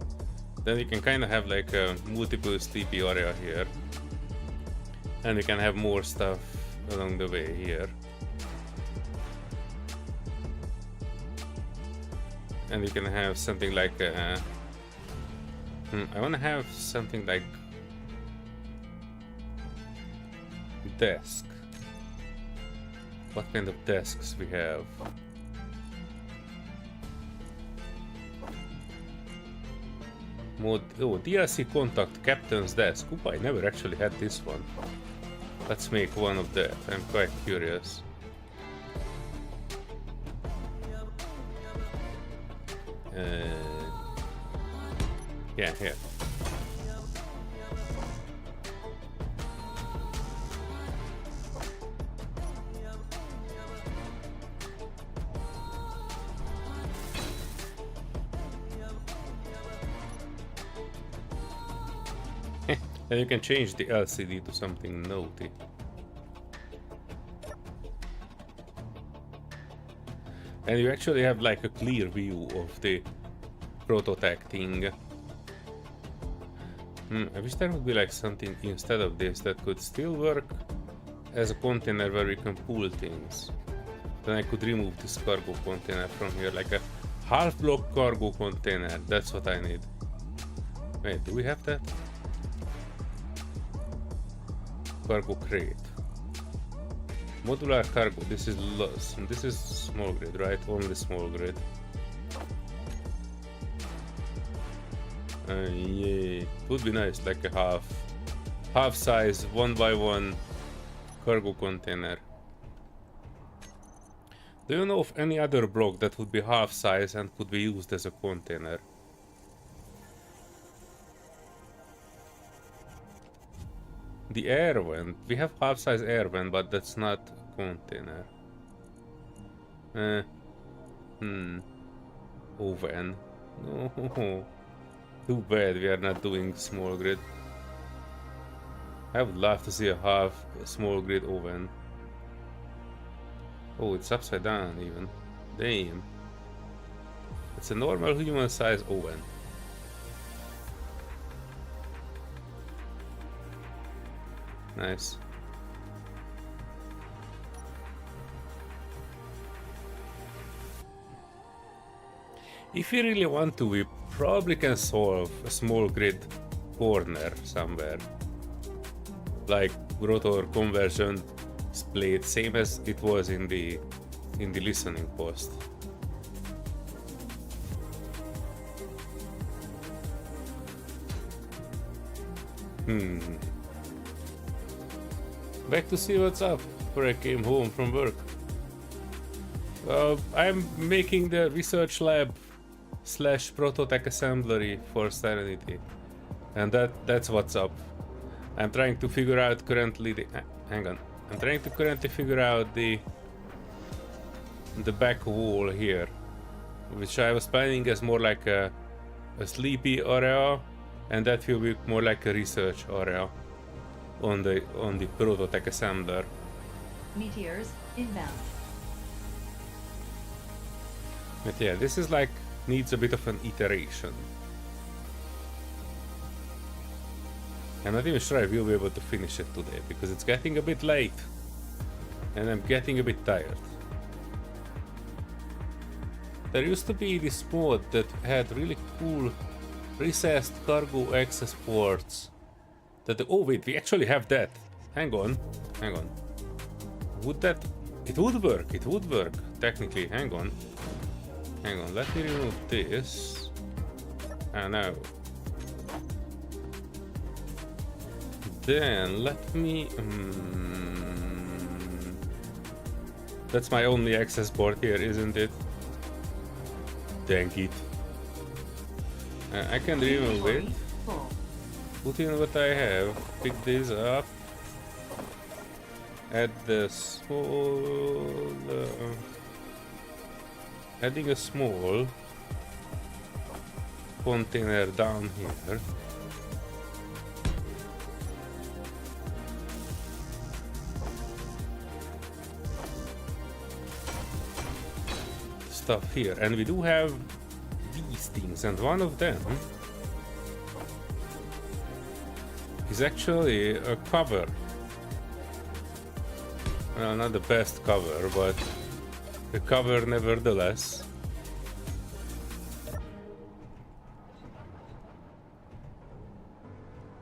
then we can kind of have like a multiple sleepy area here. And we can have more stuff along the way here. And we can have something like I want to have something like desk. What kind of desks we have? DLC contact captain's desk. Oop, I never actually had this one. Let's make one of that. I'm quite curious. Yeah, here. And you can change the LCD to something naughty. And you actually have like a clear view of the prototype thing. I wish there would be like something instead of this that could still work as a container where we can pull things. Then I could remove this cargo container from here, like a half block cargo container. That's what I need. Wait, do we have that? Cargo crate. Modular cargo. This is lost. This is small grid, right? Only small grid. Yeah, it would be nice, like a half size 1x1 cargo container. Do you know of any other block that would be half size and could be used as a container? The air vent. We have half size air vent, but that's not container. Oven. No. Too bad we are not doing small grid. I would love to see a half small grid oven. Oh, it's upside down even. Damn. It's a normal human size oven. Nice. If we really want to, we probably can solve a small grid corner somewhere. Like rotor conversion split, same as it was in the listening post. Back to see what's up before I came home from work. I'm making the research lab / prototype assembly for Serenity, and that's what's up. I'm trying to figure out currently the I'm trying to currently figure out the back wall here, which I was planning as more like a sleepy area, and that will be more like a research area on the prototype assembler. Meteors inbound. But yeah, this is like needs a bit of an iteration. I'm not even sure I will be able to finish it today because it's getting a bit late and I'm getting a bit tired. There used to be this mod that had really cool recessed cargo access ports. Oh wait, we actually have that. Hang on. Would that... It would work, technically. Hang on, let me remove this. No. Then let me... That's my only access port here, isn't it? Dang it. I can remove it. Put in what I have. Pick this up. Add the small... adding a small container down here. Stuff here, and we do have these things, and one of them is actually a cover. Well, not the best cover, but a cover nevertheless.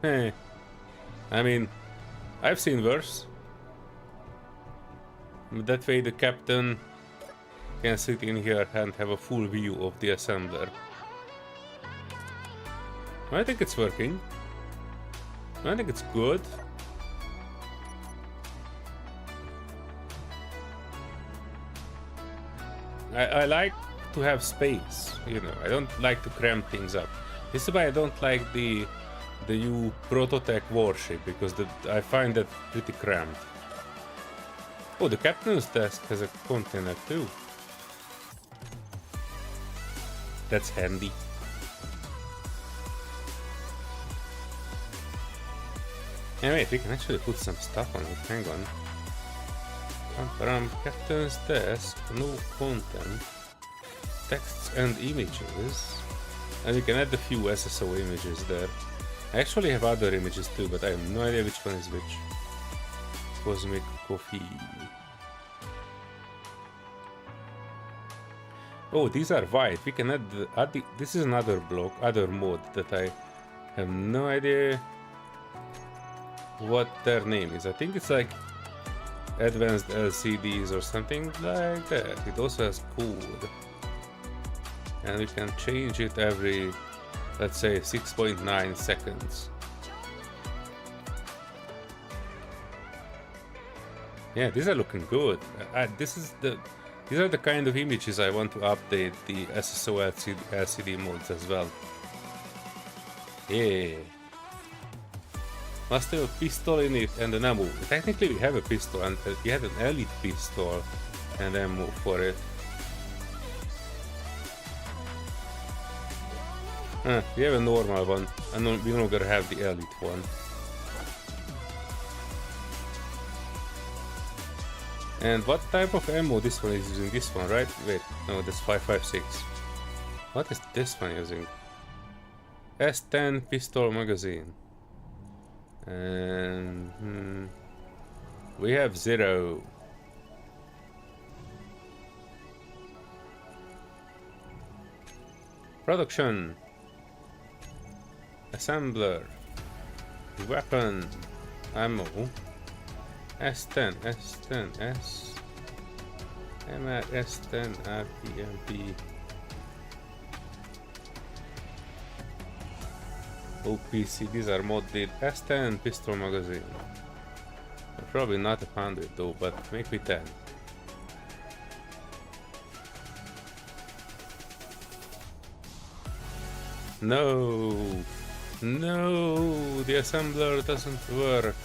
Hey, I mean, I've seen worse. That way the captain can sit in here and have a full view of the assembler. I think it's working. I think it's good. I like to have space, you know. I don't like to cram things up. This is why I don't like the new prototype warship, because I find that pretty cramped. Oh, the captain's desk has a container too. That's handy. Yeah, wait, we can actually put some stuff on it. Hang on. Captain's desk, no content, texts and images. And we can add a few SSO images there. I actually have other images too, but I have no idea which one is which. Cosmic Coffee. Oh, these are white. We can add this is another block, other mode that I have no idea what their name is. I think it's like advanced LCDs or something like that. It also has code. And we can change it every, let's say, 6.9 seconds. Yeah, these are looking good. These are the kind of images I want to update the SSO LCD modes as well. Yeah. Must have a pistol in it and an ammo. Technically we have a pistol and we had an elite pistol and ammo for it. We have a normal one and we no longer have the elite one. And what type of ammo this one is using? This one, right? Wait, no, that's 5.56. What is this one using? S10 pistol magazine. And we have 0. Production. Assembler. Weapon. Ammo. S10, S10, S. I'm at S10, RPMP. OPC, these are modded. S10 pistol magazine. Probably not 100 though, but make me 10. No! No! The assembler doesn't work.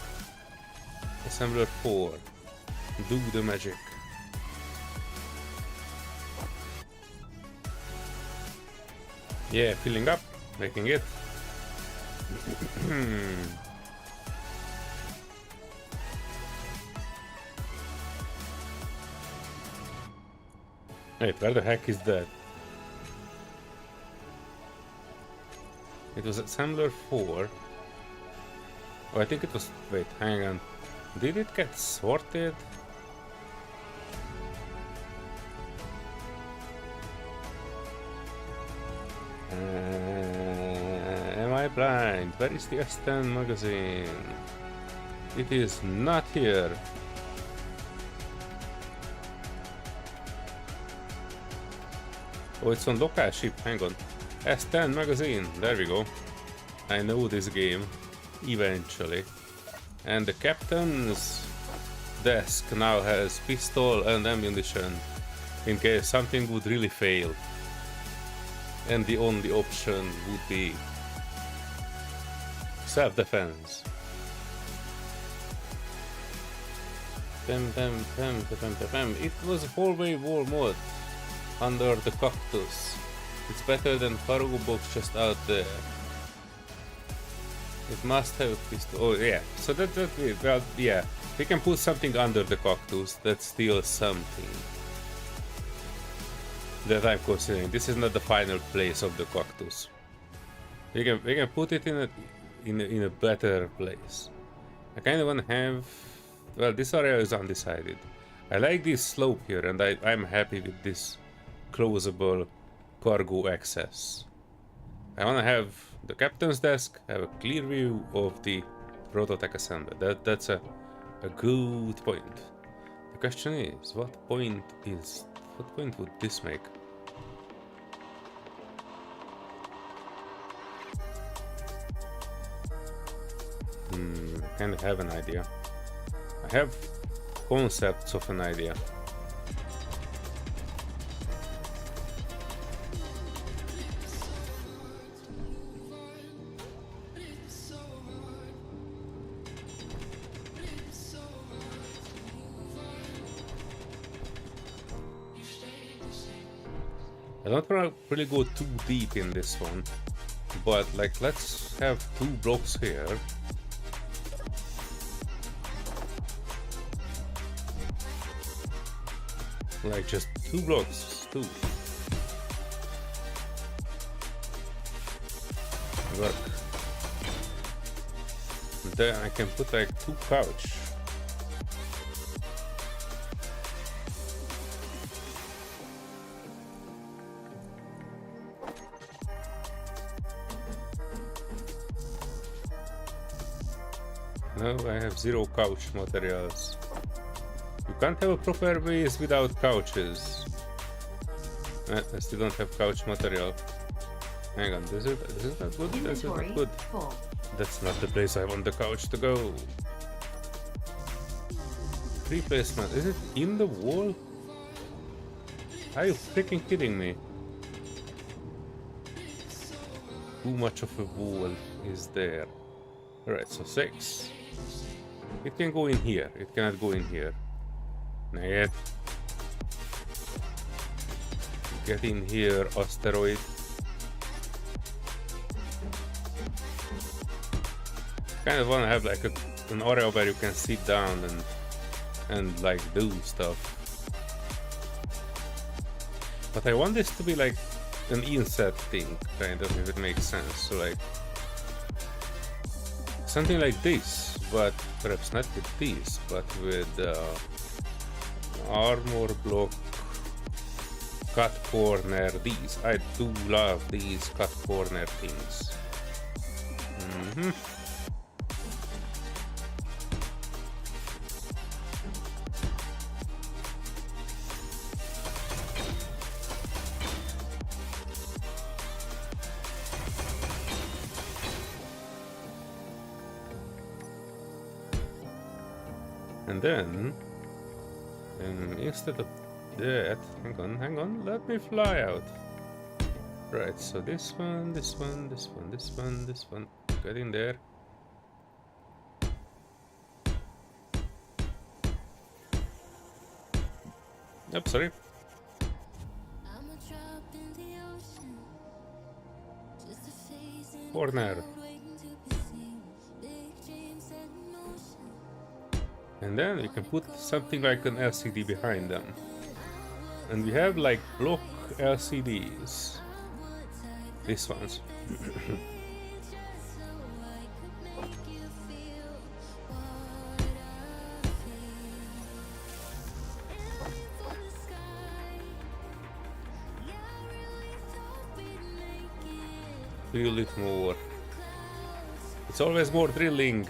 Assembler 4. Do the magic. Yeah, filling up, making it. Wait, where the heck is that? It was assembler 4. Oh, I think it was. Wait, hang on. Did it get sorted? Am I blind? Where is the S10 magazine? It is not here. Oh, it's on local ship. Hang on. S10 magazine. There we go. I know this game. Eventually. And the captain's desk now has pistol and ammunition in case something would really fail. And the only option would be self-defense. It was a hallway wall mod under the cactus. It's better than cargo box just out there. It must have a pistol. Oh yeah, so well, yeah, we can put something under the cactus. That's still something that I'm considering. This is not the final place of the cactus. We can put it in a better place. I kind of want to have. Well, this area is undecided. I like this slope here, and I'm happy with this closable cargo access. I want to have the captain's desk, have a clear view of the prototype assembly. That's a good point. The question is, what point would this make? I kind of have an idea. I have concepts of an idea. I don't want to really go too deep in this one, but like let's have 2 blocks here Like just 2 blocks, 2. Work. And then I can put like 2 couch. No, I have 0 couch materials. You can't have a proper base without couches. I still don't have couch material. Hang on, this is not good. This is not good. Full. That's not the place I want the couch to go. Replacement. Is it in the wall? Are you freaking kidding me? Too much of a wall is there. Alright, so 6. It can go in here. It cannot go in here. Not yet. Get in here, asteroid. Kind of want to have like an area where you can sit down and like do stuff. But I want this to be like an inset thing, kind of, if it makes sense. So like something like this, but perhaps not with this, but with armor block, cut corner, these. I do love these cut corner things. And then, instead of that, hang on, let me fly out. Right, so this one, this one, this one, this one, this one, get in there. Oops, sorry. Corner. And then you can put something like an LCD behind them. And we have like block LCDs. These ones. Drill it more. It's always more drilling.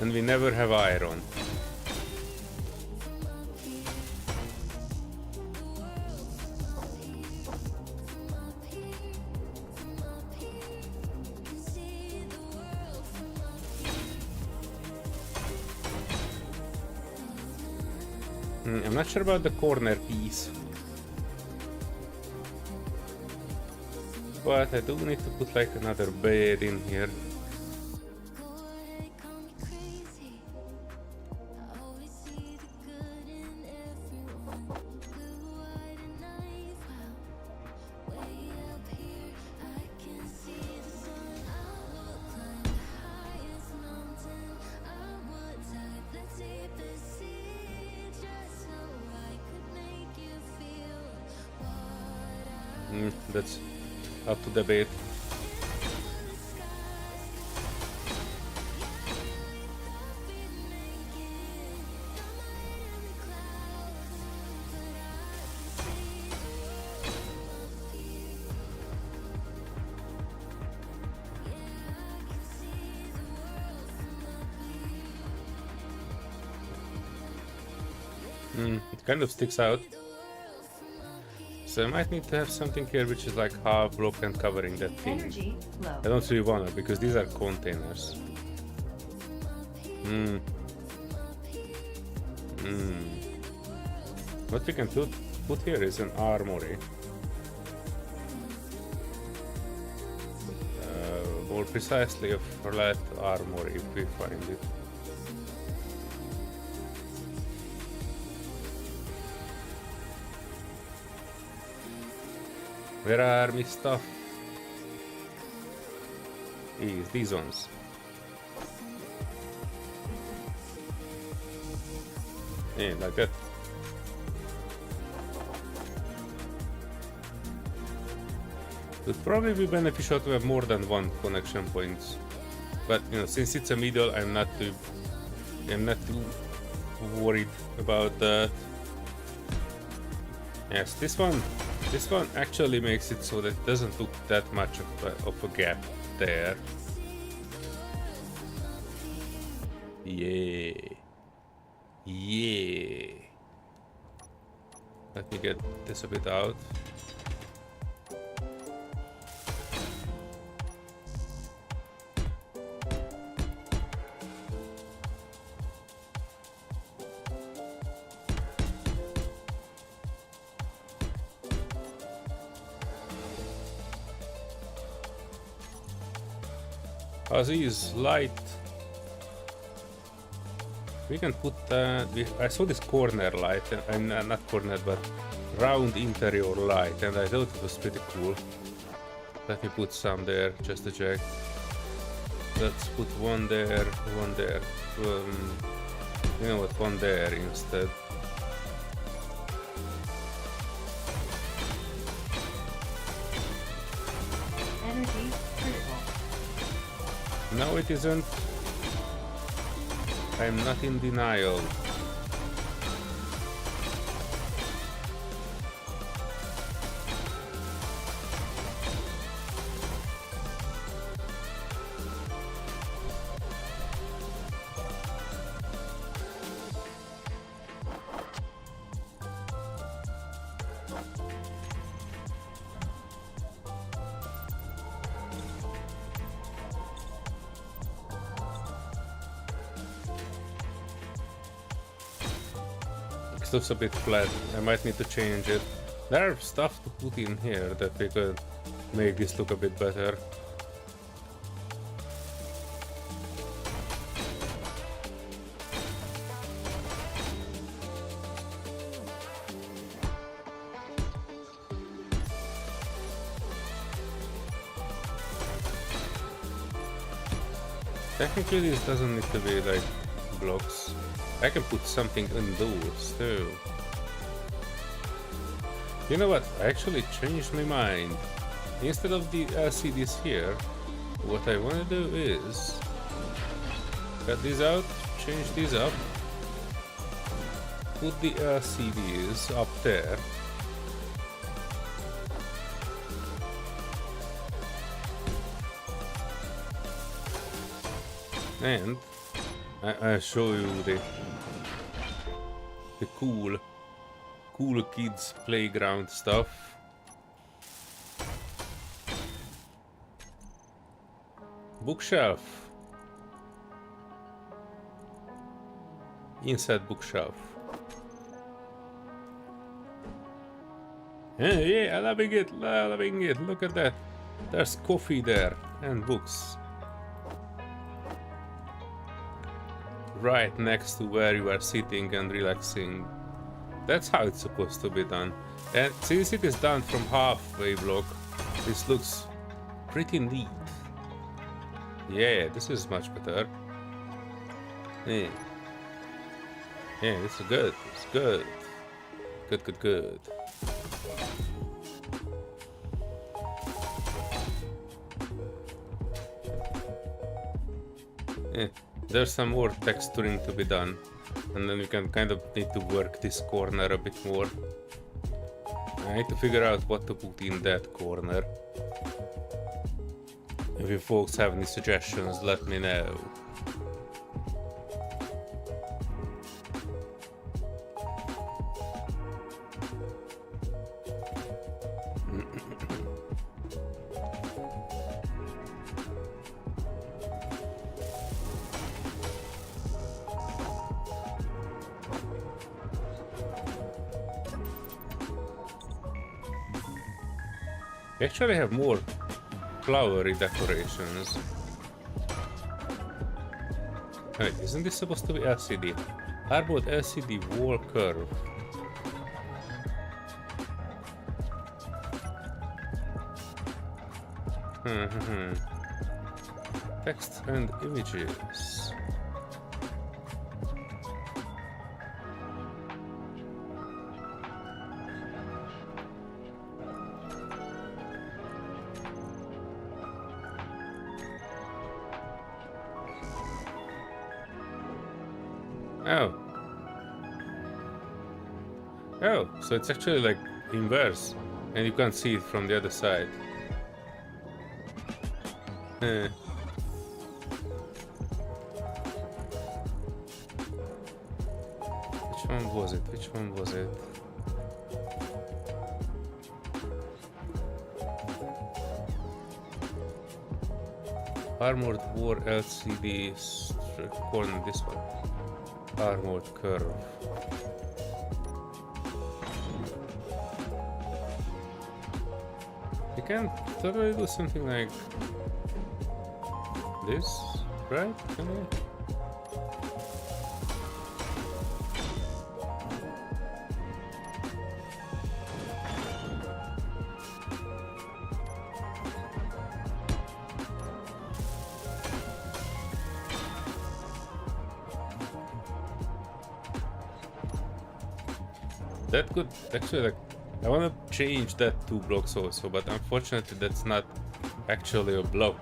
And we never have iron. I'm not sure about the corner piece. But I do need to put like another bed in here. That's up to debate. It kind of sticks out. So I might need to have something here which is like half block and covering that thing. Energy low. I don't really wanna, because these are containers. What we can put here is an armory. More precisely a flat armory if we find it. Where are my stuff? These ones. Yeah, like that. It would probably be beneficial to have more than one connection point. But you know, since it's a middle, I'm not too worried about that. Yes, this one actually makes it so that it doesn't look that much of a gap there. Yeah. Yeah. Let me get this a bit out. These light. We can put I saw this corner light, and not corner, but round interior light, and I thought it was pretty cool. Let me put some there just to check. Let's put one there, one there. You know what? One there instead. Energy critical. No, it isn't. I'm not in denial. Looks a bit flat. I might need to change it. There are stuff to put in here that we could make this look a bit better. Technically this doesn't need to be like blocks. I can put something indoors too. You know what? I actually changed my mind. Instead of the LCDs here, what I want to do is cut these out, change these up, put the LCDs up there. And I'll show you the cool kids playground stuff. Bookshelf. Inside bookshelf. Yeah, loving it. Look at that. There's coffee there and books. Right next to where you are sitting and relaxing. That's how it's supposed to be done. And since it is done from halfway block, this looks pretty neat. Yeah, this is much better. Yeah, this is good. It's good. Good. Yeah. There's some more texturing to be done, and then we can kind of need to work this corner a bit more. I need to figure out what to put in that corner. If you folks have any suggestions, let me know. We actually have more flowery decorations. Wait, isn't this supposed to be LCD? How about LCD wall curve? Text and images. Oh. Oh, so it's actually like inverse, and you can't see it from the other side. Eh. Which one was it? Which one was it? Armored War LCD corner, this one. Armored Curve. You can totally do something like this, right? Can you? That could actually, like, I want to change that 2 blocks also, but unfortunately that's not actually a block.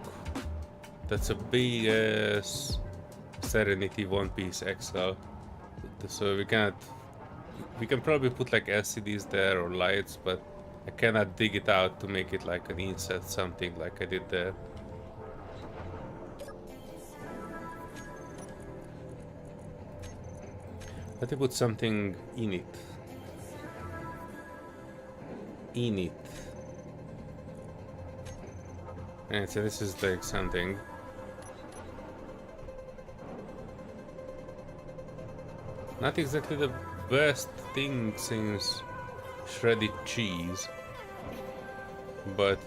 That's a big ass Serenity One Piece XL. So we can probably put like LCDs there or lights, but I cannot dig it out to make it like an inset something like I did there. Let me put something in it. And so this is like something. Not exactly the best thing since shredded cheese, but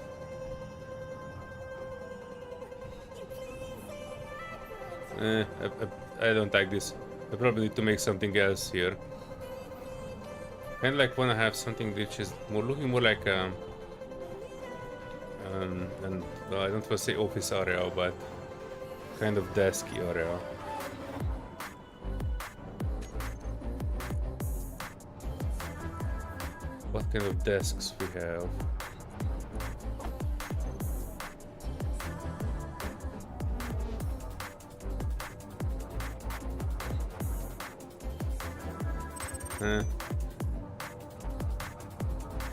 I don't like this. I probably need to make something else here. Kind of like want to have something which is looking more like and well, I don't want to say office area, but kind of desky area. What kind of desks we have?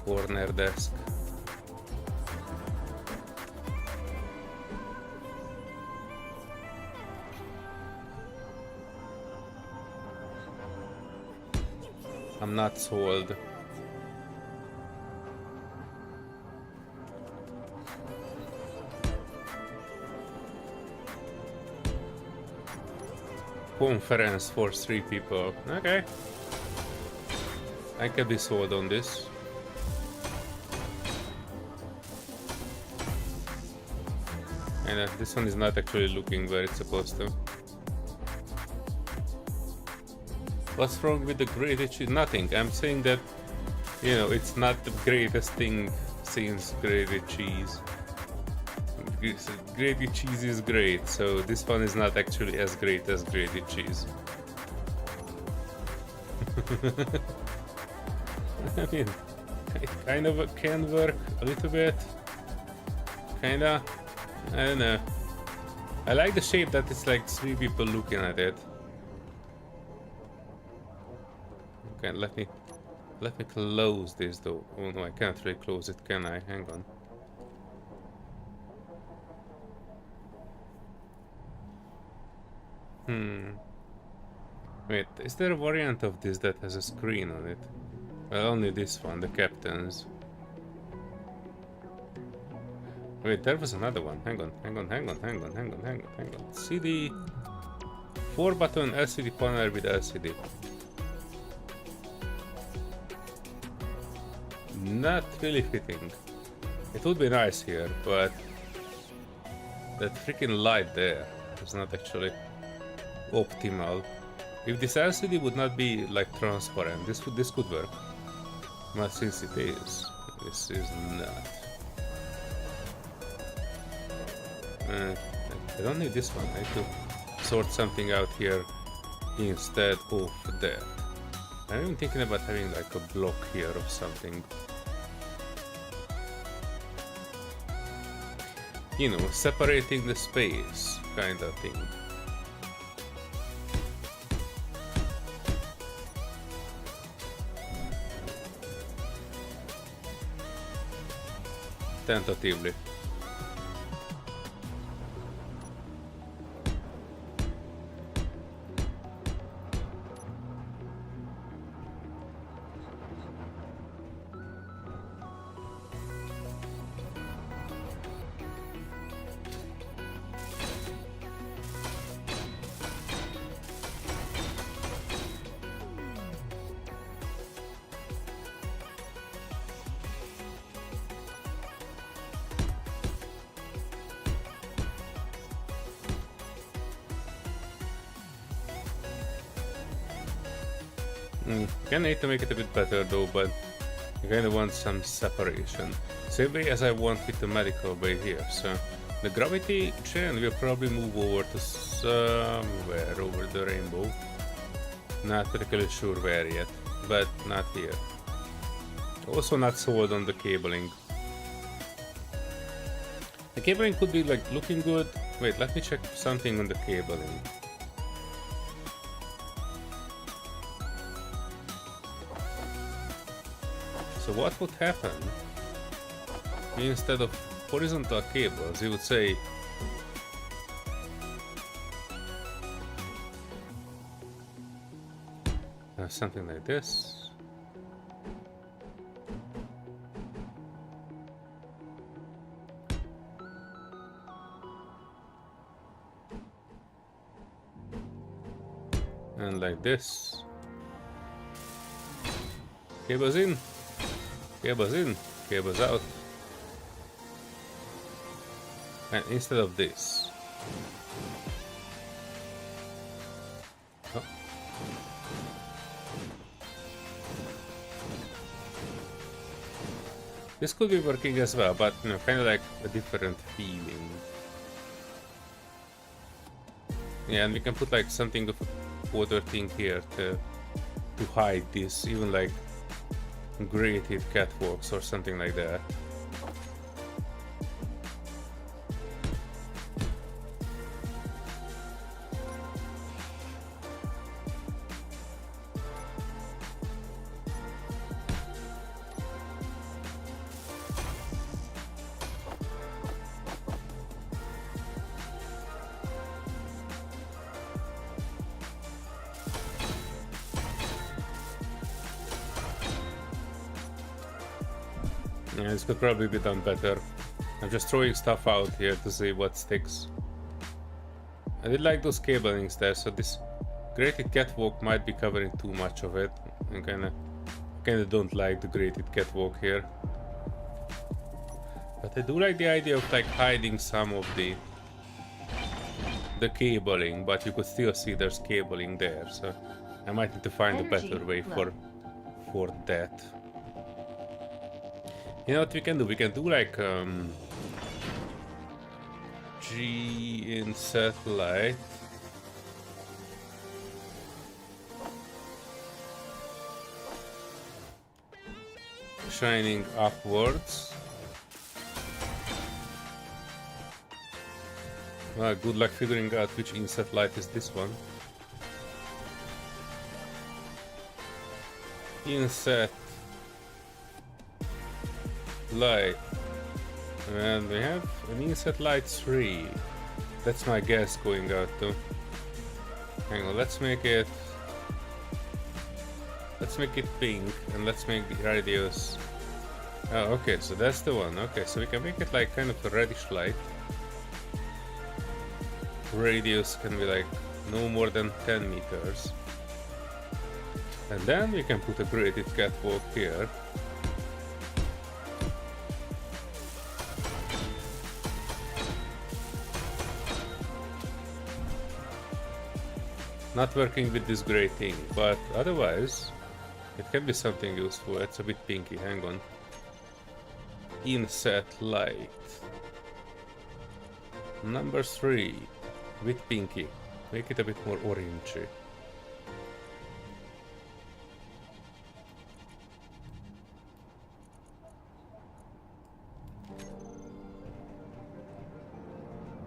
Corner desk. I'm not sold. Conference for 3 people. Okay. I can be sold on this. And this one is not actually looking where it's supposed to. What's wrong with the grated cheese? Nothing. I'm saying that, you know, it's not the greatest thing since grated cheese. Grated cheese is great, so this one is not actually as great as grated cheese. I mean, it kind of can work a little bit. Kinda. I don't know. I like the shape that it's like 3 people looking at it. Okay, let me close this though. Oh no, I can't really close it, can I? Hang on. Wait, is there a variant of this that has a screen on it? Well, only this one, the captain's. Wait, there was another one. Hang on. CD 4-button LCD panel with LCD. Not really fitting. It would be nice here, but that freaking light there is not actually optimal. If this LCD would not be like transparent, this could work. But since it is, this is not. I don't need this one. I need to sort something out here instead of that. I'm even thinking about having like a block here of something. You know, separating the space kind of thing. Tentatively. Kinda need to make it a bit better though, but I kinda want some separation. Same way as I want with the medical bay here, so the gravity chain will probably move over to somewhere over the rainbow. Not particularly sure where yet, but not here. Also not sold on the cabling. The cabling could be like looking good. Wait, let me check something on the cabling. So what would happen instead of horizontal cables, you would say something like this. And like this. Cables in. Cables in, cables out. And instead of this. Oh. This could be working as well, but you know, kind of like a different feeling. Yeah, and we can put like something of a water thing here to hide this, even like graded catwalks or something like that. Yeah, this could probably be done better. I'm just throwing stuff out here to see what sticks. I did like those cablings there, so this grated catwalk might be covering too much of it. I kinda don't like the grated catwalk here. But I do like the idea of like hiding some of the cabling, but you could still see there's cabling there, so I might need to find a better way for that. You know what we can do? We can do like G in satellite. Shining upwards. Well, good luck figuring out which inset light is this one. Inset light, and we have an inset light 3. That's my guess going out to. Hang on, let's make it pink, and let's make the radius. Oh, okay, so that's the one. Okay, so we can make it like kind of a reddish light. Radius can be like no more than 10 meters, and then we can put a graded catwalk here. Not working with this gray thing, but otherwise it can be something useful. It's a bit pinky, hang on. Inset light. Number 3 with pinky. Make it a bit more orangey.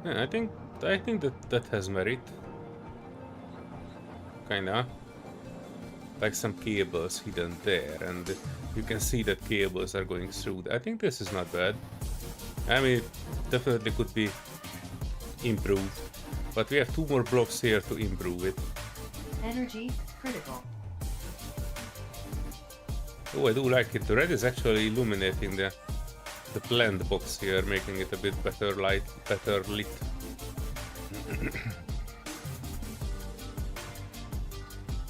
Yeah, I think that has merit. Kinda. Like some cables hidden there, and you can see that cables are going through. I think this is not bad. I mean, it definitely could be improved, but we have 2 more blocks here to improve it. Energy critical. Oh, I do like it. The red is actually illuminating the blend box here, making it a bit better better lit.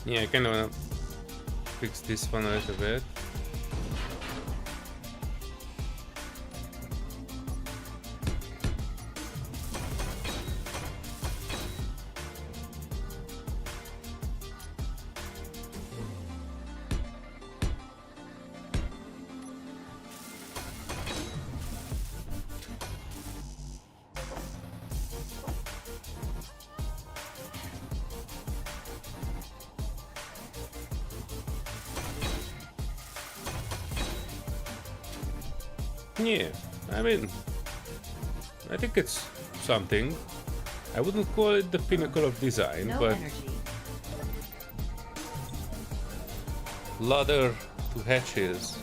Yeah, I kind of wanna fix this one a little bit. Yeah, I mean, I think it's something. I wouldn't call it the pinnacle of design, No but energy. ladder to hatches.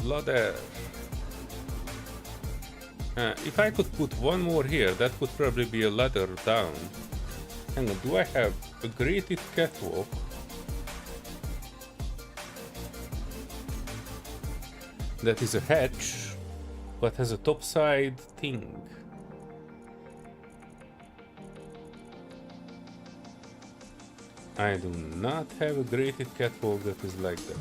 Ladder. If I could put one more here, that would probably be a ladder down. Hang on, do I have a grated catwalk? That is a hatch, but has a topside thing. I do not have a grated catwalk that is like that.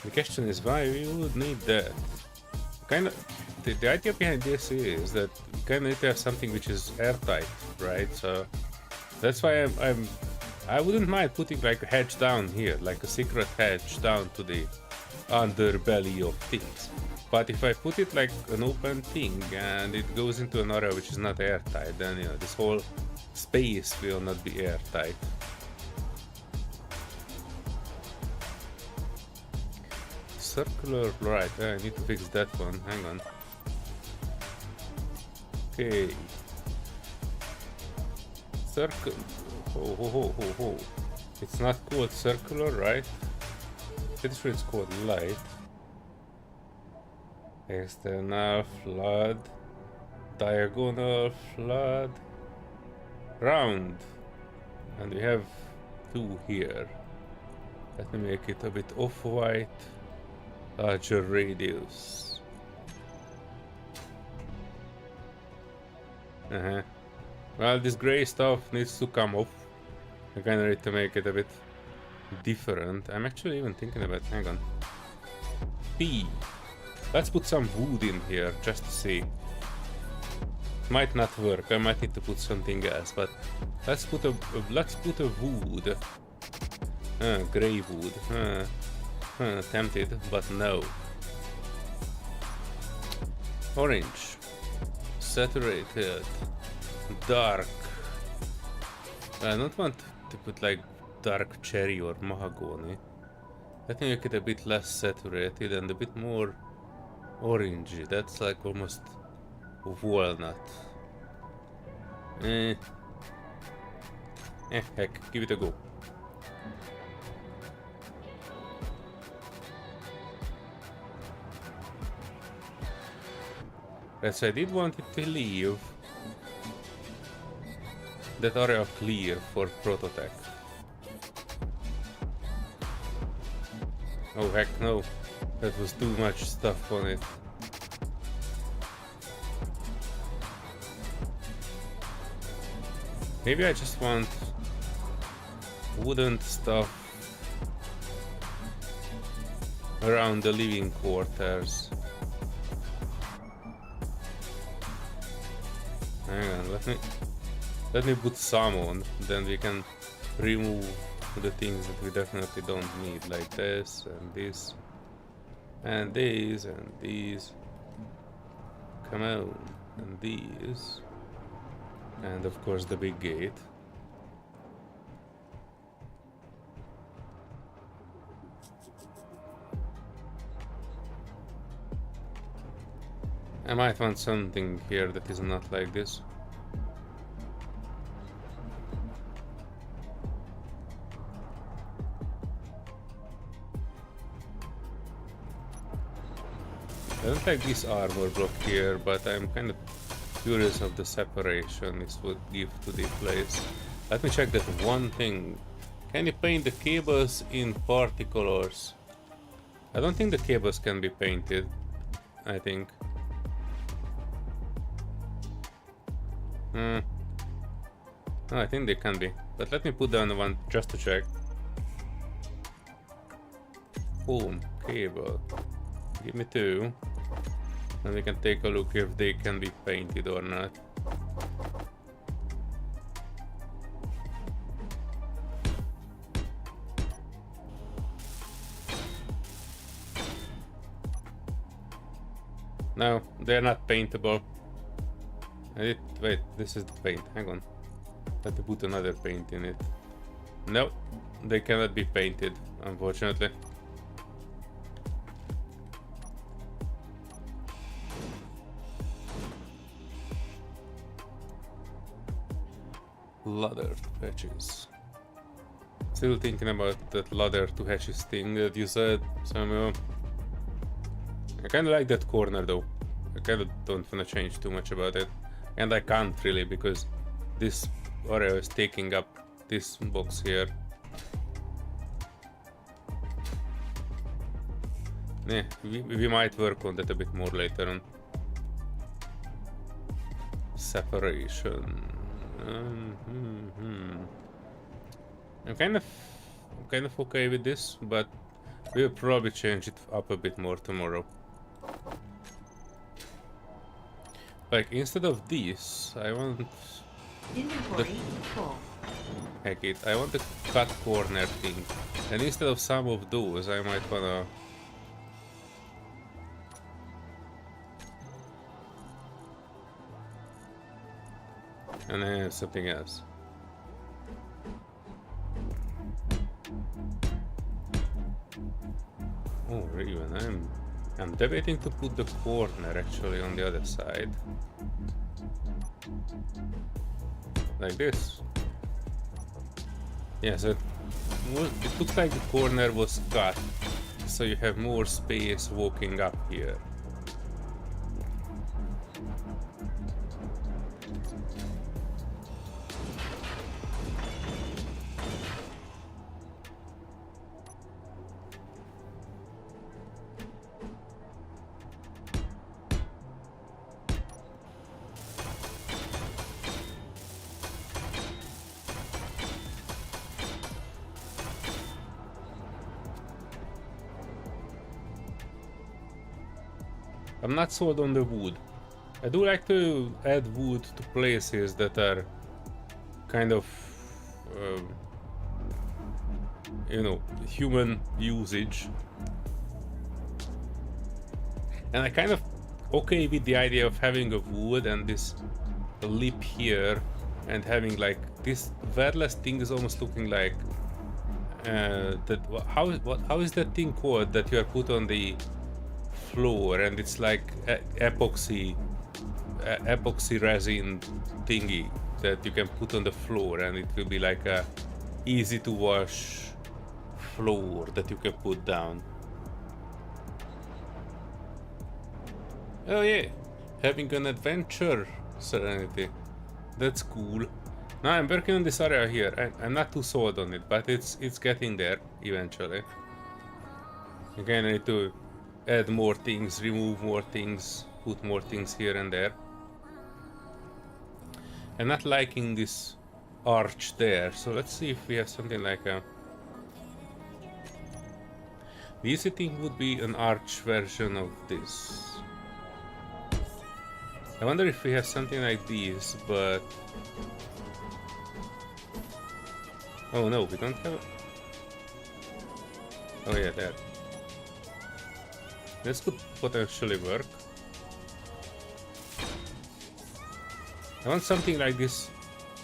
The question is why we would need that. The idea behind this is that we kind of need to have something which is airtight, right? So that's why I wouldn't mind putting like a hatch down here, like a secret hatch down to the underbelly of things. But if I put it like an open thing and it goes into an area which is not airtight, then you know this whole space will not be airtight. Circular, right, I need to fix that one, hang on. Okay. Circle, ho. It's not called circular, right? Pretty sure it's called light. External flood, diagonal flood, round, and we have 2 here. Let me make it a bit off-white, larger radius. Well, this gray stuff needs to come off. I kinda need to make it a bit different. I'm actually even thinking about, hang on. P. Let's put some wood in here just to see. Might not work. I might need to put something else, but let's put a wood. Gray wood. Tempted, but no. Orange. Saturated. Dark. I don't want to put like dark cherry or mahogany. Let me make it a bit less saturated and a bit more orangey. That's like almost walnut. Heck, give it a go. Yes, I did want it to leave that area clear for prototype. Oh heck no, that was too much stuff on it. Maybe I just want wooden stuff around the living quarters. Hang on, let me put some on, then we can remove the things that we definitely don't need, like this and this and these and these. Come on, and these. And of course the big gate. I might want something here that is not like this. I don't like this armor block here, but I'm kind of curious of the separation this would give to the place. Let me check that one thing. Can you paint the cables in party colors? I don't think the cables can be painted, I think. No, I think they can be. But let me put down one just to check. Boom, cable. Give me 2. And we can take a look if they can be painted or not. No, they're not paintable. Wait, this is the paint. Hang on. Let me put another paint in it. No, they cannot be painted, unfortunately. Ladder to hatches. Still thinking about that ladder to hatches thing that you said, Samuel. I kinda like that corner though. I kinda don't wanna change too much about it. And I can't really because this area is taking up this box here. Yeah, we might work on that a bit more later on. Separation. I'm kind of okay with this, but we'll probably change it up a bit more tomorrow. Like instead of this, I want Inventory full. heck it, I want the cut corner thing, and instead of some of those, I might wanna and then something else. Oh, even I'm debating to put the corner actually on the other side. Like this. Yeah, so it looks like the corner was cut, so you have more space walking up here. I'm not sold on the wood. I do like to add wood to places that are kind of, you know, human usage. And I kind of okay with the idea of having a wood and this lip here and having like this wireless thing is almost looking like that. How is that thing called that you are put on the floor and it's like epoxy resin thingy that you can put on the floor and it will be like a easy to wash floor that you can put down. Oh yeah, having an adventure, Serenity. That's cool. Now I'm working on this area here. I'm not too sold on it, but it's getting there eventually. Again, I need to add more things, remove more things, put more things here and there. I'm not liking this arch there, so let's see if we have something like a... The easy thing would be an arch version of this. I wonder if we have something like this, but... Oh no, we don't have... Oh yeah, that. This could potentially work. I want something like this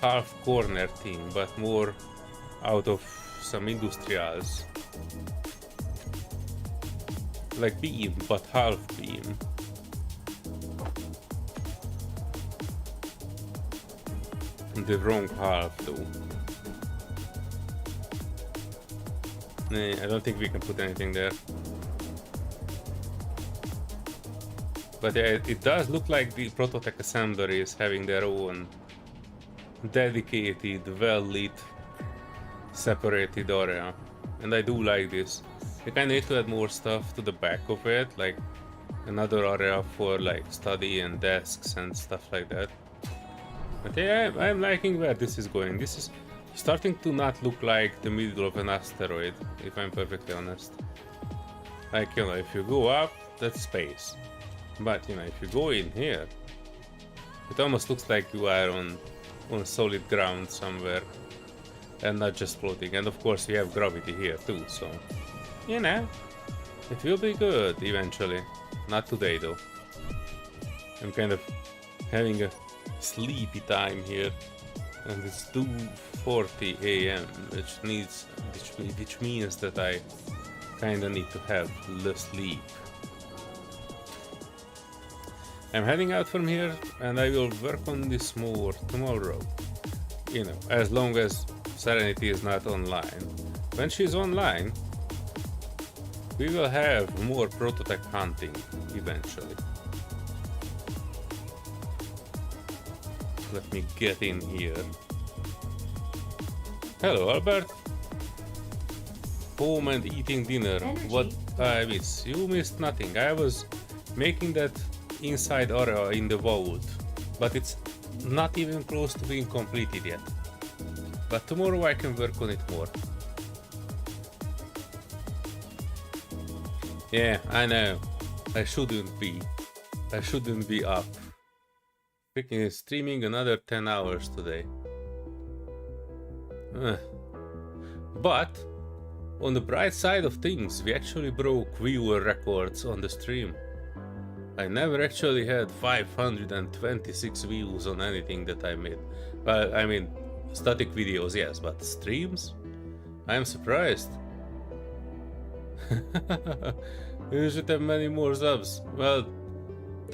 half corner thing, but more out of some industrials. Like beam, but half beam. The wrong half though. Nah, I don't think we can put anything there. But yeah, it does look like the Prototech assembly is having their own dedicated, well-lit, separated area. And I do like this. You kind of need to add more stuff to the back of it, like another area for like study and desks and stuff like that. But yeah, I'm liking where this is going. This is starting to not look like the middle of an asteroid, if I'm perfectly honest. Like, you know, if you go up, that's space. But, you know, if you go in here, it almost looks like you are on solid ground somewhere and not just floating. And of course, we have gravity here too, so, you know, it will be good eventually. Not today though. I'm kind of having a sleepy time here, and it's 2:40 a.m. which means that I kinda need to have less sleep. I'm heading out from here, and I will work on this more tomorrow. You know, as long as Serenity is not online. When she's online, we will have more Prototech hunting eventually. Let me get in here. Hello, Albert. Home and eating dinner. Energy. What I miss? You missed nothing. I was making that inside area in the vault, but it's not even close to being completed yet. But tomorrow I can work on it more. Yeah, I know. I shouldn't be up. Freaking streaming another 10 hours today. But on the bright side of things, we actually broke viewer records on the stream. I never actually had 526 views on anything that I made. Well, I mean, static videos, yes, but streams? I am surprised. You should have many more subs. Well,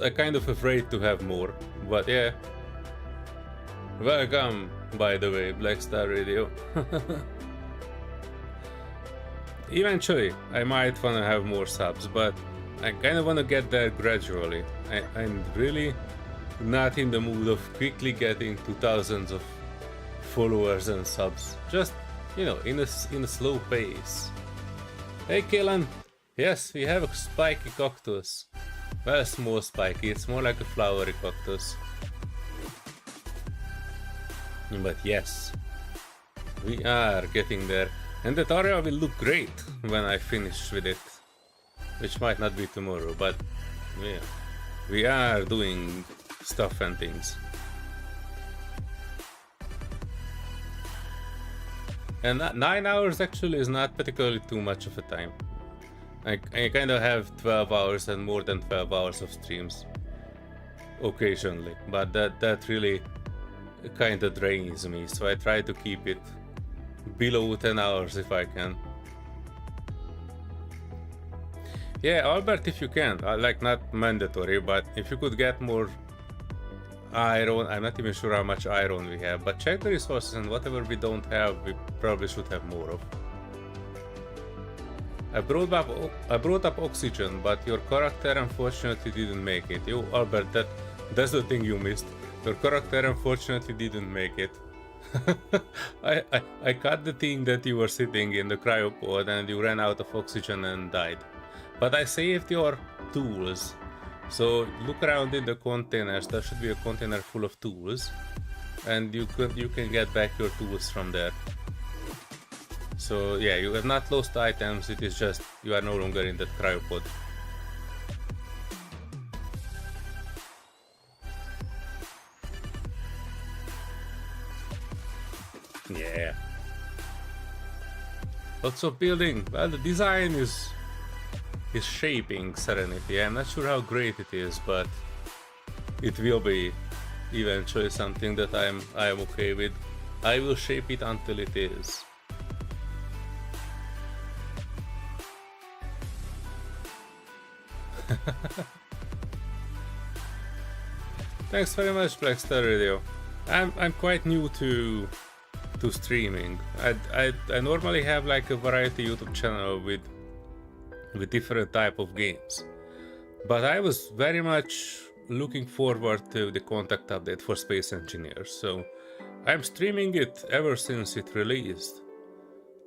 I'm kind of afraid to have more, but yeah. Welcome, by the way, Black Star Radio. Eventually, I might wanna have more subs, but I kinda wanna get there gradually. I'm really not in the mood of quickly getting to thousands of followers and subs. Just, you know, in a slow pace. Hey Kaylan! Yes, we have a spiky cactus. Well, small spiky, it's more like a flowery cactus. But yes, we are getting there. And that area will look great when I finish with it. Which might not be tomorrow, but yeah, we are doing stuff and things. And 9 hours actually is not particularly too much of a time. I kind of have 12 hours and more than 12 hours of streams occasionally, but that really kind of drains me, so I try to keep it below 10 hours if I can. Yeah, Albert, if you can, like not mandatory, but if you could get more iron, I'm not even sure how much iron we have, but check the resources, and whatever we don't have, we probably should have more of. I brought up oxygen, but your character unfortunately didn't make it. You, Albert, that's the thing you missed. Your character unfortunately didn't make it. I cut the thing that you were sitting in the cryopod and you ran out of oxygen and died. But I saved your tools. So look around in the containers, there should be a container full of tools. And you can get back your tools from there. So yeah, you have not lost items, it is just you are no longer in that cryopod. Yeah. Lots of building. Well, the design is shaping Serenity. I'm not sure how great it is, but it will be eventually something that I am okay with. I will shape it until it is. Thanks very much, Black Star Radio. I'm quite new to streaming. I normally have like a variety YouTube channel with different type of games, But I was very much looking forward to the contact update for Space Engineers, so I'm streaming it ever since it released.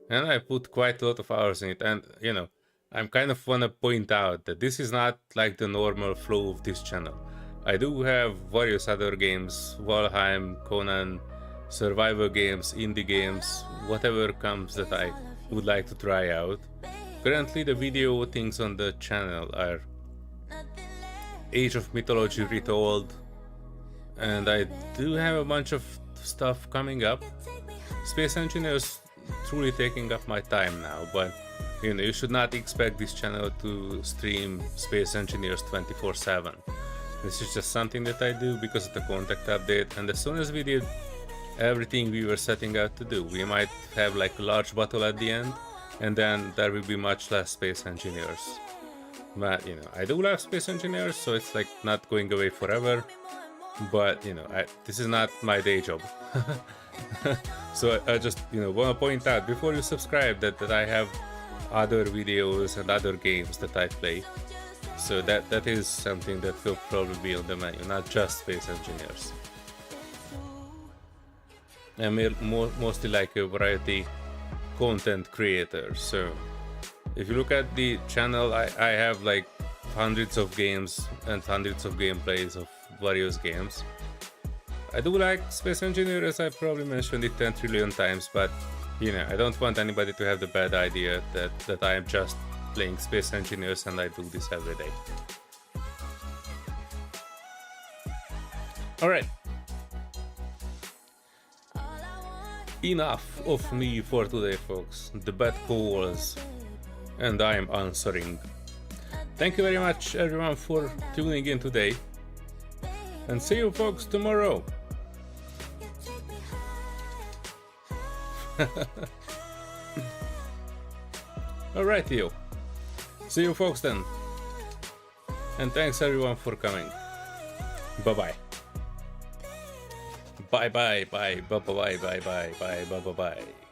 And I put quite a lot of hours in it, and you know, I'm kind of wanna point out that this is not like the normal flow of this channel. I do have various other games, Valheim, Conan, survival games, indie games, whatever comes that I would like to try out. Currently the video things on the channel are Age of Mythology Retold, and I do have a bunch of stuff coming up. Space Engineers truly taking up my time now, but you know, you should not expect this channel to stream Space Engineers 24/7. This is just something that I do because of the contact update, and as soon as we did everything we were setting out to do, we might have like a large battle at the end, and then there will be much less Space Engineers. But you know, I do love Space Engineers, so it's like not going away forever. But you know, this is not my day job. So I just, you know, want to point out before you subscribe that I have other videos and other games that I play. So that is something that will probably be on the menu, not just Space Engineers. I'm mostly like a variety content creator, so if you look at the channel, I have like hundreds of games and hundreds of gameplays of various games. I do like Space Engineer, as I probably mentioned it 10 trillion times, but you know, I don't want anybody to have the bad idea that I am just playing Space Engineers and I do this every day. Alright. Enough of me for today, folks. The bad calls, and I am answering. Thank you very much, everyone, for tuning in today, and see you folks tomorrow. Alright, you. See you folks then. And thanks everyone for coming. Bye bye. Bye bye bye bye bye bye bye bye bye bye bye bye.